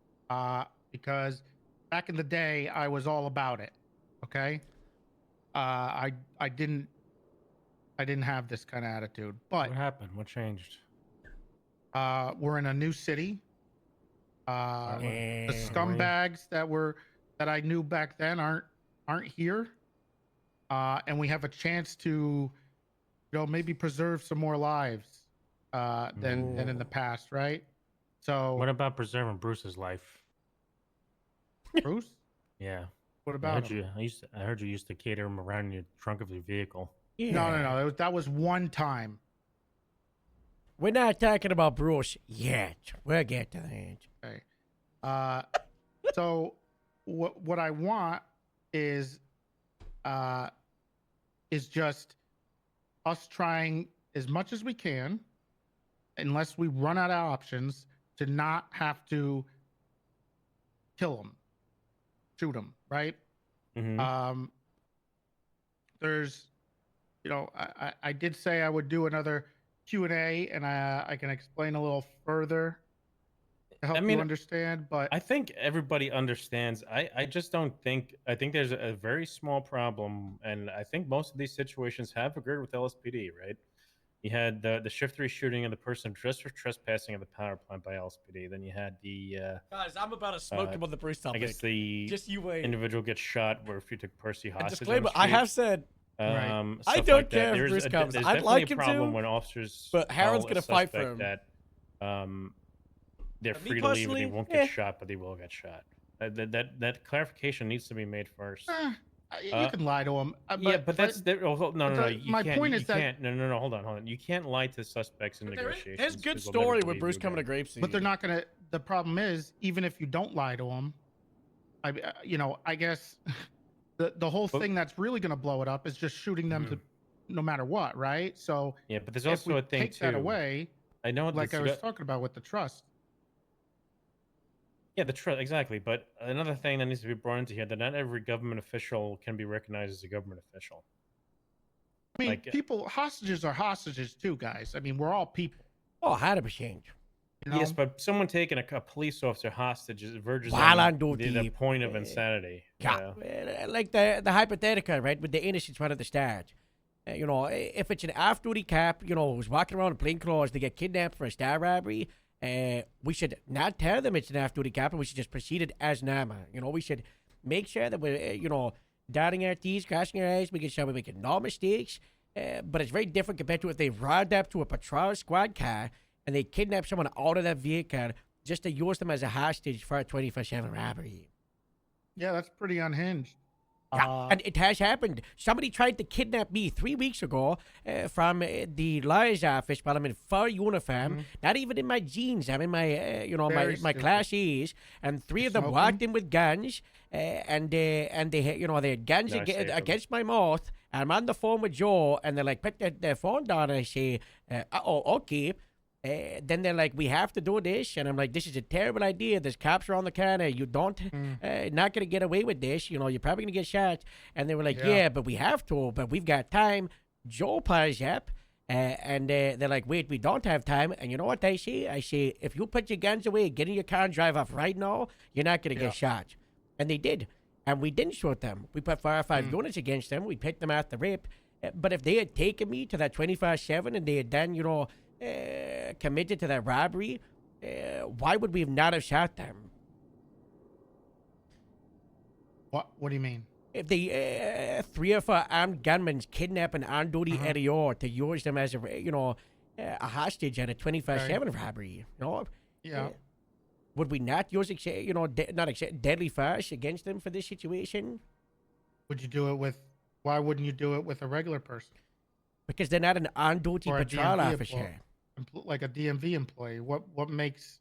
Speaker 18: because back in the day, I was all about it. Okay, I didn't have this kind of attitude, but
Speaker 8: What happened? What changed?
Speaker 18: we're in a new city. The scumbags that I knew back then aren't here, and we have a chance to, maybe preserve some more lives than in the past, right? So
Speaker 8: What about preserving Bruce's life?
Speaker 18: Bruce,
Speaker 8: Yeah.
Speaker 18: what
Speaker 8: I
Speaker 18: about
Speaker 8: heard
Speaker 18: him?
Speaker 8: I heard you used to cater him around in your trunk of your vehicle.
Speaker 18: No. That was one time.
Speaker 10: We're not talking about Bruce yet. We'll get to that.
Speaker 18: Okay. So what I want is just us trying as much as we can, unless we run out of options, to not have to kill them, shoot them, right? There's, I did say I would do another Q&A, and I can explain a little further to help you understand, but
Speaker 8: I think everybody understands. I just don't think. I think there's a very small problem, and I think most of these situations have occurred with LSPD, right? You had the shift 3 shooting of the person just for trespassing at the power plant by LSPD. Then you had the
Speaker 10: Guys, I'm about to smoke him on the Bruce topic.
Speaker 8: I guess the
Speaker 10: Just you wait.
Speaker 8: individual gets shot where if you took Percy hostage. on the
Speaker 10: disclaimer, I
Speaker 8: street.
Speaker 10: have said I
Speaker 8: stuff
Speaker 10: don't
Speaker 8: like that.
Speaker 10: care if
Speaker 8: There's
Speaker 10: Bruce comes.
Speaker 8: There's
Speaker 10: I'd
Speaker 8: definitely
Speaker 10: like
Speaker 8: a
Speaker 10: him
Speaker 8: problem
Speaker 10: to,
Speaker 8: when officers.
Speaker 10: but Harron's
Speaker 8: tell a
Speaker 10: gonna fight for
Speaker 8: suspect
Speaker 10: him.
Speaker 8: That they're
Speaker 10: Me
Speaker 8: free to leave and
Speaker 10: personally,
Speaker 8: they won't
Speaker 10: eh.
Speaker 8: get shot, but they will get shot. That clarification needs to be made first.
Speaker 18: you can lie to them.
Speaker 8: Yeah, but that's no. You
Speaker 18: my
Speaker 8: can't,
Speaker 18: point
Speaker 8: you
Speaker 18: is that
Speaker 8: can't, no. Hold on. You can't lie to suspects in negotiations.
Speaker 10: There's good
Speaker 8: because they'll never
Speaker 10: story with
Speaker 8: believe
Speaker 10: Bruce
Speaker 8: you
Speaker 10: coming to
Speaker 8: again.
Speaker 10: Grapeseed.
Speaker 18: but they're not gonna. The problem is, even if you don't lie to them, I guess the whole thing that's really gonna blow it up is just shooting them to, no matter what, right? So
Speaker 8: Yeah, but there's
Speaker 18: if
Speaker 8: also
Speaker 18: we
Speaker 8: a thing
Speaker 18: take that
Speaker 8: too.
Speaker 18: away,
Speaker 8: I know,
Speaker 18: like I was talking about with the trust.
Speaker 8: Yeah, the trust exactly. But another thing that needs to be brought into here that not every government official can be recognized as a government official.
Speaker 18: I mean,
Speaker 8: Like,
Speaker 18: people hostages are hostages too, guys. I mean, we're all people.
Speaker 10: Oh, 100%.
Speaker 8: Yes, but someone taking a police officer hostage verges
Speaker 10: While
Speaker 8: on
Speaker 10: on
Speaker 8: the
Speaker 10: duty,
Speaker 8: point of insanity. you
Speaker 10: Yeah,
Speaker 8: know?
Speaker 10: like the hypothetical, right? With the innocents right at the start. You know, if it's an off-duty cop, you know, who's walking around in plain clothes to get kidnapped for a star robbery, we should not tell them it's an off-duty cop, and we should just proceed it as normal. You know, we should make sure that we're, you know, dotting our T's, crossing our I's, making sure we're making no mistakes. But it's very different compared to if they rolled up to a patrol squad car and they kidnapped someone out of that vehicle just to use them as a hostage for a 24/7 robbery.
Speaker 18: Yeah, that's pretty unhinged.
Speaker 10: Yeah, and it has happened. Somebody tried to kidnap me 3 weeks ago from the lawyer's office while I'm in full uniform, not even in my jeans. I'm in my, you know,
Speaker 18: Very
Speaker 10: my Class E's, and 3 of them walked in with guns, and they, you know, they had guns
Speaker 8: Nice save 'em.
Speaker 10: against my mouth. I'm on the phone with Joe, and they're like, put their phone down, and I say, okay. Then they're like, we have to do this, and I'm like, this is a terrible idea. There's cops around the corner. You don't, not gonna get away with this. You know, you're probably gonna get shot. And they were like, yeah, but we have to. But we've got time. Joe piles up, and they're like, wait, we don't have time. And you know what I say? I say, if you put your guns away, get in your car and drive off right now, you're not gonna get shot. And they did, and we didn't shoot them. We put 4 or 5 units against them. We picked them out the rip. But if they had taken me to that 24/7 and they had done, you know, committed to that robbery, why would we not have shot them?
Speaker 18: What do you mean?
Speaker 10: If they 3 or 4 armed gunmen kidnap an on-duty LEO to use them as a, you know, a hostage at a 24/7 robbery, you know?
Speaker 18: Yeah.
Speaker 10: Would we not use, you know, deadly force against them for this situation?
Speaker 18: Would you do it with? Why wouldn't you do it with a regular person?
Speaker 10: Because they're not an on-duty
Speaker 18: Or a
Speaker 10: patrol
Speaker 18: DMV
Speaker 10: officer.
Speaker 18: Like a DMV employee. What makes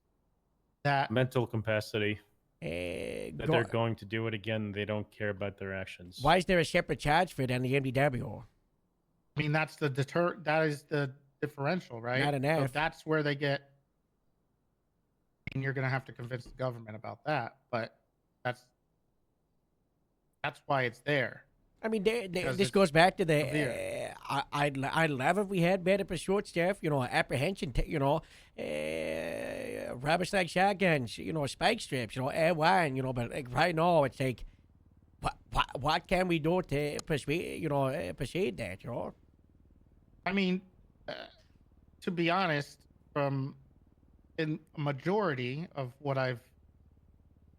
Speaker 18: that
Speaker 8: Mental capacity.
Speaker 10: That
Speaker 8: They're going to do it again. They don't care about their actions.
Speaker 10: Why is there a separate charge for it on the MDW?
Speaker 18: I mean, that's the that is the differential, right?
Speaker 10: Not enough.
Speaker 18: So that's where they get. And you're gonna have to convince the government about that, but that's why it's there.
Speaker 10: I mean,
Speaker 18: Because
Speaker 10: this
Speaker 18: it's
Speaker 10: goes back to the.
Speaker 18: severe.
Speaker 10: I'd love if we had better pursuit stuff, you know, apprehension, you know, rubber stack shotguns, you know, spike strips, you know, air wine, you know. But like right now, it's like, what can we do to persuade, you know, persuade that, you know?
Speaker 18: I mean, to be honest, from in a majority of what I've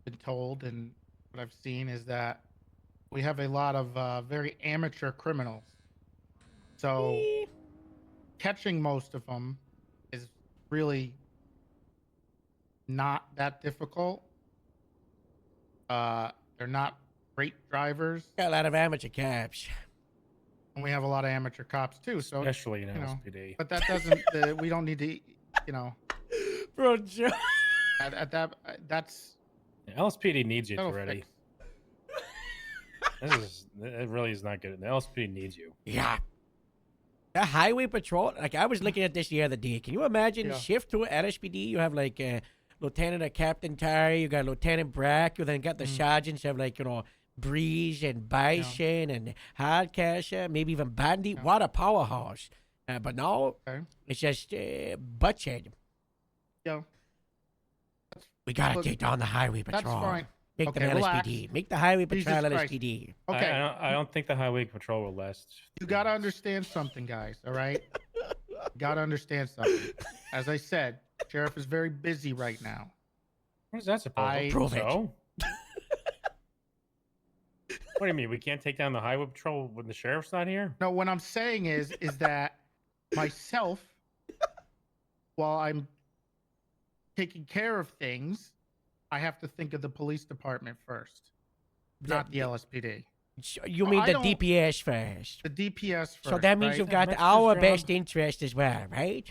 Speaker 18: been told and what I've seen is that we have a lot of very amateur criminals. So catching most of them is really not that difficult. They're not great drivers.
Speaker 10: Got a lot of amateur cops.
Speaker 18: And we have a lot of amateur cops too. So
Speaker 8: Especially in
Speaker 18: you know,
Speaker 8: LSPD.
Speaker 18: but that doesn't. We don't need to, you know.
Speaker 10: Bro, Joe.
Speaker 18: At that, that's.
Speaker 8: LSPD needs you
Speaker 18: that'll
Speaker 8: already.
Speaker 18: fix-
Speaker 8: It really is not good. The LSPD needs you.
Speaker 10: Yeah. The highway patrol, like I was looking at this the other day. Can you imagine
Speaker 18: Yeah.
Speaker 10: shift to LSPD? You have like Lieutenant or Captain Terry, you got Lieutenant Brack, you then got the sergeants of like, you know, Breeze and Bison and Hardcasher, maybe even Bandy. What a powerhouse. But now it's just butchered.
Speaker 18: Yeah.
Speaker 10: We gotta
Speaker 18: Look,
Speaker 10: take down the highway
Speaker 18: that's
Speaker 10: patrol.
Speaker 18: fine.
Speaker 10: Make
Speaker 18: Okay,
Speaker 10: them
Speaker 18: relax.
Speaker 10: LSPD. Make the highway
Speaker 18: Jesus
Speaker 10: patrol
Speaker 18: Christ.
Speaker 10: LSPD.
Speaker 18: Okay.
Speaker 8: I don't think the highway patrol will last.
Speaker 18: You got to understand something, guys. All right. You got to understand something. As I said, sheriff is very busy right now.
Speaker 8: What is that supposed to
Speaker 10: Prove it.
Speaker 8: so? What do you mean? We can't take down the highway patrol when the sheriff's not here?
Speaker 18: No, what I'm saying is that myself, while I'm taking care of things, I have to think of the police department first, not the LSPD.
Speaker 10: You mean
Speaker 18: I
Speaker 10: the
Speaker 18: don't-
Speaker 10: DPS first?
Speaker 18: The DPS first.
Speaker 10: So that means
Speaker 18: right?
Speaker 10: you've got
Speaker 18: That's
Speaker 10: our
Speaker 18: his job.
Speaker 10: best interest as well, right?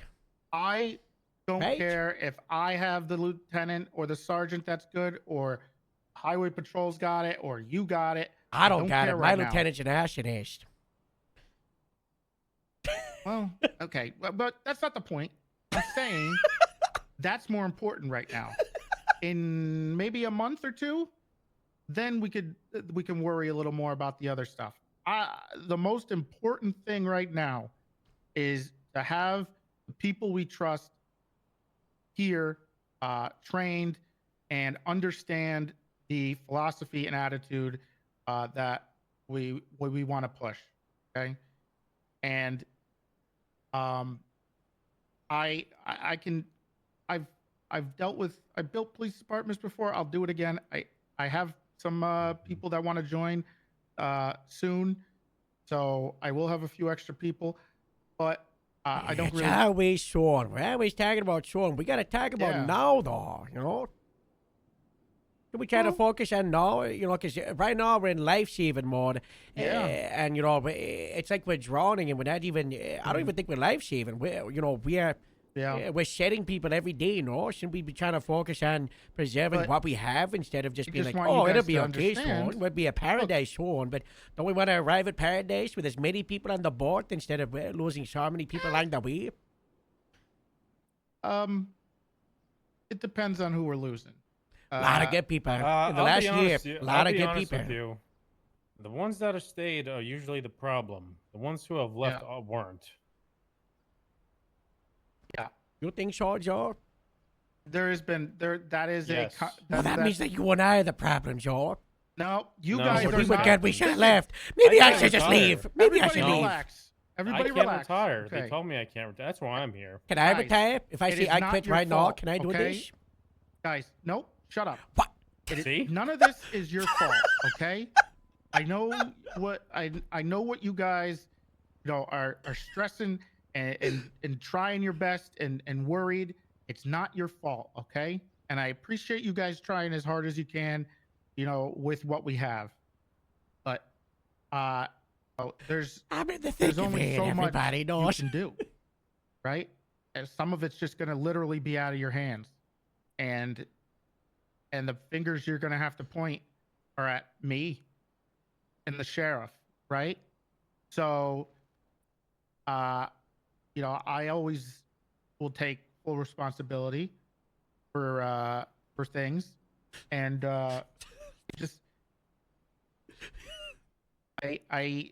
Speaker 18: I don't
Speaker 10: Right?
Speaker 18: care if I have the lieutenant or the sergeant that's good, or highway patrol's got it, or you got it.
Speaker 10: I don't got
Speaker 18: care
Speaker 10: it. My
Speaker 18: right now.
Speaker 10: lieutenant's an arsonist.
Speaker 18: Well, okay, but that's not the point. I'm saying that's more important right now. In maybe a month or two, then we can worry a little more about the other stuff. The most important thing right now is to have the people we trust here trained and understand the philosophy and attitude that we want to push. Okay. and I can I've built police departments before. I'll do it again. I have some people that want to join soon, so I will have a few extra people, but I don't really.
Speaker 10: It's always Sean. We're always talking about Sean. We gotta talk about now, though. You know. We try to focus on now, you know, because right now we're in life-saving mode, and you know, it's like we're drowning, and we're not even. I don't even think we're life-saving. We're shedding people every day, you know? Shouldn't we be trying to focus on preserving what we have instead of just being like, oh, it'll be okay, Sean. It'll be a paradise, Sean. But don't we want to arrive at paradise with as many people on the boat instead of losing so many people along the way?
Speaker 18: It depends on who we're losing.
Speaker 10: A lot of good people in the last year. A lot of good people.
Speaker 8: With you. The ones that have stayed are usually the problem. The ones who have left weren't.
Speaker 18: Yeah.
Speaker 10: You think so, Joe?
Speaker 18: There has been that is
Speaker 8: yes.
Speaker 10: That means that you and I are the problem, Joe.
Speaker 18: No, you guys are
Speaker 10: we were
Speaker 18: not.
Speaker 10: good. We should have left. Maybe I should just leave. Maybe I should leave.
Speaker 18: Relax. Everybody
Speaker 8: I can't
Speaker 18: relax.
Speaker 8: retire.
Speaker 18: Okay.
Speaker 8: They told me I can't retire. That's why I'm here.
Speaker 10: Can I retire? If I say I quit right now, can I do
Speaker 18: okay?
Speaker 10: this?
Speaker 18: Guys, nope. Shut up.
Speaker 10: What?
Speaker 8: See?
Speaker 18: None of this is your fault, okay? I know what I know what you guys, you know, are stressing and trying your best and worried. It's not your fault, okay? And I appreciate you guys trying as hard as you can, you know, with what we have. But there's only so much you can do, right? And some of it's just going to literally be out of your hands, and the fingers you're going to have to point are at me and the sheriff, right? So, you know, I always will take full responsibility for things, and just I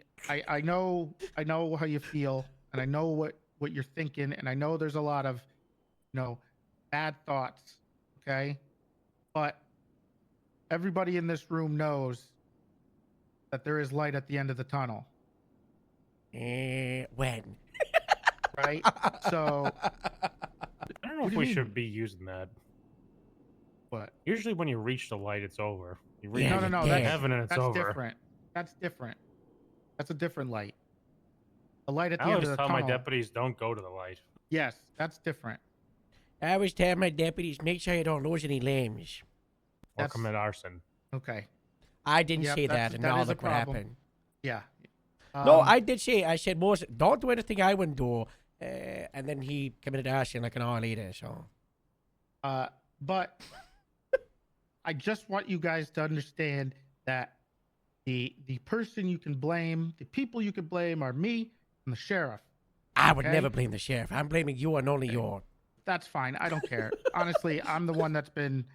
Speaker 18: know how you feel, and I know what you're thinking, and I know there's a lot of, you know, bad thoughts, okay? But everybody in this room knows that there is light at the end of the tunnel.
Speaker 10: When?
Speaker 18: Right? So
Speaker 8: I don't know if we should be using that.
Speaker 18: What?
Speaker 8: Usually when you reach the light, it's over. You reach
Speaker 18: No,
Speaker 8: the heaven and it's
Speaker 18: that's
Speaker 8: over.
Speaker 18: different. That's different. That's a different light. The light at the
Speaker 8: I
Speaker 18: end
Speaker 8: always
Speaker 18: of the
Speaker 8: tell
Speaker 18: tunnel.
Speaker 8: my deputies don't go to the light.
Speaker 18: Yes, that's different.
Speaker 10: I always tell my deputies, make sure you don't lose any limbs.
Speaker 8: Or commit arson.
Speaker 18: Okay.
Speaker 10: I didn't
Speaker 18: Yep,
Speaker 10: say
Speaker 18: that's-
Speaker 10: that, and
Speaker 18: that
Speaker 10: now
Speaker 18: is a
Speaker 10: look what
Speaker 18: problem.
Speaker 10: happened.
Speaker 18: Yeah.
Speaker 10: No, I did say, I said, Moses, don't do anything I wouldn't do. And then he committed arson like an hour later, so.
Speaker 18: But I just want you guys to understand that the person you can blame, the people you can blame are me and the sheriff.
Speaker 10: I would
Speaker 18: okay?
Speaker 10: never blame the sheriff. I'm blaming you and only you.
Speaker 18: That's fine. I don't care. Honestly, I'm the one that's been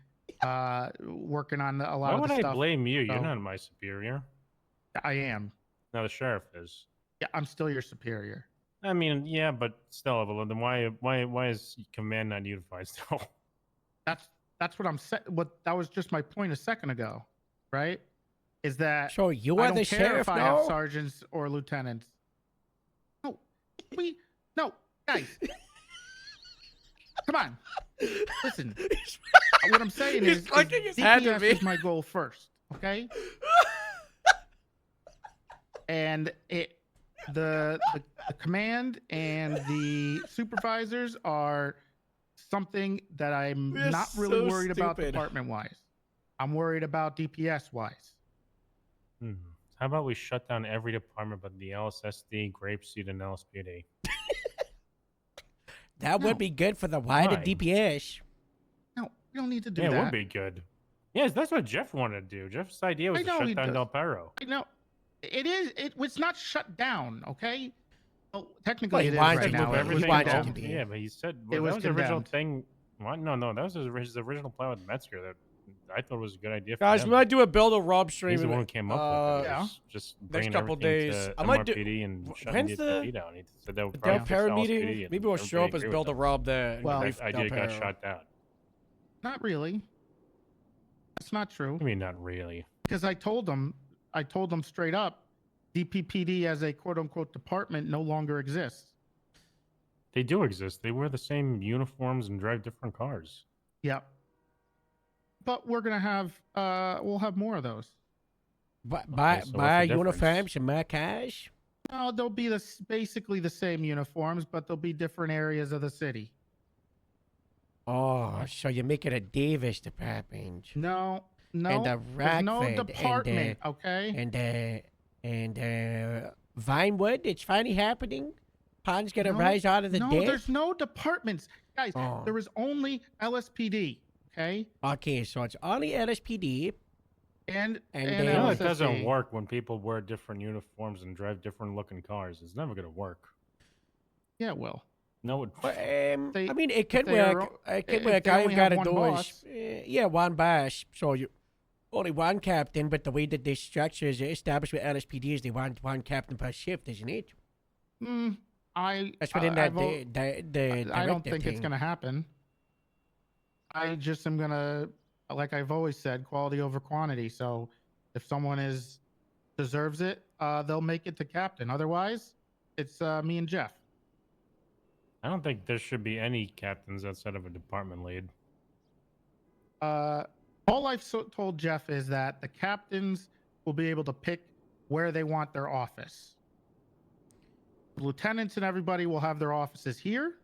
Speaker 18: working on a lot
Speaker 8: Why
Speaker 18: of
Speaker 8: would
Speaker 18: the
Speaker 8: I
Speaker 18: stuff.
Speaker 8: blame you? You're
Speaker 18: so-
Speaker 8: not my superior.
Speaker 18: I am.
Speaker 8: No, the sheriff is.
Speaker 18: Yeah, I'm still your superior.
Speaker 8: I mean, yeah, but still, Evelyn, then why is command not unified still?
Speaker 18: That's what I'm saying. That was just my point a second ago, right? Is that
Speaker 10: So you
Speaker 18: I
Speaker 10: are
Speaker 18: don't
Speaker 10: the
Speaker 18: care
Speaker 10: sheriff
Speaker 18: if I have
Speaker 10: now?
Speaker 18: sergeants or lieutenants. No, guys. Come on. Listen. What I'm saying
Speaker 10: He's
Speaker 18: is
Speaker 10: clutching his hand at
Speaker 18: DPS
Speaker 10: me.
Speaker 18: is my goal first, okay? And the command and the supervisors are something that I'm
Speaker 10: We're
Speaker 18: not really
Speaker 10: so
Speaker 18: worried about
Speaker 10: stupid.
Speaker 18: department wise. I'm worried about DPS wise.
Speaker 8: How about we shut down every department but the LSSD, Grapeseed, and LSPD?
Speaker 10: That would be good for the wider
Speaker 8: Why?
Speaker 10: DPS.
Speaker 18: No, we don't need to do
Speaker 8: Yeah,
Speaker 18: that.
Speaker 8: it would be good. Yes, that's what Jeff wanted to do. Jeff's idea was
Speaker 18: I
Speaker 8: to
Speaker 18: know
Speaker 8: shut
Speaker 18: he
Speaker 8: down
Speaker 18: does.
Speaker 8: Del Perro.
Speaker 18: No, it's not shut down, okay? Well, technically
Speaker 10: he
Speaker 18: it is
Speaker 10: wants
Speaker 18: right
Speaker 10: to
Speaker 18: now.
Speaker 10: move
Speaker 18: It
Speaker 10: everything
Speaker 18: was
Speaker 10: wants it to
Speaker 18: condemned.
Speaker 10: be.
Speaker 8: Yeah, but he said
Speaker 18: It
Speaker 8: that
Speaker 18: was
Speaker 8: was the original
Speaker 18: condemned.
Speaker 8: thing. What? No, that was his original plan with Metzger that I thought was a good idea. For
Speaker 1: Guys,
Speaker 8: him.
Speaker 1: we might do a build a Rob stream.
Speaker 8: He's the one who came up with it.
Speaker 1: Yeah.
Speaker 8: Just
Speaker 1: Next
Speaker 8: bringing
Speaker 1: couple
Speaker 8: everything
Speaker 1: days.
Speaker 8: to
Speaker 1: I might do.
Speaker 8: MRPD and shutting
Speaker 1: When's
Speaker 8: the
Speaker 1: the
Speaker 8: DP down. He said that would
Speaker 1: Del
Speaker 8: probably fix
Speaker 1: Perro
Speaker 8: LSPD,
Speaker 1: meeting?
Speaker 8: and
Speaker 1: Maybe we'll show up
Speaker 8: everybody
Speaker 1: as
Speaker 8: agreed with
Speaker 1: build a
Speaker 8: him.
Speaker 1: Rob there. and
Speaker 18: Well,
Speaker 8: That
Speaker 1: leave Del
Speaker 8: idea got
Speaker 1: Perro.
Speaker 8: shot down.
Speaker 18: Not really. That's not true.
Speaker 8: I mean, not really.
Speaker 18: Because I told them straight up DPPD as a quote unquote department no longer exists.
Speaker 8: They do exist. They wear the same uniforms and drive different cars.
Speaker 18: Yep. But we're gonna have we'll have more of those.
Speaker 10: Buy
Speaker 8: so what's the difference?
Speaker 10: uniforms and my cars.
Speaker 18: No, they'll be basically the same uniforms, but they'll be different areas of the city.
Speaker 10: Oh, so you're making a Davis department.
Speaker 18: No, no,
Speaker 10: And a
Speaker 18: there's no
Speaker 10: Rockford
Speaker 18: department, okay?
Speaker 10: And Vinewood, it's finally happening. Pond's gonna
Speaker 18: No,
Speaker 10: rise out of the
Speaker 18: no,
Speaker 10: dead.
Speaker 18: there's no departments, guys.
Speaker 10: Oh.
Speaker 18: There is only LSPD, okay?
Speaker 10: Okay, so it's only LSPD.
Speaker 18: And
Speaker 10: And
Speaker 8: You know, it
Speaker 18: LSSD.
Speaker 8: doesn't work when people wear different uniforms and drive different looking cars. It's never gonna work.
Speaker 18: Yeah, it will.
Speaker 8: No, it.
Speaker 18: They-
Speaker 10: I mean, it
Speaker 18: if
Speaker 10: could
Speaker 18: they are
Speaker 10: work.
Speaker 18: o-
Speaker 10: It could
Speaker 18: if
Speaker 10: work.
Speaker 18: they
Speaker 10: All
Speaker 18: only
Speaker 10: you gotta
Speaker 18: have
Speaker 10: do
Speaker 18: one
Speaker 10: is, yeah, one boss. So you only one captain, but the way that this structure is established with LSPD is they want one captain per shift, isn't it? That's within that
Speaker 18: I've al-
Speaker 10: the
Speaker 18: I don't
Speaker 10: directive
Speaker 18: think it's
Speaker 10: thing.
Speaker 18: gonna happen. I just am gonna, like I've always said, quality over quantity. So if someone deserves it, they'll make it to captain. Otherwise, it's me and Jeff.
Speaker 8: I don't think there should be any captains outside of a department lead.
Speaker 18: All I've told Jeff is that the captains will be able to pick where they want their office. Lieutenants and everybody will have their offices here.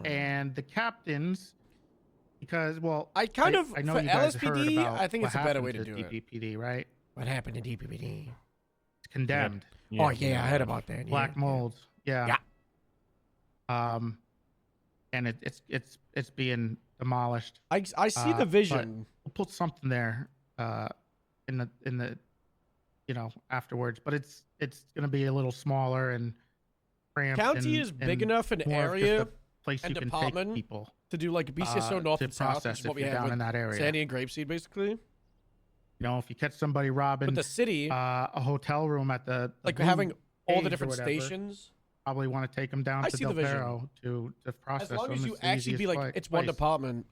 Speaker 18: And the captains, because
Speaker 10: I
Speaker 18: know
Speaker 10: for
Speaker 18: you guys heard
Speaker 10: LSPD,
Speaker 18: about
Speaker 10: I think
Speaker 18: what
Speaker 10: it's a better
Speaker 18: happened
Speaker 10: way to do it.
Speaker 18: DPPD, right?
Speaker 10: What happened to DPPD?
Speaker 18: It's condemned.
Speaker 10: Oh yeah, I heard about that.
Speaker 18: Black
Speaker 10: yeah.
Speaker 18: mold. Yeah.
Speaker 10: Yeah.
Speaker 18: And it's being demolished.
Speaker 3: I see the
Speaker 18: but
Speaker 3: vision.
Speaker 18: We'll put something there in the afterwards, but it's gonna be a little smaller and cramped.
Speaker 3: County
Speaker 18: and-
Speaker 3: is big
Speaker 18: and
Speaker 3: enough an
Speaker 18: more of just
Speaker 3: area
Speaker 18: a place
Speaker 3: and
Speaker 18: you can take
Speaker 3: department
Speaker 18: people
Speaker 3: to do like BCSO north
Speaker 18: to
Speaker 3: and south, which
Speaker 18: process
Speaker 3: is what
Speaker 18: if
Speaker 3: we
Speaker 18: you're
Speaker 3: have
Speaker 18: down
Speaker 3: with
Speaker 18: in that area.
Speaker 3: Sandy and Grapeseed, basically.
Speaker 18: If you catch somebody robbing
Speaker 3: But the city,
Speaker 18: a hotel room at the
Speaker 3: like
Speaker 18: Blue
Speaker 3: having all
Speaker 18: Cage
Speaker 3: the
Speaker 18: or
Speaker 3: different
Speaker 18: whatever,
Speaker 3: stations.
Speaker 18: probably want to take them down
Speaker 3: I
Speaker 18: to
Speaker 3: see
Speaker 18: Del
Speaker 3: the vision.
Speaker 18: Perro to process
Speaker 3: As long
Speaker 18: them.
Speaker 3: as you
Speaker 18: It's the
Speaker 3: actually be
Speaker 18: easiest
Speaker 3: like, it's one
Speaker 18: place.
Speaker 3: department.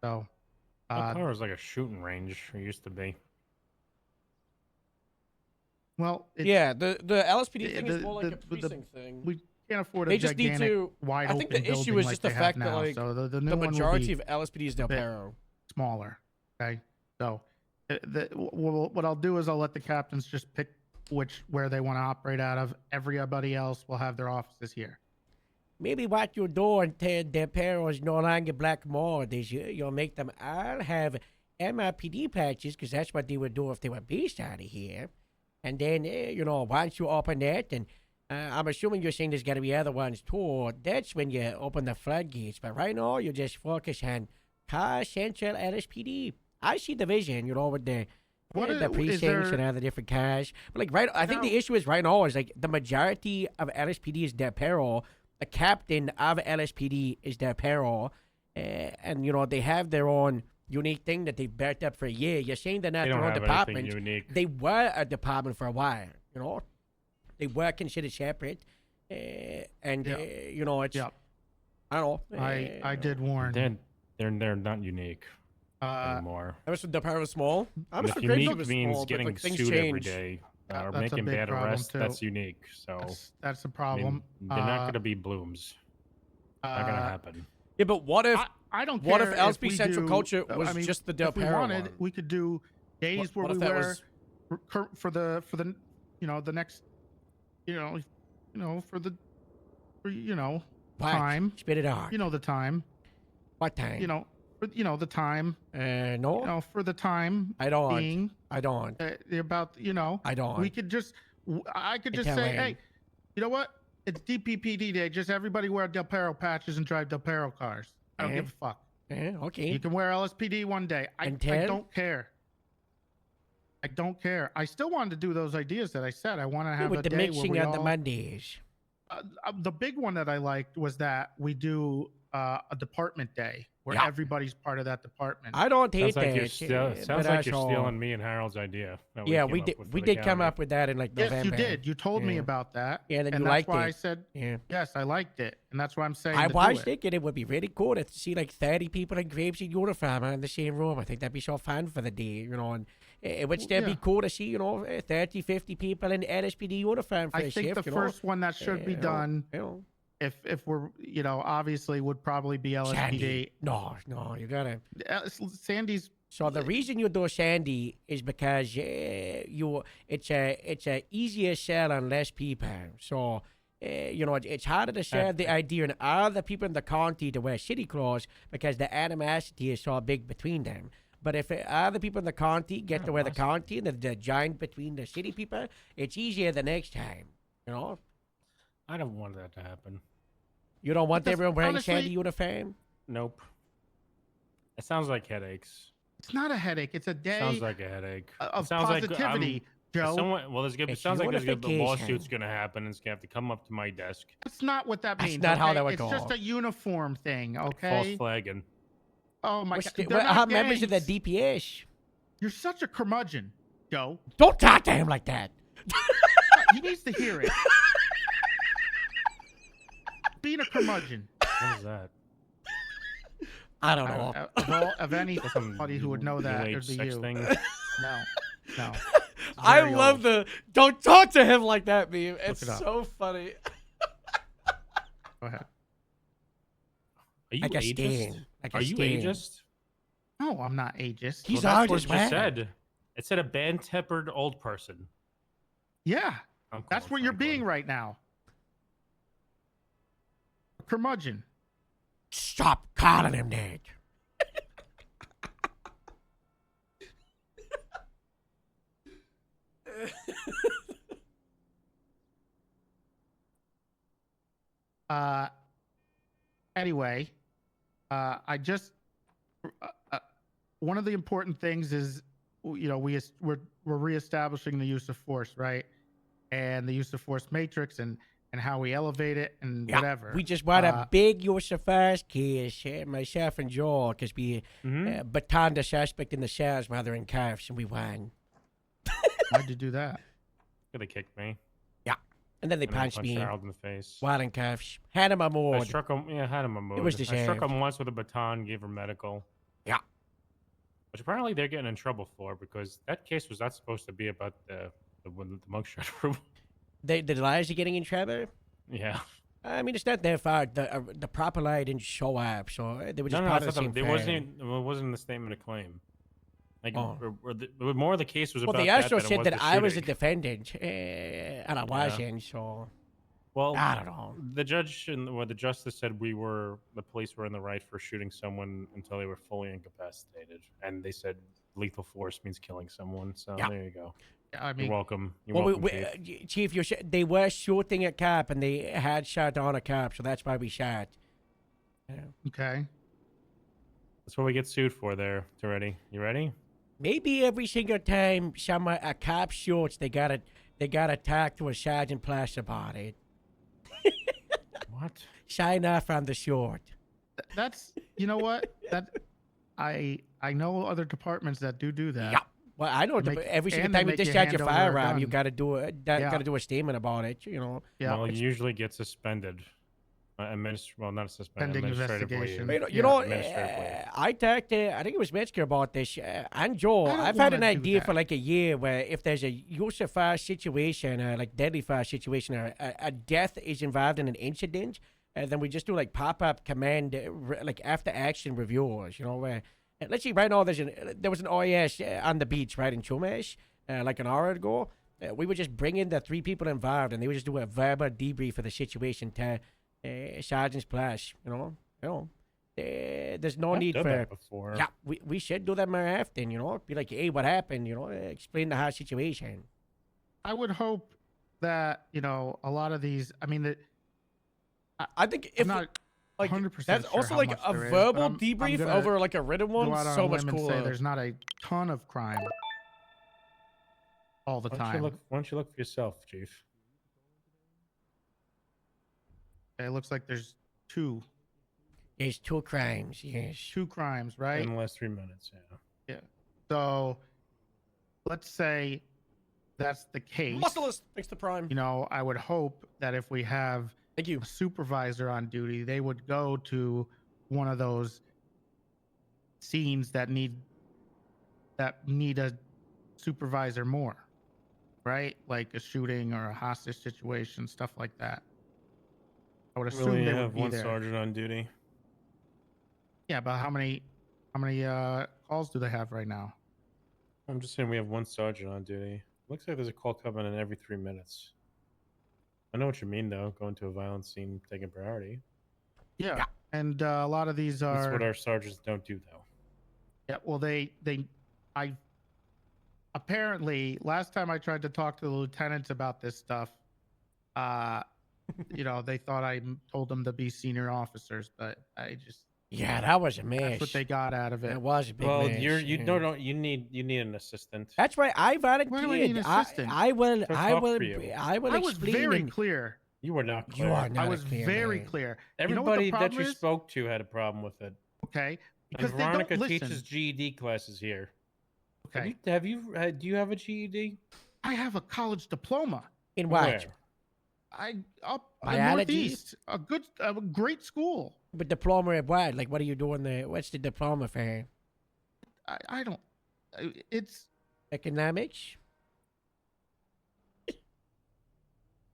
Speaker 18: So,
Speaker 8: That car was like a shooting range. It used to be.
Speaker 18: well,
Speaker 3: Yeah, the LSPD thing
Speaker 18: the-
Speaker 3: is more like a
Speaker 18: the-
Speaker 3: precinct thing.
Speaker 18: we can't afford a
Speaker 3: They just need
Speaker 18: gigantic,
Speaker 3: to.
Speaker 18: wide
Speaker 3: I think
Speaker 18: open
Speaker 3: the issue
Speaker 18: building
Speaker 3: is
Speaker 18: like
Speaker 3: just the
Speaker 18: they have
Speaker 3: fact that
Speaker 18: now.
Speaker 3: like
Speaker 18: So the
Speaker 3: the
Speaker 18: new one will
Speaker 3: majority
Speaker 18: be
Speaker 3: of LSPD is Del
Speaker 18: bit
Speaker 3: Perro.
Speaker 18: smaller. Okay, so what I'll do is I'll let the captains just pick where they want to operate out of. Everybody else will have their offices here.
Speaker 10: Maybe what you do until their parents no longer black mold is you'll make them all have MRPD patches because that's what they would do if they were based out of here. And then, once you open that, and I'm assuming you're saying there's got to be other ones too, that's when you open the floodgates. But right now, you just focus on Car Central LSPD. I see the vision, with the
Speaker 18: Is
Speaker 10: precincts
Speaker 18: there-
Speaker 10: and all the different cars. But like I think the issue is right now is like the majority of LSPD is Del Perro. The captain of LSPD is Del Perro, and they have their own unique thing that they've built up for a year. You're saying they're not
Speaker 8: They
Speaker 10: their
Speaker 8: don't
Speaker 10: own
Speaker 8: have
Speaker 10: department.
Speaker 8: anything unique.
Speaker 10: They were a department for a while. They were considered separate, and it's I don't know.
Speaker 18: I did warn.
Speaker 8: They're not unique anymore.
Speaker 3: That was when Del Perro was small. I was
Speaker 8: And if
Speaker 3: for Grapeseed
Speaker 8: unique
Speaker 3: was
Speaker 8: means
Speaker 3: small, but
Speaker 8: getting
Speaker 3: like things
Speaker 8: sued every
Speaker 3: change.
Speaker 8: day
Speaker 18: That's
Speaker 8: or
Speaker 18: a
Speaker 8: making
Speaker 18: big
Speaker 8: bad
Speaker 18: problem,
Speaker 8: arrests,
Speaker 18: too.
Speaker 8: that's unique. So
Speaker 18: That's the
Speaker 8: I
Speaker 18: problem.
Speaker 8: mean, they're not going to be blooms. Not going to happen.
Speaker 3: Yeah, but what if
Speaker 18: I don't
Speaker 3: what
Speaker 18: care
Speaker 3: if LSP
Speaker 18: we
Speaker 3: Central
Speaker 18: do-
Speaker 3: Culture
Speaker 18: I
Speaker 3: was
Speaker 18: mean,
Speaker 3: just the Del
Speaker 18: if we
Speaker 3: Perro
Speaker 18: wanted,
Speaker 3: one?
Speaker 18: we could do days where
Speaker 3: What if
Speaker 18: we
Speaker 3: that
Speaker 18: wear
Speaker 3: was-
Speaker 18: for the the next
Speaker 10: What?
Speaker 18: time.
Speaker 10: Spit it out.
Speaker 18: The time.
Speaker 10: What time?
Speaker 18: The time.
Speaker 10: No.
Speaker 18: For the time.
Speaker 10: I don't.
Speaker 18: Being,
Speaker 10: I don't.
Speaker 18: about
Speaker 10: I don't.
Speaker 18: We could just. I could just
Speaker 10: Tell
Speaker 18: say,
Speaker 10: him.
Speaker 18: hey, you know what? It's DPPD day. Just everybody wear Del Perro patches and drive Del Perro cars. I don't
Speaker 10: Eh?
Speaker 18: give a fuck.
Speaker 10: Okay.
Speaker 18: You can wear LSPD one day. I
Speaker 10: Until?
Speaker 18: don't care. I don't care. I still wanted to do those ideas that I said. I want to have
Speaker 10: with
Speaker 18: a
Speaker 10: the
Speaker 18: day where
Speaker 10: mixing
Speaker 18: we
Speaker 10: of the
Speaker 18: all-
Speaker 10: Mondays.
Speaker 18: the big one that I liked was that we do a department day where
Speaker 10: Yeah.
Speaker 18: everybody's part of that department.
Speaker 10: I don't hate
Speaker 8: Sounds like you're,
Speaker 10: that.
Speaker 8: sounds
Speaker 10: but
Speaker 8: like you're
Speaker 10: also-
Speaker 8: stealing me and Harold's idea. that
Speaker 10: Yeah,
Speaker 8: came
Speaker 10: we
Speaker 8: up
Speaker 10: did.
Speaker 8: with for
Speaker 10: We
Speaker 8: the
Speaker 10: did come
Speaker 8: county.
Speaker 10: up with that in like
Speaker 18: Yes,
Speaker 10: November.
Speaker 18: you did. You told me
Speaker 10: Yeah.
Speaker 18: about that.
Speaker 10: Yeah, then
Speaker 18: and
Speaker 10: you
Speaker 18: that's
Speaker 10: liked
Speaker 18: why I
Speaker 10: it.
Speaker 18: said,
Speaker 10: Yeah.
Speaker 18: yes, I liked it, and that's why I'm saying.
Speaker 10: I
Speaker 18: to do
Speaker 10: watched
Speaker 18: it.
Speaker 10: it, and it would be really cool to see like 30 people in Graves in uniform in the same room. I think that'd be so fun for the day, and which
Speaker 18: Well,
Speaker 10: they'd be
Speaker 18: yeah.
Speaker 10: cool to see, 30, 50 people in the LSPD uniform for
Speaker 18: I
Speaker 10: a
Speaker 18: think
Speaker 10: shift.
Speaker 18: the first one that should be
Speaker 10: you know,
Speaker 18: done,
Speaker 10: you know.
Speaker 18: if we're, obviously would probably be LSPD.
Speaker 10: Sandy. No, you gotta.
Speaker 18: Sandy's.
Speaker 10: So the reason you do Sandy is because it's a easier sell on less people. So it's harder to sell the idea in all the people in the county to wear city clothes because the animosity is so big between them. But if all the people in the county get to wear the county and the giant between the city people, it's easier the next time.
Speaker 8: I don't want that to happen.
Speaker 10: You don't want
Speaker 18: Because
Speaker 10: everyone wearing
Speaker 18: honestly-
Speaker 10: Sandy uniform?
Speaker 8: Nope. It sounds like headaches.
Speaker 18: It's not a headache. It's a day
Speaker 8: Sounds like a headache.
Speaker 18: of
Speaker 8: It sounds like
Speaker 18: positivity, Joe.
Speaker 8: It
Speaker 10: It's
Speaker 8: sounds like there's gonna be a
Speaker 10: unification.
Speaker 8: lawsuit's gonna happen, and it's gonna have to come up to my desk.
Speaker 18: That's not what that
Speaker 10: That's
Speaker 18: means.
Speaker 10: not how
Speaker 18: okay?
Speaker 10: that would
Speaker 18: It's
Speaker 10: go.
Speaker 18: just a uniform thing,
Speaker 8: False
Speaker 18: okay?
Speaker 8: flagging.
Speaker 18: Oh my
Speaker 10: Which
Speaker 18: god.
Speaker 10: the-
Speaker 18: They're
Speaker 10: how
Speaker 18: not
Speaker 10: members of the
Speaker 18: gangs.
Speaker 10: DPS?
Speaker 18: You're such a curmudgeon, Joe.
Speaker 10: Don't talk to him like that.
Speaker 18: He needs to hear it. Being a curmudgeon.
Speaker 8: What is that?
Speaker 10: I don't know.
Speaker 18: Of anybody who would know that, it would be
Speaker 8: sex
Speaker 18: you.
Speaker 8: thing?
Speaker 18: No.
Speaker 10: I
Speaker 18: Very
Speaker 10: love
Speaker 18: old.
Speaker 10: the "don't talk to him like that" meme. It's
Speaker 18: it up.
Speaker 10: so funny.
Speaker 18: Go ahead.
Speaker 8: Are you
Speaker 10: Like a
Speaker 8: ageist?
Speaker 10: stain. Like a
Speaker 8: Are you
Speaker 10: stain.
Speaker 8: ageist?
Speaker 18: No, I'm not ageist.
Speaker 10: He's
Speaker 8: Well, that's
Speaker 10: ours
Speaker 8: what
Speaker 10: as
Speaker 8: you
Speaker 10: well.
Speaker 8: said. It said a bad-tempered old person.
Speaker 18: Yeah,
Speaker 8: I'm
Speaker 18: that's
Speaker 8: calling
Speaker 18: what you're
Speaker 8: Franklin.
Speaker 18: being right now. A curmudgeon.
Speaker 10: Stop calling him that.
Speaker 18: Anyway, I just one of the important things is we're reestablishing the use of force, right? And the use of force matrix and how we elevate it and whatever.
Speaker 10: We just want a big use of force case, myself and Joel, because we batoned the suspect in the cells while they're in cuffs, and we won.
Speaker 18: Why'd you do that?
Speaker 8: They kicked me.
Speaker 10: Yeah. And then they
Speaker 8: And I
Speaker 10: punched me
Speaker 8: Harold in the face.
Speaker 10: while in cuffs. Had him a
Speaker 8: I
Speaker 10: mood.
Speaker 8: struck him. Yeah, had him a mood.
Speaker 10: was
Speaker 8: I struck
Speaker 10: deserved.
Speaker 8: him once with a baton, gave her medical.
Speaker 10: Yeah.
Speaker 8: Which apparently they're getting in trouble for because that case was not supposed to be about the mugshot room.
Speaker 10: The liars are getting in trouble?
Speaker 8: Yeah.
Speaker 10: I mean, it's not their fault. The proper liar didn't show up, so they were just
Speaker 8: No,
Speaker 10: part
Speaker 8: it's
Speaker 10: of the
Speaker 8: not
Speaker 10: same
Speaker 8: the, it
Speaker 10: firm.
Speaker 8: wasn't in the statement of claim. Like,
Speaker 10: Oh.
Speaker 8: more of the case was
Speaker 10: Well,
Speaker 8: about
Speaker 10: they
Speaker 8: that
Speaker 10: also
Speaker 8: than it
Speaker 10: said
Speaker 8: was
Speaker 10: that
Speaker 8: the
Speaker 10: I was a
Speaker 8: shooting.
Speaker 10: defendant, and I wasn't, so...
Speaker 8: Well,
Speaker 10: I don't know.
Speaker 8: The judge the justice said the police were in the right for shooting someone until they were fully incapacitated, and they said lethal force means killing someone. So
Speaker 10: Yeah.
Speaker 8: there you go.
Speaker 18: I mean,
Speaker 8: You're welcome. You're
Speaker 10: Well,
Speaker 8: welcome, Chief.
Speaker 10: Chief, they were shooting a cop, and they had shot on a cop, so that's why we shot. Yeah.
Speaker 18: Okay.
Speaker 8: That's what we get sued for there, Toretti. You ready?
Speaker 10: Maybe every single time a cop shoots, they gotta talk to a sergeant plus about it.
Speaker 8: What?
Speaker 10: Sign off on the short.
Speaker 18: That's what I know other departments that do that.
Speaker 10: Yeah. Well, I know
Speaker 18: Make-
Speaker 10: every single
Speaker 18: and they
Speaker 10: time you
Speaker 18: make you
Speaker 10: discharge
Speaker 18: hand
Speaker 10: your
Speaker 18: over a
Speaker 10: firearm, you
Speaker 18: gun.
Speaker 10: gotta do a statement about it.
Speaker 18: Yeah.
Speaker 8: Well, you usually get suspended. Not suspended.
Speaker 18: Pending
Speaker 8: Administratively.
Speaker 18: investigation.
Speaker 10: You know,
Speaker 8: administratively.
Speaker 10: I talked to, I think it was Metzger about this, and Joe.
Speaker 18: I don't
Speaker 10: I've had an
Speaker 18: wanna do
Speaker 10: idea
Speaker 18: that.
Speaker 10: for like a year where if there's a use of fire situation, like deadly fire situation, or a death is involved in an incident, then we just do like pop-up command, like after action reviews, where, let's see, right now there was an OAS on the beach, right, in Chumash, like an hour ago. We would just bring in the 3 people involved, and they would just do a verbal debrief of the situation to sergeants plus, there's no
Speaker 8: I've
Speaker 10: need
Speaker 8: done
Speaker 10: for
Speaker 8: that before.
Speaker 10: Yeah, we should do that more often, be like, hey, what happened, explain the whole situation.
Speaker 18: I would hope that a lot of these. I mean,
Speaker 10: I think
Speaker 18: I'm
Speaker 10: if
Speaker 18: not
Speaker 10: like
Speaker 18: 100%
Speaker 10: that's
Speaker 18: sure
Speaker 10: also
Speaker 18: how
Speaker 10: like
Speaker 18: much
Speaker 10: a
Speaker 18: there is,
Speaker 10: verbal
Speaker 18: but I'm
Speaker 10: debrief
Speaker 18: gonna
Speaker 10: over like a written
Speaker 18: go
Speaker 10: one,
Speaker 18: out on
Speaker 10: so
Speaker 18: a
Speaker 10: much
Speaker 18: limb and say
Speaker 10: cooler.
Speaker 18: there's not a ton of crime all the
Speaker 8: Why don't
Speaker 18: time.
Speaker 8: you look for yourself, Chief?
Speaker 18: It looks like there's 2.
Speaker 10: There's 2 crimes, yes.
Speaker 18: 2 crimes, right?
Speaker 8: In the last 3 minutes, yeah.
Speaker 18: Yeah. So let's say that's the case.
Speaker 10: Muscleless, thanks to Prime.
Speaker 18: I would hope that if we have
Speaker 10: Thank you.
Speaker 18: a supervisor on duty, they would go to one of those scenes that need a supervisor more, right? Like a shooting or a hostage situation, stuff like that. I would assume
Speaker 8: Really
Speaker 18: they
Speaker 8: have
Speaker 18: would be
Speaker 8: one
Speaker 18: there.
Speaker 8: sergeant on duty.
Speaker 18: Yeah, but how many calls do they have right now?
Speaker 8: I'm just saying we have one sergeant on duty. Looks like there's a call coming in every 3 minutes. I know what you mean, though. Going to a violent scene, taking priority.
Speaker 18: Yeah, and a lot of these are.
Speaker 8: That's what our sergeants don't do, though.
Speaker 18: Yeah, well, I apparently last time I tried to talk to the lieutenants about this stuff, you know, they thought I told them to be senior officers, but I just
Speaker 10: Yeah, that was a mess.
Speaker 18: that's what they got out of it.
Speaker 10: That was a big
Speaker 8: Well,
Speaker 10: mess.
Speaker 8: you
Speaker 10: yeah.
Speaker 8: don't you need an assistant.
Speaker 10: That's right. I
Speaker 18: Why do I need
Speaker 10: volunteered.
Speaker 18: an assistant?
Speaker 10: I will.
Speaker 8: To
Speaker 10: I
Speaker 8: talk
Speaker 10: will.
Speaker 8: for you.
Speaker 10: I will
Speaker 18: I was
Speaker 10: explain.
Speaker 18: very
Speaker 10: and-
Speaker 18: clear.
Speaker 8: You were not
Speaker 10: You
Speaker 8: clear.
Speaker 10: are not
Speaker 18: I
Speaker 10: a
Speaker 18: was
Speaker 10: clear
Speaker 18: very
Speaker 10: man.
Speaker 18: clear.
Speaker 8: Everybody
Speaker 18: you know what the
Speaker 8: that
Speaker 18: problem
Speaker 8: you
Speaker 18: is?
Speaker 8: spoke to had a problem with it.
Speaker 18: Okay,
Speaker 8: And
Speaker 18: because they
Speaker 8: Veronica
Speaker 18: don't listen.
Speaker 8: teaches GED classes here.
Speaker 18: Okay,
Speaker 8: Do you have a GED?
Speaker 18: I have a college diploma.
Speaker 10: In what?
Speaker 8: Where?
Speaker 18: I up the
Speaker 10: Biology?
Speaker 18: Northeast, a great school.
Speaker 10: But diploma of what? Like, what are you doing there? What's the diploma for?
Speaker 18: I don't. It's
Speaker 10: Economics?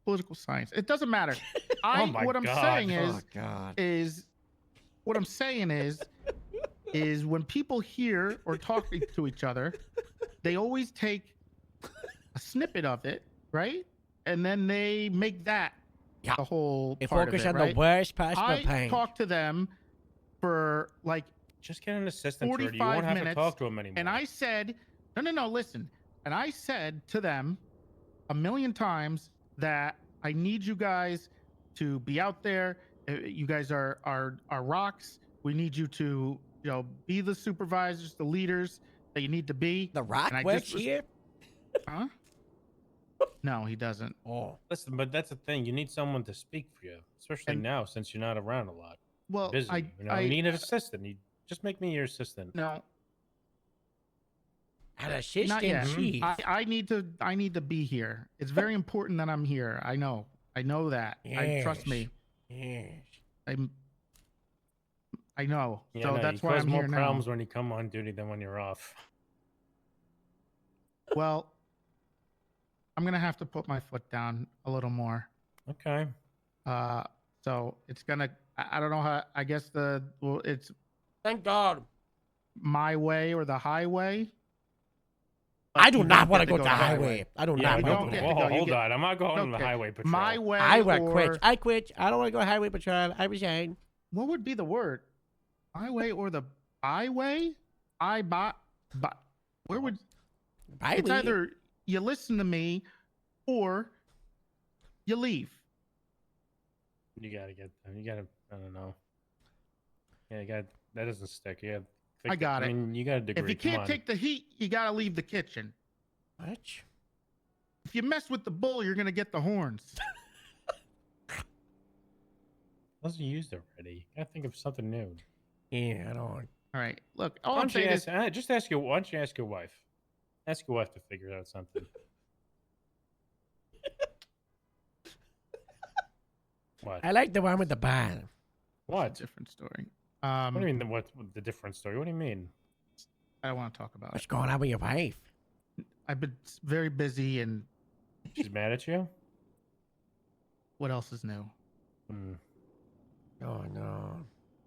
Speaker 18: political science. It doesn't matter.
Speaker 8: Oh my
Speaker 18: what I'm
Speaker 8: God.
Speaker 18: saying
Speaker 10: Oh, God.
Speaker 18: is what I'm saying is when people hear or talk to each other, they always take a snippet of it, right? And then they make that
Speaker 10: Yeah.
Speaker 18: the whole
Speaker 10: They
Speaker 18: part
Speaker 10: focus
Speaker 18: of it,
Speaker 10: on
Speaker 18: right?
Speaker 10: the worst possible
Speaker 18: I
Speaker 10: pain.
Speaker 18: talked to them for like
Speaker 8: Just get an assistant. Rudy. You
Speaker 18: 45
Speaker 8: won't have
Speaker 18: minutes,
Speaker 8: to talk to him anymore.
Speaker 18: and I said, no, listen. And I said to them a million times that I need you guys to be out there. You guys are rocks. We need you to, you know, be the supervisors, the leaders that you need to be.
Speaker 10: The Rock
Speaker 18: And I
Speaker 10: works
Speaker 18: just was-
Speaker 10: here?
Speaker 18: Huh? No, he doesn't.
Speaker 10: Oh.
Speaker 8: Listen, but that's the thing. You need someone to speak for you, especially
Speaker 18: And-
Speaker 8: now since you're not around a lot.
Speaker 18: Well,
Speaker 8: Busy. You need an assistant. You just make me your assistant.
Speaker 18: No,
Speaker 10: An
Speaker 18: not
Speaker 10: assistant
Speaker 18: yet.
Speaker 10: chief.
Speaker 18: I need to be here. It's very important that I'm here. I know that. Trust me.
Speaker 10: Yes.
Speaker 18: I know.
Speaker 8: Yeah,
Speaker 18: So
Speaker 8: no,
Speaker 18: that's
Speaker 8: you
Speaker 18: why
Speaker 8: cause
Speaker 18: I'm
Speaker 8: more
Speaker 18: here
Speaker 8: problems
Speaker 18: now.
Speaker 8: when you come on duty than when you're off.
Speaker 18: Well, I'm gonna have to put my foot down a little more.
Speaker 8: Okay.
Speaker 18: So it's gonna. I don't know how. I guess it's
Speaker 10: Thank God.
Speaker 18: my way or the highway.
Speaker 10: I
Speaker 18: You
Speaker 10: do
Speaker 18: don't
Speaker 10: not
Speaker 18: get
Speaker 10: want to
Speaker 18: to
Speaker 10: go
Speaker 18: go
Speaker 10: to
Speaker 18: the
Speaker 10: the highway.
Speaker 18: highway.
Speaker 10: I do
Speaker 8: Yeah,
Speaker 10: not
Speaker 18: you
Speaker 10: want
Speaker 18: don't
Speaker 10: to
Speaker 18: get
Speaker 10: go.
Speaker 18: to go. You
Speaker 8: Hold
Speaker 18: get-
Speaker 8: on. I'm not going on the
Speaker 18: Okay.
Speaker 8: highway patrol.
Speaker 18: My way.
Speaker 10: I will
Speaker 18: or,
Speaker 10: quit. I quit. I don't want to go highway patrol. I resign.
Speaker 18: What would be the word? My way or the byway? Where would?
Speaker 10: Bye,
Speaker 18: It's
Speaker 10: Lee.
Speaker 18: either you listen to me, or you leave.
Speaker 8: You gotta get. You gotta. I don't know. Yeah, you got. That doesn't stick. Yeah.
Speaker 18: I got it.
Speaker 8: I mean, you got a degree.
Speaker 18: If you
Speaker 8: Come
Speaker 18: can't
Speaker 8: on.
Speaker 18: take the heat, you gotta leave the kitchen.
Speaker 10: What?
Speaker 18: If you mess with the bull, you're gonna get the horns.
Speaker 8: Wasn't used already. You gotta think of something new.
Speaker 10: Yeah, I don't.
Speaker 18: All right, look. All
Speaker 8: Why
Speaker 18: I'm
Speaker 8: don't you
Speaker 18: saying is,
Speaker 8: ask? Just ask your. Why don't you ask your wife? Ask your wife to figure out something. What?
Speaker 10: I like the one with the barn.
Speaker 18: it's
Speaker 8: What?
Speaker 18: a different story.
Speaker 8: What do you mean? What the different story? What do you mean?
Speaker 18: I don't want to talk about
Speaker 10: What's
Speaker 18: it.
Speaker 10: going on with your wife?
Speaker 18: I've been very busy, and
Speaker 8: She's mad at you?
Speaker 18: what else is new?
Speaker 8: Hmm.
Speaker 10: Oh no.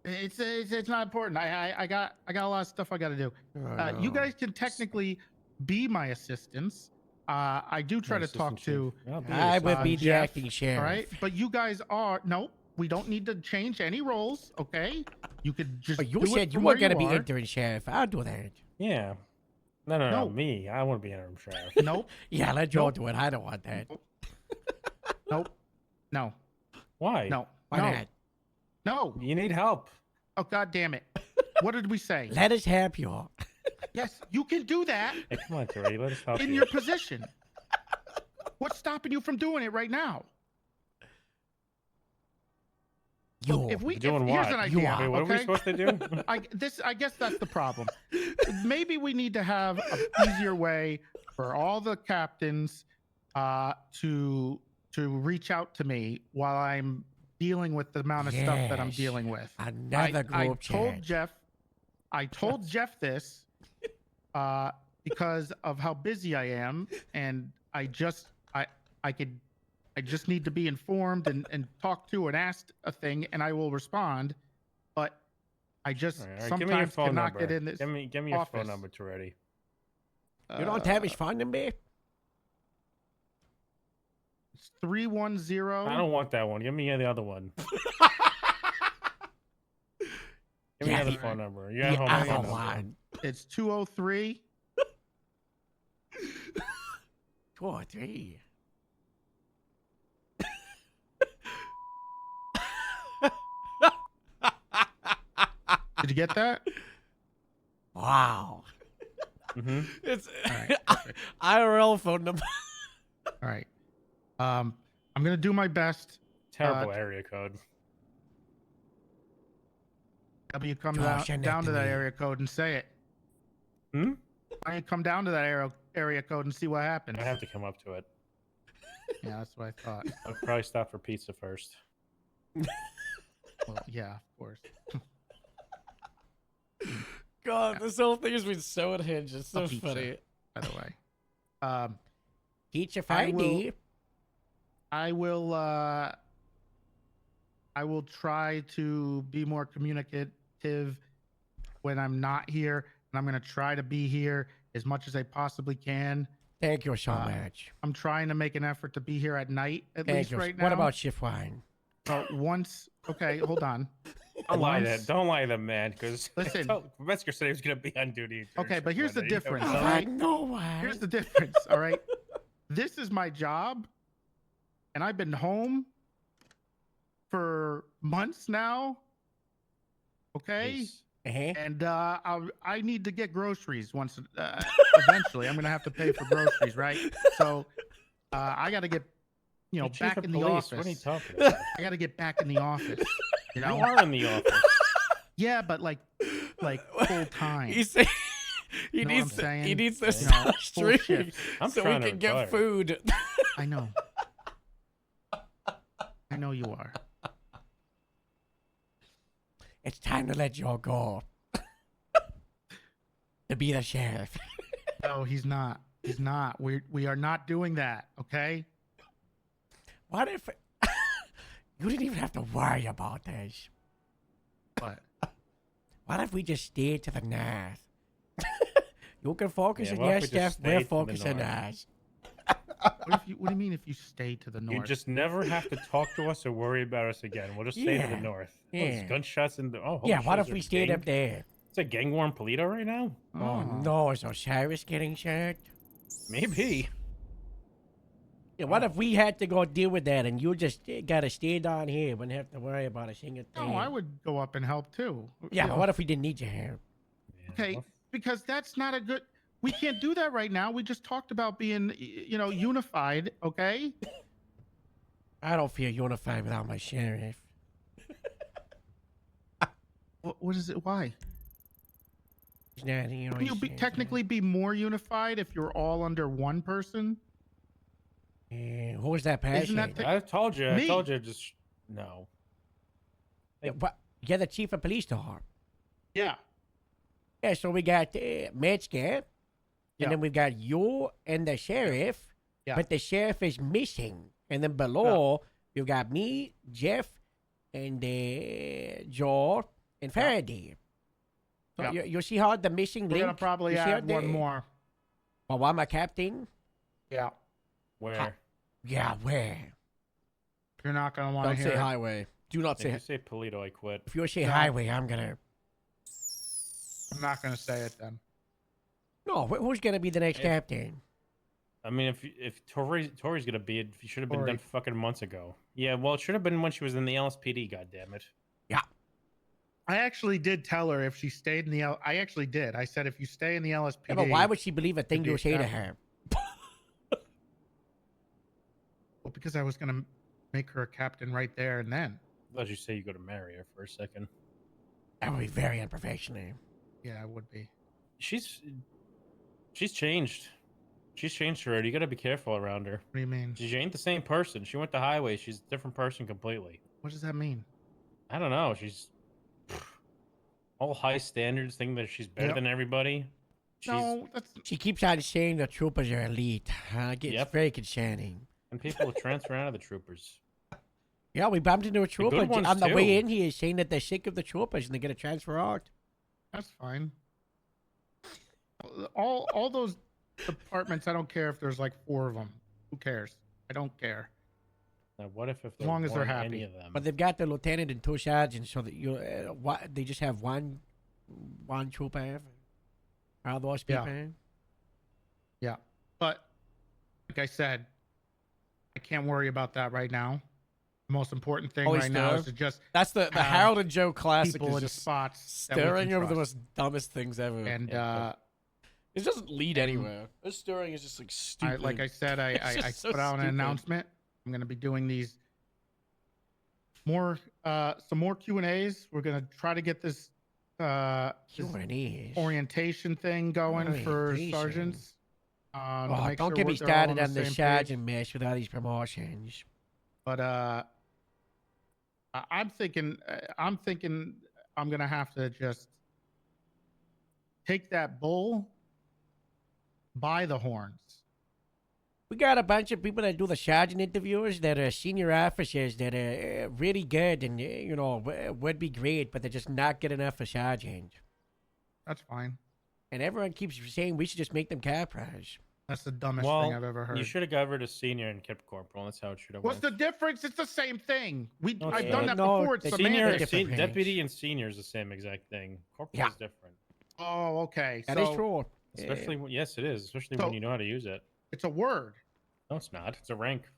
Speaker 18: It's not important. I got a lot of stuff I got to do.
Speaker 10: Oh,
Speaker 18: You
Speaker 10: no.
Speaker 18: guys can technically be my assistants. I do try to talk to.
Speaker 10: I would be the
Speaker 18: Jeff,
Speaker 10: acting sheriff.
Speaker 18: All right, but you guys are no. We don't need to change any roles. Okay, you could just.
Speaker 10: But you
Speaker 18: do it
Speaker 10: said you
Speaker 18: from
Speaker 10: were
Speaker 18: where
Speaker 10: gonna be
Speaker 18: are.
Speaker 10: interim sheriff. I'll do that.
Speaker 8: Yeah. No,
Speaker 18: No.
Speaker 8: me. I want to be interim sheriff.
Speaker 18: Nope.
Speaker 10: Yeah, let Joe
Speaker 18: Nope.
Speaker 10: do it. I don't want that.
Speaker 18: Nope. No.
Speaker 8: Why?
Speaker 18: No.
Speaker 10: Why
Speaker 18: no.
Speaker 10: not?
Speaker 18: No.
Speaker 8: You need help.
Speaker 18: Oh God damn it! What did we say?
Speaker 10: Let us help you.
Speaker 18: Yes, you can do that
Speaker 8: Hey, come on, Terry. Let us help
Speaker 18: in
Speaker 8: you.
Speaker 18: your position. What's stopping you from doing it right now?
Speaker 10: You.
Speaker 18: If we
Speaker 8: Doing
Speaker 18: here's
Speaker 8: what?
Speaker 18: an
Speaker 10: You
Speaker 18: idea,
Speaker 10: are.
Speaker 8: Wait, what are we
Speaker 18: okay?
Speaker 8: supposed to do?
Speaker 18: I guess that's the problem. Maybe we need to have an easier way for all the captains to reach out to me while I'm dealing with the amount of stuff that I'm
Speaker 10: Yes.
Speaker 18: dealing with.
Speaker 10: Another
Speaker 18: I
Speaker 10: group
Speaker 18: told
Speaker 10: chat.
Speaker 18: Jeff. I told Jeff this. because of how busy I am, and I just need to be informed and talked to and asked a thing, and I will respond. But I just
Speaker 8: All right, give me your
Speaker 18: sometimes
Speaker 8: phone
Speaker 18: cannot
Speaker 8: number.
Speaker 18: get in this.
Speaker 8: Give me your phone
Speaker 18: office.
Speaker 8: number, Toretti.
Speaker 10: You don't have his phone number?
Speaker 18: It's 310.
Speaker 8: I don't want that one. Give me the other one. Give me
Speaker 10: Yeah,
Speaker 8: the other
Speaker 10: the-
Speaker 8: phone number. You
Speaker 10: the
Speaker 8: have home
Speaker 10: other
Speaker 8: phone number.
Speaker 10: one.
Speaker 18: It's 203.
Speaker 10: 2 or 3.
Speaker 18: Did you get that?
Speaker 10: Wow.
Speaker 8: Mm-hmm.
Speaker 3: It's
Speaker 18: All right, perfect.
Speaker 3: IRL phone number.
Speaker 18: All right. I'm gonna do my best.
Speaker 8: Terrible area code.
Speaker 18: You come
Speaker 10: Josh,
Speaker 18: down,
Speaker 10: send
Speaker 18: down
Speaker 10: that
Speaker 18: to
Speaker 10: to
Speaker 18: that
Speaker 10: me.
Speaker 18: area code and say it.
Speaker 8: Hmm?
Speaker 18: Why don't you come down to that area code and see what happens?
Speaker 8: I have to come up to it.
Speaker 18: Yeah, that's what I thought.
Speaker 8: I'll probably stop for pizza first.
Speaker 18: Well, yeah, of course.
Speaker 3: God, this whole thing has been so unhinged. It's so
Speaker 18: A pizza,
Speaker 3: funny.
Speaker 18: by the way.
Speaker 10: Pizza
Speaker 18: I
Speaker 10: Friday.
Speaker 18: I will try to be more communicative when I'm not here, and I'm going to try to be here as much as I possibly can.
Speaker 10: Thank you so much.
Speaker 18: I'm trying to make an effort to be here at night, at
Speaker 10: Thank
Speaker 18: least
Speaker 10: you.
Speaker 18: right now.
Speaker 10: What about shift wine?
Speaker 18: Once? Okay, hold on.
Speaker 8: Don't lie
Speaker 18: Once-
Speaker 8: to don't lie to them, man. Because
Speaker 18: Listen.
Speaker 8: Metzger said he was gonna be on duty. during
Speaker 18: Okay, but
Speaker 8: shift
Speaker 18: here's the
Speaker 8: one day. You know
Speaker 18: difference,
Speaker 8: what
Speaker 18: all
Speaker 8: I'm
Speaker 18: right?
Speaker 8: saying?
Speaker 10: No way.
Speaker 18: Here's the difference, all right? This is my job, and I've been home for months now. Okay?
Speaker 8: Jeez.
Speaker 18: And I need to get groceries once. Eventually, I'm gonna have to pay for groceries, right? So I got to get,
Speaker 8: You're chief
Speaker 18: back
Speaker 8: of
Speaker 18: in the
Speaker 8: police.
Speaker 18: office.
Speaker 8: What are you talking about?
Speaker 18: I got to get back in the office. You
Speaker 8: You
Speaker 18: know?
Speaker 8: are in the office.
Speaker 18: Yeah, but like full time.
Speaker 3: He said he
Speaker 18: Know what
Speaker 3: needs
Speaker 18: I'm
Speaker 3: to, he
Speaker 18: saying?
Speaker 3: needs to
Speaker 18: You know,
Speaker 3: stop
Speaker 18: full
Speaker 3: streaming
Speaker 18: shifts.
Speaker 8: I'm
Speaker 3: so we
Speaker 8: trying to
Speaker 3: can get
Speaker 8: retire.
Speaker 3: food.
Speaker 18: I know. I know you are.
Speaker 10: It's time to let you all go. To be the sheriff.
Speaker 18: No, he's not. He's not. We are not doing that. Okay.
Speaker 10: What if you didn't even have to worry about this?
Speaker 18: What?
Speaker 10: What if we just stayed to the north? You can focus
Speaker 8: Yeah,
Speaker 10: on
Speaker 8: what
Speaker 10: your
Speaker 8: if we just
Speaker 10: stuff. We're
Speaker 8: stayed to the
Speaker 10: focusing
Speaker 8: north?
Speaker 10: on us.
Speaker 18: What do you mean if you stay to the north?
Speaker 8: You just never have to talk to us or worry about us again. We'll just stay to the
Speaker 10: Yeah,
Speaker 8: north. Oh,
Speaker 10: yeah.
Speaker 8: there's gunshots in the. Oh, holy
Speaker 10: Yeah,
Speaker 8: shit,
Speaker 10: what
Speaker 8: is
Speaker 10: if
Speaker 8: there
Speaker 10: we
Speaker 8: a
Speaker 10: stayed
Speaker 8: gang?
Speaker 10: up there?
Speaker 8: Is a gang war in Polito right now?
Speaker 10: Oh, no, is Osiris getting shot?
Speaker 8: Maybe.
Speaker 10: Yeah, what if we had to go deal with that and you just gotta stay down here, wouldn't have to worry about a single thing?
Speaker 18: No, I would go up and help too.
Speaker 10: Yeah, but what if we didn't need your help?
Speaker 18: Okay, because that's not a good. We can't do that right now. We just talked about being, unified. Okay.
Speaker 10: I don't feel unified without my sheriff.
Speaker 18: What is it? Why?
Speaker 10: He's not, you know,
Speaker 18: Can you
Speaker 10: he's-
Speaker 18: technically be more unified if you're all under one person?
Speaker 10: Who was that
Speaker 18: Isn't
Speaker 10: person?
Speaker 18: that
Speaker 8: I told you.
Speaker 18: Me.
Speaker 8: I told you. Just no.
Speaker 10: Yeah, what? You're the chief of police, though.
Speaker 18: Yeah.
Speaker 10: Yeah, so we got Metzger, and
Speaker 18: Yeah.
Speaker 10: then we've got you and the sheriff,
Speaker 18: Yeah.
Speaker 10: but the sheriff is missing. And then below, you've got me, Jeff, and Joe, and Faraday. So
Speaker 18: Yeah.
Speaker 10: you see how the missing
Speaker 18: We're
Speaker 10: link?
Speaker 18: gonna probably
Speaker 10: you see how
Speaker 18: add one more.
Speaker 10: Well, I'm a captain?
Speaker 18: Yeah.
Speaker 8: Where?
Speaker 10: Yeah, where?
Speaker 18: You're not gonna want to
Speaker 10: Don't
Speaker 18: hear.
Speaker 10: say
Speaker 18: it.
Speaker 10: highway. Do not
Speaker 8: If
Speaker 10: say.
Speaker 8: you say Polito, I quit.
Speaker 10: If you say
Speaker 18: No.
Speaker 10: highway, I'm gonna.
Speaker 18: I'm not gonna say it then.
Speaker 10: No, who's gonna be the next
Speaker 8: If-
Speaker 10: captain?
Speaker 8: I mean, if Tori's gonna be it, it should have been
Speaker 18: Tori.
Speaker 8: done fucking months ago. Yeah, well, it should have been when she was in the LSPD. God damn it.
Speaker 18: I actually did tell her if she stayed in the I actually did. I said if you stay in the LSPD.
Speaker 10: Yeah, but why would she believe a thing
Speaker 18: be
Speaker 10: you
Speaker 18: a
Speaker 10: say to
Speaker 18: captain.
Speaker 10: her?
Speaker 18: Well, because I was gonna make her a captain right there and then.
Speaker 8: I thought you say you go to marry her for a second.
Speaker 10: That would be very unprofessional.
Speaker 18: Yeah, it would be.
Speaker 8: She's changed. She's changed already. You gotta be careful around her.
Speaker 18: What do you mean?
Speaker 8: She ain't the same person. She went the highway. She's a different person completely.
Speaker 18: What does that mean?
Speaker 8: I don't know. She's all high standards, thinking that she's better
Speaker 18: Yep.
Speaker 8: than everybody.
Speaker 18: No, that's
Speaker 10: She keeps on saying the troopers are elite. It's
Speaker 8: Yep.
Speaker 10: very concerning.
Speaker 8: And people transfer out of the troopers.
Speaker 10: Yeah, we bumped into a trooper
Speaker 8: ones,
Speaker 10: on the way
Speaker 8: too.
Speaker 10: in here saying that they're sick of the troopers and they're going to transfer out.
Speaker 18: that's fine. All those departments, I don't care if there's like 4 of them. Who cares? I don't care.
Speaker 8: Now, what if
Speaker 18: As
Speaker 8: there
Speaker 18: long as they're
Speaker 8: weren't
Speaker 18: happy.
Speaker 8: any of them?
Speaker 10: But they've got the lieutenant and 2 sergeants, so that they just have one trooper. Are those
Speaker 18: Yeah.
Speaker 10: people?
Speaker 18: Yeah, but like I said, I can't worry about that right now. The most important thing
Speaker 10: Always
Speaker 18: right now
Speaker 10: stir.
Speaker 18: is to just
Speaker 10: That's the
Speaker 18: have
Speaker 10: Harold and Joe classic.
Speaker 18: people
Speaker 10: Is
Speaker 18: in
Speaker 10: just
Speaker 18: spots that we
Speaker 10: staring
Speaker 18: can
Speaker 10: over the
Speaker 18: trust.
Speaker 10: most dumbest things ever.
Speaker 18: And
Speaker 10: it doesn't lead anywhere. This stirring is just like
Speaker 18: I,
Speaker 10: stupid.
Speaker 18: like I said, I
Speaker 10: It's just so
Speaker 18: put out an
Speaker 10: stupid.
Speaker 18: announcement. I'm going to be doing these some more Q&As. We're going to try to get this
Speaker 10: Q&As.
Speaker 18: orientation thing going for
Speaker 10: Orientation.
Speaker 18: sergeants. To
Speaker 10: Oh,
Speaker 18: make
Speaker 10: don't
Speaker 18: sure
Speaker 10: get me
Speaker 18: they're all
Speaker 10: started
Speaker 18: on
Speaker 10: on the
Speaker 18: same page.
Speaker 10: sergeant mess with all these promotions.
Speaker 18: But I'm thinking I'm gonna have to just take that bull by the horns.
Speaker 10: We got a bunch of people that do the sergeant interviews that are senior officers that are really good and, would be great, but they're just not good enough for sergeant.
Speaker 18: That's fine.
Speaker 10: And everyone keeps saying we should just make them capras.
Speaker 18: That's the dumbest
Speaker 8: well,
Speaker 18: thing I've ever heard.
Speaker 8: you should have got rid of senior and kept corporal. That's how it should have
Speaker 18: What's
Speaker 8: went.
Speaker 18: the difference? It's the same thing.
Speaker 8: No,
Speaker 18: I've
Speaker 8: it's
Speaker 18: done
Speaker 8: not.
Speaker 18: that before. It's
Speaker 8: Senior,
Speaker 18: semantics.
Speaker 8: deputy, and senior is the same exact thing. Corporal
Speaker 10: Yeah.
Speaker 8: is different.
Speaker 18: Oh, okay.
Speaker 10: That
Speaker 18: so
Speaker 10: is true.
Speaker 8: Especially when, yes, it is. Especially
Speaker 18: So-
Speaker 8: when you know how to use it.
Speaker 18: It's a word.
Speaker 8: No, it's not. It's a rank.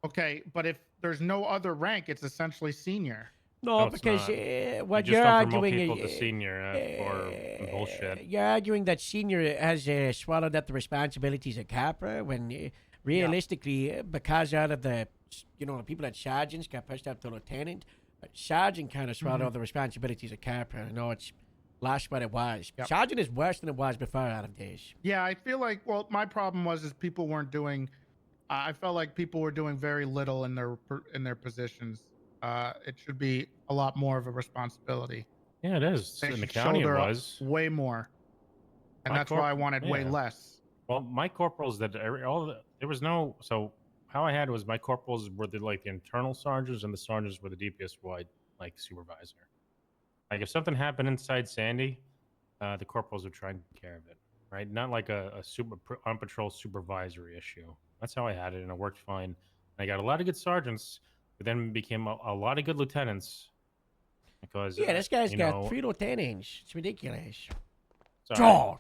Speaker 18: Okay, but if there's no other rank, it's essentially senior.
Speaker 10: No,
Speaker 8: it's
Speaker 10: because
Speaker 8: not.
Speaker 10: what
Speaker 8: you
Speaker 10: you're
Speaker 8: just don't promote
Speaker 10: arguing
Speaker 8: people to senior for bullshit.
Speaker 10: You're arguing that senior has swallowed up the responsibilities of Capra when realistically, because out of the the people at sergeants got pushed up to lieutenant, sergeant kind of swallowed
Speaker 18: Mhm.
Speaker 10: all the responsibilities of Capra. I know it's lost what it was.
Speaker 18: Yep.
Speaker 10: Sergeant is worse than it was before out of this.
Speaker 18: Yeah, I feel like my problem was people weren't doing. I felt like people were doing very little in their positions. It should be a lot more of a responsibility.
Speaker 8: Yeah, it is.
Speaker 18: They
Speaker 8: In the
Speaker 18: should
Speaker 8: county, it
Speaker 18: shoulder up
Speaker 8: was.
Speaker 18: way more, and
Speaker 8: My
Speaker 18: that's why I
Speaker 8: corp-
Speaker 18: wanted way
Speaker 8: yeah.
Speaker 18: less.
Speaker 8: Well, my corporals there was no. So how I had was my corporals were the internal sergeants, and the sergeants were the DPS wide supervisor. Like if something happened inside Sandy, the corporals would try and take care of it, right? Not like a on patrol supervisory issue. That's how I had it, and it worked fine. I got a lot of good sergeants, but then became a lot of good lieutenants. Because
Speaker 10: Yeah, this guy's
Speaker 8: you
Speaker 10: got
Speaker 8: know,
Speaker 10: 3 lieutenants. It's ridiculous.
Speaker 8: sorry,
Speaker 10: John!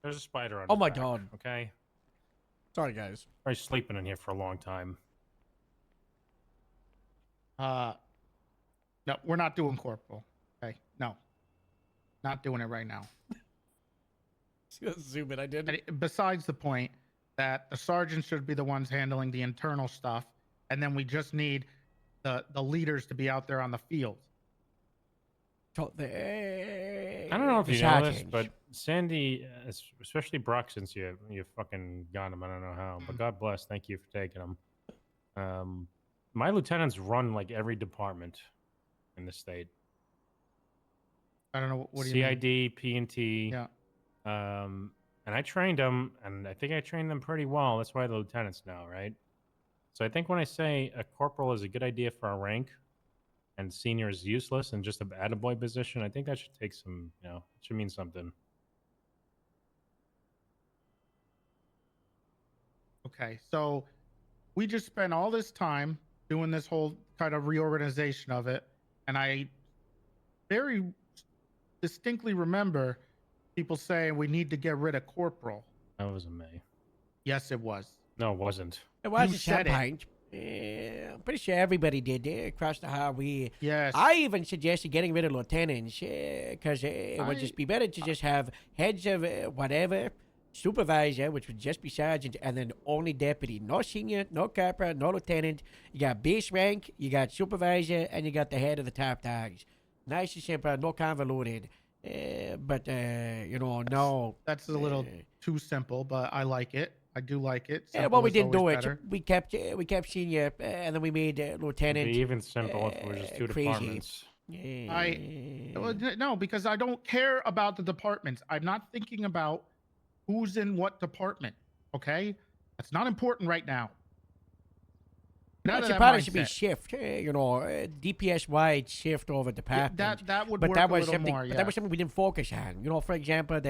Speaker 8: There's a spider on.
Speaker 10: Oh
Speaker 8: his
Speaker 10: my
Speaker 8: back,
Speaker 10: God.
Speaker 8: Okay.
Speaker 10: Sorry, guys.
Speaker 8: Probably sleeping in here for a long time.
Speaker 18: No, we're not doing corporal. Okay, no, not doing it right now.
Speaker 10: Zoom it. I did.
Speaker 18: And besides the point that the sergeants should be the ones handling the internal stuff, and then we just need the leaders to be out there on the field.
Speaker 10: I
Speaker 8: I don't know if you know this, but Sandy, especially Brock, since you fucking got him, I don't know how, but God bless, thank you for taking him. My lieutenants run like every department in the state.
Speaker 18: I don't know what do you mean?
Speaker 8: CID, P&T.
Speaker 18: Yeah.
Speaker 8: And I trained them, and I think I trained them pretty well. That's why they're lieutenants now, right? So I think when I say a corporal is a good idea for a rank, and senior is useless and just an attaboy position, I think that should take some, it should mean something.
Speaker 18: Okay, so we just spent all this time doing this whole kind of reorganization of it, and I very distinctly remember people saying we need to get rid of corporal.
Speaker 8: That was a May.
Speaker 18: Yes, it was.
Speaker 8: No, it wasn't.
Speaker 10: It was
Speaker 18: You
Speaker 10: at some
Speaker 18: said it.
Speaker 10: point. I'm pretty sure everybody did across the highway.
Speaker 18: Yes.
Speaker 10: I even suggested getting rid of lieutenants because it would just be better to just have heads of whatever, supervisor, which would just be sergeant, and then only deputy. No senior, no corporal, no lieutenant. You got base rank, you got supervisor, and you got the head of the top dogs. Nice and simple, no convoluted. But no.
Speaker 18: That's a little too simple, but I like it. I do like it.
Speaker 10: Well,
Speaker 18: Simple
Speaker 10: we
Speaker 18: is
Speaker 10: didn't do
Speaker 18: always
Speaker 10: it.
Speaker 18: better.
Speaker 10: We kept senior, and then we made
Speaker 8: It'd
Speaker 10: lieutenant.
Speaker 8: be even simple if it was just two
Speaker 10: crazy.
Speaker 8: departments.
Speaker 18: No, because I don't care about the departments. I'm not thinking about who's in what department. Okay, that's not important right now. None of
Speaker 10: It
Speaker 18: that
Speaker 10: probably should be
Speaker 18: mindset.
Speaker 10: shift, DPS wide shift over department.
Speaker 18: that would
Speaker 10: but
Speaker 18: work
Speaker 10: that
Speaker 18: a
Speaker 10: was
Speaker 18: little
Speaker 10: something.
Speaker 18: more,
Speaker 10: But that was
Speaker 18: yes.
Speaker 10: something we didn't focus on. For example,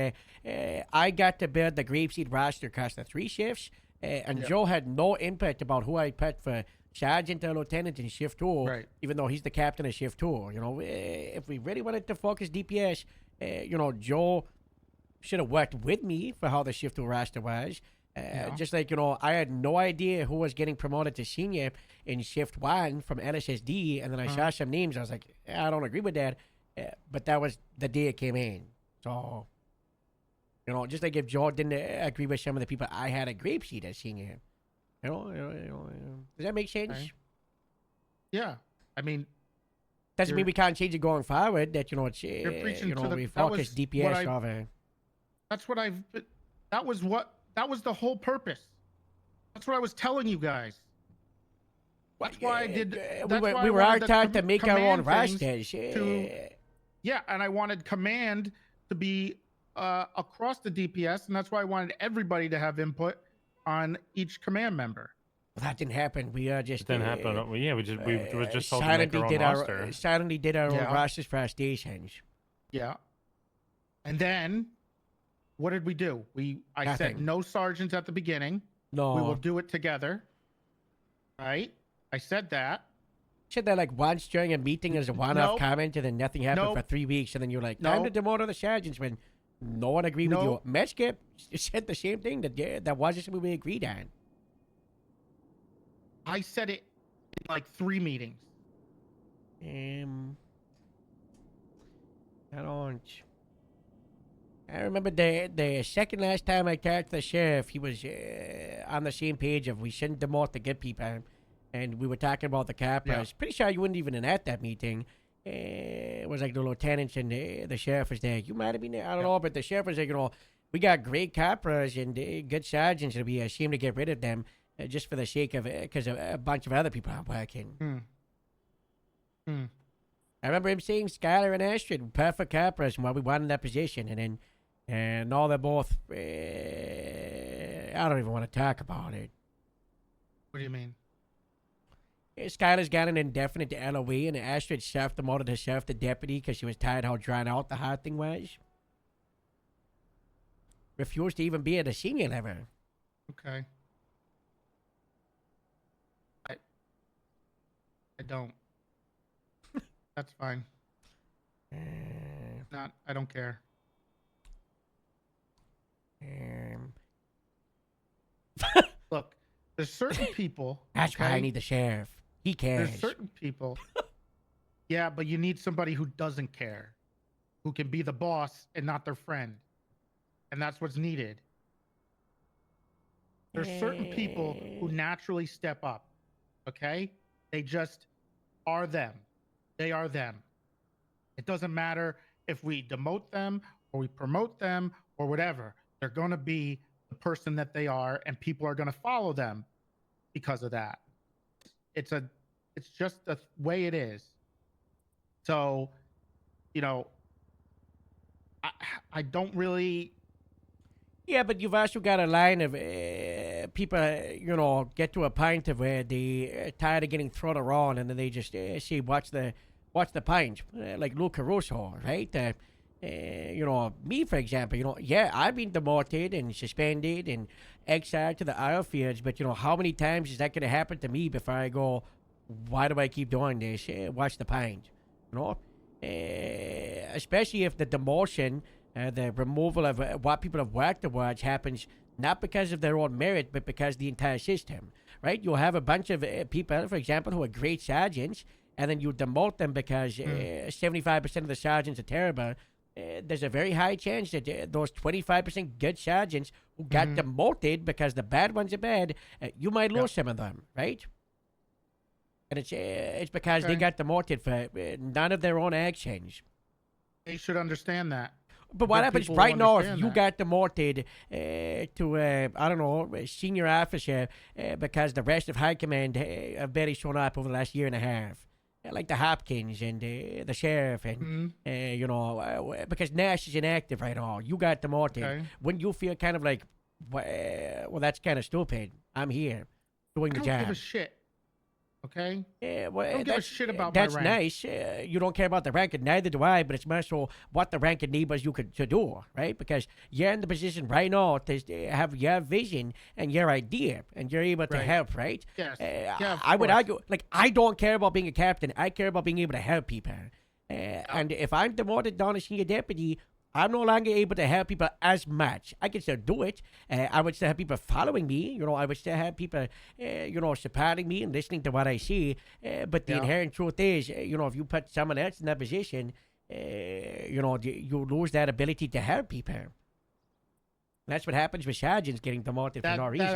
Speaker 10: I got to build the Grapeseed roster across the 3 shifts, and Joe had no input about who I put for sergeant or lieutenant in shift 2,
Speaker 18: Right.
Speaker 10: even though he's the captain of shift 2. If we really wanted to focus DPS, Joe should have worked with me for how the shift 2 roster was. Just like, I had no idea who was getting promoted to senior in shift 1 from LSSD, and then I saw some names. I was like, I don't agree with that. But that was the day it came in. So, just like if Joe didn't agree with some of the people I had at Grapeseed as senior. Does that make sense?
Speaker 18: Okay. Yeah, I mean,
Speaker 10: Doesn't mean
Speaker 18: you're-
Speaker 10: we can't change it going forward. That, it's,
Speaker 18: You're preaching to the.
Speaker 10: we
Speaker 18: that
Speaker 10: focus
Speaker 18: was
Speaker 10: DPS
Speaker 18: what I-
Speaker 10: over.
Speaker 18: That's what I've. That was the whole purpose. That's what I was telling you guys. That's why I did. That's why I
Speaker 10: we were
Speaker 18: wanted
Speaker 10: out
Speaker 18: the
Speaker 10: time to make our own
Speaker 18: command things
Speaker 10: rosters.
Speaker 18: Yeah, and I wanted command to be across the DPS, and that's why I wanted everybody to have input on each command member.
Speaker 10: Well, that didn't happen. We just
Speaker 8: It didn't happen. Well, yeah, we were just told to make
Speaker 10: silently
Speaker 8: our own
Speaker 10: did
Speaker 8: roster.
Speaker 10: silently did our own
Speaker 18: Yeah.
Speaker 10: rosters for our stations.
Speaker 18: Yeah. And then, what did we do? I said
Speaker 10: Nothing.
Speaker 18: no sergeants at the beginning.
Speaker 10: No,
Speaker 18: We will do it together. Right? I said that.
Speaker 10: said that like once during a meeting as a one-off
Speaker 18: Nope.
Speaker 10: comment, and then nothing happened for
Speaker 18: Nope.
Speaker 10: 3 weeks, and then you're like, time to
Speaker 18: Nope.
Speaker 10: demote other sergeants when no one agreed with you.
Speaker 18: Nope.
Speaker 10: Metskip said the same thing, that wasn't something we agreed on.
Speaker 18: I said it in like 3 meetings.
Speaker 10: I don't. I remember the second last time I talked to the sheriff, he was on the same page of we shouldn't demote the good people, and we were talking about the capers. Pretty sure you weren't even at that meeting. It was like the lieutenants and the sheriff was there. You might have been there. I don't know, but the sheriff was like, we got great capers and good sergeants, and it'd be a shame to get rid of them just for the sake of because a bunch of other people aren't working. I remember him saying Skylar and Astrid were perfect capers while we wanted that position, and now they're both. I don't even want to talk about it.
Speaker 18: What do you mean?
Speaker 10: Skylar's got an indefinite LOE, and Astrid self-demoted herself to deputy because she was tired how drawn out the whole thing was. Refused to even be at a senior level.
Speaker 18: Okay. I don't. That's fine. Not. I don't care. Look, there's certain people.
Speaker 10: That's why I
Speaker 18: okay?
Speaker 10: need the sheriff. He cares.
Speaker 18: There's certain people. Yeah, but you need somebody who doesn't care, who can be the boss and not their friend, and that's what's needed. There's certain people who naturally step up. Okay, they just are them. They are them. It doesn't matter if we demote them or we promote them or whatever. They're going to be the person that they are, and people are going to follow them because of that. It's just the way it is. So, I don't really.
Speaker 10: Yeah, but you've also got a line of people, get to a point of where they tired of getting thrown around, and then they just say, "Watch the point," like Luke Caruso, right? Me, for example, I've been demoted and suspended and exiled to the oil fields, but how many times is that going to happen to me before I go, why do I keep doing this? Watch the point, especially if the demotion. The removal of what people have worked towards happens not because of their own merit, but because of the entire system, right? You'll have a bunch of people, for example, who are great sergeants, and then you demote them because 75% of the sergeants are terrible. There's a very high chance that those 25% good sergeants who got demoted because the bad ones are bad, you might lose some of them, right? And it's because they got demoted for none of their own actions.
Speaker 18: They should understand that.
Speaker 10: But what
Speaker 18: But
Speaker 10: happens
Speaker 18: people
Speaker 10: right
Speaker 18: will
Speaker 10: now if
Speaker 18: understand
Speaker 10: you
Speaker 18: that.
Speaker 10: got demoted to, I don't know, a senior officer because the rest of high command have barely shown up over the last year and a half? like the Hopkins and the sheriff and because Nash is inactive right now. You got demoted.
Speaker 18: Okay.
Speaker 10: When you feel kind of like, well, that's kind of stupid. I'm here doing the
Speaker 18: I don't
Speaker 10: job.
Speaker 18: give a shit. Okay.
Speaker 10: Yeah, well,
Speaker 18: I don't give a
Speaker 10: that's-
Speaker 18: shit about
Speaker 10: that's
Speaker 18: my rank.
Speaker 10: nice. You don't care about the rank, and neither do I. But it's more so what the rank enables you to do, right? Because you're in the position right now to have your vision and your idea, and you're able to
Speaker 18: Right.
Speaker 10: help, right?
Speaker 18: Yes. of
Speaker 10: I would
Speaker 18: course.
Speaker 10: argue, like, I don't care about being a captain. I care about being able to help people. And if I'm demoted down as senior deputy, I'm no longer able to help people as much. I can still do it. I would still have people following me. I would still have people, supporting me and listening to what I say. But the
Speaker 18: Yeah.
Speaker 10: inherent truth is, if you put someone else in that position, you lose that ability to help people. That's what happens with sergeants getting demoted for no reason.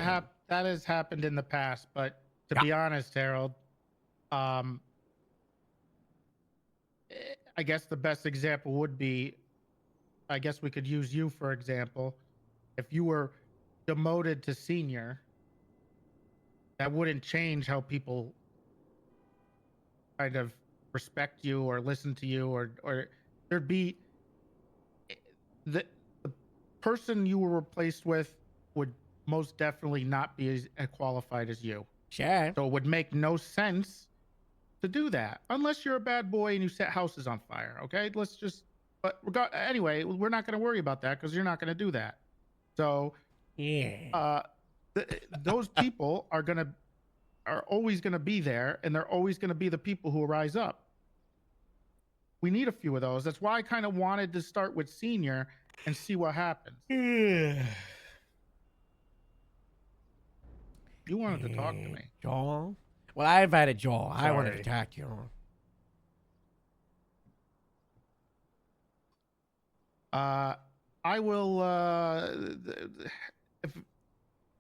Speaker 18: That has happened in the past, but to be honest, Harold, I guess the best example would be, I guess we could use you for example. If you were demoted to senior, that wouldn't change how people kind of respect you or listen to you, or there'd be the person you were replaced with would most definitely not be as qualified as you.
Speaker 10: Sure.
Speaker 18: So it would make no sense to do that unless you're a bad boy and you set houses on fire. Okay, let's just. But anyway, we're not going to worry about that because you're not going to do that. So
Speaker 10: yeah,
Speaker 18: those people are always going to be there, and they're always going to be the people who rise up. We need a few of those. That's why I kind of wanted to start with senior and see what happens. You wanted to talk to me,
Speaker 10: Joel. Well, I invited Joel. I wanted to
Speaker 18: Sorry.
Speaker 10: talk to you.
Speaker 18: I will. If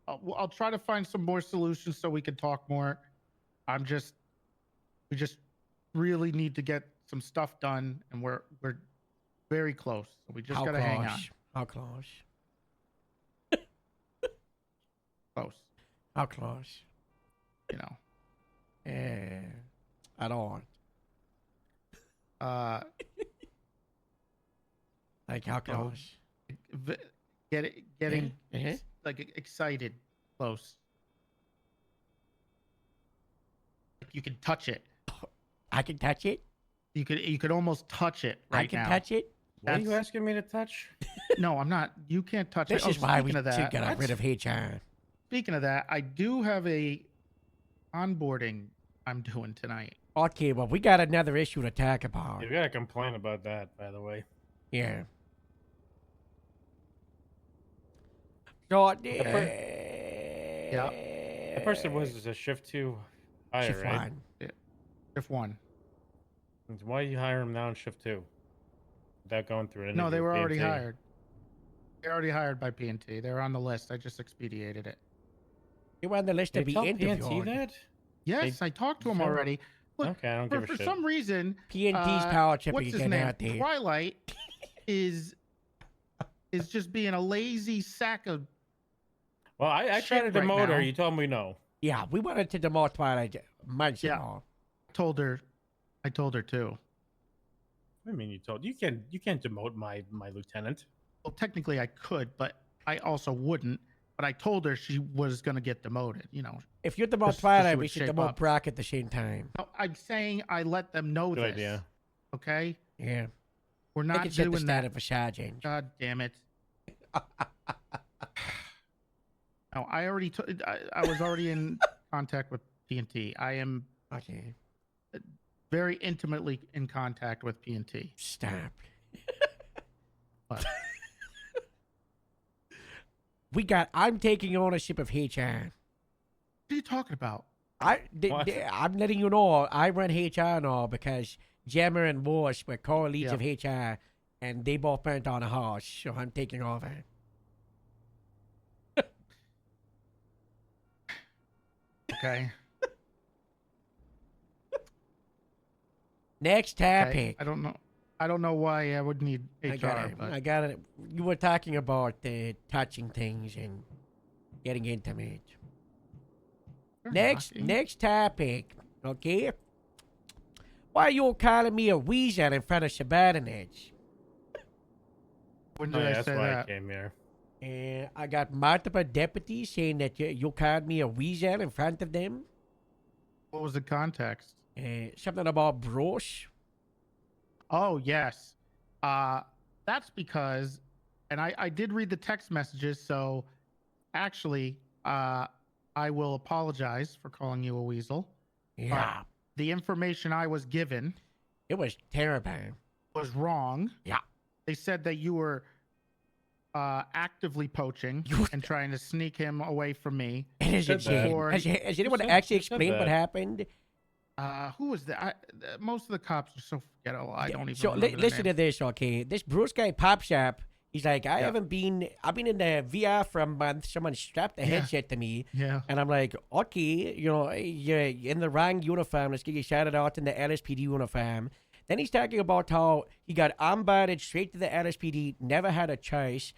Speaker 18: I'll try to find some more solutions so we can talk more. We just really need to get some stuff done, and we're very close. So we just
Speaker 10: How
Speaker 18: gotta hang on.
Speaker 10: close? How close?
Speaker 18: Close.
Speaker 10: How close?
Speaker 18: You know.
Speaker 10: I don't. Like how
Speaker 18: you know,
Speaker 10: close?
Speaker 18: getting
Speaker 10: Uh-huh.
Speaker 18: like excited, close. Like you can touch it.
Speaker 10: I can touch it.
Speaker 18: You could almost touch it right
Speaker 10: I can
Speaker 18: now.
Speaker 10: touch it.
Speaker 3: What are you asking me to touch?
Speaker 18: No, I'm not. You can't touch
Speaker 10: This
Speaker 18: it.
Speaker 10: is why we
Speaker 18: speaking of
Speaker 10: should
Speaker 18: that,
Speaker 10: get rid of HR.
Speaker 18: Speaking of that, I do have a onboarding I'm doing tonight.
Speaker 10: Okay, well, we got another issue to talk about.
Speaker 8: You gotta complain about that, by the way.
Speaker 10: Yeah. So,
Speaker 18: Yeah.
Speaker 8: The person was a shift 2 hire,
Speaker 10: Shift
Speaker 8: right?
Speaker 10: one.
Speaker 18: Shift 1.
Speaker 8: Why you hire him now in shift 2? Without going through an
Speaker 18: No, they
Speaker 8: interview
Speaker 18: were
Speaker 8: with
Speaker 18: already
Speaker 8: PNT?
Speaker 18: hired. They're already hired by PNT. They're on the list. I just expedited it.
Speaker 10: You were on the list to
Speaker 8: They
Speaker 10: be
Speaker 8: tell
Speaker 10: interviewed.
Speaker 8: PNT that?
Speaker 18: Yes, I talked to him
Speaker 8: so-
Speaker 18: already. Look,
Speaker 8: Okay, I don't give a
Speaker 18: for
Speaker 8: shit.
Speaker 18: some reason,
Speaker 10: PNT's power trip
Speaker 18: what's
Speaker 10: is
Speaker 18: his
Speaker 10: getting
Speaker 18: name?
Speaker 10: out there.
Speaker 18: Twilight is just being a lazy sack of.
Speaker 8: Well, I tried to
Speaker 18: shit right
Speaker 8: demote her.
Speaker 18: now.
Speaker 8: You told me no.
Speaker 10: Yeah, we wanted to demote Twilight months
Speaker 18: Yeah.
Speaker 10: ago.
Speaker 18: I told her too.
Speaker 8: I mean, you can't demote my lieutenant.
Speaker 18: Well, technically I could, but I also wouldn't. But I told her she was going to get demoted. You know.
Speaker 10: If you demote
Speaker 18: Just so
Speaker 10: Twilight,
Speaker 18: she
Speaker 10: we
Speaker 18: would
Speaker 10: should
Speaker 18: shape
Speaker 10: demote
Speaker 18: up.
Speaker 10: Brock at the same time.
Speaker 18: No, I'm saying I let them know
Speaker 8: Good
Speaker 18: this.
Speaker 8: idea.
Speaker 18: Okay.
Speaker 10: Yeah.
Speaker 18: We're
Speaker 10: They
Speaker 18: not
Speaker 10: can set the
Speaker 18: doing that.
Speaker 10: standard for sergeant.
Speaker 18: God damn it. No, I already I was already in contact with PNT. I am
Speaker 10: Okay.
Speaker 18: very intimately in contact with PNT.
Speaker 10: Stop.
Speaker 18: What?
Speaker 10: I'm taking ownership of HR.
Speaker 18: What are you talking about?
Speaker 8: What?
Speaker 10: I'm letting you know I run HR now because Jammer and Morse were co-leads
Speaker 18: Yeah.
Speaker 10: of HR, and they both burnt on a house, so I'm taking over.
Speaker 18: Okay.
Speaker 10: Next topic.
Speaker 18: Okay. I don't know why I would need HR,
Speaker 10: I got it.
Speaker 18: but
Speaker 10: I got it. You were talking about touching things and getting intimate.
Speaker 18: Sure,
Speaker 10: Next
Speaker 18: Rocky.
Speaker 10: next topic. Okay. Why you calling me a weasel in front of subordinates?
Speaker 18: When
Speaker 8: Oh,
Speaker 18: did
Speaker 8: yeah,
Speaker 18: I
Speaker 8: that's
Speaker 18: say
Speaker 8: why
Speaker 18: that?
Speaker 8: I came here.
Speaker 10: I got multiple deputies saying that you called me a weasel in front of them.
Speaker 18: What was the context?
Speaker 10: Something about Bruce.
Speaker 18: Oh yes, that's because, and I did read the text messages. So, actually, I will apologize for calling you a weasel.
Speaker 10: Yeah.
Speaker 18: But the information I was given,
Speaker 10: it was terrible,
Speaker 18: was wrong.
Speaker 10: Yeah.
Speaker 18: They said that you were actively poaching and trying to sneak him away from me.
Speaker 10: It is insane. Has anyone actually explained what happened?
Speaker 18: Who was that? Most of the cops are so forgettable. I don't even
Speaker 10: So
Speaker 18: remember their
Speaker 10: listen to
Speaker 18: names.
Speaker 10: this, okay? This Bruce guy pops up. He's like, I've been in the VR for a month. Someone strapped a
Speaker 18: Yeah.
Speaker 10: headset to me.
Speaker 18: Yeah.
Speaker 10: And I'm like, okay, you're in the wrong uniform. Let's get you shouted out in the LSPD uniform. Then he's talking about how he got onboarded straight to the LSPD, never had a choice,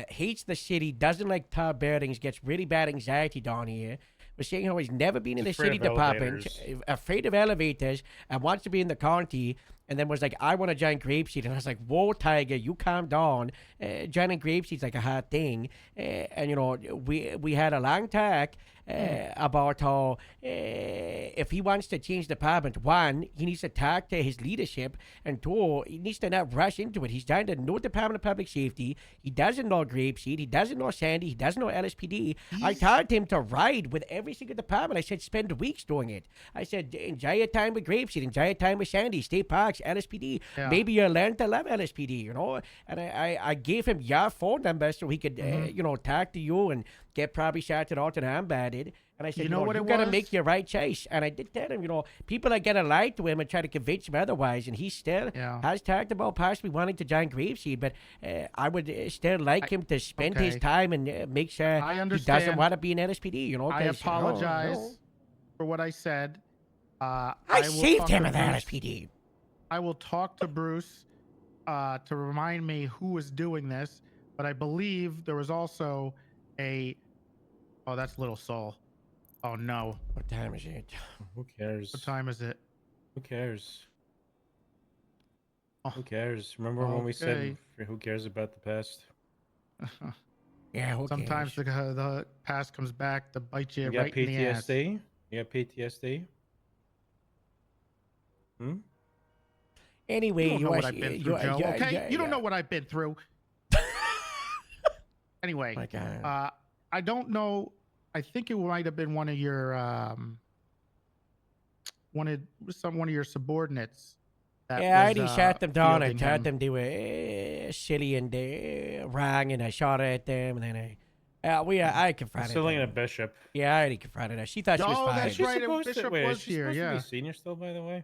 Speaker 10: hates the city, doesn't like tall buildings, gets really bad anxiety down here. Was saying how he's never been in the
Speaker 8: Afraid
Speaker 10: city
Speaker 8: of
Speaker 10: department,
Speaker 8: elevators.
Speaker 10: afraid of elevators, and wants to be in the county. And then was like, I want to join Grapeseed. And I was like, whoa, Tiger, you calm down. Joining Grapeseed's like a hard thing. And, we had a long talk about how if he wants to change the department, one, he needs to talk to his leadership. And two, he needs to not rush into it. He's trying to know Department of Public Safety. He doesn't know Grapeseed. He doesn't know Sandy. He doesn't know LSPD. I told him to ride with every single department. I said, spend weeks doing it. I said, enjoy your time with Grapeseed. Enjoy your time with Sandy. State Parks, LSPD.
Speaker 18: Yeah.
Speaker 10: Maybe you'll learn to love LSPD, And I gave him your phone number so he could, talk to you and get probably shouted out and onboarded. And I said,
Speaker 18: You know what
Speaker 10: you
Speaker 18: it
Speaker 10: got to
Speaker 18: was?
Speaker 10: make your right choice. And I did tell him, people are going to lie to him and try to convince him otherwise. And he still has talked about possibly wanting to join Grapeseed. But I would still like him to spend his
Speaker 18: okay.
Speaker 10: time and make sure
Speaker 18: I
Speaker 10: he doesn't
Speaker 18: understand.
Speaker 10: want to be an LSPD,
Speaker 18: I
Speaker 10: 'cause,
Speaker 18: apologize for what I said.
Speaker 10: I
Speaker 18: will
Speaker 10: saved
Speaker 18: talk
Speaker 10: him
Speaker 18: to
Speaker 10: in the
Speaker 18: Bruce.
Speaker 10: LSPD.
Speaker 18: I will talk to Bruce to remind me who was doing this. But I believe there was also a. Oh, that's Little Soul. Oh no.
Speaker 10: What time is it?
Speaker 8: Who cares?
Speaker 18: What time is it?
Speaker 8: Who cares?
Speaker 18: Oh.
Speaker 8: Who cares? Remember when we
Speaker 18: Okay.
Speaker 8: said who cares about the past?
Speaker 10: Yeah, who
Speaker 18: Sometimes the past comes back to bite you
Speaker 8: You got
Speaker 18: right in the ass.
Speaker 8: PTSD? You got PTSD? Hmm?
Speaker 10: Anyway,
Speaker 18: You don't know what I've been through, Joe. Okay, you don't know what I've been through. Anyway,
Speaker 10: My God.
Speaker 18: I don't know. I think it might have been one of your one of your subordinates. That
Speaker 10: Yeah, I
Speaker 18: was,
Speaker 10: already shot them down. I
Speaker 18: fielding
Speaker 10: told
Speaker 18: him.
Speaker 10: them they were silly and wrong, and I shot at them, and then I confronted
Speaker 8: Still
Speaker 10: them.
Speaker 8: a bishop.
Speaker 10: Yeah, I already confronted her. She thought she was
Speaker 18: Oh,
Speaker 10: fine.
Speaker 18: that's
Speaker 8: She's
Speaker 18: right.
Speaker 8: supposed
Speaker 18: Bishop
Speaker 8: to, wait,
Speaker 18: was
Speaker 8: is she
Speaker 18: here.
Speaker 8: supposed to
Speaker 18: Yeah.
Speaker 8: be senior still, by the way?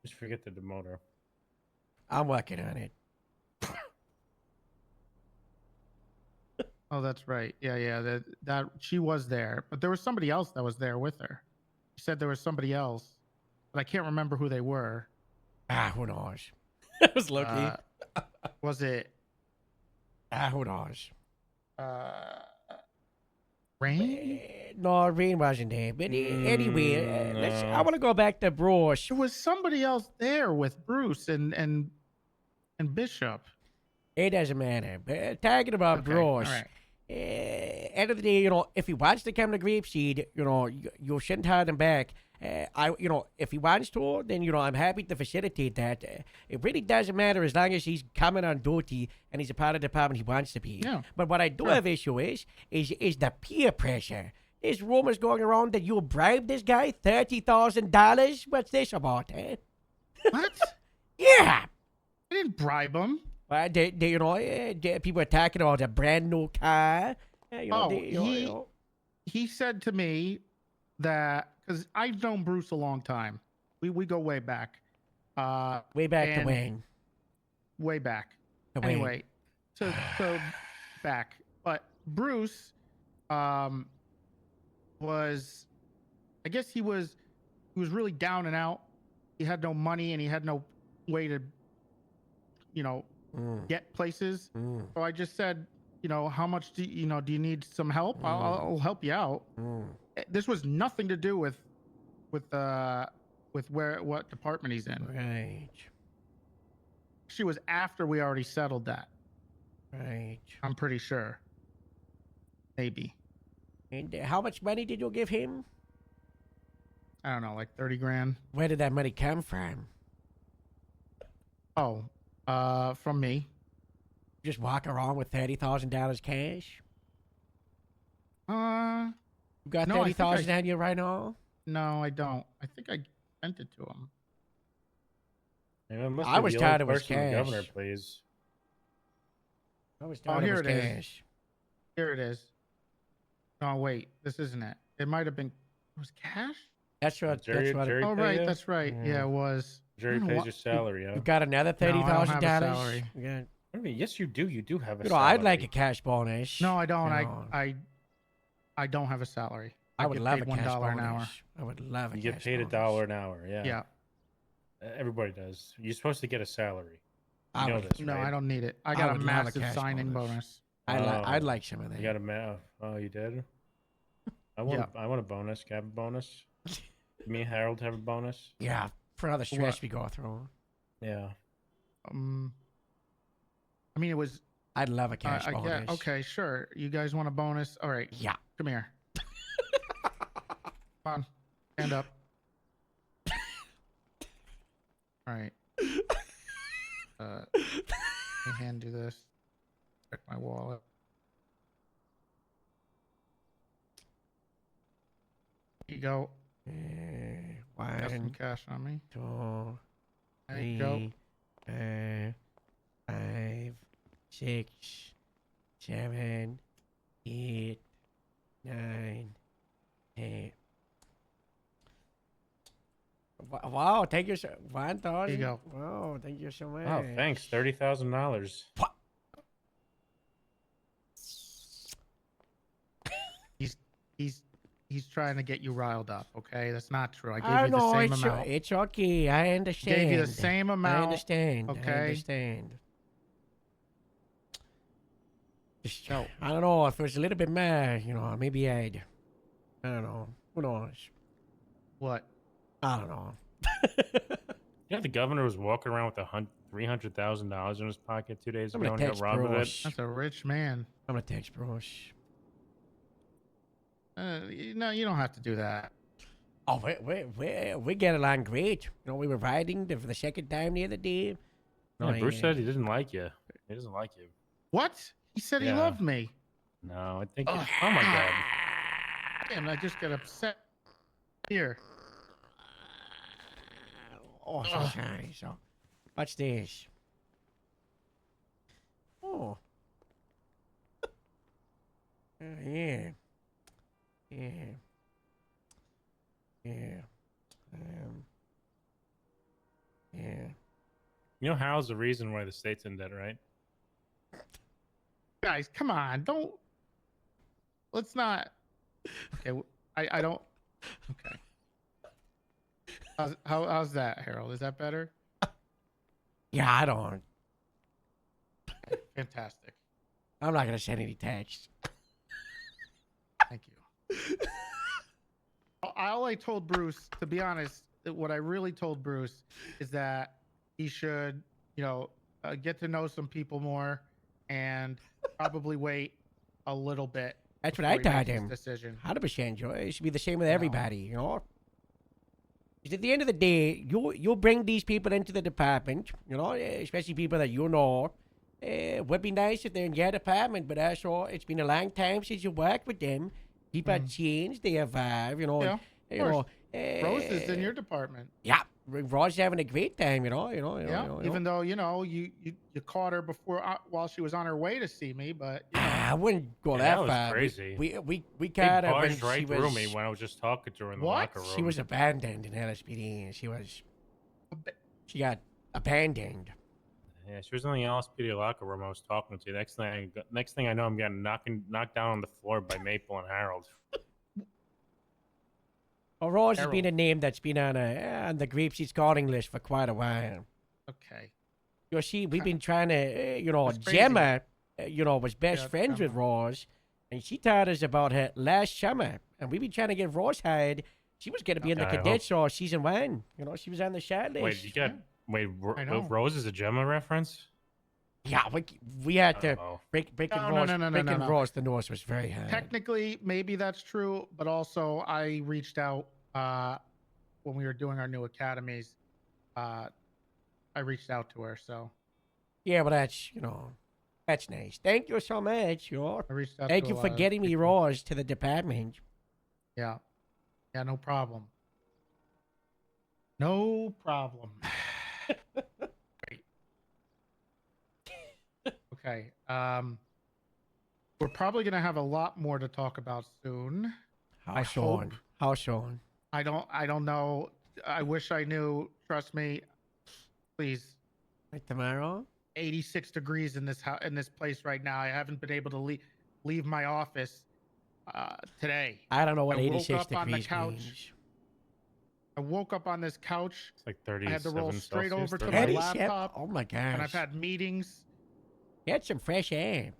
Speaker 8: Just forget to demote her.
Speaker 10: I'm working on it.
Speaker 18: Oh, that's right. Yeah. That she was there, but there was somebody else that was there with her. She said there was somebody else, but I can't remember who they were.
Speaker 10: Who knows? I was lucky.
Speaker 18: Was it
Speaker 10: Who knows?
Speaker 18: Rain?
Speaker 10: No, Rain wasn't there. But anyway, I want to go back to Bruce.
Speaker 18: There was somebody else there with Bruce and Bishop.
Speaker 10: It doesn't matter. But talking about
Speaker 18: Okay,
Speaker 10: Bruce.
Speaker 18: all right.
Speaker 10: End of the day, if he wants to come to Grapeseed, you shouldn't hold him back. If he wants to, then I'm happy to facilitate that. It really doesn't matter as long as he's coming on duty and he's a part of the department he wants to be.
Speaker 18: Yeah,
Speaker 10: But what I do have issue is the peer pressure. There's rumors going around that you bribed this guy $30,000. What's this about, eh?
Speaker 18: What?
Speaker 10: Yeah.
Speaker 18: I didn't bribe him.
Speaker 10: Well, people are talking about a brand new car.
Speaker 18: He said to me that because I've known Bruce a long time. We go way back.
Speaker 10: Way back to
Speaker 18: and-
Speaker 10: when?
Speaker 18: Way back.
Speaker 10: To when?
Speaker 18: Anyway, to back. But Bruce was, I guess he was really down and out. He had no money and he had no way to, get places. So I just said, how much do you need some help? I'll help you out. This was nothing to do with with what department he's in.
Speaker 10: Right.
Speaker 18: She was after we already settled that.
Speaker 10: Right.
Speaker 18: I'm pretty sure. Maybe.
Speaker 10: And how much money did you give him?
Speaker 18: I don't know, like 30 grand.
Speaker 10: Where did that money come from?
Speaker 18: Oh, from me.
Speaker 10: Just walk around with $30,000 cash? You got
Speaker 18: no, I think
Speaker 10: 30,000 on you right now?
Speaker 18: No, I don't. I think I sent it to him.
Speaker 8: Yeah, it must
Speaker 10: I
Speaker 8: be
Speaker 10: was
Speaker 8: the
Speaker 10: tired
Speaker 8: old
Speaker 10: of his
Speaker 8: person, the governor,
Speaker 10: cash.
Speaker 8: please.
Speaker 10: I was
Speaker 18: Oh,
Speaker 10: tired
Speaker 18: here
Speaker 10: of
Speaker 18: it
Speaker 10: his
Speaker 18: is.
Speaker 10: cash.
Speaker 18: Here it is. No, wait. This isn't it. It might have been. It was cash?
Speaker 10: That's what.
Speaker 8: Jerry-
Speaker 10: that's what.
Speaker 8: Jerry
Speaker 18: Oh,
Speaker 8: pay
Speaker 18: right.
Speaker 8: you?
Speaker 18: That's right. Yeah, it was.
Speaker 8: Jerry
Speaker 18: I don't know
Speaker 8: pays
Speaker 18: what-
Speaker 8: your salary,
Speaker 10: You
Speaker 8: huh?
Speaker 10: got another
Speaker 18: No, I don't have a
Speaker 10: $30,000?
Speaker 18: salary.
Speaker 10: Yeah.
Speaker 8: I mean, yes, you do. You do have a
Speaker 10: You know,
Speaker 8: salary.
Speaker 10: I'd like a cash bonus.
Speaker 18: No, I don't.
Speaker 10: You know.
Speaker 18: I don't have a salary.
Speaker 10: I would
Speaker 18: get
Speaker 10: love
Speaker 18: paid
Speaker 10: a cash
Speaker 18: $1 an hour.
Speaker 10: bonus. I would love a
Speaker 8: You get
Speaker 10: cash
Speaker 8: paid
Speaker 10: bonus.
Speaker 8: $1 an hour. Yeah.
Speaker 18: Yeah.
Speaker 8: Everybody does. You're supposed to get a salary. You
Speaker 10: I
Speaker 8: know
Speaker 10: would-
Speaker 8: this,
Speaker 18: No,
Speaker 8: right?
Speaker 18: I don't need it. I
Speaker 10: I
Speaker 18: got a
Speaker 10: would love a
Speaker 18: massive
Speaker 10: cash
Speaker 18: signing
Speaker 10: bonus.
Speaker 18: bonus.
Speaker 10: I'd like some of that.
Speaker 8: You got a Oh, you did. I want. I want a bonus. Can I have a bonus? Me and Harold have a bonus.
Speaker 10: Yeah, for all the stress
Speaker 18: What?
Speaker 10: we go through.
Speaker 8: Yeah.
Speaker 18: I mean, it was.
Speaker 10: I'd love a cash
Speaker 18: I
Speaker 10: bonus.
Speaker 18: get, okay, sure. You guys want a bonus? All right.
Speaker 10: Yeah.
Speaker 18: Come here. Come on. Stand up. All right. Let me hand you this. Check my wallet. Here you go. Got some
Speaker 10: One,
Speaker 18: cash on me.
Speaker 10: 2,
Speaker 18: There you go.
Speaker 10: 3, 4, 5, 6, 7, 8, 9, 10. Wow, thank you so 1,000.
Speaker 18: Here you go.
Speaker 10: Wow, thank you so much.
Speaker 8: Oh, thanks. $30,000.
Speaker 18: He's trying to get you riled up, okay? That's not true. I gave
Speaker 10: I
Speaker 18: you the
Speaker 10: know
Speaker 18: same
Speaker 10: it's
Speaker 18: amount.
Speaker 10: it's okay. I understand.
Speaker 18: Gave you the same amount.
Speaker 10: I understand.
Speaker 18: Okay.
Speaker 10: I understand. Just,
Speaker 18: No.
Speaker 10: I don't know if it was a little bit mad, you know, maybe I don't know. Who knows?
Speaker 18: What?
Speaker 10: I don't know.
Speaker 8: You know, the governor was walking around with $300,000 in his pocket 2 days
Speaker 10: I'm
Speaker 8: ago
Speaker 10: gonna
Speaker 8: and got
Speaker 10: text
Speaker 8: robbed with it.
Speaker 10: Bruce.
Speaker 18: That's a rich man.
Speaker 10: I'm gonna text Bruce.
Speaker 18: No, you don't have to do that.
Speaker 10: Oh, we get along great. You know, we were riding for the second time the other day.
Speaker 8: No, Bruce said he didn't like you. He doesn't like you.
Speaker 18: What? He said he
Speaker 8: Yeah.
Speaker 18: loved me.
Speaker 8: No, I think. Oh my God.
Speaker 18: And I just got upset. Here.
Speaker 10: Oh, so sorry. So, what's this? Oh. Yeah. Yeah. Yeah. Yeah.
Speaker 8: You know, Harold's the reason why the state's in debt, right?
Speaker 18: Guys, come on. Don't. Let's not. Okay. I don't. Okay. How's that, Harold? Is that better?
Speaker 10: Yeah, I don't.
Speaker 18: Fantastic.
Speaker 10: I'm not gonna send any text.
Speaker 18: Thank you. All I told Bruce, to be honest, what I really told Bruce is that he should, get to know some people more and probably wait a little bit.
Speaker 10: That's what I
Speaker 18: before he
Speaker 10: told
Speaker 18: makes his
Speaker 10: him.
Speaker 18: Decision.
Speaker 10: 100%, Joe. It should be the same with everybody, you know? 'Cause at the end of the day, you bring these people into the department, you know, especially people that you know. It would be nice if they're in your department, but also it's been a long time since you worked with them. People have changed, they evolve, you know.
Speaker 18: Yeah,
Speaker 10: you
Speaker 18: of
Speaker 10: know,
Speaker 18: course. Rose is in your department.
Speaker 10: Yeah, Rose having a great time, you know.
Speaker 18: Yeah, even though you caught her before while she was on her way to see me, but
Speaker 10: I wouldn't go
Speaker 8: Yeah,
Speaker 10: that
Speaker 8: that was
Speaker 10: far.
Speaker 8: crazy.
Speaker 10: We
Speaker 8: They
Speaker 10: caught her when
Speaker 8: barged
Speaker 10: she
Speaker 8: right through
Speaker 10: was
Speaker 8: me when I was just talking to her in the
Speaker 18: What?
Speaker 8: locker room.
Speaker 10: she was abandoned in LSPD, and she got abandoned.
Speaker 8: Yeah, she was in the LSPD locker room. I was talking to. Next thing I know, I'm getting knocked down on the floor by Maple and Harold.
Speaker 10: Well, Rose has
Speaker 18: Harold.
Speaker 10: been a name that's been on the Grapeseed's calling list for quite a while.
Speaker 18: okay.
Speaker 10: You see, we've been trying to,
Speaker 18: That's crazy.
Speaker 10: Gemma, was best
Speaker 18: Yeah,
Speaker 10: friends with
Speaker 18: Gemma.
Speaker 10: Rose, and she told us about her last summer, and we've been trying to get Rose hired She was gonna be in the
Speaker 8: Yeah, I hope-
Speaker 10: cadets all season 1. You know, she was on the shot list.
Speaker 8: Wait, you got
Speaker 18: I know.
Speaker 8: Rose is a Gemma reference?
Speaker 10: Yeah, we had to
Speaker 8: Uh-oh.
Speaker 10: breaking
Speaker 18: No,
Speaker 10: Rose.
Speaker 18: no.
Speaker 10: Breaking Rose the North was very hard.
Speaker 18: Technically, maybe that's true, but also I reached out when we were doing our new academies. I reached out to her, so
Speaker 10: Yeah, but that's that's nice. Thank you so much.
Speaker 18: I reached out.
Speaker 10: Thank
Speaker 18: to
Speaker 10: you
Speaker 18: a
Speaker 10: for
Speaker 18: lot of
Speaker 10: getting me
Speaker 18: people.
Speaker 10: Rose to the department.
Speaker 18: Yeah, no problem. No problem. Great. Okay. We're probably gonna have a lot more to talk about soon.
Speaker 10: How Sean? How Sean?
Speaker 18: I don't know. I wish I knew. Trust me. Please.
Speaker 10: Like tomorrow?
Speaker 18: 86 degrees in this in this place right now. I haven't been able to leave my office today.
Speaker 10: I don't know what
Speaker 18: I woke
Speaker 10: 86
Speaker 18: up on the
Speaker 10: degrees
Speaker 18: couch.
Speaker 10: means.
Speaker 18: I woke up on this couch.
Speaker 8: It's like
Speaker 18: I
Speaker 8: 37
Speaker 18: had to roll straight
Speaker 8: Celsius,
Speaker 18: over to my
Speaker 8: 38.
Speaker 18: laptop.
Speaker 10: Oh my gosh.
Speaker 18: And I've had meetings.
Speaker 10: Get some fresh air.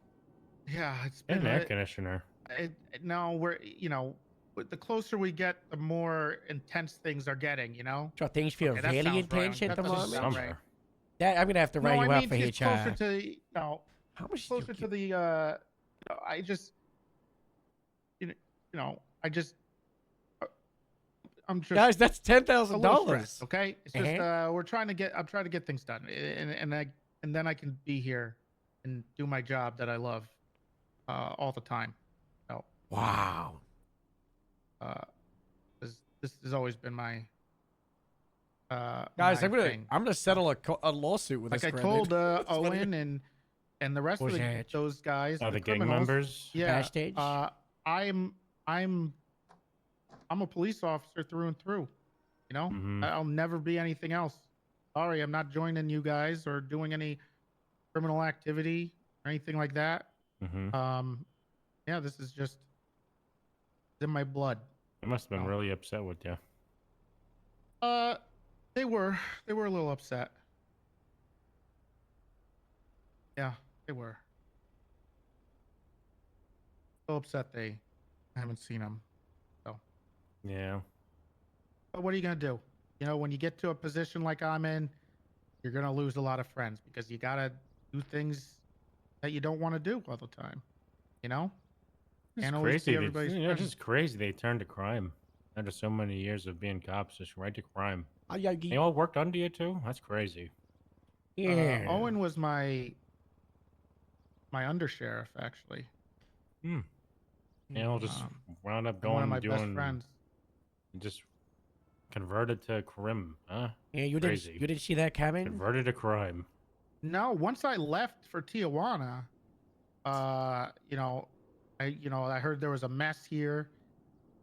Speaker 18: Yeah, it's
Speaker 8: Get
Speaker 18: been
Speaker 8: an air conditioner.
Speaker 18: no, we're the closer we get, the more intense things are getting.
Speaker 10: So things feel
Speaker 18: Okay, that
Speaker 10: really
Speaker 18: sounds wrong.
Speaker 10: intense at
Speaker 18: That
Speaker 10: the
Speaker 18: doesn't
Speaker 10: moment.
Speaker 18: sound right.
Speaker 10: That I'm gonna have to write
Speaker 18: No,
Speaker 10: you
Speaker 18: I
Speaker 10: up
Speaker 18: mean
Speaker 10: for
Speaker 18: it's
Speaker 10: HR.
Speaker 18: closer to
Speaker 10: How much do
Speaker 18: closer
Speaker 10: you
Speaker 18: to the I just I just I'm just
Speaker 10: Guys, that's
Speaker 18: a little
Speaker 10: $10,000.
Speaker 18: stressed, okay? It's just
Speaker 10: Uh-huh.
Speaker 18: I'm trying to get things done, and then I can be here and do my job that I love all the time. So
Speaker 10: Wow.
Speaker 18: this has always been my
Speaker 10: Guys,
Speaker 18: my thing.
Speaker 10: I'm gonna settle a lawsuit with
Speaker 18: Like
Speaker 10: this.
Speaker 18: I told
Speaker 10: That's funny.
Speaker 18: Owen and the rest of
Speaker 10: Who's that?
Speaker 18: those guys,
Speaker 8: Oh, the gang
Speaker 18: criminals,
Speaker 8: members?
Speaker 18: Yeah,
Speaker 10: Backstage?
Speaker 18: I'm a police officer through and through.
Speaker 8: Mhm.
Speaker 18: I'll never be anything else. Sorry, I'm not joining you guys or doing any criminal activity or anything like that.
Speaker 8: Mhm.
Speaker 18: Yeah, this is just in my blood.
Speaker 8: They must have been really upset with you.
Speaker 18: They were a little upset. Yeah, they were. So upset I haven't seen them. So,
Speaker 8: Yeah.
Speaker 18: but what are you gonna do? When you get to a position like I'm in, you're gonna lose a lot of friends because you gotta do things that you don't want to do all the time.
Speaker 8: It's
Speaker 18: Can't always
Speaker 8: crazy.
Speaker 18: be everybody's
Speaker 8: It's
Speaker 18: friend.
Speaker 8: just crazy they turned to crime. After so many years of being cops, just right to crime.
Speaker 10: Yeah.
Speaker 8: They all worked under you too? That's crazy.
Speaker 10: Yeah.
Speaker 18: Owen was my undersheriff actually.
Speaker 8: They all just wound up
Speaker 18: and
Speaker 8: going
Speaker 18: one of my
Speaker 8: doing
Speaker 18: best friends.
Speaker 8: just converted to crime, huh?
Speaker 10: Yeah, you
Speaker 8: Crazy.
Speaker 10: didn't see that coming.
Speaker 8: Converted to crime.
Speaker 18: No, once I left for Tijuana, I heard there was a mess here,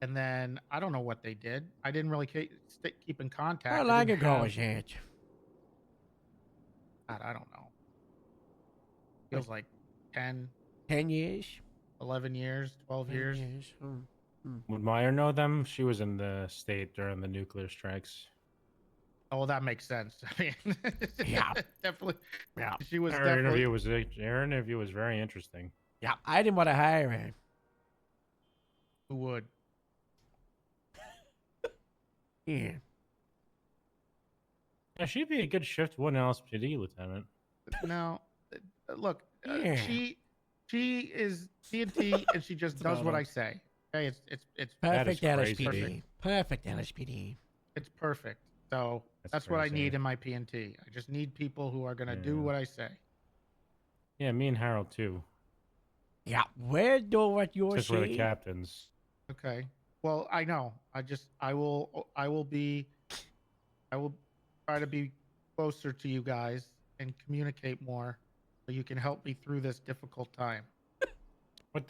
Speaker 18: and then I don't know what they did. I didn't really keep in contact.
Speaker 10: How
Speaker 18: I
Speaker 10: long
Speaker 18: didn't
Speaker 10: ago
Speaker 18: have-
Speaker 10: was that?
Speaker 18: God, I don't know. Feels like 10,
Speaker 10: 10 years?
Speaker 18: 11 years, 12 years.
Speaker 8: Would Meyer know them? She was in the state during the nuclear strikes.
Speaker 18: Oh, that makes sense. I mean,
Speaker 10: Yeah.
Speaker 18: definitely.
Speaker 10: Yeah.
Speaker 18: She was
Speaker 8: Her
Speaker 18: definitely.
Speaker 8: interview was very interesting.
Speaker 10: Yeah, I didn't want to hire her.
Speaker 18: Who would?
Speaker 10: Yeah.
Speaker 8: Yeah, she'd be a good shift one LSPD lieutenant.
Speaker 18: No, look,
Speaker 10: Yeah.
Speaker 18: she is TNT, and she just does
Speaker 8: about
Speaker 18: what
Speaker 8: it.
Speaker 18: I say. Okay, it's
Speaker 8: That is
Speaker 10: Perfect
Speaker 8: crazy.
Speaker 10: LSPD. Perfect LSPD.
Speaker 18: It's perfect. So that's what I
Speaker 8: crazy.
Speaker 18: need in my PNT. I just need people who are gonna do
Speaker 8: Yeah.
Speaker 18: what I say.
Speaker 8: Yeah, me and Harold too.
Speaker 10: Yeah, we're doing what you're
Speaker 8: Since we're the
Speaker 10: saying.
Speaker 8: captains.
Speaker 18: Okay. Well, I know. I will try to be closer to you guys and communicate more so you can help me through this difficult time.
Speaker 8: What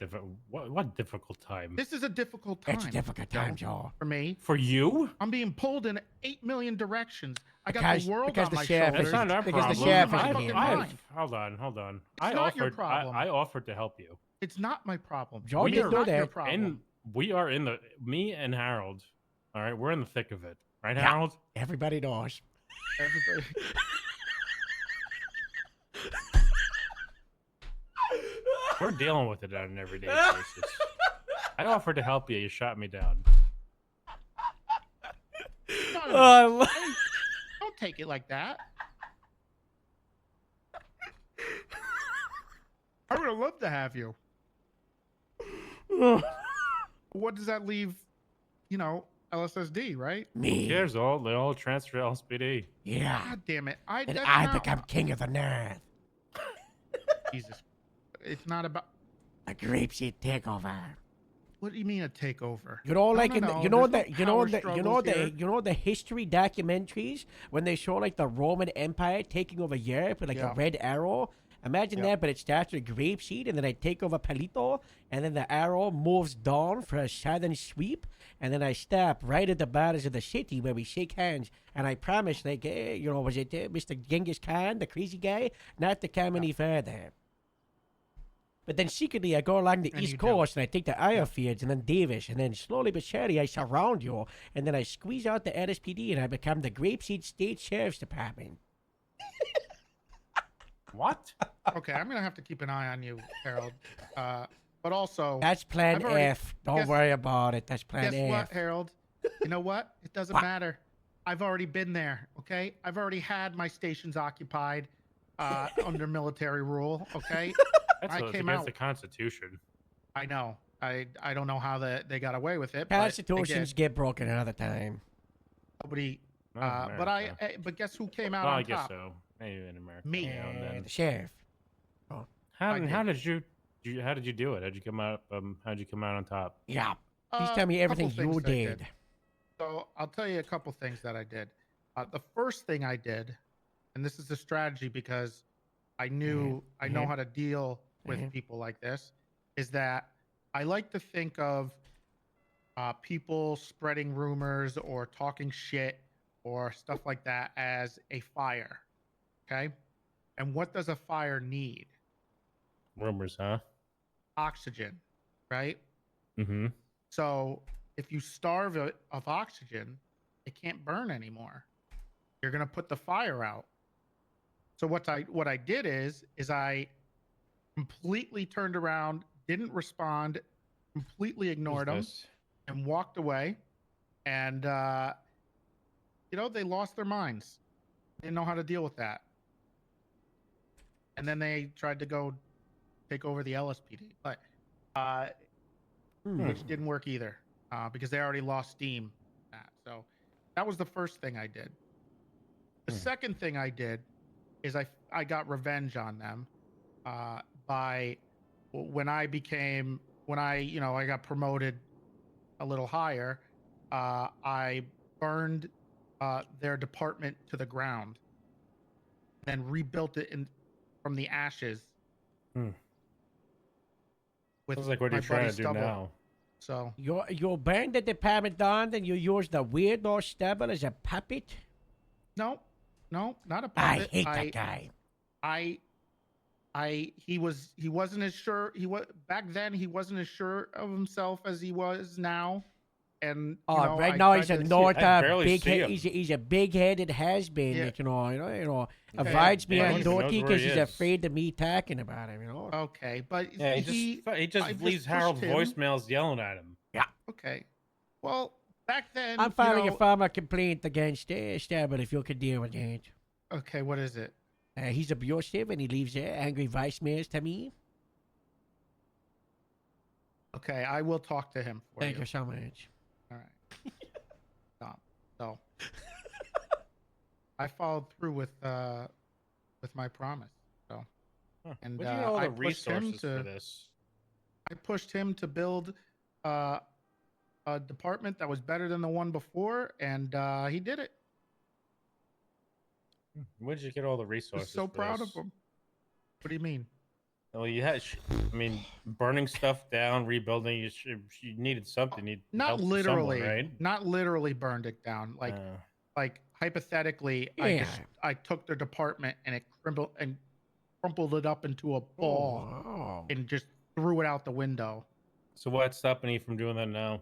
Speaker 8: difficult time?
Speaker 18: This is a difficult time.
Speaker 10: It's a difficult time, Joe.
Speaker 18: For me.
Speaker 8: For you?
Speaker 18: I'm being pulled in 8 million directions. I got
Speaker 10: Because-
Speaker 18: the world
Speaker 10: because
Speaker 18: on
Speaker 10: the
Speaker 18: my
Speaker 10: sheriff
Speaker 18: shoulders.
Speaker 10: is-
Speaker 8: That's not our
Speaker 10: because the
Speaker 8: problem.
Speaker 10: sheriff is
Speaker 18: I-
Speaker 10: being
Speaker 18: I-
Speaker 10: paid.
Speaker 8: Hold on.
Speaker 18: It's not your
Speaker 8: offered.
Speaker 18: problem.
Speaker 8: I offered to help you.
Speaker 18: It's not my problem.
Speaker 10: Joe
Speaker 8: We
Speaker 10: didn't
Speaker 8: are
Speaker 10: know
Speaker 18: not your
Speaker 10: that.
Speaker 18: problem.
Speaker 8: And we are in the me and Harold. All right, we're in the thick of it, right,
Speaker 10: Yeah.
Speaker 8: Harold?
Speaker 10: Everybody knows.
Speaker 18: Everybody.
Speaker 8: We're dealing with it on an everyday basis. I offered to help you. You shot me down.
Speaker 18: no. Don't take it like that. I would have loved to have you. What does that leave? You know, LSSD, right?
Speaker 8: Who cares? They all transfer to LSPD.
Speaker 10: Yeah.
Speaker 18: God damn it!
Speaker 10: And
Speaker 18: that's
Speaker 10: I
Speaker 18: not-
Speaker 10: become king of the north.
Speaker 18: Jesus. It's not about.
Speaker 10: A grapeseed takeover.
Speaker 18: What do you mean a takeover?
Speaker 10: You know, like in the, you know
Speaker 18: there's
Speaker 10: the,
Speaker 18: no
Speaker 10: you know
Speaker 18: power
Speaker 10: the, you know
Speaker 18: struggles here.
Speaker 10: the, you know the history documentaries when they show like the Roman Empire taking over Europe with like
Speaker 18: Yeah.
Speaker 10: a red arrow. Imagine
Speaker 18: Yeah.
Speaker 10: that, but it starts with grapeseed, and then I take over Palito, and then the arrow moves down for a southern sweep, and then I stop right at the borders of the city where we shake hands, and I promise, like, you know, was it Mr. Genghis Khan, the crazy guy, not to come any further. But then secretly, I go along the
Speaker 18: And
Speaker 10: East
Speaker 18: you do.
Speaker 10: Coast, and I take the airfields, and then Davis, and then slowly but surely, I surround you, and then I squeeze out the LSPD, and I become the Grapeseed State Sheriff's Department.
Speaker 8: What?
Speaker 18: Okay, I'm gonna have to keep an eye on you, Harold. But also,
Speaker 10: That's Plan
Speaker 18: I've already-
Speaker 10: F. Don't
Speaker 18: guess-
Speaker 10: worry about it. That's Plan
Speaker 18: guess
Speaker 10: F.
Speaker 18: what, Harold? You know what? It doesn't matter. I've already been there. Okay, I've already had my stations occupied under military rule. Okay,
Speaker 8: That's
Speaker 18: I
Speaker 8: against
Speaker 18: came
Speaker 8: the
Speaker 18: out.
Speaker 8: Constitution.
Speaker 18: I know. I don't know how they got away with it. but they
Speaker 10: Constitutions
Speaker 18: did.
Speaker 10: get broken another time.
Speaker 18: Nobody.
Speaker 8: Not in
Speaker 18: But
Speaker 8: America.
Speaker 18: but guess who came out
Speaker 8: Well,
Speaker 18: on
Speaker 8: I guess
Speaker 18: top?
Speaker 8: so. Maybe in America.
Speaker 18: Me.
Speaker 8: now and then.
Speaker 10: The sheriff.
Speaker 8: How
Speaker 18: I
Speaker 8: did how did you do it? How'd you come out? How'd you come out on top?
Speaker 10: Yeah. Please
Speaker 18: Uh,
Speaker 10: tell me
Speaker 18: couple
Speaker 10: everything you
Speaker 18: things I
Speaker 10: did.
Speaker 18: So I'll tell you a couple things that I did. The first thing I did, and this is a strategy because I know how to deal with people like this, is that I like to think of people spreading rumors or talking shit or stuff like that as a fire. Okay? And what does a fire need?
Speaker 8: Rumors, huh?
Speaker 18: Oxygen, right?
Speaker 8: Mm-hmm.
Speaker 18: So if you starve it of oxygen, it can't burn anymore. You're gonna put the fire out. So what I did is I completely turned around, didn't respond, completely ignored them, and walked away. And they lost their minds. They didn't know how to deal with that. And then they tried to go take over the LSPD, but which didn't work either because they already lost steam. So that was the first thing I did. The second thing I did is I got revenge on them by when I got promoted a little higher. I burned their department to the ground, then rebuilt it from the ashes. With
Speaker 8: Sounds like what
Speaker 18: my
Speaker 8: you're trying
Speaker 18: buddy
Speaker 8: to do
Speaker 18: Stubble.
Speaker 8: now.
Speaker 18: So
Speaker 10: You burned the department down, then you used the weirdo Stubble as a puppet?
Speaker 18: no, not a
Speaker 10: I
Speaker 18: puppet.
Speaker 10: hate that guy.
Speaker 18: He wasn't as sure. Back then he wasn't as sure of himself as he was now. And
Speaker 10: Right now he's a
Speaker 8: barely see him.
Speaker 10: he's a big-headed has-been.
Speaker 18: Yeah.
Speaker 10: Avoids me
Speaker 8: Yeah,
Speaker 10: on
Speaker 8: he even knows
Speaker 10: Dorky
Speaker 8: where
Speaker 10: because
Speaker 8: he
Speaker 10: he's
Speaker 8: is.
Speaker 10: afraid of me talking about him.
Speaker 18: Okay, but
Speaker 8: Yeah, he just
Speaker 18: I've
Speaker 8: leaves
Speaker 18: pushed
Speaker 8: Harold
Speaker 18: him.
Speaker 8: voicemails yelling at him.
Speaker 18: Okay, well back then
Speaker 10: I'm filing a formal complaint against Stubble if you could deal with it.
Speaker 18: Okay, what is it?
Speaker 10: He's abusive and he leaves angry voicemails to me.
Speaker 18: Okay, I will talk to him for
Speaker 10: Thank
Speaker 18: you.
Speaker 10: you so much.
Speaker 18: All right. Stop. So I followed through with my promise. So and
Speaker 8: Where'd you get all
Speaker 18: I
Speaker 8: the
Speaker 18: pushed him
Speaker 8: resources
Speaker 18: to
Speaker 8: for this?
Speaker 18: I pushed him to build a department that was better than the one before, and he did it.
Speaker 8: Where'd you get all the
Speaker 18: I was
Speaker 8: resources?
Speaker 18: so
Speaker 8: for
Speaker 18: proud
Speaker 8: this?
Speaker 18: of him. What do you mean?
Speaker 8: Well, you had. Burning stuff down, rebuilding. You needed something. You
Speaker 18: Not
Speaker 8: help someone,
Speaker 18: literally,
Speaker 8: right?
Speaker 18: not literally burned it down. Like hypothetically,
Speaker 10: Yeah.
Speaker 18: I took their department and it crumpled it up into a ball
Speaker 10: Oh.
Speaker 18: and just threw it out the window.
Speaker 8: So what's stopping you from doing that now?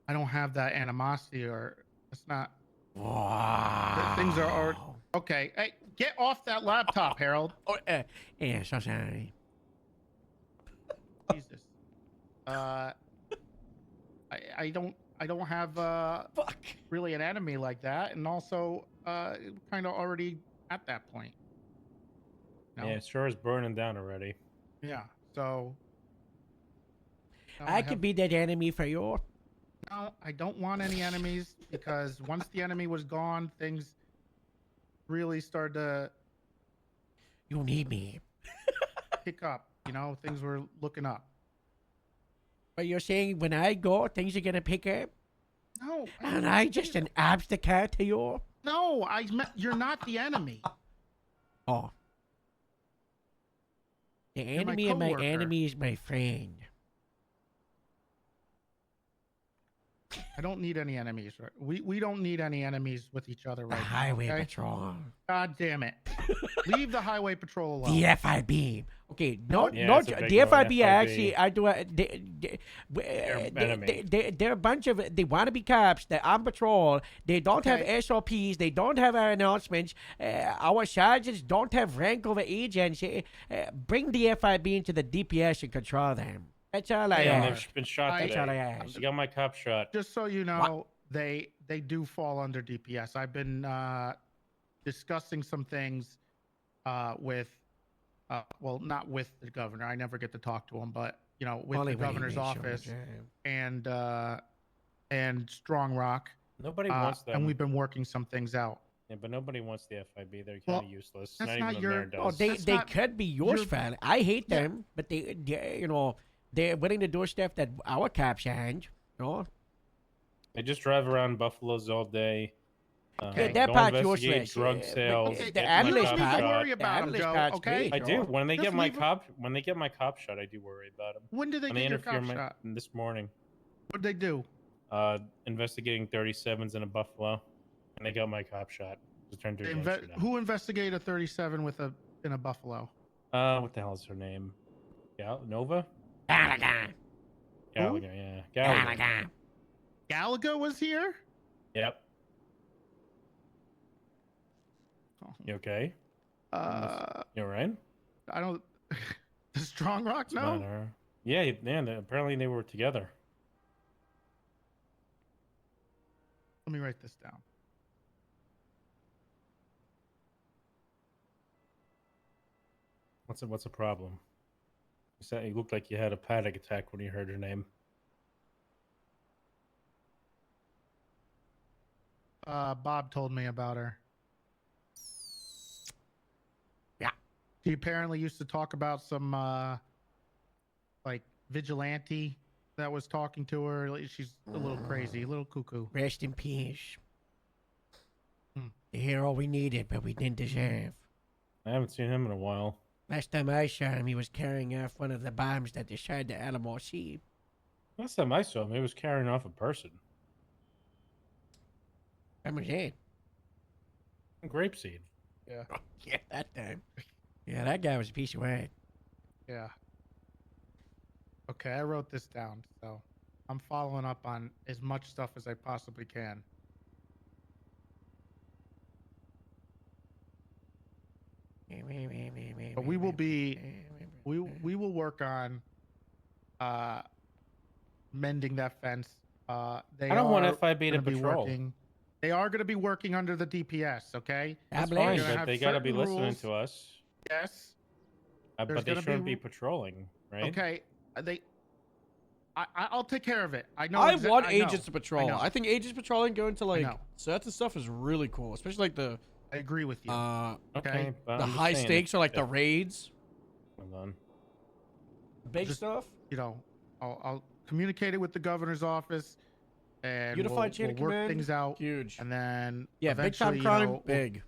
Speaker 18: I don't have that animosity, or it's not.
Speaker 10: Wow.
Speaker 18: Things are already okay. Hey, get off that laptop, Harold.
Speaker 10: Yeah, so sorry.
Speaker 18: Jesus. I don't. I don't have really an enemy like that, and also kind of already at that point. No?
Speaker 8: Yeah, it sure is burning down already.
Speaker 18: Yeah. So. no,
Speaker 10: I
Speaker 18: have-
Speaker 10: could be that enemy for you.
Speaker 18: No, I don't want any enemies because once the enemy was gone, things really started to
Speaker 10: You need me.
Speaker 18: pick up. You know, things were looking up.
Speaker 10: But you're saying when I go, things are gonna pick up?
Speaker 18: No.
Speaker 10: And I just an obstacle to you?
Speaker 18: No, I meant you're not the enemy.
Speaker 10: Oh. The
Speaker 18: You're my
Speaker 10: enemy of my
Speaker 18: coworker.
Speaker 10: enemy is my friend.
Speaker 18: I don't need any enemies. Right? We don't need any enemies with each other
Speaker 10: The
Speaker 18: right now.
Speaker 10: highway
Speaker 18: okay?
Speaker 10: patrol.
Speaker 18: God damn it! Leave the highway patrol alone.
Speaker 10: The FIB. Okay, no,
Speaker 8: Yeah,
Speaker 10: no,
Speaker 8: it's a big
Speaker 10: the
Speaker 8: one,
Speaker 10: FIB
Speaker 8: FIB.
Speaker 10: actually, I do.
Speaker 8: enemy.
Speaker 10: They're a bunch of. They want to be cops. They're on patrol. They don't have SOPs. They don't have our announcements. Our sergeants don't have rank over agents. Bring the FIB into the DPS and control them. That's all I
Speaker 8: Yeah,
Speaker 10: ask.
Speaker 8: they've been shot
Speaker 10: That's all I
Speaker 8: today.
Speaker 10: ask.
Speaker 8: I got my cop shot.
Speaker 18: Just so you know, they do fall under DPS. I've been discussing some things with, well, not with the governor. I never get to talk to him, but you know, with
Speaker 10: Only
Speaker 18: the
Speaker 10: when he
Speaker 18: governor's
Speaker 10: makes sure
Speaker 18: office
Speaker 10: it's,
Speaker 18: and Strong Rock.
Speaker 8: Nobody wants them.
Speaker 18: And we've been working some things out.
Speaker 8: Yeah, but nobody wants the FIB. They're kind
Speaker 18: Well,
Speaker 8: of useless.
Speaker 18: that's
Speaker 8: Not
Speaker 18: not
Speaker 8: even
Speaker 18: your-
Speaker 8: the mayor does.
Speaker 10: Oh, they
Speaker 18: That's not
Speaker 10: could be yours,
Speaker 18: your-
Speaker 10: fan. I hate them, but they you know, they're willing to do stuff that our cops aren't. You know?
Speaker 8: They just drive around buffaloes all day.
Speaker 10: Yeah, that
Speaker 8: go
Speaker 10: part's
Speaker 8: investigate
Speaker 10: useless.
Speaker 8: drug
Speaker 10: But
Speaker 8: sales.
Speaker 10: the
Speaker 8: get my
Speaker 10: analyst
Speaker 8: cop
Speaker 10: part-
Speaker 8: shot.
Speaker 18: Worry about them,
Speaker 10: analyst
Speaker 18: Joe.
Speaker 10: part's
Speaker 18: Okay.
Speaker 10: great.
Speaker 8: I do. When they
Speaker 18: Just
Speaker 8: get my
Speaker 18: leave 'em-
Speaker 8: cop shot, I do worry about them.
Speaker 18: When did they
Speaker 8: When
Speaker 18: get your
Speaker 8: interfere
Speaker 18: cop
Speaker 8: my-
Speaker 18: shot?
Speaker 8: This morning.
Speaker 18: What'd they do?
Speaker 8: Investigating 37s in a buffalo, and they got my cop shot. Just turned to
Speaker 18: Who investigated a 37 in a buffalo?
Speaker 8: what the hell is her name? Nova?
Speaker 10: Gallagher.
Speaker 8: Gallagher, yeah. Gallagher.
Speaker 10: Gallagher.
Speaker 18: Gallagher was here?
Speaker 8: Yep. You okay? You alright?
Speaker 18: I don't. Does Strong Rock know?
Speaker 8: Yeah, apparently they were together.
Speaker 18: Let me write this down.
Speaker 8: What's a problem? You said you looked like you had a panic attack when you heard her name.
Speaker 18: Bob told me about her.
Speaker 10: Yeah.
Speaker 18: She apparently used to talk about some like vigilante that was talking to her. Like, she's a little crazy, a little cuckoo.
Speaker 10: Rest in peace. The hero we needed, but we didn't deserve.
Speaker 8: I haven't seen him in a while.
Speaker 10: Last time I saw him, he was carrying off one of the bombs that destroyed the Alamo Sea.
Speaker 8: Last time I saw him, he was carrying off a person.
Speaker 10: That was it.
Speaker 8: Grapeseed.
Speaker 18: Yeah.
Speaker 10: Yeah, that time. Yeah, that guy was a piece of work.
Speaker 18: Yeah. Okay, I wrote this down, so I'm following up on as much stuff as I possibly can. But we will be we will work on mending that fence. They
Speaker 8: I don't want
Speaker 18: are
Speaker 8: FIB to
Speaker 18: gonna be
Speaker 8: patrol.
Speaker 18: working- They are going to be working under the DPS, okay?
Speaker 8: That's
Speaker 18: We're
Speaker 8: fine,
Speaker 18: gonna
Speaker 8: but
Speaker 18: have
Speaker 8: they gotta be
Speaker 18: certain
Speaker 8: listening
Speaker 18: rules.
Speaker 8: to us.
Speaker 18: Yes.
Speaker 8: But
Speaker 18: There's
Speaker 8: they
Speaker 18: gonna
Speaker 8: shouldn't be
Speaker 18: ru-
Speaker 8: patrolling, right?
Speaker 18: Okay. I'll take care of it. I know.
Speaker 3: I
Speaker 18: exa-
Speaker 3: want
Speaker 18: I know.
Speaker 3: agents to patrol.
Speaker 18: know.
Speaker 3: I think agents patrolling going to like
Speaker 18: know.
Speaker 3: sets and stuff is really cool, especially like the.
Speaker 18: I agree with you.
Speaker 8: Okay, but
Speaker 3: the
Speaker 8: I'm just
Speaker 3: high
Speaker 8: saying
Speaker 3: stakes
Speaker 8: if-
Speaker 3: are like the
Speaker 8: if-
Speaker 3: raids,
Speaker 8: Hold on.
Speaker 3: big
Speaker 18: Just-
Speaker 3: stuff.
Speaker 18: You know, I'll communicate it with the governor's office, and
Speaker 3: Unified chain of
Speaker 18: we'll work
Speaker 3: command,
Speaker 18: things out.
Speaker 3: huge.
Speaker 18: And then
Speaker 3: Yeah, big time
Speaker 18: eventually,
Speaker 3: crime,
Speaker 18: you know, we'll-
Speaker 3: big.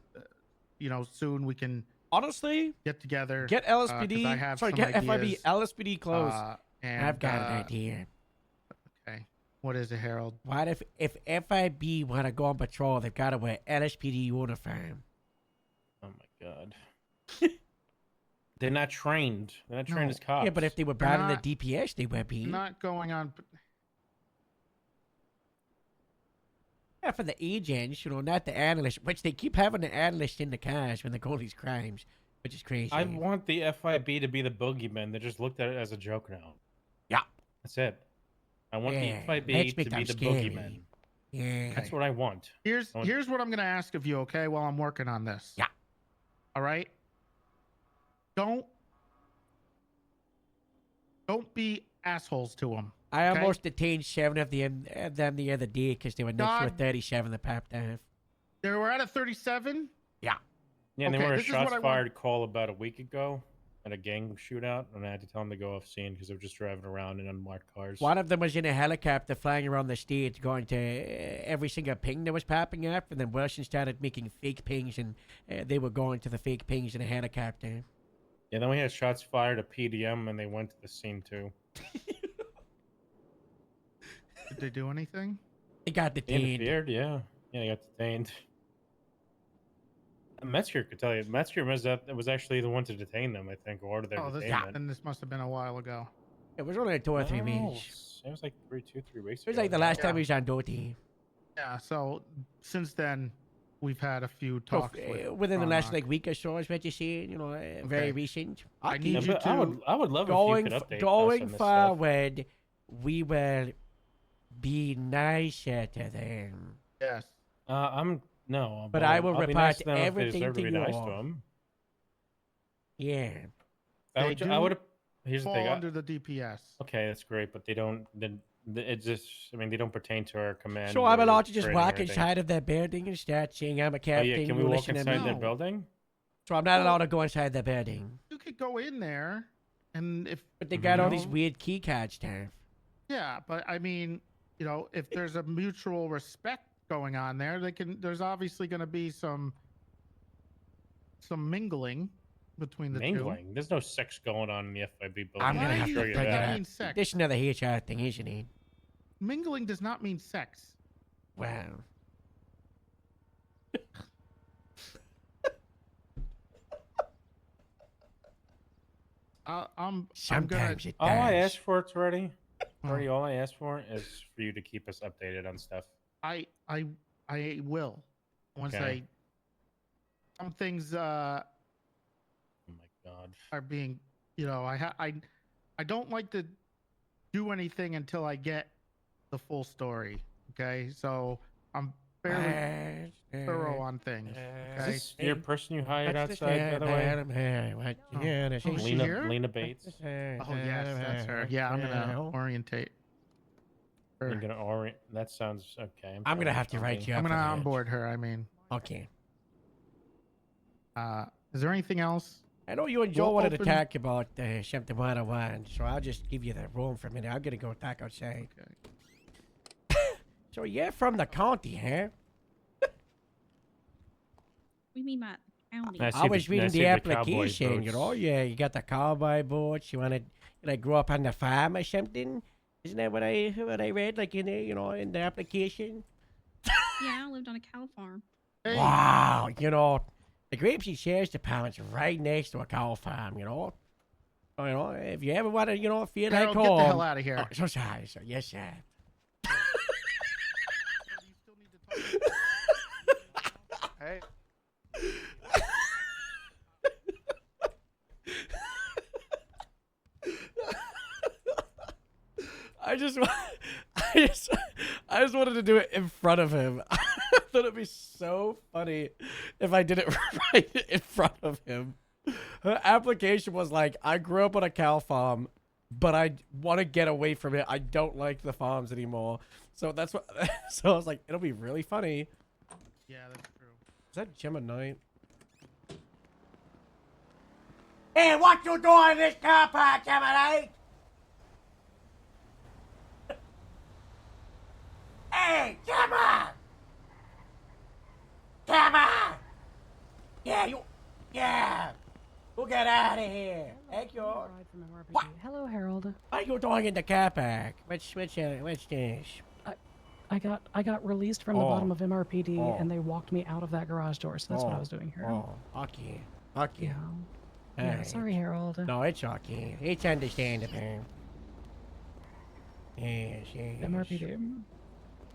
Speaker 18: You know, soon we can
Speaker 3: Honestly,
Speaker 18: get together.
Speaker 3: get
Speaker 18: 'cause
Speaker 3: LSPD.
Speaker 18: I have
Speaker 3: Sorry,
Speaker 18: some
Speaker 3: get FIB.
Speaker 18: ideas,
Speaker 3: LSPD close.
Speaker 18: and
Speaker 10: I've got an idea.
Speaker 18: Okay, what is it, Harold?
Speaker 10: What if FIB want to go on patrol, they've got to wear LSPD uniform.
Speaker 8: Oh my god. They're not trained. They're not trained
Speaker 18: No.
Speaker 8: as cops.
Speaker 10: Yeah, but if they were
Speaker 18: They're
Speaker 10: brought in
Speaker 18: not-
Speaker 10: the DPS, they would be.
Speaker 18: Not going on.
Speaker 10: Yeah, for the agents, you know, not the analysts, which they keep having the analysts in the cars when they go these crimes, which is crazy.
Speaker 8: I want the FIB to be the boogeyman. They just looked at it as a joke now.
Speaker 10: Yeah.
Speaker 8: That's it. I want
Speaker 10: Yeah,
Speaker 8: the FIB
Speaker 10: let's
Speaker 8: to be
Speaker 10: become
Speaker 8: the
Speaker 10: scary.
Speaker 8: boogeyman.
Speaker 10: Yeah.
Speaker 8: That's what I want.
Speaker 18: Here's
Speaker 8: I want-
Speaker 18: here's what I'm gonna ask of you, okay? While I'm working on this.
Speaker 10: Yeah.
Speaker 18: All right. Don't be assholes to them.
Speaker 10: I
Speaker 18: okay?
Speaker 10: almost detained 7 of them the other day because they were next to a
Speaker 18: God.
Speaker 10: 37 that popped off.
Speaker 18: They were at a 37.
Speaker 10: Yeah.
Speaker 8: Yeah, and
Speaker 18: Okay,
Speaker 8: there were a
Speaker 18: this is what
Speaker 8: shots
Speaker 18: I want-
Speaker 8: fired call about a week ago at a gang shootout, and I had to tell them to go off scene because they were just driving around in unmarked cars.
Speaker 10: One of them was in a helicopter flying around the stage, going to every single ping that was popping up, and then Wilson started making fake pings, and they were going to the fake pings in a helicopter.
Speaker 8: Yeah, then we had shots fired at PDM, and they went to the scene too.
Speaker 18: Did they do anything?
Speaker 10: They got
Speaker 8: They
Speaker 10: detained.
Speaker 8: interfered, yeah. Yeah, they got detained. Metzger could tell you. Metzger was actually the one to detain them, I think, or order their
Speaker 18: Oh, this
Speaker 8: detainment.
Speaker 18: and this must have been a while ago.
Speaker 10: It was only 2 or 3
Speaker 8: No,
Speaker 10: weeks.
Speaker 8: It was like 3 weeks
Speaker 10: It was
Speaker 8: ago.
Speaker 10: like the last time
Speaker 18: Yeah.
Speaker 10: he was on duty.
Speaker 18: Yeah. So since then, we've had a few
Speaker 10: So,
Speaker 18: talks
Speaker 10: within the
Speaker 18: Ron
Speaker 10: last
Speaker 18: Rock.
Speaker 10: like week or so, is what you see. You know, very
Speaker 18: Okay.
Speaker 10: recent.
Speaker 18: I need
Speaker 8: Yeah,
Speaker 18: you
Speaker 8: but
Speaker 18: to
Speaker 8: I would love
Speaker 10: Going
Speaker 8: if you could update us
Speaker 10: going
Speaker 8: on this stuff.
Speaker 10: forward, we will be nicer to them.
Speaker 18: Yes.
Speaker 8: No,
Speaker 10: But I will
Speaker 8: I'll be
Speaker 10: report
Speaker 8: nice to them if they
Speaker 10: everything
Speaker 8: deserve
Speaker 10: to
Speaker 8: be
Speaker 10: you
Speaker 8: nice
Speaker 10: all.
Speaker 8: to them.
Speaker 10: Yeah.
Speaker 18: They
Speaker 8: I
Speaker 18: do
Speaker 8: would. Here's the
Speaker 18: fall
Speaker 8: thing.
Speaker 18: under the DPS.
Speaker 8: Okay, that's great, but they don't. It just. I mean, they don't pertain to our command.
Speaker 10: So I'm
Speaker 8: or
Speaker 10: allowed to just
Speaker 8: training or
Speaker 10: walk
Speaker 8: anything.
Speaker 10: inside of their building and start saying I'm a
Speaker 8: Oh
Speaker 10: captain.
Speaker 8: yeah, can we
Speaker 10: you
Speaker 8: walk
Speaker 10: listen to
Speaker 8: inside
Speaker 10: me?
Speaker 8: their
Speaker 18: No.
Speaker 8: building?
Speaker 10: So I'm not allowed to go inside their building.
Speaker 18: You could go in there, and if
Speaker 10: But they got all
Speaker 18: you
Speaker 10: these
Speaker 18: know-
Speaker 10: weird key card stuff.
Speaker 18: Yeah, but I mean, you know, if there's a mutual respect going on there, there's obviously going to be some mingling between the
Speaker 8: Mingling. There's no sex going on in the FIB building.
Speaker 10: I'm gonna
Speaker 18: Why
Speaker 10: have
Speaker 18: do
Speaker 10: to
Speaker 18: you
Speaker 10: bring it
Speaker 18: think I
Speaker 10: up.
Speaker 18: mean sex?
Speaker 10: This is another HR thing, isn't it?
Speaker 18: two. Mingling does not mean sex.
Speaker 10: Wow.
Speaker 18: I'm gonna.
Speaker 10: Sometimes it
Speaker 8: All I
Speaker 10: does.
Speaker 8: asked for, it's already. Already, all I asked for is for you to keep us updated on stuff.
Speaker 18: I will once
Speaker 8: Okay.
Speaker 18: some things
Speaker 8: Oh my god.
Speaker 18: are being, you know, I don't like to do anything until I get the full story. Okay, so I'm fairly thorough on things.
Speaker 8: Is
Speaker 18: Okay,
Speaker 8: this your person you hired
Speaker 10: What's this
Speaker 8: outside, by the way?
Speaker 10: What
Speaker 18: Oh.
Speaker 10: you gonna say?
Speaker 18: Oh, is she here?
Speaker 8: Lena Bates.
Speaker 18: Oh yes, that's her. Yeah, I'm gonna orientate. her.
Speaker 8: I'm gonna orient. That sounds okay.
Speaker 10: I'm gonna
Speaker 8: sorry,
Speaker 10: have to write
Speaker 8: Tommy.
Speaker 10: you up.
Speaker 18: I'm gonna
Speaker 10: for that.
Speaker 18: onboard her. I mean,
Speaker 10: Okay.
Speaker 18: is there anything else?
Speaker 10: I know you and Joe
Speaker 18: We'll
Speaker 10: wanted to
Speaker 18: open-
Speaker 10: talk about something one-on-one, so I'll just give you the room for a minute. I'm gonna go talk outside. So you're from the county, huh?
Speaker 13: We mean Matt County.
Speaker 8: I see
Speaker 10: I was
Speaker 8: the- I
Speaker 10: reading
Speaker 8: see
Speaker 10: the
Speaker 8: the cowboy
Speaker 10: application, you know.
Speaker 8: boots.
Speaker 10: Yeah, you got the cowboy boots. You wanted, like, grow up on the farm or something. Isn't that what I read, like in the, you know, in the application?
Speaker 13: Yeah, I lived on a cow farm.
Speaker 10: Wow, you know, the Grapeseed Sheriff's Department's right next to a cow farm, you know. So, you know, if you ever want to, you know, feel
Speaker 18: Harold,
Speaker 10: like
Speaker 18: get
Speaker 10: home.
Speaker 18: the hell out of here.
Speaker 10: Oh, so sorry, sir. Yes, sir.
Speaker 18: Hey.
Speaker 10: I just wanted to do it in front of him. I thought it'd be so funny if I did it right in front of him. Her application was like, I grew up on a cow farm, but I want to get away from it. I don't like the farms anymore. So that's what. So I was like, it'll be really funny.
Speaker 18: Yeah, that's true.
Speaker 10: Is that Gemini? Hey, what you doing in this car park, Gemini? Hey, come on! Come on! Yeah! We'll get out of here. Thank you. What?
Speaker 19: Hello, Harold.
Speaker 10: What are you doing in the car park? What's this?
Speaker 19: I got released from the
Speaker 10: Oh.
Speaker 19: bottom of MRPD,
Speaker 10: Oh.
Speaker 19: and they walked me out of that garage door. So that's what I
Speaker 10: Oh.
Speaker 19: was doing here.
Speaker 10: Oh, okay. Okay.
Speaker 19: Yeah. Yeah,
Speaker 10: Alright.
Speaker 19: sorry, Harold.
Speaker 10: No, it's okay. It's understandable. Yes, yes.
Speaker 19: MRPD.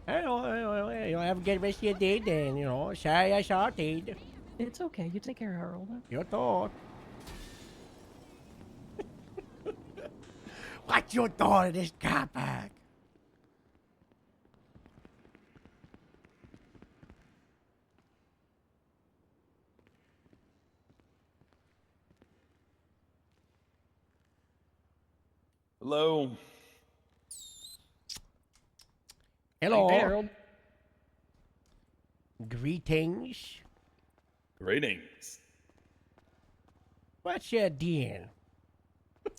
Speaker 10: You have a good rest of your day then, you know. Sorry I shouted.
Speaker 19: It's okay. You take care, Harold.
Speaker 10: You thought. What you doing in this car park?
Speaker 20: Hello.
Speaker 10: Hello.
Speaker 16: Hey, Harold.
Speaker 10: Greetings.
Speaker 20: Greetings.
Speaker 10: What's your deal?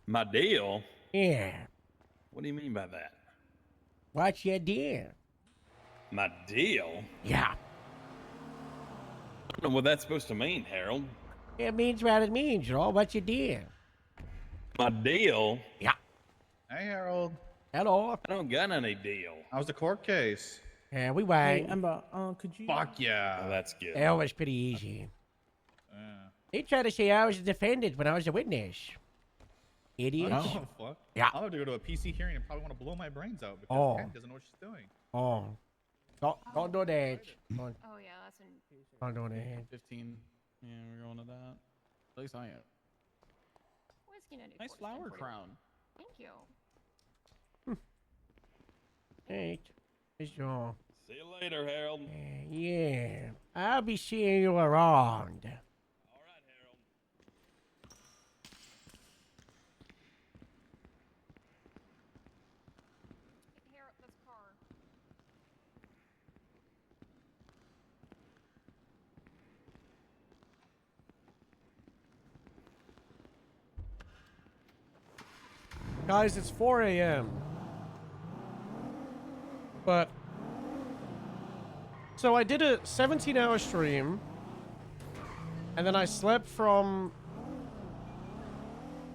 Speaker 20: My deal?
Speaker 10: Yeah.
Speaker 20: What do you mean by that?
Speaker 10: What's your deal?
Speaker 20: My deal?
Speaker 10: Yeah.
Speaker 20: I don't know what that's supposed to mean, Harold.
Speaker 10: It means what it means, you know. What's your deal?
Speaker 20: My deal?
Speaker 10: Yeah.
Speaker 21: Hey, Harold.
Speaker 10: Hello.
Speaker 20: I don't got any deal.
Speaker 21: How's the court case?
Speaker 10: Yeah, we
Speaker 16: Hey,
Speaker 10: wait.
Speaker 16: Emma, could you?
Speaker 21: Fuck yeah.
Speaker 20: Oh, that's good.
Speaker 10: That was pretty easy.
Speaker 21: Yeah.
Speaker 10: They tried to say I was a defendant when I was a witness.
Speaker 21: I
Speaker 10: Idiot.
Speaker 21: don't give a fuck.
Speaker 10: Yeah.
Speaker 21: I'm about to go to a PC hearing and probably want to blow my brains out because
Speaker 10: Oh.
Speaker 21: Ken doesn't know what she's doing.
Speaker 10: Oh. Don't do that. Don't,
Speaker 2: Oh yeah, that's an.
Speaker 10: don't do that.
Speaker 6: 15. Yeah, we're going to that. At least I am.
Speaker 2: Whiskey 94
Speaker 6: Nice
Speaker 2: is
Speaker 6: flower
Speaker 2: 1040.
Speaker 6: crown.
Speaker 2: Thank you.
Speaker 10: Hey, it's your.
Speaker 20: See you later, Harold.
Speaker 10: Yeah. I'll be seeing you around.
Speaker 20: All right, Harold.
Speaker 2: Here, this car.
Speaker 3: Guys, it's 4 a.m. But so I did a 17-hour stream, and then I slept from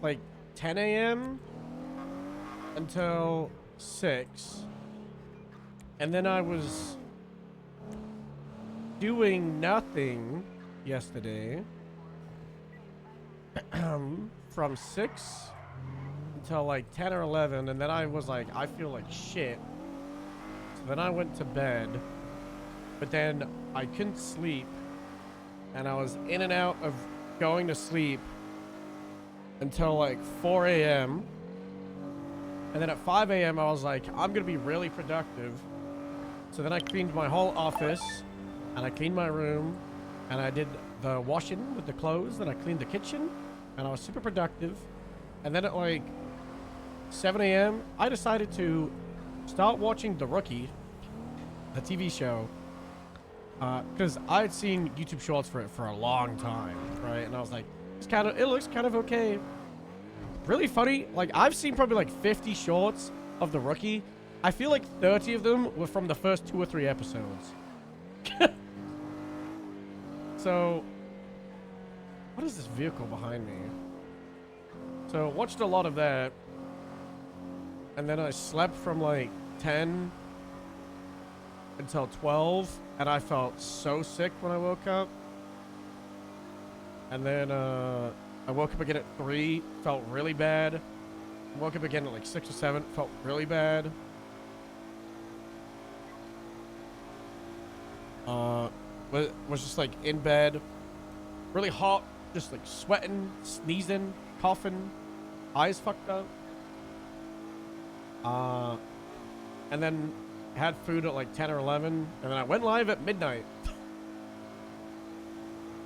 Speaker 3: like 10 a.m. until 6, and then I was doing nothing yesterday from 6 until like 10 or 11, and then I was like, I feel like shit. So then I went to bed, but then I couldn't sleep, and I was in and out of going to sleep until like 4 a.m. And then at 5 a.m. I was like, I'm gonna be really productive. So then I cleaned my whole office, and I cleaned my room, and I did the washing with the clothes, then I cleaned the kitchen, and I was super productive. And then at like 7 a.m., I decided to start watching The Rookie, the TV show, because I had seen YouTube shorts for it for a long time, right? And I was like, it looks kind of okay. Really funny. Like, I've seen probably like 50 shorts of The Rookie. I feel like 30 of them were from the first 2 or 3 episodes. So, what is this vehicle behind me? So, watched a lot of that. And then I slept from like 10 until 12. And I felt so sick when I woke up. And then I woke up again at 3. Felt really bad. I woke up again at like 6 or 7. Felt really bad. Was just like in bed. Really hot. Just like sweating, sneezing, coughing. Eyes fucked up. And then had food at like 10 or 11, and then I went live at midnight.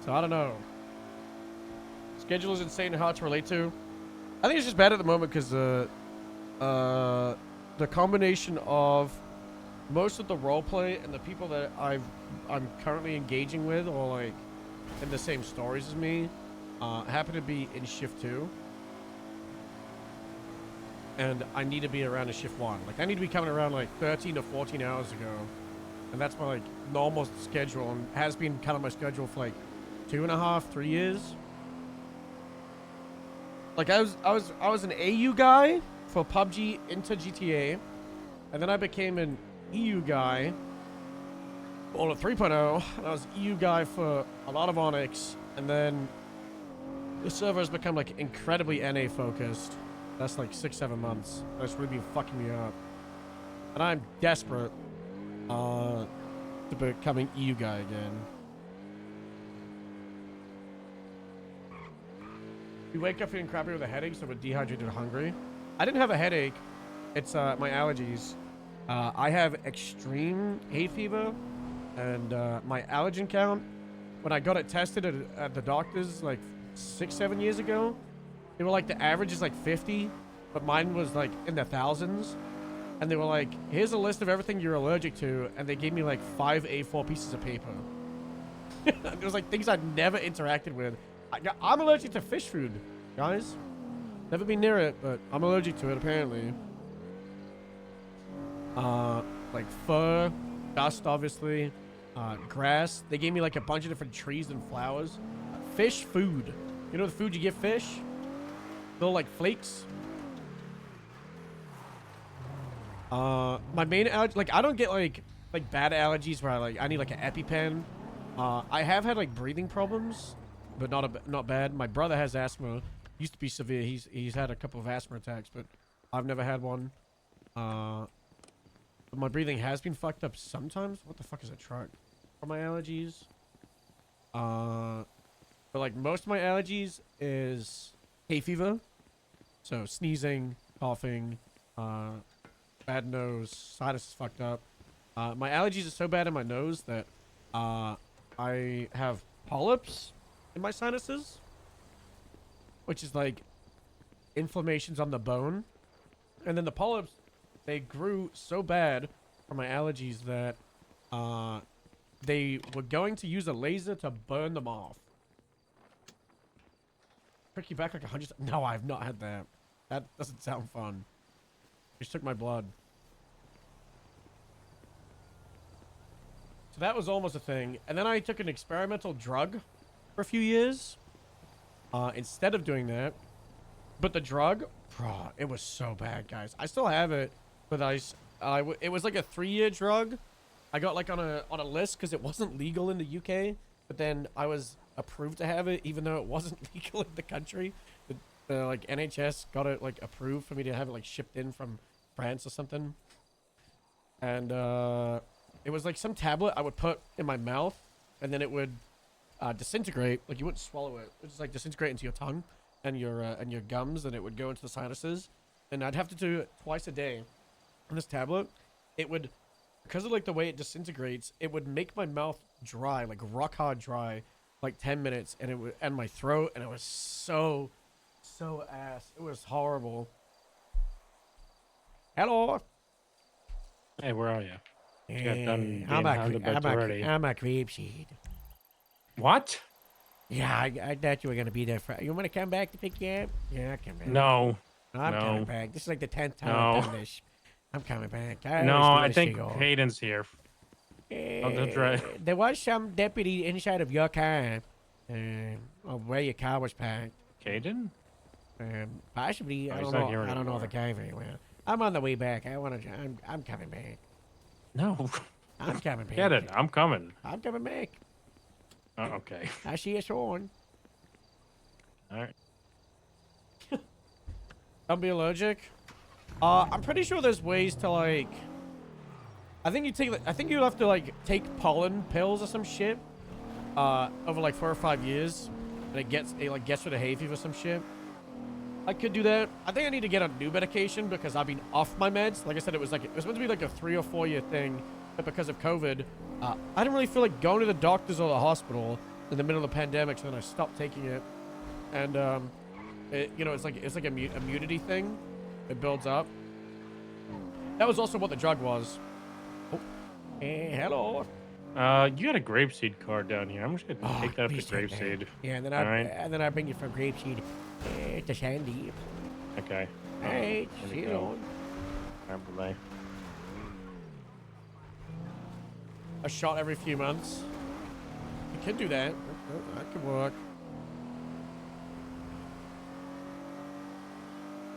Speaker 3: So I don't know. Schedule is insane and hard to relate to. I think it's just bad at the moment because the combination of most of the roleplay and the people that I'm currently engaging with, or like in the same stories as me, happen to be in shift 2. And I need to be around in shift 1. Like, I need to be coming around like 13 to 14 hours ago. And that's my like normal schedule, and has been kind of my schedule for like 2.5, 3 years. Like, I was an AU guy for PUBG into GTA, and then I became an EU guy on a 3.0, and I was EU guy for a lot of Onyx, and then the server has become like incredibly NA focused. That's like 6-7 months. That's really been fucking me up. And I'm desperate to becoming EU guy again. You wake up feeling crappy with a headache, so we're dehydrated and hungry. I didn't have a headache. It's my allergies. I have extreme hay fever, and my allergen count, when I got it tested at the doctor's like 6-7 years ago, they were like, the average is like 50. but mine was like in the thousands. And they were like, here's a list of everything you're allergic to. And they gave me like 5 A4 pieces of paper. It was like things I'd never interacted with. I'm allergic to fish food, guys. Never been near it, but I'm allergic to it apparently. Like fur, dust, obviously, grass. They gave me like a bunch of different trees and flowers. Fish food. You know the food you give fish? Little like flakes. My main allergy, like I don't get like bad allergies where I need like an EpiPen. I have had like breathing problems, but not bad. My brother has asthma. Used to be severe. He's had a couple of asthma attacks, but I've never had one. But my breathing has been fucked up sometimes. What the fuck is a truck? For my allergies. But like most of my allergies is hay fever. So sneezing, coughing, bad nose, sinus is fucked up. My allergies are so bad in my nose that I have polyps in my sinuses, which is like inflammations on the bone. And then the polyps, they grew so bad from my allergies that they were going to use a laser to burn them off. Prick you back like 100. No, I've not had that. That doesn't sound fun. Just took my blood. So that was almost a thing. And then I took an experimental drug for a few years. Instead of doing that. But the drug, it was so bad, guys. I still have it, but it was like a 3-year drug. I got like on a list because it wasn't legal in the UK. But then I was approved to have it, even though it wasn't legal in the country. The like NHS got it like approved for me to have it like shipped in from France or something. And it was like some tablet I would put in my mouth, and then it would disintegrate. Like you wouldn't swallow it; it would just like disintegrate into your tongue and your gums, and it would go into the sinuses. And I'd have to do it twice a day. On this tablet, it would, because of like the way it disintegrates, it would make my mouth dry, like rock hard dry, like 10 minutes, and it would and my throat, and it was so ass. It was horrible. Hello.
Speaker 8: Hey, where are you?
Speaker 3: Hey, I'm a creep seed.
Speaker 8: What?
Speaker 3: Yeah, I thought you were gonna be there. You want to come back to pick you up? Yeah, I'll come back.
Speaker 8: No.
Speaker 3: I'm
Speaker 8: no.
Speaker 3: coming back. This is like the 10th time
Speaker 8: No.
Speaker 3: I've done this. I'm coming back.
Speaker 8: I think Hayden's here.
Speaker 3: There was some deputy inside of your car, where your car was parked.
Speaker 8: Hayden?
Speaker 3: Possibly.
Speaker 8: Oh,
Speaker 3: I
Speaker 8: he's
Speaker 3: don't
Speaker 8: not
Speaker 3: know.
Speaker 8: here
Speaker 3: I don't know the
Speaker 8: anymore.
Speaker 3: guy very well. I'm on the way back. I'm coming back.
Speaker 8: No.
Speaker 3: I'm coming back.
Speaker 8: Get it. I'm coming.
Speaker 3: I'm coming back.
Speaker 8: Oh, okay.
Speaker 3: I see us on.
Speaker 8: All right.
Speaker 3: Don't be allergic. I'm pretty sure there's ways to like. I think you have to like take pollen pills or some shit. Over like 4 or 5 years, and it gets rid of hay fever or some shit. I could do that. I think I need to get a new medication because I've been off my meds. Like I said, it was meant to be like a 3 or 4 year thing, but because of COVID, I didn't really feel like going to the doctors or the hospital in the middle of the pandemic, so then I stopped taking it. And it's like a immunity thing. It builds up. That was also what the drug was. Oh. Hey, hello.
Speaker 8: You got a grapeseed card down here. I'm just gonna take that for
Speaker 3: please take
Speaker 8: grapeseed.
Speaker 3: that. Yeah, and then
Speaker 8: All right.
Speaker 3: I bring you from grapeseed to Sandy.
Speaker 8: Okay.
Speaker 3: Hey,
Speaker 8: Here
Speaker 3: see
Speaker 8: we
Speaker 3: you
Speaker 8: go.
Speaker 3: on.
Speaker 8: All right, bye-bye.
Speaker 3: A shot every few months. You can do that. That could work.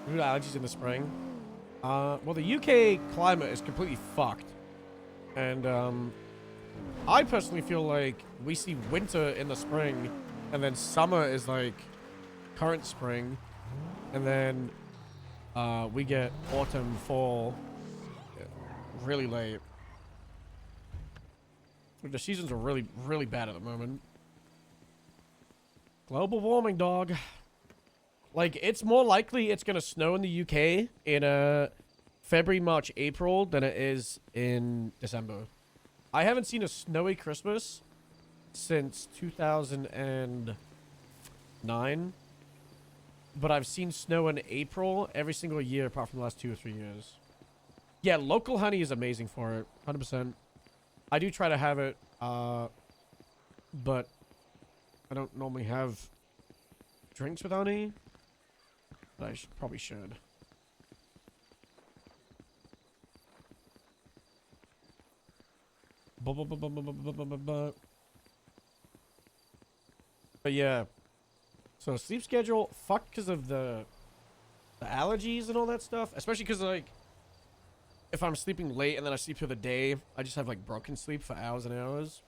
Speaker 3: New allergies in the spring. Well, the UK climate is completely fucked. And, I personally feel like we see winter in the spring, and then summer is like current spring, and then we get autumn, fall really late. The seasons are really, really bad at the moment. Global warming, dog. Like, it's more likely it's gonna snow in the UK in February, March, April than it is in December. I haven't seen a snowy Christmas since 2009. but I've seen snow in April every single year apart from the last 2 or 3 years. Yeah, local honey is amazing for it. 100%. I do try to have it, but I don't normally have drinks with honey. But I probably should. But yeah. So sleep schedule, fuck, because of the allergies and all that stuff. Especially because, like, if I'm sleeping late and then I sleep through the day, I just have, like, broken sleep for hours and hours.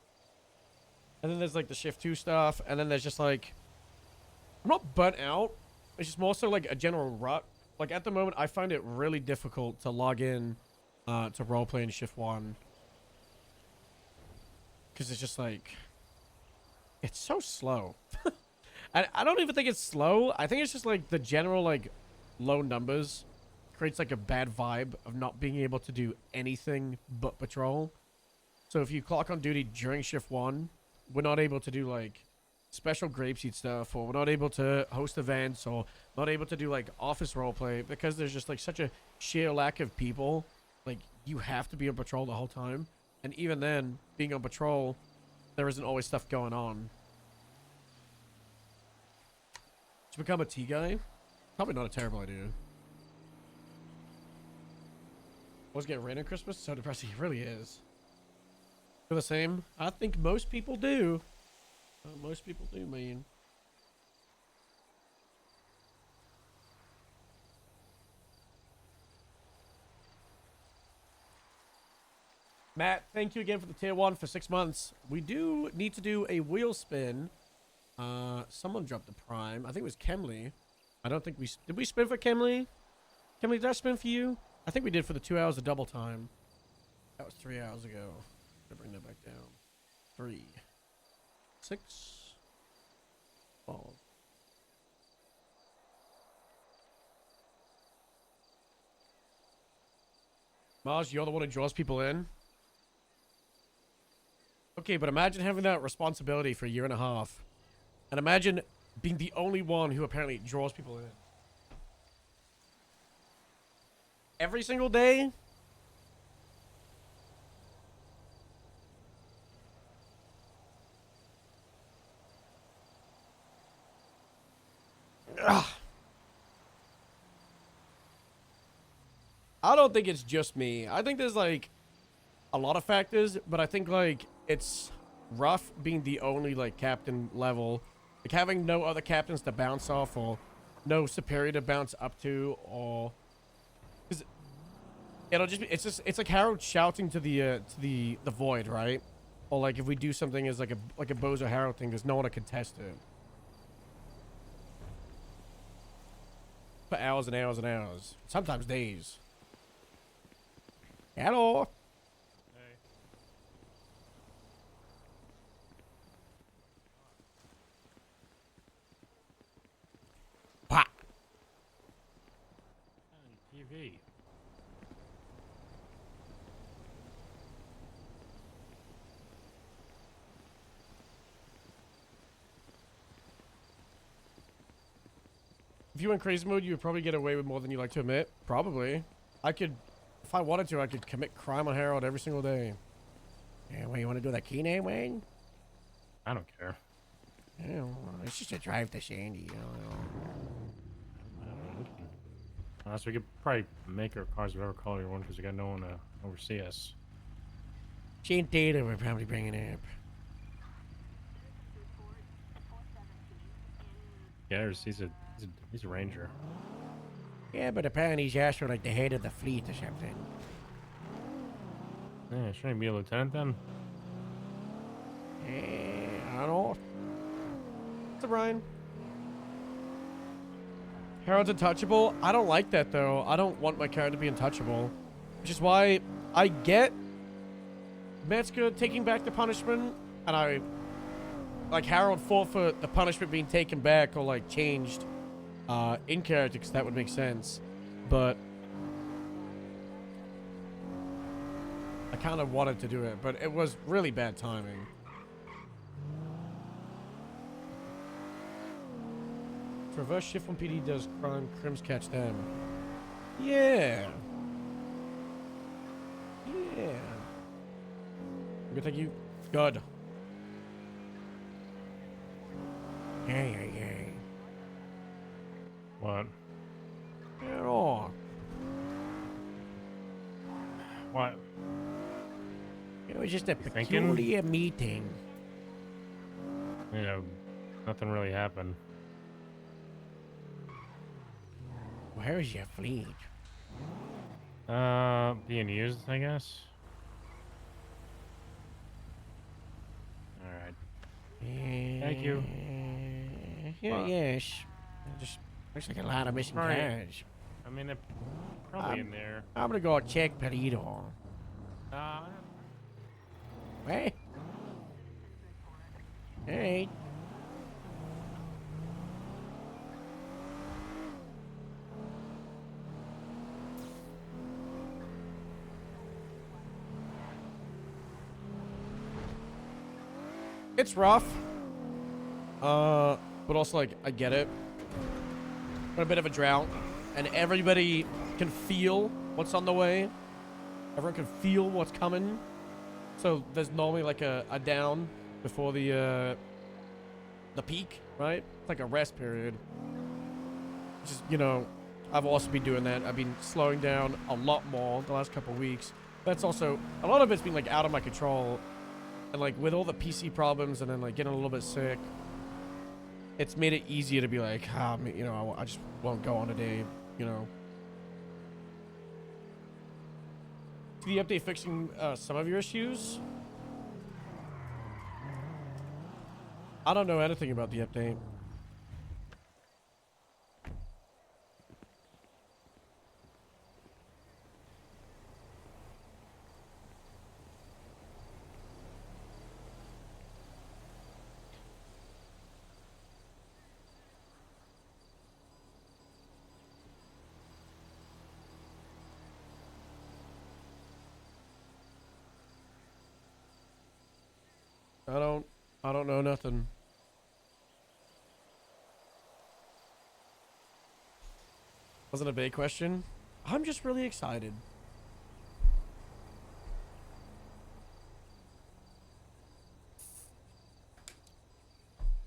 Speaker 3: And then there's, like, the shift 2 stuff. And then there's just, like, I'm not burnt out. It's just more so, like, a general rut. Like, at the moment, I find it really difficult to log in to roleplay in shift 1. Because it's just, like, it's so slow. I don't even think it's slow. I think it's just, like, the general, like, low numbers creates, like, a bad vibe of not being able to do anything but patrol. So if you clock on duty during shift 1, we're not able to do, like, special grapeseed stuff, or we're not able to host events, or not able to do, like, office roleplay, because there's just, like, such a sheer lack of people. Like, you have to be on patrol the whole time. And even then, being on patrol, there isn't always stuff going on. To become a tea guy? Probably not a terrible idea. Was getting rain on Christmas? So depressing. It really is. Feel the same? I think most people do. Most people do, man. Matt, thank you again for the tier 1 for 6 months. We do need to do a wheel spin. Someone dropped the prime. I think it was Kemley. I don't think we... Did we spin for Kemley? Kemley, did I spin for you? I think we did for the 2 hours of double time. That was 3 hours ago. Gonna bring that back down. 3, 6, 12. Mars, you're the one who draws people in? Okay, but imagine having that responsibility for a year and a half. And imagine being the only one who apparently draws people in. Every single day? Ugh. I don't think it's just me. I think there's, like, a lot of factors, but I think, like, it's rough being the only, like, captain level. Like, having no other captains to bounce off, or no superior to bounce up to, or... Cause it'll just be... It's like Harold shouting to the void, right? Or, like, if we do something as, like a Bozo Harold thing, there's no one to contest it. For hours and hours and hours. Sometimes days. Hello. Hey. Pop.
Speaker 8: TV.
Speaker 3: If you went crazy mode, you would probably get away with more than you like to admit. Probably. I could, if I wanted to, I could commit crime on Harold every single day.
Speaker 10: Yeah, well, you want to do that key name, Wayne?
Speaker 8: I don't care.
Speaker 10: Yeah, well, it's just a drive to Sandy, you know.
Speaker 8: Honestly, we could probably make our cars whatever color we want because we got no one to oversee us.
Speaker 10: Shane Data we're probably bringing up.
Speaker 8: Yeah, he's a ranger.
Speaker 10: Yeah, but apparently he's asked for, like, the head of the fleet or something.
Speaker 8: Yeah, shouldn't he be a lieutenant then?
Speaker 10: I don't know.
Speaker 3: What's up, Ryan? Harold's untouchable? I don't like that, though. I don't want my character to be untouchable. Which is why I get Metzger taking back the punishment, and I... Like, Harold fought for the punishment being taken back or, like, changed in character, because that would make sense. But I kind of wanted to do it, but it was really bad timing. Reverse shift when PD does crime, crims catch them. Yeah. Yeah. Good, thank you. Good. Hey.
Speaker 8: What?
Speaker 3: Oh.
Speaker 8: What?
Speaker 10: It was just a
Speaker 8: Thinking?
Speaker 10: peculiar meeting.
Speaker 8: You know, nothing really happened.
Speaker 10: Where is your fleet?
Speaker 8: Being used, I guess. All right. Thank you.
Speaker 10: Yeah,
Speaker 8: What?
Speaker 10: yes. It just looks like a lot of missing
Speaker 8: Right.
Speaker 10: cars.
Speaker 8: I mean, they're probably in there.
Speaker 10: I'm gonna go check Perito. Hey. Hey.
Speaker 3: It's rough. But also, like, I get it. We're in a bit of a drought, and everybody can feel what's on the way. Everyone can feel what's coming. So there's normally like a down before the peak, right? It's like a rest period. Which is, you know, I've also been doing that. I've been slowing down a lot more the last couple of weeks. That's also, a lot of it's been like out of my control. And like with all the PC problems and then like getting a little bit sick, it's made it easier to be like, you know, I just won't go on a day, you know. The update fixing some of your issues? I don't know anything about the update. I don't know nothing. Wasn't a big question. I'm just really excited.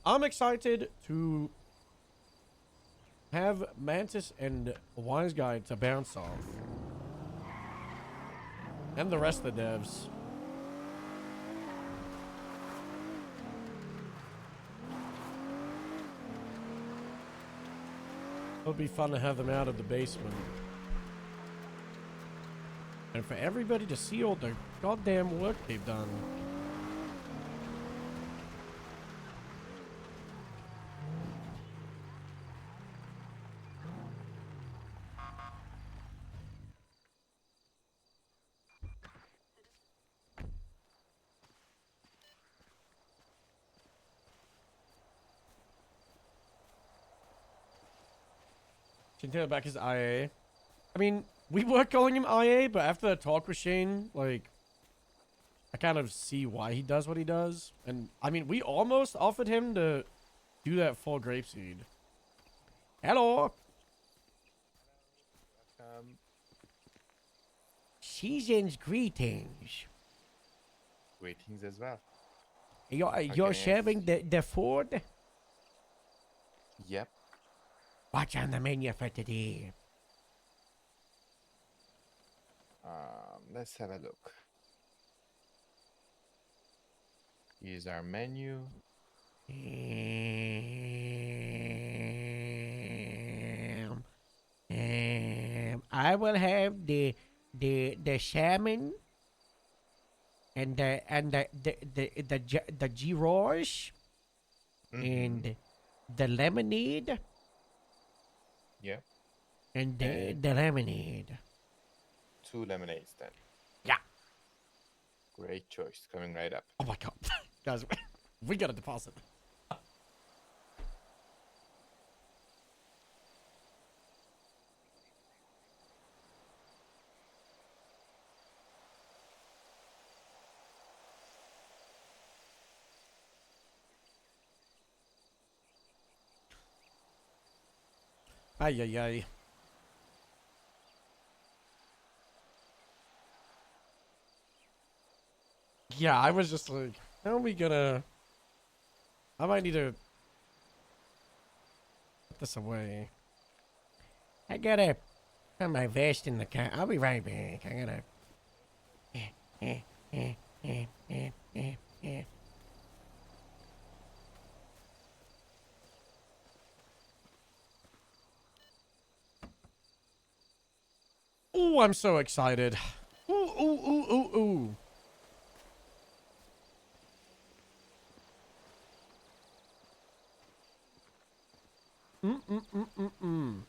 Speaker 3: I'm excited to have Mantis and Wise Guy to bounce off. And the rest of the devs. It'll be fun to have them out of the basement. And for everybody to see all the goddamn work they've done. Taylor back his IA. I mean, we were calling him IA, but after the talk with Shane, like, I kind of see why he does what he does. And, I mean, we almost offered him to do that full grapeseed. Hello!
Speaker 10: Season's greetings.
Speaker 11: Greetings as well.
Speaker 10: You're serving the food?
Speaker 11: Yep.
Speaker 10: What's on the menu for today?
Speaker 11: Let's have a look. Here's our menu.
Speaker 10: I will have the salmon and the gyros and the lemonade.
Speaker 11: Yeah.
Speaker 10: And the lemonade.
Speaker 11: 2 lemonades then.
Speaker 10: Yeah.
Speaker 11: Great choice. Coming right up.
Speaker 3: Oh my god. Guys, we got a deposit. Ay, ay, ay. Yeah, I was just like, how are we gonna... I might need to put this away.
Speaker 10: I gotta put my vest in the car. I'll be right back. I gotta.
Speaker 3: Ooh, I'm so excited. Ooh, ooh, ooh, ooh, ooh. Mm.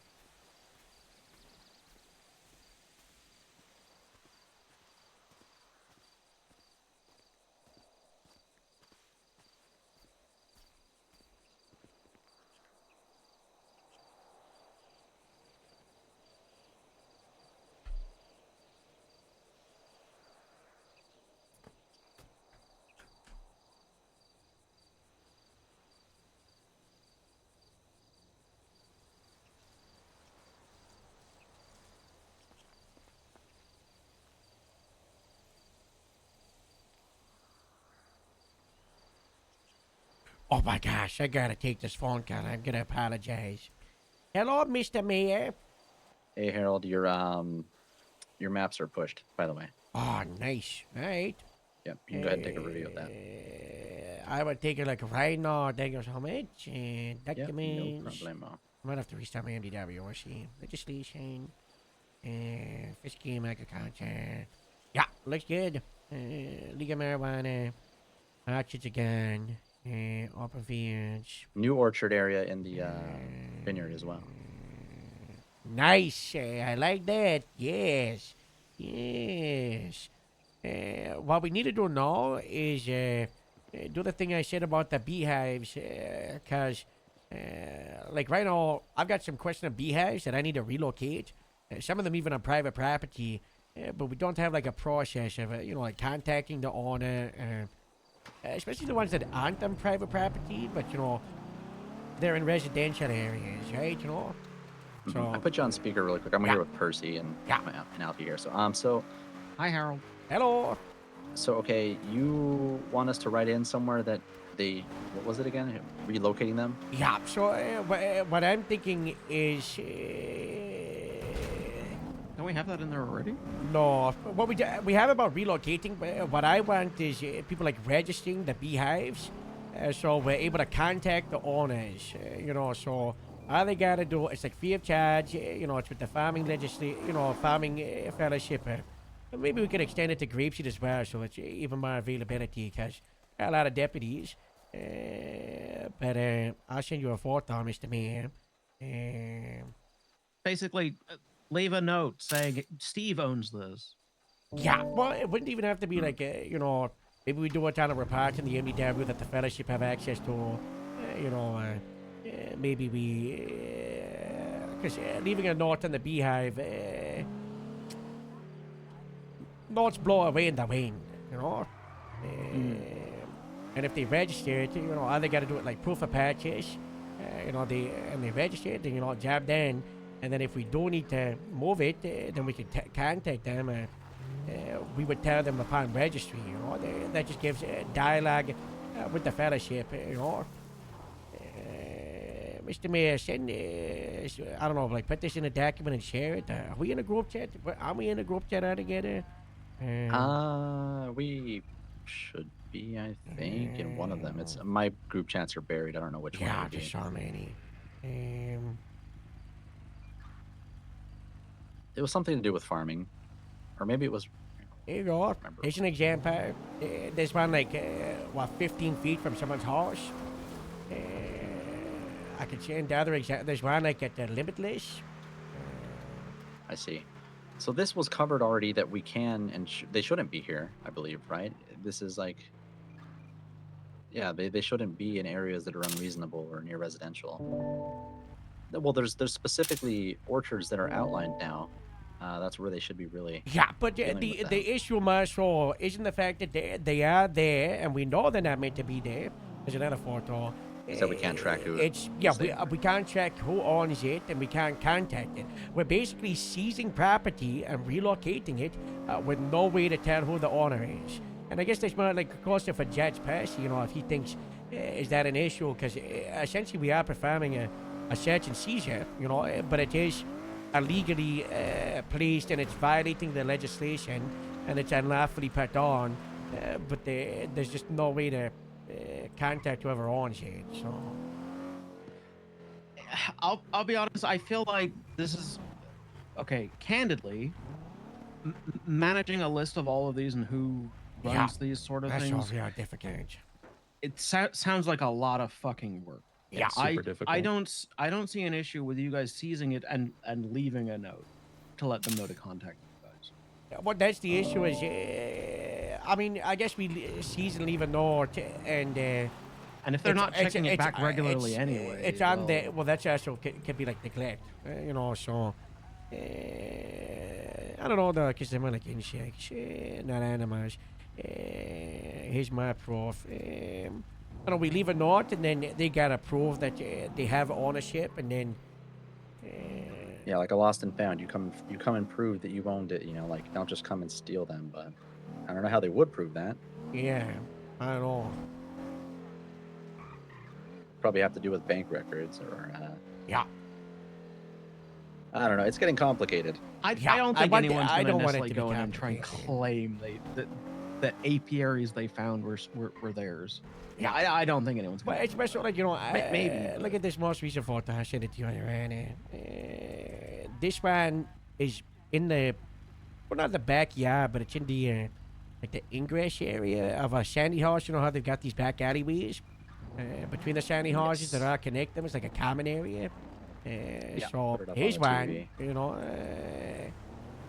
Speaker 10: Oh my gosh, I gotta take this phone call. I'm gonna apologize. Hello, Mr. Mayor.
Speaker 15: Hey Harold, your maps are pushed, by the way.
Speaker 10: Oh, nice. All right.
Speaker 15: Yep, you can go ahead and take a review of that.
Speaker 10: I will take it like right now. Thank you so much. Documents.
Speaker 15: No problemo.
Speaker 10: I might have to restart my MDW. Let's see. Legislation. Fish game, mega contract. Yeah, looks good. Legal marijuana. Orchards again. Open fields.
Speaker 15: New orchard area in the vineyard as well.
Speaker 10: Nice. I like that. Yes. Yes. What we need to do now is do the thing I said about the beehives. Because, like right now, I've got some questionable beehives that I need to relocate. Some of them even on private property. But we don't have like a process of, like contacting the owner. Especially the ones that aren't on private property, but, they're in residential areas, right? So
Speaker 15: I put you on speaker really quick. I'm here with Percy and Alfie here. So
Speaker 4: Hi, Harold.
Speaker 10: Hello.
Speaker 15: So okay, you want us to write in somewhere that they, what was it again? Relocating them?
Speaker 10: Yeah. So what I'm thinking is.
Speaker 1: Don't we have that in there already?
Speaker 10: No. What we have about relocating, but what I want is people like registering the beehives, so we're able to contact the owners. So all they gotta do is like free of charge. It's with the farming farming fellowship. Maybe we could extend it to Grapeseed as well, so it's even more availability. Cause got a lot of deputies. But I'll send you a photo, Mr. Mayor.
Speaker 1: Basically, leave a note saying Steve owns this.
Speaker 10: Yeah, well, it wouldn't even have to be like, maybe we do it on a report in the MDW that the fellowship have access to. Maybe we, because leaving a note on the beehive, notes blow away in the wind, And if they register it, all they got to do it like proof of purchase, they register it, then, job done. And then if we do need to move it, then we can contact them. We would tell them upon registry, that just gives dialogue with the fellowship, Mr. Mayor, send, I don't know, like put this in a document and share it. Are we in a group chat? Are we in a group chat all together?
Speaker 15: We should be, I think, in one of them. It's my group chats are buried. I don't know which one.
Speaker 10: Yeah, there's so many.
Speaker 15: It was something to do with farming, or maybe it was.
Speaker 10: Here you go. Here's an example. There's one like 15 feet from someone's house. I could send the other example. There's one like at the Limitless.
Speaker 15: I see. So this was covered already that we can and they shouldn't be here, I believe, right? This is like, yeah, they shouldn't be in areas that are unreasonable or near residential. Well, there's specifically orchards that are outlined now. That's where they should be really.
Speaker 10: Yeah, but the issue, Marshall, isn't the fact that they are there and we know they're not meant to be there. There's another photo.
Speaker 15: So we can't track who
Speaker 10: It's we can't track who owns it, and we can't contact it. We're basically seizing property and relocating it with no way to tell who the owner is. And I guess that's more like a question for Judge Percy, if he thinks is that an issue, because essentially we are performing a search and seizure, but it is illegally placed and it's violating the legislation and it's unlawfully put on, but there's just no way to contact whoever owns it. So
Speaker 1: I'll be honest. I feel like this is okay. Candidly, managing a list of all of these and who runs these sort of
Speaker 10: that's
Speaker 1: things.
Speaker 10: all very difficult.
Speaker 1: It sounds like a lot of fucking work.
Speaker 15: Yeah, super difficult.
Speaker 1: I don't see an issue with you guys seizing it and leaving a note to let them know to contact you guys.
Speaker 10: Well, that's the issue is, I mean, I guess we seize and leave a note, and
Speaker 1: if they're not checking it back regularly anyway,
Speaker 10: it's on the, well, that's also could be like neglect, so, I don't know, because they're like insects, not animals. Here's my proof. We leave a note, and then they gotta prove that they have ownership, and then.
Speaker 15: Yeah, like a lost and found. You come and prove that you've owned it. Like don't just come and steal them. But I don't know how they would prove that.
Speaker 10: Yeah, I don't know.
Speaker 15: Probably have to do with bank records or.
Speaker 10: Yeah.
Speaker 15: I don't know. It's getting complicated.
Speaker 1: I don't think anyone's going to necessarily go in and try and claim the apiaries they found were theirs. Yeah, I don't think anyone's going
Speaker 10: to. But especially,
Speaker 1: maybe.
Speaker 10: Look at this most recent photo. I sent it to you earlier. This one is in the, well, not the backyard, but it's in the, like the ingress area of a sandy house. You know how they've got these back alleyways between the sandy houses that all connect them. It's like a common area. So here's one.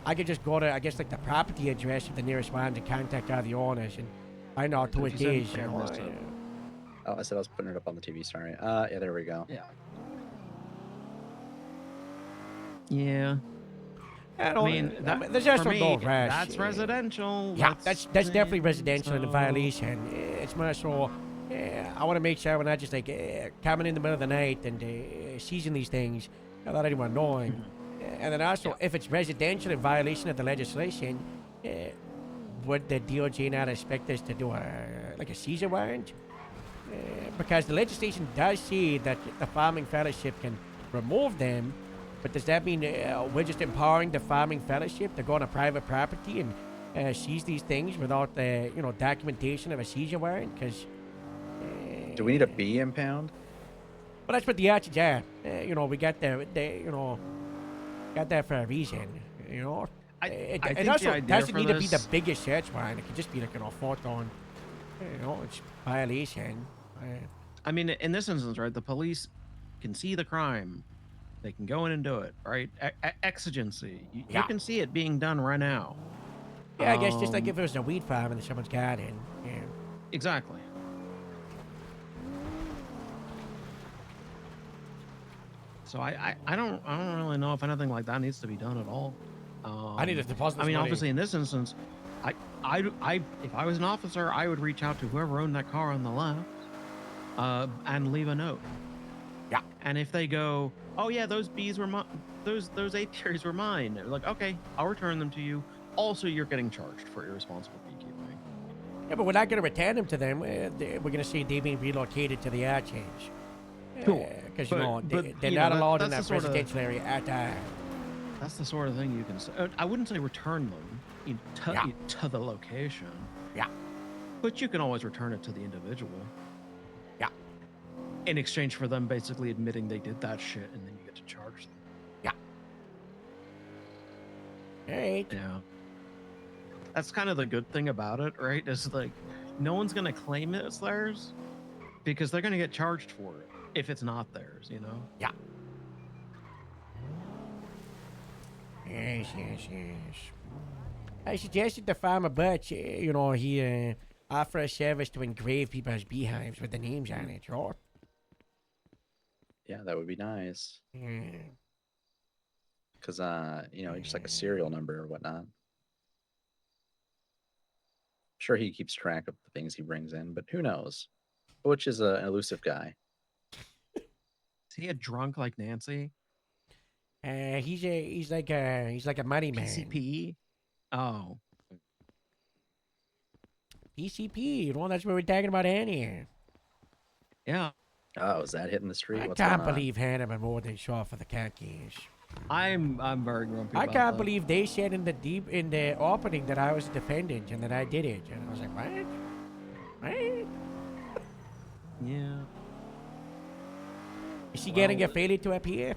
Speaker 10: I could just go to, I guess, like the property address of the nearest one to contact all the owners and find out who it is.
Speaker 15: Oh, I said I was putting it up on the TV. Sorry. Yeah, there we go.
Speaker 1: Yeah. Yeah.
Speaker 10: I mean, there's just no rush.
Speaker 1: That's residential.
Speaker 10: Yeah, that's definitely residential and a violation. It's more so. I want to make sure we're not just like coming in the middle of the night and seizing these things without anyone knowing. And then also, if it's residential in violation of the legislation, would the DOJ not expect us to do a seizure warrant? Because the legislation does say that the farming fellowship can remove them, but does that mean we're just empowering the farming fellowship to go on a private property and seize these things without the documentation of a seizure warrant? Because
Speaker 15: do we need a B impound?
Speaker 10: Well, that's what the actions are. We got got that for a reason. It also doesn't need to be the biggest search warrant. It could just be like photo on, it's violation.
Speaker 1: I mean, in this instance, right, the police can see the crime. They can go in and do it, right? Exigency. You can see it being done right now.
Speaker 10: Yeah, I guess just like if it was a weed farm in someone's garden. Yeah.
Speaker 1: Exactly. So I don't really know if anything like that needs to be done at all.
Speaker 10: I need to deposit this
Speaker 1: I mean,
Speaker 10: money.
Speaker 1: obviously, in this instance, if I was an officer, I would reach out to whoever owned that car on the left, and leave a note.
Speaker 10: Yeah.
Speaker 1: And if they go, oh yeah, those bees were those apiaries were mine. They're like, okay, I'll return them to you. Also, you're getting charged for irresponsible beekeeping.
Speaker 10: Yeah, but we're not going to return them to them. We're going to say they've been relocated to the exchange. Because they're not allowed in that residential area at all.
Speaker 1: That's the sort of thing you can say. I wouldn't say return them to the location.
Speaker 10: Yeah.
Speaker 1: But you can always return it to the individual.
Speaker 10: Yeah.
Speaker 1: In exchange for them basically admitting they did that shit, and then you get to charge them.
Speaker 10: Yeah. Right.
Speaker 1: Yeah. That's kind of the good thing about it, right? Is like, no one's gonna claim it's theirs because they're gonna get charged for it if it's not theirs,
Speaker 10: Yeah. Yes. I suggested to Farmer Butch, he offer a service to engrave people's beehives with the names on it, right?
Speaker 15: Yeah, that would be nice.
Speaker 10: Yeah.
Speaker 15: Because, just like a serial number or whatnot. Sure, he keeps track of the things he brings in, but who knows? Butch is an elusive guy.
Speaker 14: Is he a drunk like Nancy?
Speaker 10: He's like a money man.
Speaker 14: PCP? Oh.
Speaker 10: PCP, you know, that's what we're talking about Annie.
Speaker 14: Yeah.
Speaker 15: Oh, is that hitting the street?
Speaker 10: I
Speaker 15: What's
Speaker 10: can't
Speaker 15: going on?
Speaker 10: believe Hannah and more than shot for the khakis.
Speaker 14: I'm very grumpy
Speaker 10: I
Speaker 14: about
Speaker 10: can't
Speaker 14: that.
Speaker 10: believe they said in the opening that I was a defendant and that I did it. And I was like, what? What?
Speaker 14: Yeah.
Speaker 10: Is she getting a failure to appear?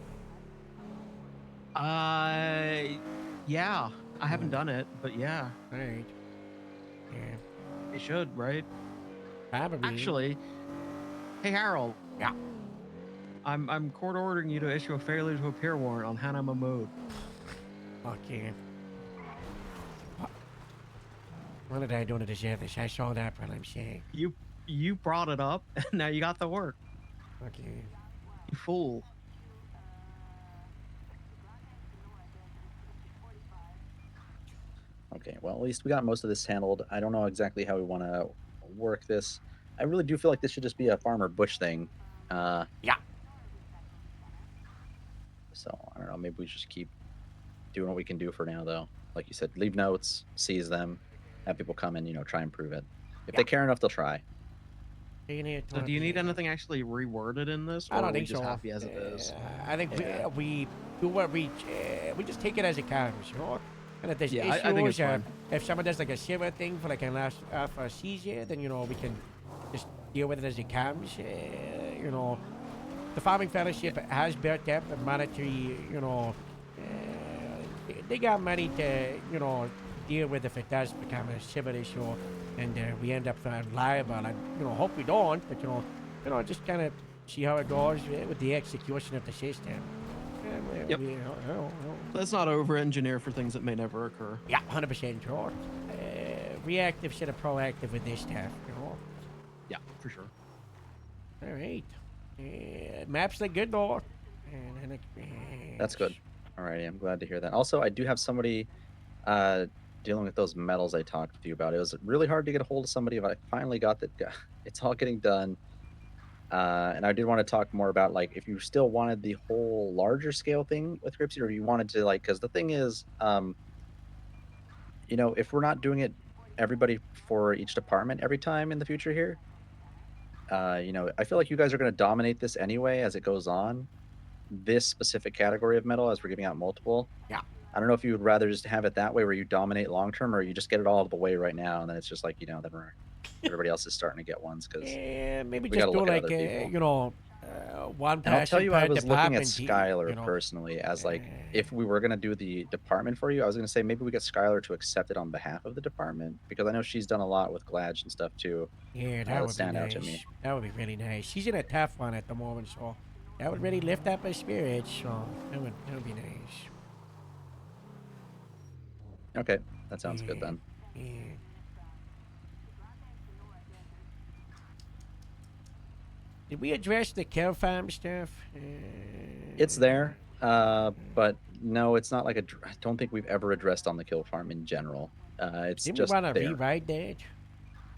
Speaker 14: Yeah. I haven't done it, but yeah.
Speaker 10: Alright. Yeah.
Speaker 14: It should, right?
Speaker 10: Probably.
Speaker 14: Actually, hey Harold.
Speaker 10: Yeah.
Speaker 14: I'm court ordering you to issue a failure to appear warrant on Hannah Mahmood.
Speaker 10: Okay. What did I do to deserve this? I saw that, but I'm saying.
Speaker 14: You brought it up, and now you got the work.
Speaker 10: Okay.
Speaker 14: You fool.
Speaker 15: Okay, well, at least we got most of this handled. I don't know exactly how we want to work this. I really do feel like this should just be a Farmer Bush thing.
Speaker 10: Yeah.
Speaker 15: So, I don't know, maybe we just keep doing what we can do for now, though. Like you said, leave notes, seize them, have people come and, you know, try and prove it. If they care enough, they'll try.
Speaker 14: So do you need anything actually reworded in this? Or
Speaker 10: I don't
Speaker 14: are we
Speaker 10: think
Speaker 14: just
Speaker 10: so.
Speaker 14: happy as it is?
Speaker 10: I think we do what we just take it as it comes, you know? And if there's
Speaker 14: Yeah,
Speaker 10: issues,
Speaker 14: I think it's fine.
Speaker 10: if someone does like a silver thing for like a last for a seizure, then, you know, we can just deal with it as it comes. You know, the Farming Fellowship has built up a monetary, you know, they got money to, you know, deal with if it does become a civil issue and we end up liable. I, you know, hope we don't, but, you know, just kind of see how it goes with the execution of the system.
Speaker 14: Yep. Let's not over-engineer for things that may never occur.
Speaker 10: Yeah, 100% sure. Reactive instead of proactive with this stuff, you know?
Speaker 14: Yeah, for sure.
Speaker 10: All right. Maps look good, though.
Speaker 15: That's good. Alrighty, I'm glad to hear that. Also, I do have somebody dealing with those metals I talked to you about. It was really hard to get a hold of somebody, but I finally got that. It's all getting done. And I did want to talk more about, like, if you still wanted the whole larger scale thing with Gripsy, or you wanted to, like, because the thing is, you know, if we're not doing it everybody for each department every time in the future here, you know, I feel like you guys are going to dominate this anyway as it goes on. This specific category of metal, as we're giving out multiple.
Speaker 10: Yeah.
Speaker 15: I don't know if you would rather just have it that way where you dominate long term, or you just get it all the way right now, and then it's just like, you know, then everybody else is starting to get ones because
Speaker 10: maybe
Speaker 15: we
Speaker 10: just
Speaker 15: gotta
Speaker 10: do
Speaker 15: look at
Speaker 10: like,
Speaker 15: other people.
Speaker 10: you know, one person
Speaker 15: And I'll tell you, I
Speaker 10: per
Speaker 15: was looking at
Speaker 10: department,
Speaker 15: Skylar
Speaker 10: you know?
Speaker 15: personally as like, if we were gonna do the department for you, I was gonna say maybe we get Skylar to accept it on behalf of the department because I know she's done a lot with Gladge and stuff too.
Speaker 10: Yeah,
Speaker 15: That
Speaker 10: that
Speaker 15: would
Speaker 10: would
Speaker 15: stand
Speaker 10: be
Speaker 15: out
Speaker 10: nice.
Speaker 15: to me.
Speaker 10: That would be really nice. She's in a tough one at the moment, so that would really lift up her spirits. So that would be nice.
Speaker 15: Okay, that sounds good then.
Speaker 10: Yeah. Did we address the kill farm stuff?
Speaker 15: It's there, but no, it's not like I don't think we've ever addressed on the kill farm in general. It's
Speaker 10: Didn't
Speaker 15: just
Speaker 10: we want to
Speaker 15: there.
Speaker 10: rewrite that?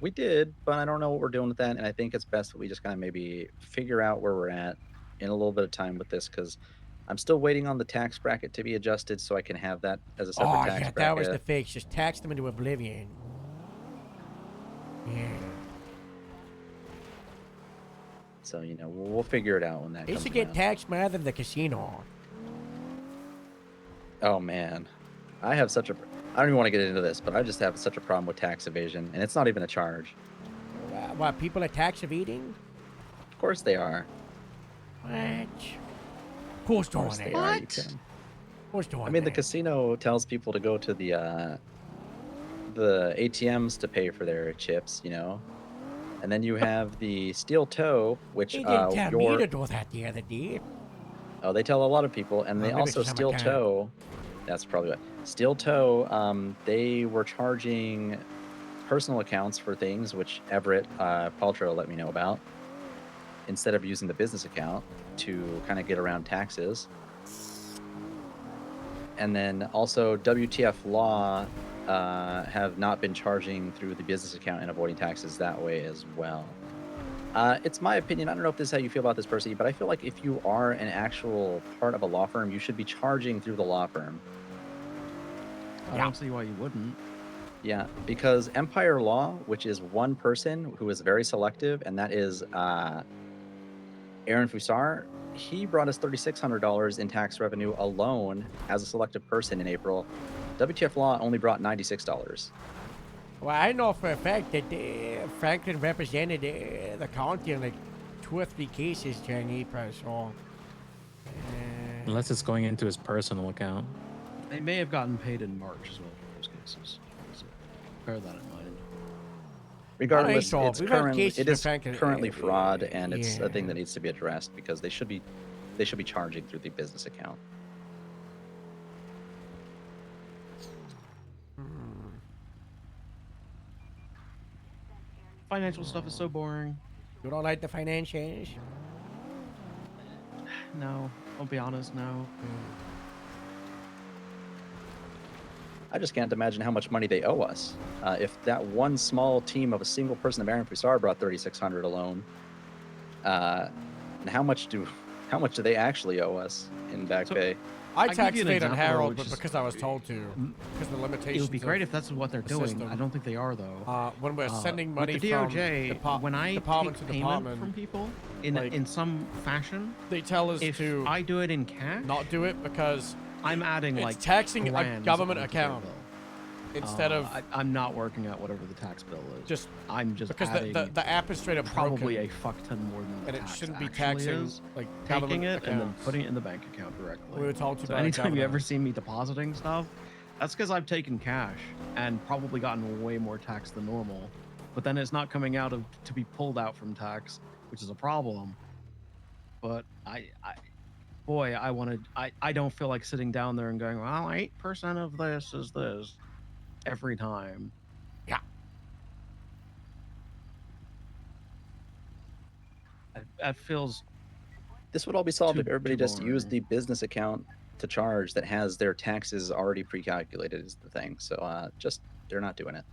Speaker 15: We did, but I don't know what we're doing with that, and I think it's best that we just kind of maybe figure out where we're at in a little bit of time with this, because I'm still waiting on the tax bracket to be adjusted so I can have that as a separate
Speaker 10: Oh,
Speaker 15: tax
Speaker 10: yeah,
Speaker 15: bracket.
Speaker 10: that was the fix. Just tax them into oblivion. Yeah.
Speaker 15: So, you know, we'll figure it out when that
Speaker 10: They
Speaker 15: comes
Speaker 10: should get
Speaker 15: around.
Speaker 10: taxed more than the casino.
Speaker 15: Oh, man. I have such a... I don't even want to get into this, but I just have such a problem with tax evasion, and it's not even a charge.
Speaker 10: What, people are tax evading?
Speaker 15: Of course they are.
Speaker 10: What? Who's doing
Speaker 15: course
Speaker 10: it?
Speaker 15: they are, you can-
Speaker 10: Who's doing
Speaker 15: I mean, the
Speaker 10: that?
Speaker 15: casino tells people to go to the ATMs to pay for their chips, you know? And then you have the steel toe, which
Speaker 10: They didn't tell me
Speaker 15: your...
Speaker 10: to do that the other day.
Speaker 15: Oh, they tell a lot of people, and
Speaker 10: Oh,
Speaker 15: they
Speaker 10: maybe
Speaker 15: also
Speaker 10: it's
Speaker 15: steel
Speaker 10: summertime.
Speaker 15: toe. That's probably what steel toe. They were charging personal accounts for things, which Everett Paltrow let me know about, instead of using the business account to kind of get around taxes. And then also WTF Law have not been charging through the business account and avoiding taxes that way as well. It's my opinion. I don't know if this is how you feel about this, Percy, but I feel like if you are an actual part of a law firm, you should be charging through the law firm.
Speaker 14: I don't see why you wouldn't.
Speaker 15: Yeah, because Empire Law, which is one person who is very selective, and that is Aaron Fusar, he brought us $3,600 in tax revenue alone as a selective person in April. WTF Law only brought $96.
Speaker 10: Well, I know for a fact that Franklin represented the county in like 2 or 3 cases during April, so.
Speaker 9: Unless it's going into his personal account.
Speaker 14: They may have gotten paid in March as well for those cases. So bear that in mind.
Speaker 15: Regardless,
Speaker 10: so.
Speaker 15: it's
Speaker 10: We've had
Speaker 15: currently,
Speaker 10: cases
Speaker 15: it
Speaker 10: for
Speaker 15: is
Speaker 10: Franklin,
Speaker 15: currently fraud, and it's
Speaker 10: yeah.
Speaker 15: a thing that needs to be addressed because they should be charging through the business account.
Speaker 1: Financial stuff is so boring.
Speaker 10: You don't like the financials?
Speaker 1: No, I'll be honest, no.
Speaker 15: I just can't imagine how much money they owe us. If that one small team of a single person of Aaron Fusar brought $3,600 alone, and how much do they actually owe us in back pay?
Speaker 3: I
Speaker 1: give
Speaker 3: tax
Speaker 1: you an
Speaker 3: paid on
Speaker 1: example,
Speaker 3: Harold,
Speaker 1: which
Speaker 3: but
Speaker 1: is-
Speaker 3: because I was told to. Because the
Speaker 1: It
Speaker 3: limitations.
Speaker 1: would be great
Speaker 3: of
Speaker 1: if that's what they're
Speaker 3: the
Speaker 1: doing.
Speaker 3: system.
Speaker 1: I don't think they are though.
Speaker 3: When we're sending money
Speaker 1: with the
Speaker 3: from
Speaker 1: DOJ, when I
Speaker 3: department
Speaker 1: take
Speaker 3: to
Speaker 1: payment
Speaker 3: department,
Speaker 1: from people in
Speaker 3: like,
Speaker 1: in some fashion,
Speaker 3: they tell us
Speaker 1: if
Speaker 3: to
Speaker 1: I do it in cash,
Speaker 3: not do it because
Speaker 1: I'm adding
Speaker 3: it's
Speaker 1: like
Speaker 3: taxing a
Speaker 1: grands
Speaker 3: government
Speaker 1: onto their
Speaker 3: account
Speaker 1: bill.
Speaker 3: instead of
Speaker 14: I'm not working out whatever the tax bill is. I'm just
Speaker 3: because
Speaker 14: adding
Speaker 3: the app is straight up
Speaker 14: probably
Speaker 3: broken,
Speaker 14: a fuck ton more than the
Speaker 3: and it
Speaker 14: tax
Speaker 3: shouldn't be
Speaker 14: actually
Speaker 3: taxing
Speaker 14: is.
Speaker 3: like
Speaker 14: Taking
Speaker 3: government
Speaker 14: it and then
Speaker 3: accounts.
Speaker 14: putting it in the bank account directly.
Speaker 3: We were told to
Speaker 14: So
Speaker 3: by the
Speaker 14: anytime you
Speaker 3: governor.
Speaker 14: ever see me depositing stuff, that's because I've taken cash and probably gotten way more tax than normal. But then it's not coming out to be pulled out from tax, which is a problem. But I don't feel like sitting down there and going, well, 8% of this is this every time.
Speaker 10: Yeah.
Speaker 14: That feels.
Speaker 15: This would all be solved
Speaker 14: Too-
Speaker 15: if everybody
Speaker 14: too
Speaker 15: just used
Speaker 14: boring.
Speaker 15: the business account to charge that has their taxes already pre-calculated is the thing. So just they're not doing it.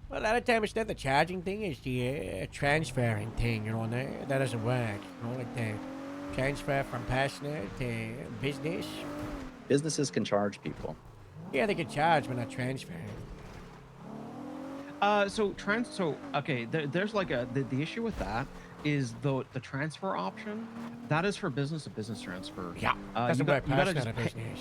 Speaker 10: Well, a lot of time it's not the charging thing, it's the transferring thing, you know, and that doesn't work. You know, like the transfer from personal to business.
Speaker 15: Businesses can charge people.
Speaker 10: Yeah, they can charge, but not transfer.
Speaker 1: So okay, there's like the issue with that is the transfer option. That is for business to business transfer.
Speaker 10: Yeah, doesn't work
Speaker 1: gotta
Speaker 10: personal to
Speaker 1: just
Speaker 10: business.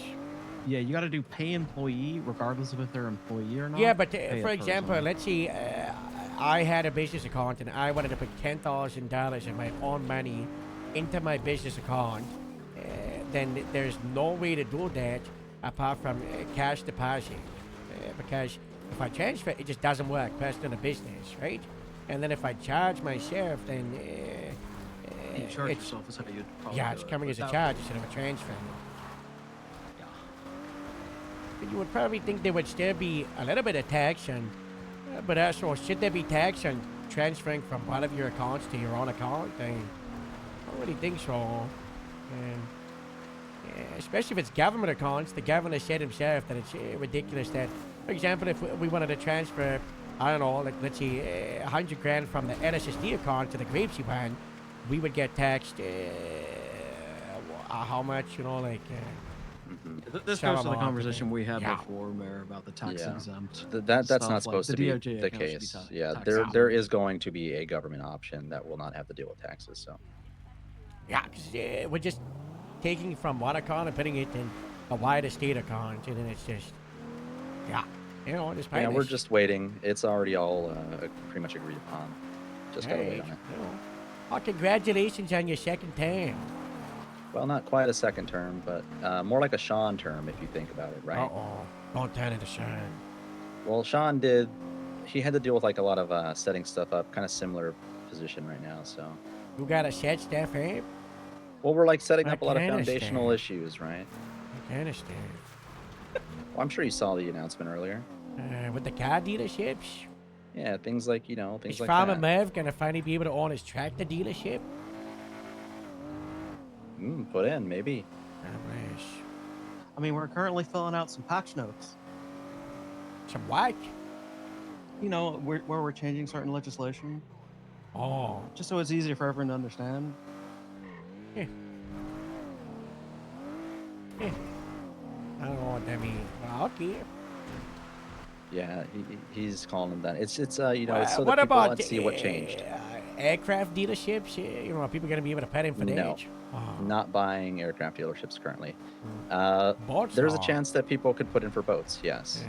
Speaker 1: Yeah, you got to do pay employee regardless of if they're employee or not.
Speaker 10: Yeah, but
Speaker 1: Pay a
Speaker 10: for example,
Speaker 1: person.
Speaker 10: let's see, I had a business account and I wanted to put $10,000 of my own money into my business account. Then there's no way to do that apart from cash deposit. Because if I transfer, it just doesn't work, personal to business, right? And then if I charge myself, then
Speaker 14: You charge
Speaker 10: it's,
Speaker 14: yourself is how you'd probably
Speaker 10: yeah,
Speaker 14: do
Speaker 10: it's
Speaker 14: it,
Speaker 10: coming
Speaker 14: but
Speaker 10: as a
Speaker 14: that-
Speaker 10: charge instead of a transfer. You would probably think there would still be a little bit of tax on, but also should there be tax on transferring from one of your accounts to your own account? I don't really think so. Especially if it's government accounts, the governor said himself that it's ridiculous that, for example, if we wanted to transfer, I don't know, like let's say 100 grand from the NSSD account to the Grapesy one, we would get taxed how much, you know, like.
Speaker 14: This
Speaker 10: some
Speaker 14: goes to the
Speaker 10: amount,
Speaker 14: conversation we had
Speaker 10: yeah.
Speaker 14: before, Mayor, about the tax
Speaker 15: Yeah.
Speaker 14: exempt.
Speaker 15: That's
Speaker 14: stuff,
Speaker 15: not
Speaker 14: like
Speaker 15: supposed
Speaker 14: the
Speaker 15: to be
Speaker 14: DOJ
Speaker 15: the
Speaker 14: account should be
Speaker 15: case.
Speaker 14: ta-
Speaker 15: Yeah,
Speaker 14: tax
Speaker 15: there
Speaker 14: exempt.
Speaker 15: is going to be a government option that will not have to deal with taxes. So
Speaker 10: Yeah, 'cause, we're just taking from one account and putting it in a wider state account, and then it's just, yeah, you know, just
Speaker 15: yeah, we're just waiting. It's already all pretty much agreed upon. Just gotta wait on it.
Speaker 10: Oh, congratulations on your second term.
Speaker 15: Well, not quite a second term, but more like a Sean term if you think about it, right?
Speaker 10: Uh-oh. Don't turn into Sean.
Speaker 15: Well, Sean he had to deal with like a lot of setting stuff up, kind of similar position right now. So,
Speaker 10: You gotta set stuff up?
Speaker 15: well, we're like setting
Speaker 10: I
Speaker 15: up a lot of
Speaker 10: can
Speaker 15: foundational
Speaker 10: understand.
Speaker 15: issues, right?
Speaker 10: I can understand.
Speaker 15: Well, I'm sure you saw the announcement earlier.
Speaker 10: With the car dealerships?
Speaker 15: Yeah, things like things
Speaker 10: Is
Speaker 15: like
Speaker 10: Farmer
Speaker 15: that.
Speaker 10: Merv gonna finally be able to own his tractor dealership?
Speaker 15: Put in maybe.
Speaker 14: I mean, we're currently filling out some patch notes.
Speaker 10: Some what?
Speaker 14: You know, where we're changing certain legislation.
Speaker 3: Oh.
Speaker 14: Just so it's easier for everyone to understand.
Speaker 10: I don't know what that means. Well, okay.
Speaker 15: Yeah, he's calling them that. It's you know, it's so
Speaker 10: what
Speaker 15: that people
Speaker 10: about
Speaker 15: let's see what changed.
Speaker 10: Aircraft dealerships? You know, are people gonna be able to pet in for
Speaker 15: No,
Speaker 10: that?
Speaker 15: not buying aircraft dealerships currently.
Speaker 10: Boats
Speaker 15: There's a
Speaker 10: are.
Speaker 15: chance that people could put in for boats. Yes.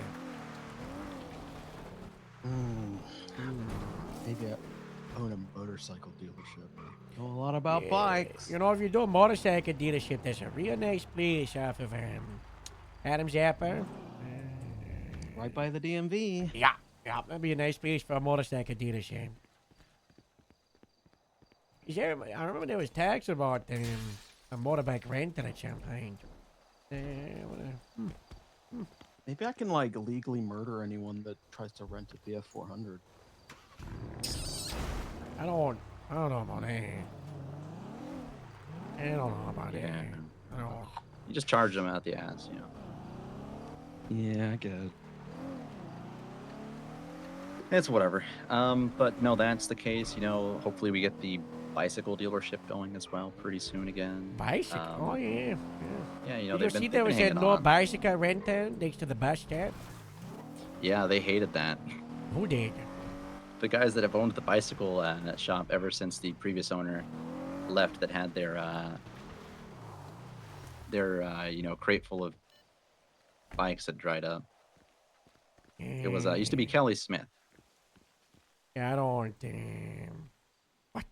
Speaker 6: Maybe I own a motorcycle dealership.
Speaker 14: Know a lot about bikes.
Speaker 10: You know, if you do a motorcycle dealership, there's a real nice place off of Adams Apple.
Speaker 14: Right by the DMV.
Speaker 10: Yeah, that'd be a nice place for a motorcycle dealership. I remember there was tax about a motorbike rental at some point.
Speaker 14: Maybe I can like legally murder anyone that tries to rent a BF 400.
Speaker 10: I don't know about that. I don't know about that. I don't.
Speaker 15: You just charge them out the ass, you know.
Speaker 14: Yeah, I get it.
Speaker 15: It's whatever. But no, that's the case. You know, hopefully we get the bicycle dealership going as well pretty soon again.
Speaker 10: Bicycle? Oh, yeah.
Speaker 15: Yeah, you know,
Speaker 10: Did you see there was a no bicycle rental next to the bus stop?
Speaker 15: Yeah, they hated that.
Speaker 10: Who did?
Speaker 15: The guys that have owned the bicycle shop ever since the previous owner left, that had their you know, crate full of bikes that dried up. It was used to be Kelly Smith.
Speaker 10: Yeah, I don't. What?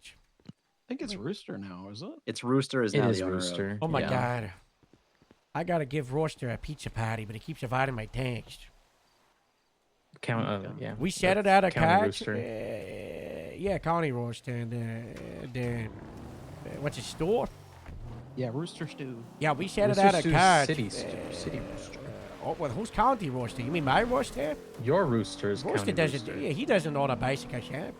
Speaker 14: I think it's Rooster now, is it?
Speaker 15: It's Rooster is
Speaker 9: It
Speaker 15: now
Speaker 9: is
Speaker 15: the owner
Speaker 9: Rooster.
Speaker 10: Oh my
Speaker 15: yeah.
Speaker 10: God. I gotta give Roaster a pizza party, but he keeps avoiding my text.
Speaker 9: Yeah.
Speaker 10: We set it
Speaker 9: that's
Speaker 10: out of
Speaker 9: County
Speaker 10: cards.
Speaker 9: Rooster.
Speaker 10: Yeah, County Roaster and what's his store?
Speaker 14: Yeah, Rooster Stew.
Speaker 10: Yeah, we set
Speaker 9: Rooster
Speaker 10: it out of
Speaker 9: Stew's
Speaker 10: cards.
Speaker 9: City Rooster.
Speaker 10: Oh, well, who's County Roaster? You mean my Roaster?
Speaker 9: Your Rooster is
Speaker 10: Roaster
Speaker 9: County
Speaker 10: doesn't.
Speaker 9: Rooster.
Speaker 10: Yeah, he doesn't own a bicycle shop.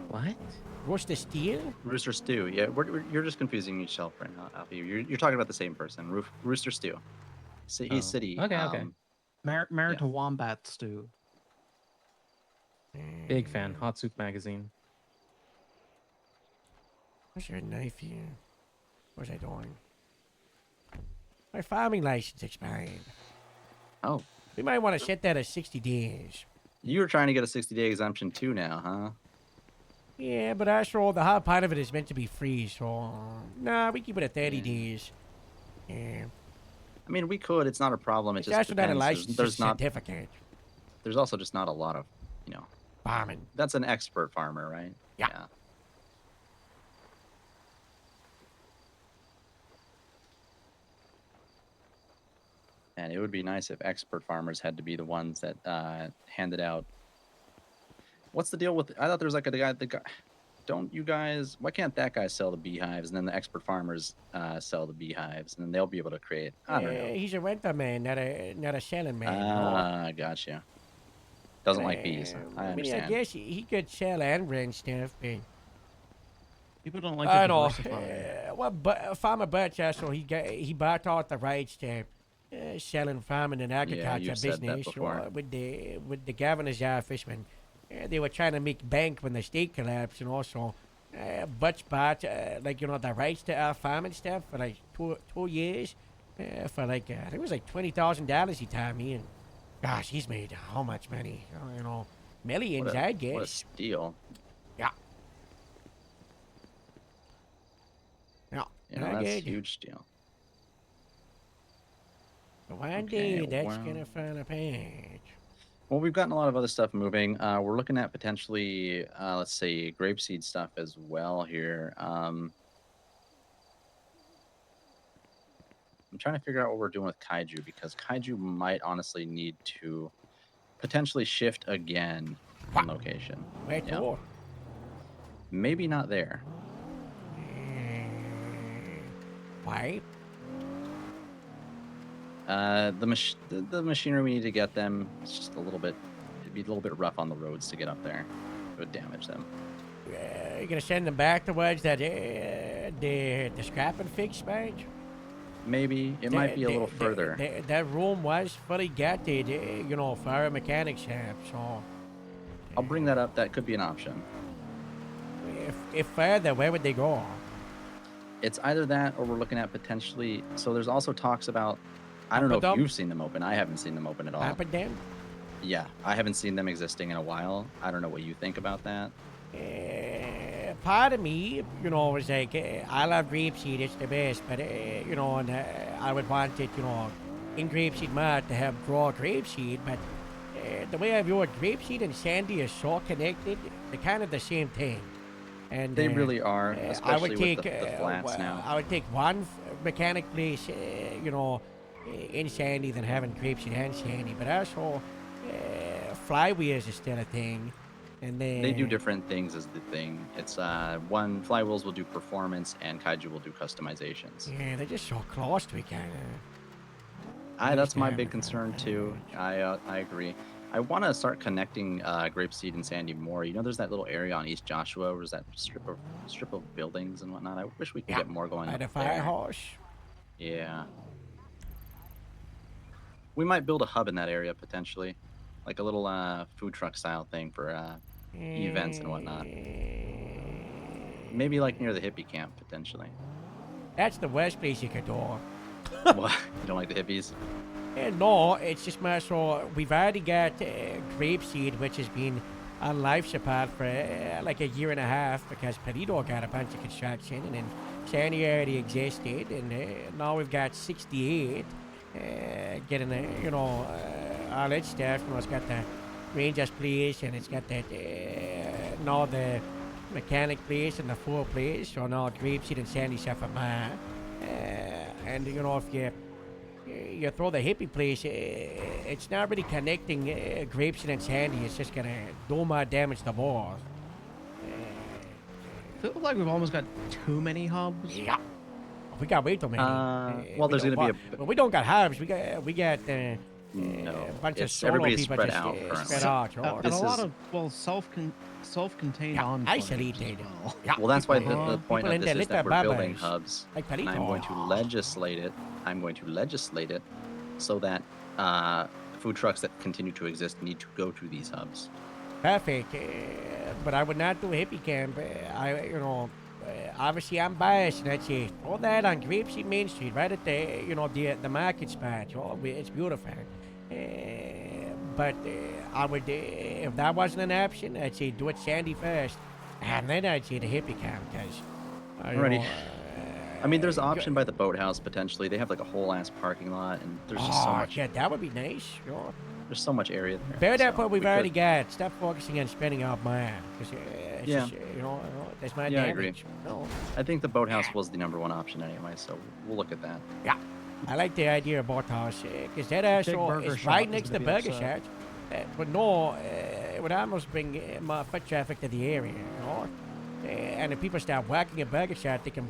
Speaker 9: What?
Speaker 10: Roaster Steel?
Speaker 15: Rooster Stew. Yeah, you're just confusing yourself right now, Alfie. You're talking about the same person. Rooster Stew. He's
Speaker 9: Oh.
Speaker 15: City.
Speaker 9: Okay.
Speaker 14: Married to Wombat Stew.
Speaker 9: Big fan. Hot Soup Magazine.
Speaker 10: Where's your knife here? What's I doing? My farming license expired.
Speaker 15: Oh.
Speaker 10: We might want to set that at 60 days.
Speaker 15: You were trying to get a 60-day exemption too now, huh?
Speaker 10: Yeah, but after all, the hard part of it is meant to be free, so... nah, we keep it at 30 days. Yeah.
Speaker 15: I mean, we could. It's not a problem. It
Speaker 10: It's
Speaker 15: just
Speaker 10: actually not a
Speaker 15: depends.
Speaker 10: license,
Speaker 15: There's
Speaker 10: it's a
Speaker 15: not.
Speaker 10: certificate.
Speaker 15: There's also just not a lot of, you know.
Speaker 10: Farming.
Speaker 15: That's an expert farmer, right?
Speaker 10: Yeah.
Speaker 15: And it would be nice if expert farmers had to be the ones that handed out. What's the deal with? I thought there was like the guy. Don't you guys? Why can't that guy sell the beehives and then the expert farmers sell the beehives and then they'll be able to create? I don't know.
Speaker 10: He's a renter man, not a selling man.
Speaker 15: Ah, gotcha. Doesn't like bees. I
Speaker 10: mean,
Speaker 15: understand.
Speaker 10: I guess he could sell and rent stuff, but...
Speaker 14: People don't like
Speaker 10: I
Speaker 14: to
Speaker 10: know.
Speaker 14: diversify.
Speaker 10: Well, Farmer Butch, so he bought out the rights to selling farming and agriculture
Speaker 15: you've said that
Speaker 10: business
Speaker 15: before.
Speaker 10: with the governor's office when they were trying to make bank when the state collapsed, and also Butch bought like the rights to our farming stuff for like 2 years for like I think it was like $20,000 he told me, and gosh, he's made how much money? Millions, I guess.
Speaker 15: What a steal.
Speaker 10: Yeah. Yeah.
Speaker 15: You know,
Speaker 10: I
Speaker 15: that's
Speaker 10: get
Speaker 15: a huge steal.
Speaker 10: One day that's gonna find a page.
Speaker 15: Well, we've gotten a lot of other stuff moving. We're looking at potentially, let's say, grapeseed stuff as well here. I'm trying to figure out what we're doing with Kaiju, because Kaiju might honestly need to potentially shift again in location.
Speaker 10: Where
Speaker 15: Yeah.
Speaker 10: to?
Speaker 15: Maybe not there.
Speaker 10: Why?
Speaker 15: The machinery we need to get them. It's just a little bit. It'd be a little bit rough on the roads to get up there. It would damage them.
Speaker 10: You gonna send them back towards that the scrap and fix page?
Speaker 15: Maybe it might be a little further.
Speaker 10: That room was fully gutted, for a mechanic shop. So
Speaker 15: I'll bring that up. That could be an option.
Speaker 10: if further, where would they go?
Speaker 15: It's either that or we're looking at potentially. So there's also talks about. I don't know if you've seen them open. I haven't seen them open at all.
Speaker 10: Papadam?
Speaker 15: Yeah, I haven't seen them existing in a while. I don't know what you think about that.
Speaker 10: Part of me, you know, was like, I love grapeseed, it's the best, but, you know, and I would want it, you know, in grapeseed mart to have raw grapeseed, but the way I view it, grapeseed and sandy are so connected, they're kind of the same thing. And
Speaker 15: They really are,
Speaker 10: I
Speaker 15: especially
Speaker 10: would
Speaker 15: with
Speaker 10: take,
Speaker 15: the flats now.
Speaker 10: I would take one mechanic place, you know, in sandy than having grapeseed and sandy, but also flywheels is still a thing. And then
Speaker 15: They do different things is the thing. It's one flywheels will do performance and kaiju will do customizations.
Speaker 10: Yeah, they're just so close to each other.
Speaker 15: That's my big concern too. I agree. I want to start connecting Grapeseed and Sandy more. You know, there's that little area on East Joshua where there's that strip of buildings and whatnot. I wish we could get more going
Speaker 10: By
Speaker 15: up
Speaker 10: the
Speaker 15: there.
Speaker 10: firehouse.
Speaker 15: Yeah. We might build a hub in that area potentially, like a little food truck style thing for events and whatnot. Maybe like near the hippie camp potentially.
Speaker 10: That's the worst place you could do.
Speaker 15: What? You don't like the hippies?
Speaker 10: No, it's just more so we've already got Grapeseed, which has been on life support for like a year and a half because Perito got a bunch of construction, and then Sandy already existed, and now we've got 68 getting you know all that stuff. You know, it's got the Rangers place, and it's got that now the mechanic place and the full place. So now Grapeseed and Sandy suffer more, and you know if you throw the hippie place, it's not really connecting Grapeseed and Sandy. It's just gonna do more damage to both.
Speaker 14: Feels like we've almost got too many hubs.
Speaker 10: Yeah, we got way too many.
Speaker 15: Well, there's gonna be
Speaker 10: But we don't got hubs. We got a bunch of
Speaker 15: It's
Speaker 10: solo
Speaker 15: everybody's
Speaker 10: people
Speaker 15: spread
Speaker 10: just
Speaker 15: out currently.
Speaker 10: spread out.
Speaker 14: And a lot of self-contained on
Speaker 10: isolated.
Speaker 15: Well, that's why the point
Speaker 10: People
Speaker 15: of
Speaker 10: in
Speaker 15: this
Speaker 10: there
Speaker 15: is
Speaker 10: lick
Speaker 15: that
Speaker 10: their
Speaker 15: we're building
Speaker 10: bubbas,
Speaker 15: hubs,
Speaker 10: like
Speaker 15: and I'm
Speaker 10: Perito.
Speaker 15: going to legislate it. I'm going to legislate it so that food trucks that continue to exist need to go to these hubs.
Speaker 10: Perfect. But I would not do hippie camp. Obviously I'm biased, and I'd say all that on Grapeseed Main Street, right at the market spot. Oh, it's beautiful. But I would, if that wasn't an option, I'd say do it Sandy first, and then I'd say the hippie camp, because.
Speaker 15: Alrighty. I mean, there's an option by the boathouse potentially. They have like a whole ass parking lot, and there's just so much.
Speaker 10: Yeah, that would be nice. Sure.
Speaker 15: There's so much area there.
Speaker 10: Bear that
Speaker 15: so
Speaker 10: what we've
Speaker 15: we
Speaker 10: already
Speaker 15: could-
Speaker 10: got. Stop focusing on spending out mine.
Speaker 15: Yeah.
Speaker 10: Just, that's my
Speaker 15: Yeah, I
Speaker 10: damage.
Speaker 15: agree.
Speaker 10: No.
Speaker 15: I think the boathouse was the number one option anyway, so we'll look at that.
Speaker 10: Yeah. I like the idea of boathouse, because that asshole
Speaker 14: Burger
Speaker 10: is
Speaker 14: Shop
Speaker 10: right
Speaker 14: is
Speaker 10: next to
Speaker 14: gonna be
Speaker 10: Burger
Speaker 14: upset.
Speaker 10: Shop. But no, it would almost bring more foot traffic to the area, you know. And if people start working at Burger Shop, they can,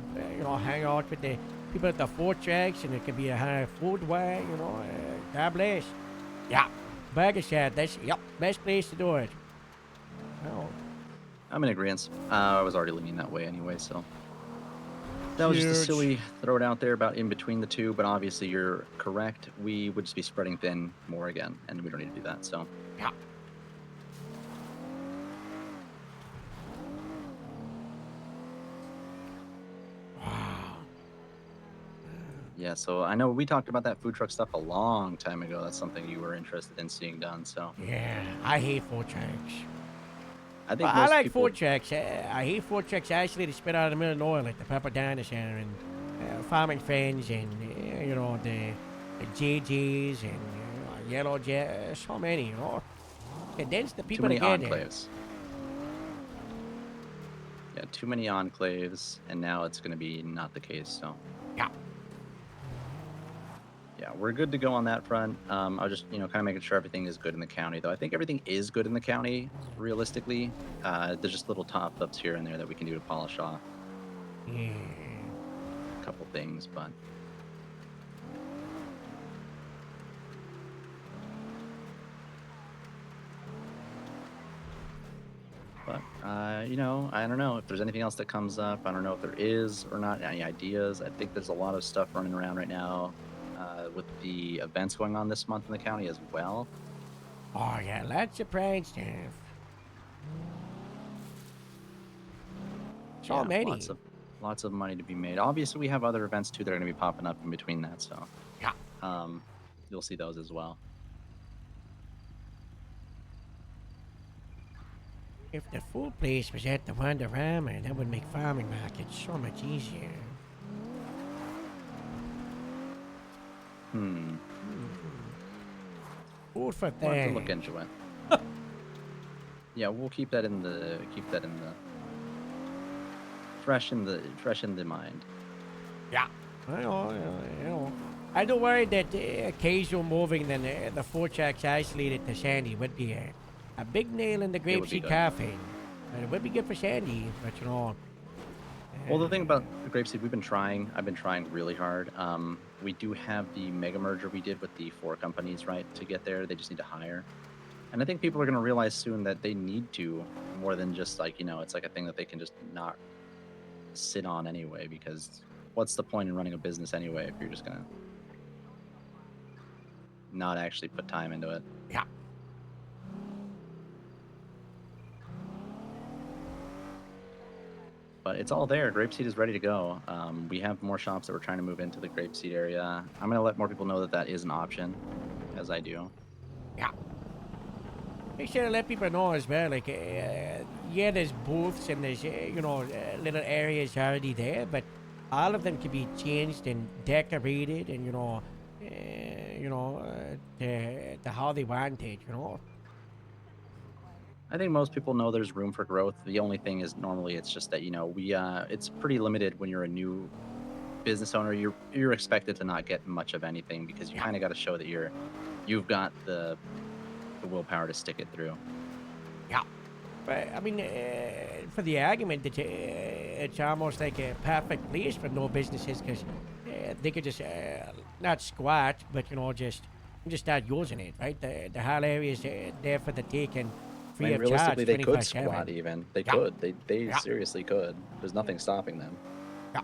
Speaker 10: hang out with the people at the food trucks, and it can be a high food way, God bless. Yeah. Burger Shop, that's, best place to do it. Well,
Speaker 15: I'm in agreement. I was already leaning that way anyway, so. That was just a
Speaker 10: Huge.
Speaker 15: silly throw it out there about in between the two, but obviously you're correct. We would just be spreading thin more again, and we don't need to do that, so.
Speaker 10: Yeah.
Speaker 15: Yeah, so I know we talked about that food truck stuff a long time ago. That's something you were interested in seeing done, so.
Speaker 10: Yeah, I hate food trucks.
Speaker 15: I think
Speaker 10: I
Speaker 15: most
Speaker 10: like
Speaker 15: people
Speaker 10: food trucks. I hate food trucks actually to spit out in the middle of nowhere, like the Pepper Dinosaur and Farming Friends and, the JJ's and Yellow Jet. So many, And then the
Speaker 15: too
Speaker 10: people
Speaker 15: many
Speaker 10: that get
Speaker 15: enclaves. Yeah, too many enclaves, and now it's going to be not the case, so.
Speaker 10: Yeah.
Speaker 15: Yeah, we're good to go on that front. I was just, kind of making sure everything is good in the county, though. I think everything is good in the county, realistically. There's just little top-ups here and there that we can do to polish off
Speaker 10: Yeah.
Speaker 15: a couple things, but. But, I don't know if there's anything else that comes up. I don't know if there is or not. Any ideas? I think there's a lot of stuff running around right now with the events going on this month in the county as well.
Speaker 10: Oh, yeah, lots of pride stuff. So many.
Speaker 15: Lots of money to be made. Obviously, we have other events too that are going to be popping up in between that. So
Speaker 10: yeah,
Speaker 15: you'll see those as well.
Speaker 10: If the food place was at the Wonderama, that would make farming markets so much easier. Food for
Speaker 15: We'll have to
Speaker 10: things.
Speaker 15: look into it. Yeah, we'll keep that in the fresh in the mind.
Speaker 10: Yeah. I know. I don't worry that occasional moving than the four tracks isolated to Sandy would be a big nail in the
Speaker 15: It would be
Speaker 10: grapeseed
Speaker 15: good.
Speaker 10: coffin. And it would be good for Sandy, but you know.
Speaker 15: Well, the thing about the Grapeseed, I've been trying really hard. We do have the mega merger we did with the 4 companies, right, to get there. They just need to hire. And I think people are going to realize soon that they need to, more than just like, it's like a thing that they can just not sit on anyway, because what's the point in running a business anyway if you're just going to not actually put time into it?
Speaker 10: Yeah.
Speaker 15: But it's all there. Grapeseed is ready to go. We have more shops that we're trying to move into the Grapeseed area. I'm going to let more people know that that is an option, as I do.
Speaker 10: Yeah. Make sure to let people know as well, like, yeah, there's booths and there's, little areas already there, but all of them can be changed and decorated and, to how they want it,
Speaker 15: I think most people know there's room for growth. The only thing is normally it's just that, it's pretty limited when you're a new business owner. You're expected to not get much of anything because you kind of got to show that you've got the willpower to stick it through.
Speaker 10: Yeah. But, I mean, for the argument, it's almost like a perfect place for no businesses because they could just not squat, but, just start using it, right? The whole area is there for the taking. Free of charge,
Speaker 15: Realistically, they could
Speaker 10: 24/7.
Speaker 15: squat even. They
Speaker 10: Yeah.
Speaker 15: could. They
Speaker 10: Yeah.
Speaker 15: seriously could. There's nothing stopping them.
Speaker 10: Yeah.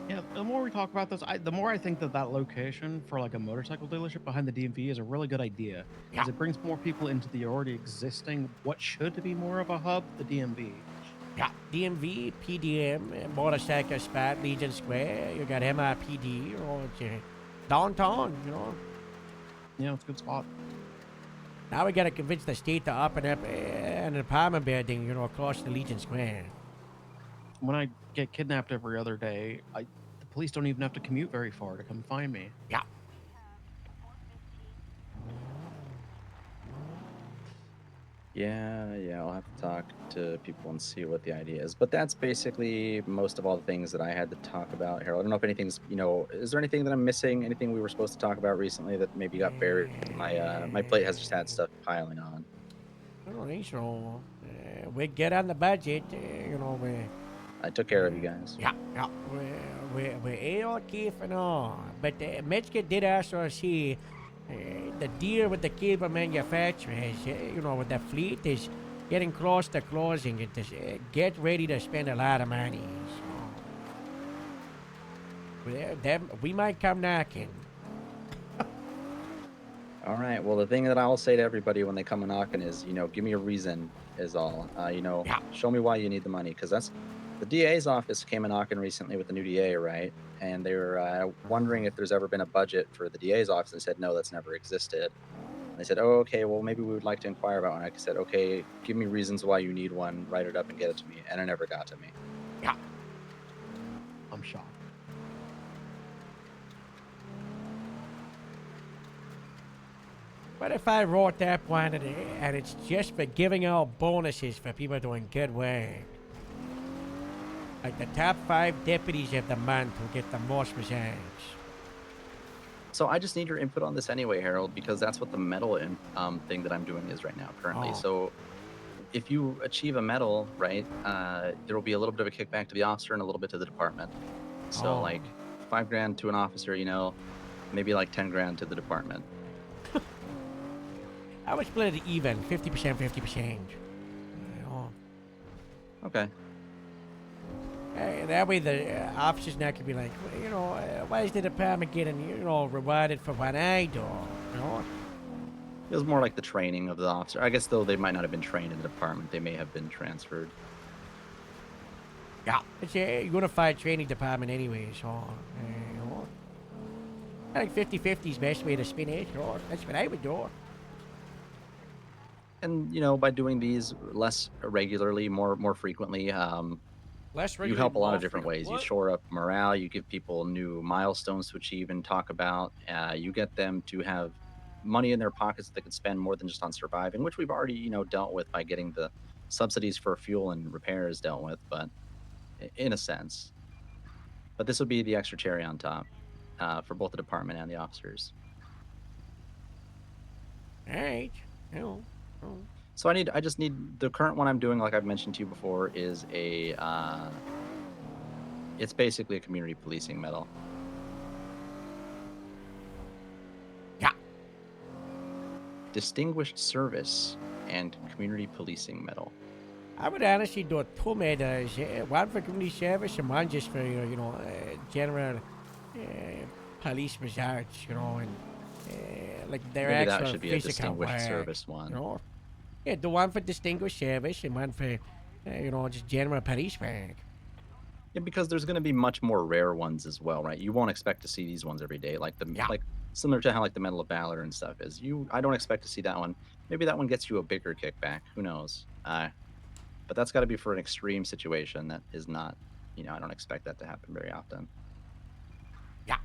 Speaker 14: Yeah, the more we talk about this, the more I think that location for like a motorcycle dealership behind the DMV is a really good idea. Because it brings more people into the already existing, what should be more of a hub, the DMV.
Speaker 10: Yeah, DMV, PDM, Motorcycle Spot, Legion Square, you got MRPD, it's downtown,
Speaker 14: Yeah, it's a good spot.
Speaker 10: Now we gotta convince the state to open up an apartment building, across the Legion Square.
Speaker 14: When I get kidnapped every other day, the police don't even have to commute very far to come find me.
Speaker 10: Yeah.
Speaker 15: Yeah, I'll have to talk to people and see what the idea is. But that's basically most of all the things that I had to talk about, Harold. I don't know if anything's, is there anything that I'm missing? Anything we were supposed to talk about recently that maybe got buried? My plate has just had stuff piling on.
Speaker 10: I don't think so. We get on the budget,
Speaker 15: I took care of you guys.
Speaker 10: Yeah. We're A-OK for now. But Metzger did also see the deal with the cable manufacturers, with the fleet is getting close to closing. It is, get ready to spend a lot of money. So, we might come knocking.
Speaker 15: All right. Well, the thing that I'll say to everybody when they come a knocking is, give me a reason is all. Show me why you need the money. Because that's the DA's office came a knocking recently with the new DA, right? And they were wondering if there's ever been a budget for the DA's office. They said, no, that's never existed. And they said, oh, okay, well, maybe we would like to inquire about one. I said, okay, give me reasons why you need one, write it up and get it to me. And it never got to me.
Speaker 10: Yeah.
Speaker 14: I'm shocked.
Speaker 10: What if I wrote that one and it's just for giving out bonuses for people doing good work? Like the top 5 deputies of the month who get the most resigns.
Speaker 15: So I just need your input on this anyway, Harold, because that's what the medal thing that I'm doing is right now currently.
Speaker 10: Oh.
Speaker 15: So if you achieve a medal, right, there will be a little bit of a kickback to the officer and a little bit to the department. So like $5,000 to an officer, maybe like 10 grand to the department.
Speaker 10: I would split it even, 50%, 50%.
Speaker 15: Okay.
Speaker 10: That way the officer's not gonna be like, why is the department getting, rewarded for what I do,
Speaker 15: It was more like the training of the officer. I guess though they might not have been trained in the department, they may have been transferred.
Speaker 10: Yeah, it's a unified training department anyway, so I think 50-50 is the best way to spin it. So that's what I would do.
Speaker 15: And you know, by doing these less regularly, more frequently,
Speaker 3: Less
Speaker 15: you
Speaker 3: regularly,
Speaker 15: help a lot
Speaker 3: more
Speaker 15: of different
Speaker 3: frequent.
Speaker 15: ways. You
Speaker 3: What?
Speaker 15: shore up morale. You give people new milestones to achieve and talk about. You get them to have money in their pockets that they can spend more than just on surviving, which we've already dealt with by getting the subsidies for fuel and repairs dealt with, but in a sense. But this would be the extra cherry on top for both the department and the officers.
Speaker 10: All right.
Speaker 15: So I just need the current one I'm doing, like I've mentioned to you before, is a it's basically a community policing medal.
Speaker 10: Yeah.
Speaker 15: Distinguished Service and Community Policing Medal.
Speaker 10: I would honestly do two medals, one for community service and one just for general police results, and like their
Speaker 15: Maybe that
Speaker 10: actual
Speaker 15: should be a
Speaker 10: physical
Speaker 15: Distinguished
Speaker 10: work,
Speaker 15: Service one.
Speaker 10: Yeah, the one for distinguished service and one for just general police work.
Speaker 15: Yeah, because there's going to be much more rare ones as well, right? You won't expect to see these ones every day, like like similar to how like the Medal of Valor and stuff is. I don't expect to see that one. Maybe that one gets you a bigger kickback. Who knows? But that's got to be for an extreme situation that is not, I don't expect that to happen very often.
Speaker 10: Yeah.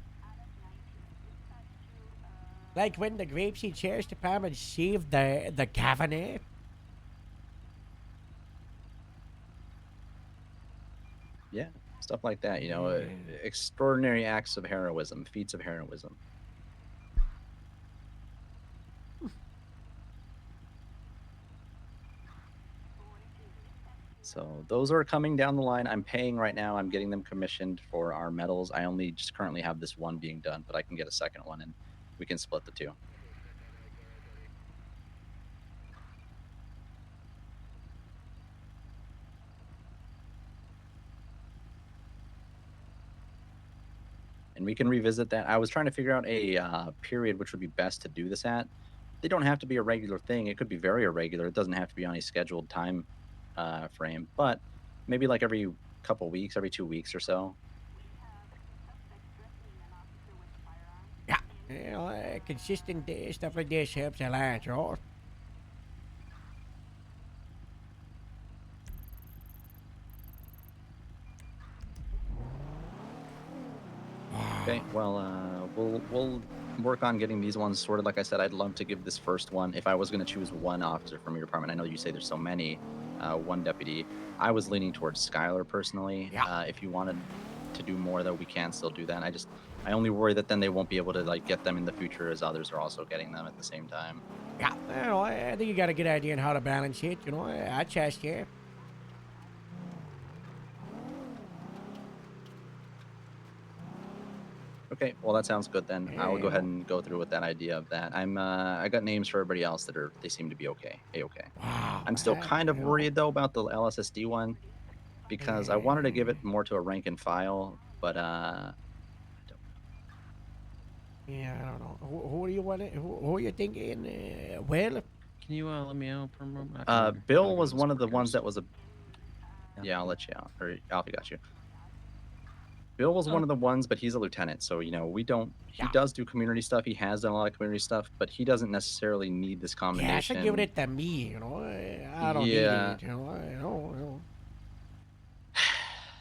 Speaker 10: Like when the Grapeseed Sheriff's Department saved the governor.
Speaker 15: Yeah, stuff like that, extraordinary acts of heroism, feats of heroism. So those are coming down the line. I'm paying right now. I'm getting them commissioned for our medals. I only just currently have this one being done, but I can get a second one and we can split the two. And we can revisit that. I was trying to figure out a period which would be best to do this at. They don't have to be a regular thing. It could be very irregular. It doesn't have to be on a scheduled time frame, but maybe like every couple weeks, every 2 weeks or so.
Speaker 10: Yeah, consistent stuff like this helps a lot, right?
Speaker 15: Okay, well, we'll work on getting these ones sorted. Like I said, I'd love to give this first one. If I was going to choose one officer from your department, I know you say there's so many, one deputy. I was leaning towards Skylar personally.
Speaker 10: Yeah.
Speaker 15: If you wanted to do more, though, we can still do that. I only worry that then they won't be able to like get them in the future as others are also getting them at the same time.
Speaker 10: Yeah, I think you got a good idea on how to balance it. I trust you.
Speaker 15: Okay, well that sounds good then. I will go ahead and go through with that idea of that. I got names for everybody else that they seem to be okay. Okay.
Speaker 10: Wow.
Speaker 15: I'm still kind of worried though about the LSSD one because I wanted to give it more to a rank and file, but
Speaker 10: Yeah, I don't know. Who do you want? Who are you thinking? Well,
Speaker 1: can you let me out for a moment?
Speaker 15: Bill was one of the ones that was a. Yeah, I'll let you out. Or Alfie got you. Bill was one of the ones, but he's a lieutenant, so we don't. He does do community stuff. He has done a lot of community stuff, but he doesn't necessarily need this
Speaker 10: yeah,
Speaker 15: combination.
Speaker 10: so give it to me. I don't need
Speaker 15: Yeah.
Speaker 10: it. I don't.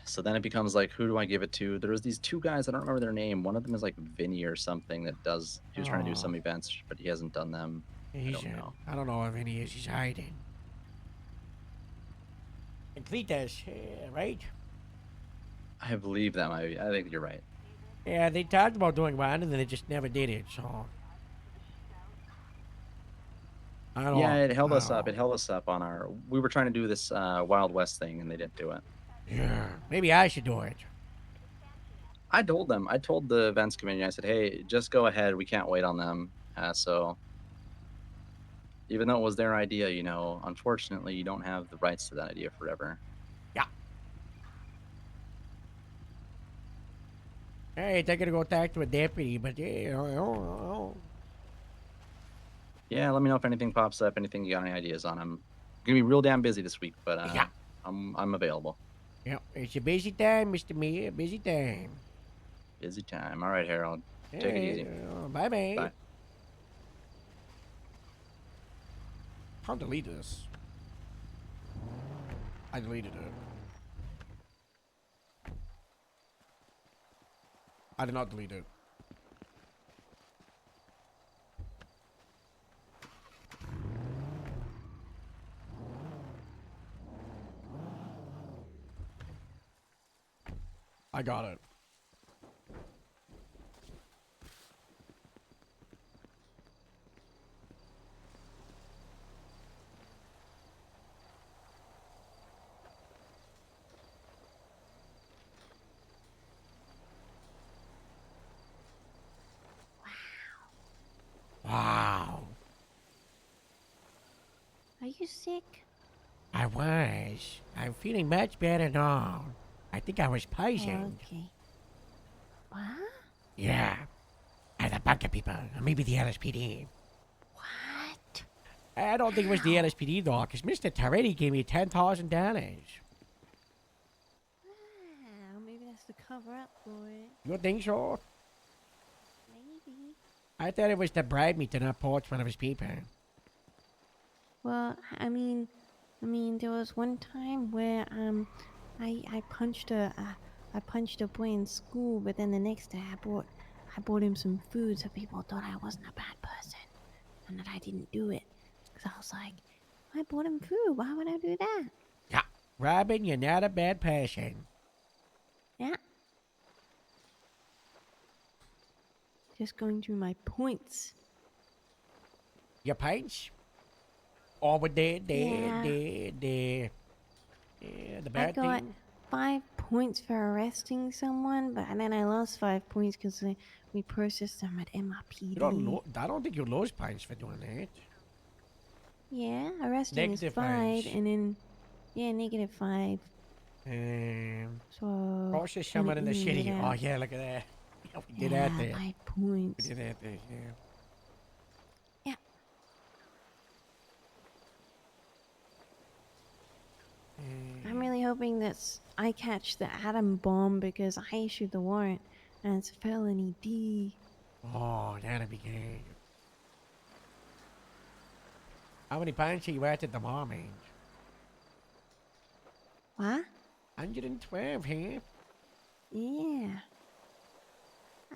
Speaker 15: So then it becomes like, who do I give it to? There's these two guys. I don't remember their name. One of them is like Vinny or something that does. He was trying to do some events, but he hasn't done them. I don't know.
Speaker 10: I don't know if any is. He's hiding. And Cletus, right?
Speaker 15: I believe them. I think you're right.
Speaker 10: Yeah, they talked about doing one, and then they just never did it. So. I don't
Speaker 15: Yeah,
Speaker 10: know.
Speaker 15: it held
Speaker 10: I
Speaker 15: us
Speaker 10: don't
Speaker 15: up. It held us up on our. We were trying to do this Wild West thing, and they didn't do it.
Speaker 10: Yeah, maybe I should do it.
Speaker 15: I told them. I told the events committee. I said, "Hey, just go ahead. We can't wait on them." So, even though it was their idea, unfortunately, you don't have the rights to that idea forever.
Speaker 10: Yeah. Hey, they're gonna go talk to a deputy, but
Speaker 15: Yeah, Yeah, let me know if anything pops up, anything you got any ideas on. I'm gonna be real damn busy this week, but
Speaker 10: Yeah.
Speaker 15: I'm available.
Speaker 10: Yep, it's a busy time, Mr. Mayor. Busy time.
Speaker 15: Busy time. All right, Harold. Take it easy.
Speaker 10: Bye, bye.
Speaker 15: Bye.
Speaker 3: Can't delete this. I deleted it. I did not delete it. I got it. Wow.
Speaker 12: Are you sick?
Speaker 10: I was. I'm feeling much better now. I think I was poisoned.
Speaker 12: Okay. What?
Speaker 10: Yeah. By the bunker people. Or maybe the LSPD.
Speaker 12: What?
Speaker 10: I don't think it was the LSPD though, because Mr. Toretti gave me $10,000.
Speaker 12: Wow, maybe that's the cover up for it.
Speaker 10: You think so?
Speaker 12: Maybe.
Speaker 10: I thought it was to bribe me to not poach one of his people.
Speaker 12: Well, I mean, there was one time where I punched a boy in school, but then the next day I bought him some food, so people thought I wasn't a bad person and that I didn't do it. Cause I was like, I bought him food. Why would I do that?
Speaker 10: Yeah. Robin, you're not a bad person.
Speaker 12: Yeah. Just going through my points.
Speaker 10: Your pints? Or with the
Speaker 12: I
Speaker 10: bad
Speaker 12: got
Speaker 10: thing?
Speaker 12: 5 points for arresting someone, but then I lost 5 points because we processed them at MRPD.
Speaker 10: I don't think you lose pints for doing that.
Speaker 12: Yeah, arresting
Speaker 10: Negative
Speaker 12: is 5,
Speaker 10: points.
Speaker 12: and then negative 5. So
Speaker 10: Process someone in the city. Oh yeah, look at that. Yeah, we did that there.
Speaker 12: 5 points.
Speaker 10: We did that there, yeah.
Speaker 12: Yeah. I'm really hoping that I catch the atom bomb because I issued the warrant and it's felony D.
Speaker 10: Oh, that'd be good. How many pints are you at the moment?
Speaker 12: What?
Speaker 10: 112, huh?
Speaker 12: Yeah.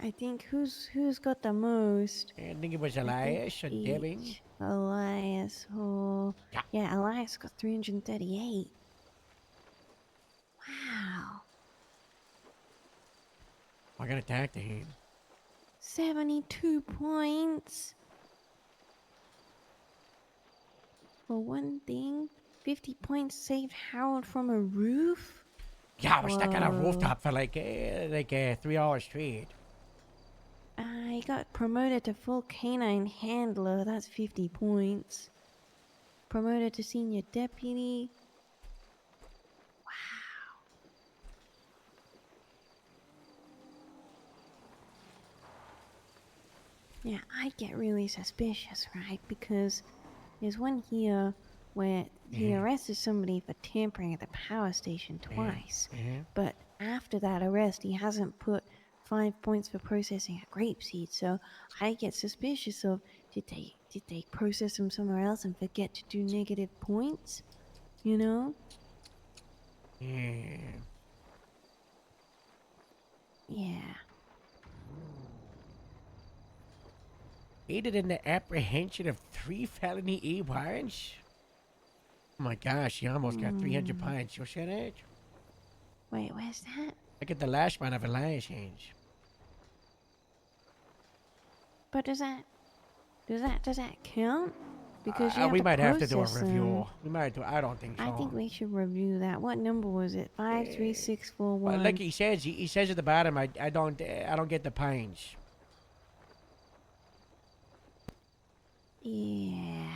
Speaker 12: I think who's got the most?
Speaker 10: I think it was Elias or Devin.
Speaker 12: Elias. Oh. Yeah, Elias got 338. Wow.
Speaker 10: I got attacked to him.
Speaker 12: 72 points. For one thing, 50 points saved Harold from a roof?
Speaker 10: Yeah, I was stuck on a
Speaker 12: Whoa.
Speaker 10: rooftop for like 3 hours straight.
Speaker 12: I got promoted to full canine handler. That's 50 points. Promoted to senior deputy. Wow. Yeah, I get really suspicious, right? Because there's one here where he arrested somebody for tampering at the power station twice. But after that arrest, he hasn't put 5 points for processing a grapeseed. So I get suspicious of did they process him somewhere else and forget to do negative points? You know?
Speaker 10: Yeah.
Speaker 12: Yeah.
Speaker 10: Aided in the apprehension of 3 felony E warrants? Oh my gosh, he almost got 300 pints. You see that?
Speaker 12: Wait, where's that?
Speaker 10: Look at the last one of Elias hands.
Speaker 12: But does that count? Because you have
Speaker 10: we
Speaker 12: to
Speaker 10: might have to do a
Speaker 12: process
Speaker 10: review.
Speaker 12: them.
Speaker 10: We might do. I don't think so.
Speaker 12: I think we should review that. What number was it? 53641.
Speaker 10: But like he says at the bottom, I don't get the pints.
Speaker 12: Yeah.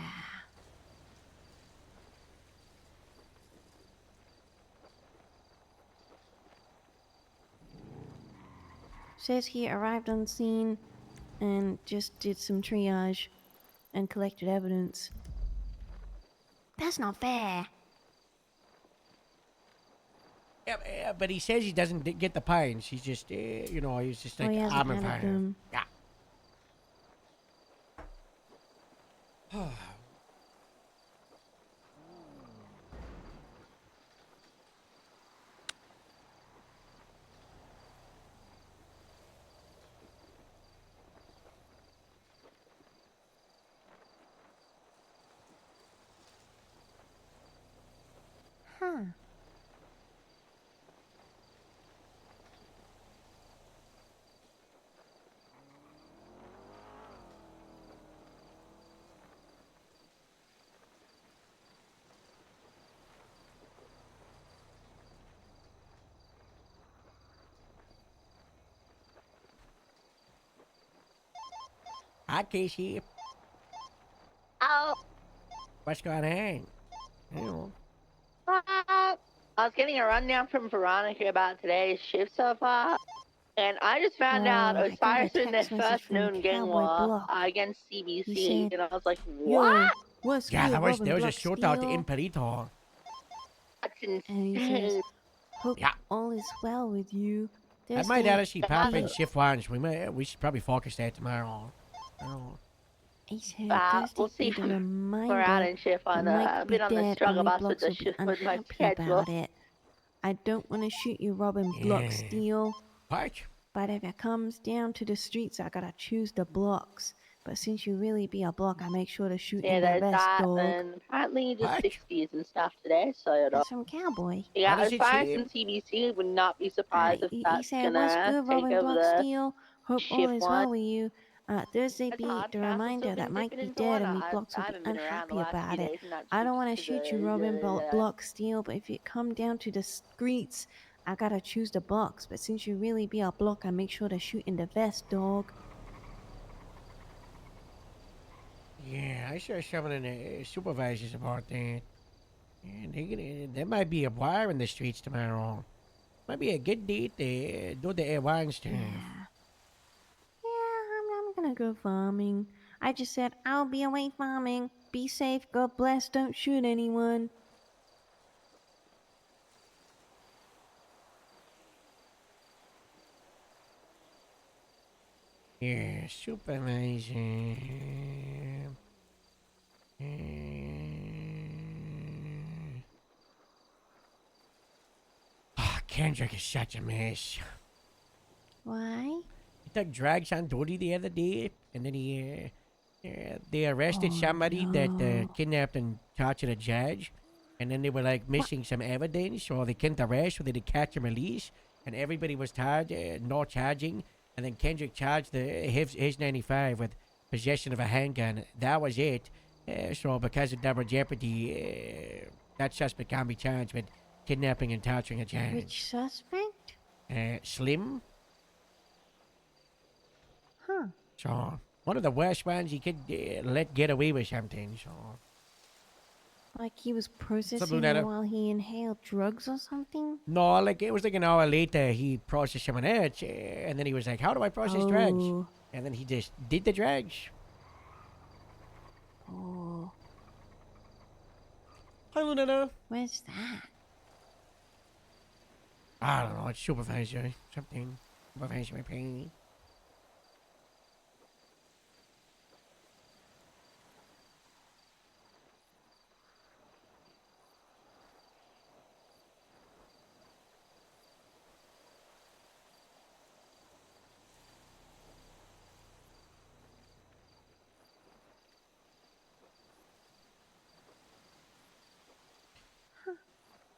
Speaker 12: Says he arrived on scene and just did some triage. and collected evidence. That's not fair.
Speaker 10: Yeah, but he says he doesn't get the pines. He's just, you know, he's just
Speaker 12: Oh,
Speaker 10: like,
Speaker 12: he hasn't
Speaker 10: I'm a
Speaker 12: handed
Speaker 10: fire.
Speaker 12: them.
Speaker 10: Yeah.
Speaker 12: Huh.
Speaker 10: Hi, Casey.
Speaker 7: Oh,
Speaker 10: What's going on? You know.
Speaker 7: I was getting a rundown from Veronica about today's shift so far, and I just found out
Speaker 12: I got a
Speaker 7: Osiris in their
Speaker 12: text message
Speaker 7: first
Speaker 12: from
Speaker 7: noon gang
Speaker 12: Cowboy
Speaker 7: war
Speaker 12: Block.
Speaker 7: against
Speaker 12: He
Speaker 7: CBC,
Speaker 12: said,
Speaker 7: and I was like,
Speaker 12: Yo,
Speaker 7: what?
Speaker 12: what's
Speaker 10: Yeah,
Speaker 12: good,
Speaker 10: there was
Speaker 12: Robin
Speaker 10: a
Speaker 12: Block
Speaker 10: shootout
Speaker 12: Steel?
Speaker 10: in Perito.
Speaker 7: That's
Speaker 12: And he
Speaker 7: insane.
Speaker 12: says, hope
Speaker 10: Yeah.
Speaker 12: all is well with you.
Speaker 10: I might actually pop in
Speaker 12: be-
Speaker 10: shift ones. We should probably focus that tomorrow. Oh.
Speaker 12: He said,
Speaker 7: We'll
Speaker 12: Thursday
Speaker 7: see
Speaker 12: be the
Speaker 7: if
Speaker 12: reminder
Speaker 7: we're out in shift
Speaker 12: that
Speaker 7: on
Speaker 12: Mike
Speaker 7: I've
Speaker 12: be
Speaker 7: been on the
Speaker 12: dead
Speaker 7: struggle
Speaker 12: and we
Speaker 7: bus with
Speaker 12: blocks
Speaker 7: the
Speaker 12: will be
Speaker 7: shift with my
Speaker 12: unhappy
Speaker 7: schedule.
Speaker 12: about it. I don't want to shoot you, Robin Block
Speaker 10: Yeah.
Speaker 12: Steel.
Speaker 10: What?
Speaker 12: But if it comes down to the streets, I gotta choose the blocks. But since you really be a block, I make sure to shoot
Speaker 7: Yeah,
Speaker 12: in the
Speaker 7: there's
Speaker 12: vest,
Speaker 7: that,
Speaker 12: dog.
Speaker 7: and apparently just
Speaker 10: What?
Speaker 7: 60s and stuff today, so you know.
Speaker 12: That's from Cowboy.
Speaker 7: Yeah,
Speaker 10: What does it
Speaker 7: Osiris
Speaker 10: say?
Speaker 7: and CBC would not be surprised if
Speaker 12: He
Speaker 7: that's
Speaker 12: said, what's
Speaker 7: gonna
Speaker 12: good,
Speaker 7: take
Speaker 12: Robin
Speaker 7: over
Speaker 12: Block
Speaker 7: the
Speaker 12: Steel? Hope all
Speaker 7: shift
Speaker 12: is
Speaker 7: one.
Speaker 12: well with you. Thursday
Speaker 7: That's
Speaker 12: be
Speaker 7: hard.
Speaker 12: the
Speaker 7: Castle's
Speaker 12: reminder
Speaker 7: still
Speaker 12: that
Speaker 7: been
Speaker 12: Mike
Speaker 7: dipping
Speaker 12: be
Speaker 7: into
Speaker 12: dead
Speaker 7: one.
Speaker 12: and we
Speaker 7: I
Speaker 12: blocks will be
Speaker 7: haven't been around the
Speaker 12: unhappy
Speaker 7: last
Speaker 12: about
Speaker 7: few
Speaker 12: it.
Speaker 7: days and that
Speaker 12: I don't
Speaker 7: shit's
Speaker 12: want to shoot you, Robin Block Steel, but if it come down to the streets, I gotta choose the blocks. But since you really be a block, I make sure to shoot in the vest, dog.
Speaker 10: Yeah, I saw someone in the supervisors about that. And there might be a wire in the streets tomorrow. Might be a good day to do the wine stuff.
Speaker 12: I'm gonna go farming. I just said I'll be away farming. Be safe, God bless, don't shoot anyone.
Speaker 10: Yeah, supervisor. Kendrick is such a mess.
Speaker 12: Why?
Speaker 10: He took drugs on duty the other day, and then they arrested somebody that kidnapped and tortured a judge, and then they were like missing some evidence, or they couldn't arrest, or they did catch and release, and everybody was charged, no charging, and then Kendrick charged his 95 with possession of a handgun. That was it. So because of double jeopardy, that suspect can't be charged with kidnapping and torturing a judge.
Speaker 12: Which suspect?
Speaker 10: Slim.
Speaker 12: Huh.
Speaker 10: So one of the worst ones he could let get away with something. So
Speaker 12: Like he was processing
Speaker 10: Lunetta.
Speaker 12: them while he inhaled drugs or something?
Speaker 10: no, like it was like an hour later he processed someone else, and then he was like, "How do I process drugs?"
Speaker 12: Oh.
Speaker 10: And then he just did the drugs.
Speaker 12: Oh.
Speaker 10: Hi, Lunetta.
Speaker 12: Where's that?
Speaker 10: I don't know. It's supervisor something. Supervisor pay.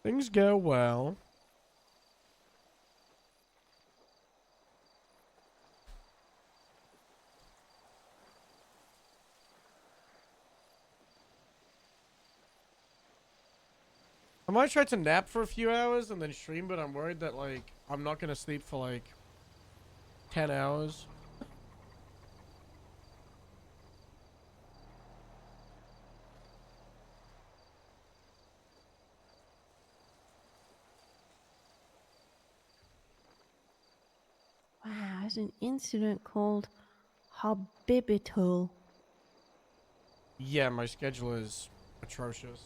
Speaker 10: Things go well. I might try to nap for a few hours and then stream, but I'm worried that like I'm not gonna sleep for like 10 hours.
Speaker 12: Wow, there's an incident called Hobibital.
Speaker 3: Yeah, my schedule is atrocious.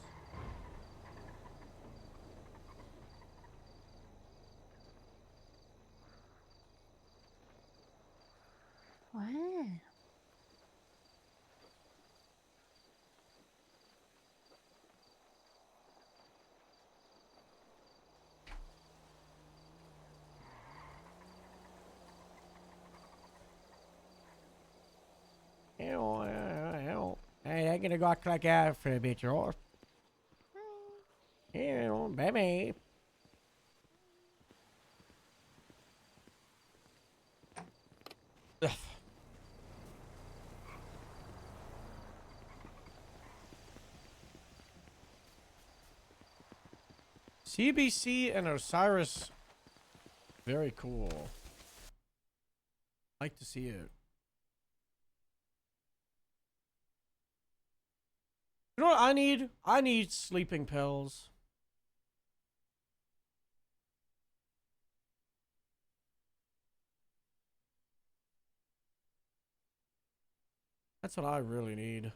Speaker 12: Wow.
Speaker 10: Hey, I'm gonna go click out for a bit, right? Baby. Ugh. CBC and Osiris. Very cool. Like to see it. You know what I need? I need sleeping pills. That's what I really need.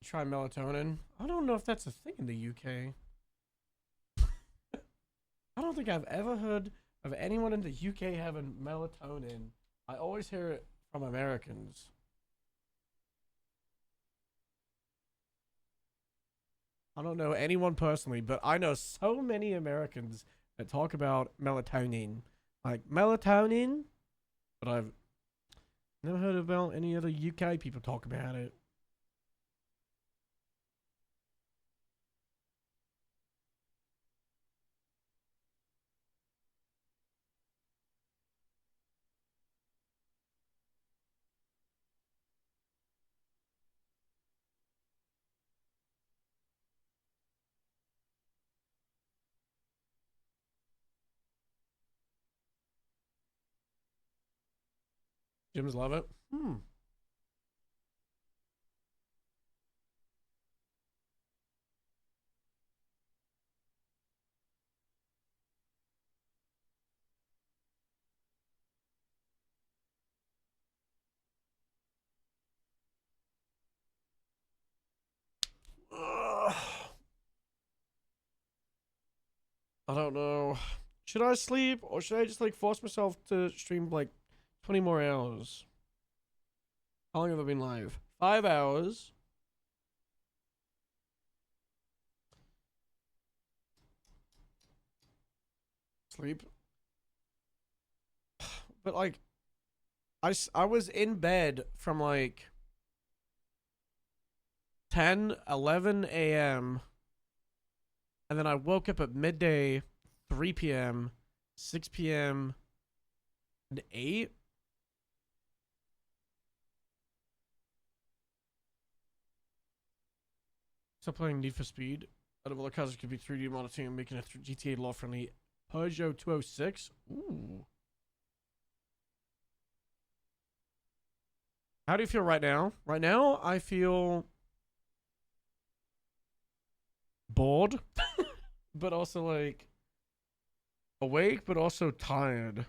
Speaker 10: Try melatonin. I don't know if that's a thing in the UK. I don't think I've ever heard of anyone in the UK having melatonin. I always hear it from Americans. I don't know anyone personally, but I know so many Americans that talk about melatonin. Like melatonin, but I've never heard about any other UK people talk about it. Gyms love it. Ugh. I don't know. Should I sleep or should I just like force myself to stream like 20 more hours? How long have I been live? 5 hours. Sleep. But like, I was in bed from like 10, 11 a.m. And then I woke up at midday, 3 p.m., 6 p.m., and 8. Stop playing Need for Speed. Out of all the cars, it could be 3D monitoring, making a GTA law-friendly Peugeot 206. Ooh. How do you feel right now? Right now, I feel bored, but also like awake, but also tired,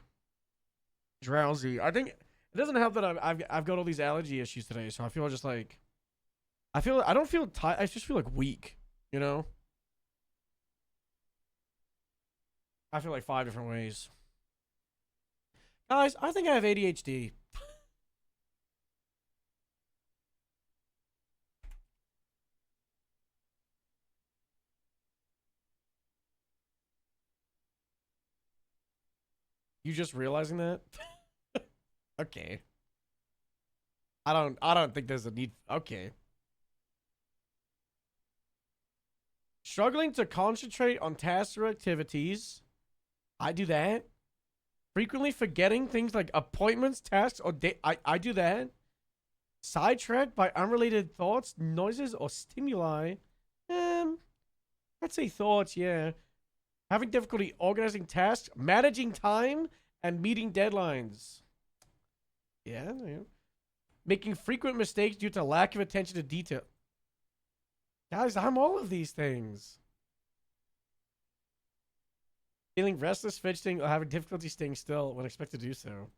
Speaker 10: drowsy. I think it doesn't help that I've got all these allergy issues today, so I feel just like I don't feel tired. I just feel like weak, you know. I feel like 5 different ways. Guys, I think I have ADHD. You just realizing that? Okay. I don't think there's a need. Okay. Struggling to concentrate on tasks or activities. I do that.
Speaker 3: Frequently forgetting things like appointments, tasks, or I do that. Sidetracked by unrelated thoughts, noises, or stimuli. I'd say thoughts, yeah. Having difficulty organizing tasks, managing time, and meeting deadlines. Yeah. Making frequent mistakes due to lack of attention to detail. Guys, I'm all of these things. Feeling restless, fidgeting, or having difficulty staying still when expected to do so.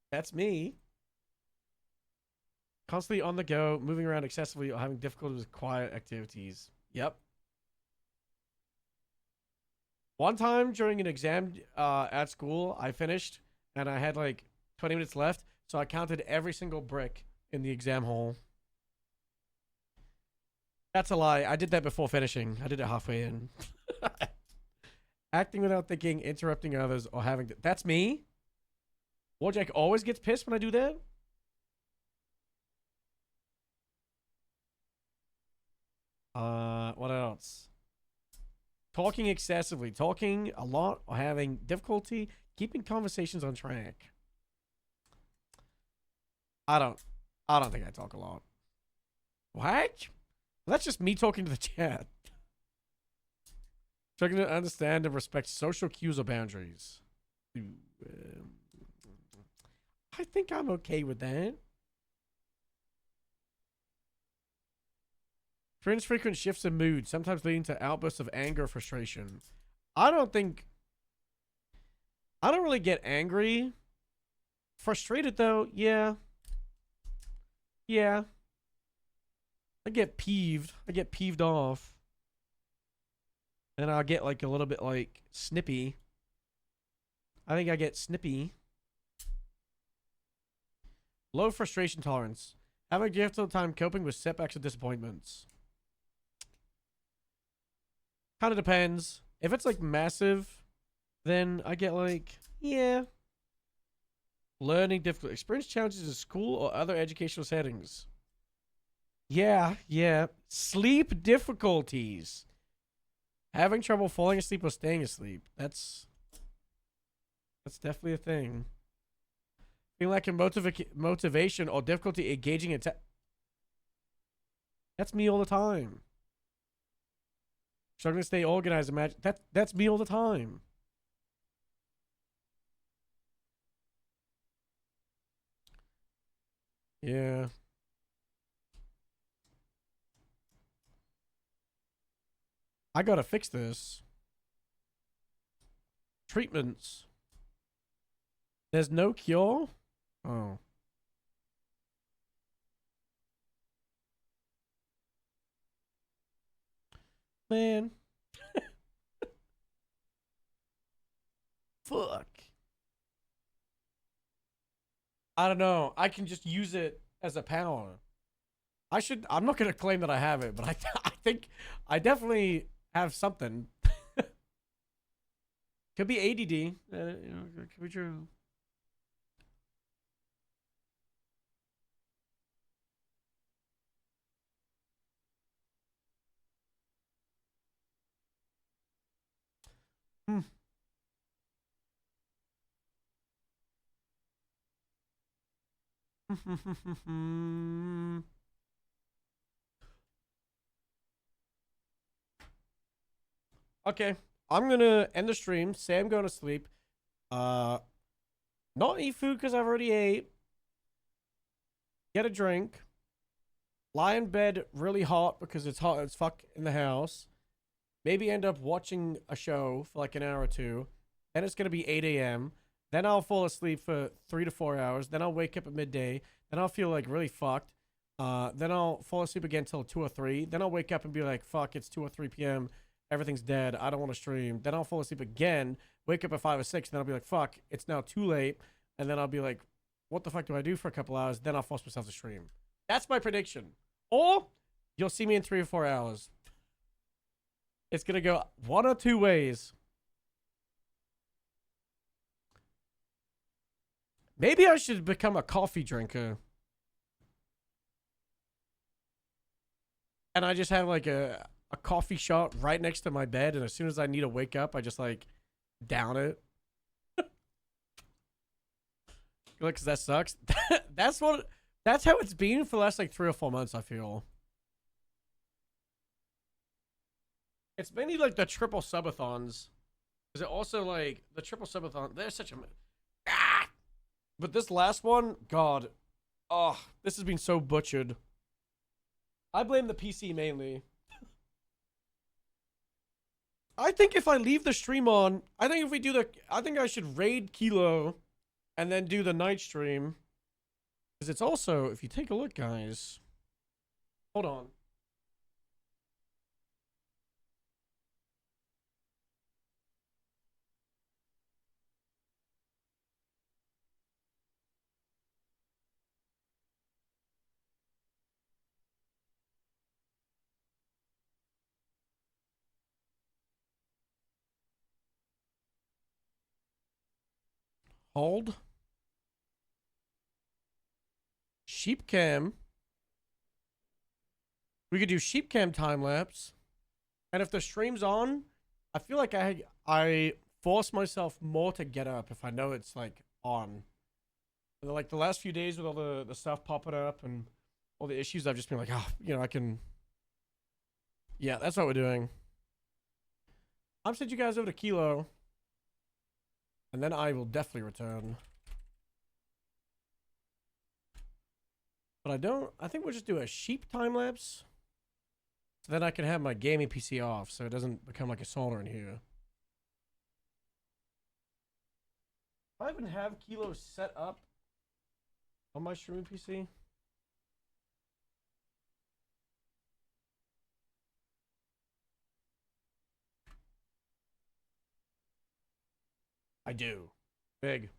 Speaker 3: That's me. Constantly on the go, moving around excessively, or having difficulty with quiet activities. Yep. One time during an exam at school, I finished, and I had like 20 minutes left, so I counted every single brick in the exam hall. That's a lie. I did that before finishing. I did it halfway in. Acting without thinking, interrupting others, or having... That's me? Warjack always gets pissed when I do that? What else? Talking excessively. Talking a lot, or having difficulty keeping conversations on track. I don't think I talk a lot. What? Well, that's just me talking to the chat. Struggling to understand and respect social cues or boundaries. I think I'm okay with that. Experience frequent shifts in mood, sometimes leading to outbursts of anger or frustration. I don't really get angry. Frustrated though, yeah. Yeah. I get peeved. I get peeved off. And I'll get like a little bit like snippy. I think I get snippy. Low frustration tolerance. Having a difficult time coping with setbacks and disappointments. Kind of depends. If it's like massive, then I get like, yeah. Learning difficult. Experience challenges in school or other educational settings. Yeah. Sleep difficulties. Having trouble falling asleep or staying asleep. That's definitely a thing. Feeling like a motivation or difficulty engaging in that's me all the time. Struggling to stay organized. Imagine that's me all the time. Yeah. I gotta fix this. Treatments. There's no cure? Oh. Man. Fuck. I don't know. I can just use it as a power. I'm not going to claim that I have it, but I think I definitely have something. Could be ADD. It could be true. Okay, I'm gonna end the stream. Say I'm going to sleep. Not eat food because I've already ate. Get a drink. Lie in bed really hot because it's hot as fuck in the house. Maybe end up watching a show for like an hour or two. Then it's gonna be 8 a.m. Then I'll fall asleep for 3 to 4 hours. Then I'll wake up at midday. Then I'll feel like really fucked. Then I'll fall asleep again till 2 or 3. Then I'll wake up and be like, fuck, it's 2 or 3 p.m. Everything's dead. I don't want to stream. Then I'll fall asleep again. Wake up at 5 or 6. Then I'll be like, fuck, it's now too late. And then I'll be like, what the fuck do I do for a couple hours? Then I'll force myself to stream. That's my prediction. Or you'll see me in 3 or 4 hours. It's going to go one or two ways. Maybe I should become a coffee drinker. And I just have like a coffee shop right next to my bed. And as soon as I need to wake up, I just like down it. because that sucks. That's how it's been for the last like 3 or 4 months, I feel. It's mainly like the triple subathons. Is it also like the triple subathon? They're such a but this last one, God, oh, this has been so butchered. I blame the PC mainly. I think if I leave the stream on, I think I should raid Kilo and then do the night stream. Because it's also, if you take a look, guys. Hold on. Hold. Sheep cam. We could do sheep cam time lapse. And if the stream's on, I feel like I force myself more to get up if I know it's like on. And like the last few days with all the stuff popping up and all the issues, I've just been like, oh, you know, I can. Yeah, that's what we're doing. I'll send you guys over to Kilo. And then I will definitely return. But I think we'll just do a sheep time lapse. So then I can have my gaming PC off so it doesn't become like a sauna in here. I even have Kilo set up on my streaming PC. I do. Big.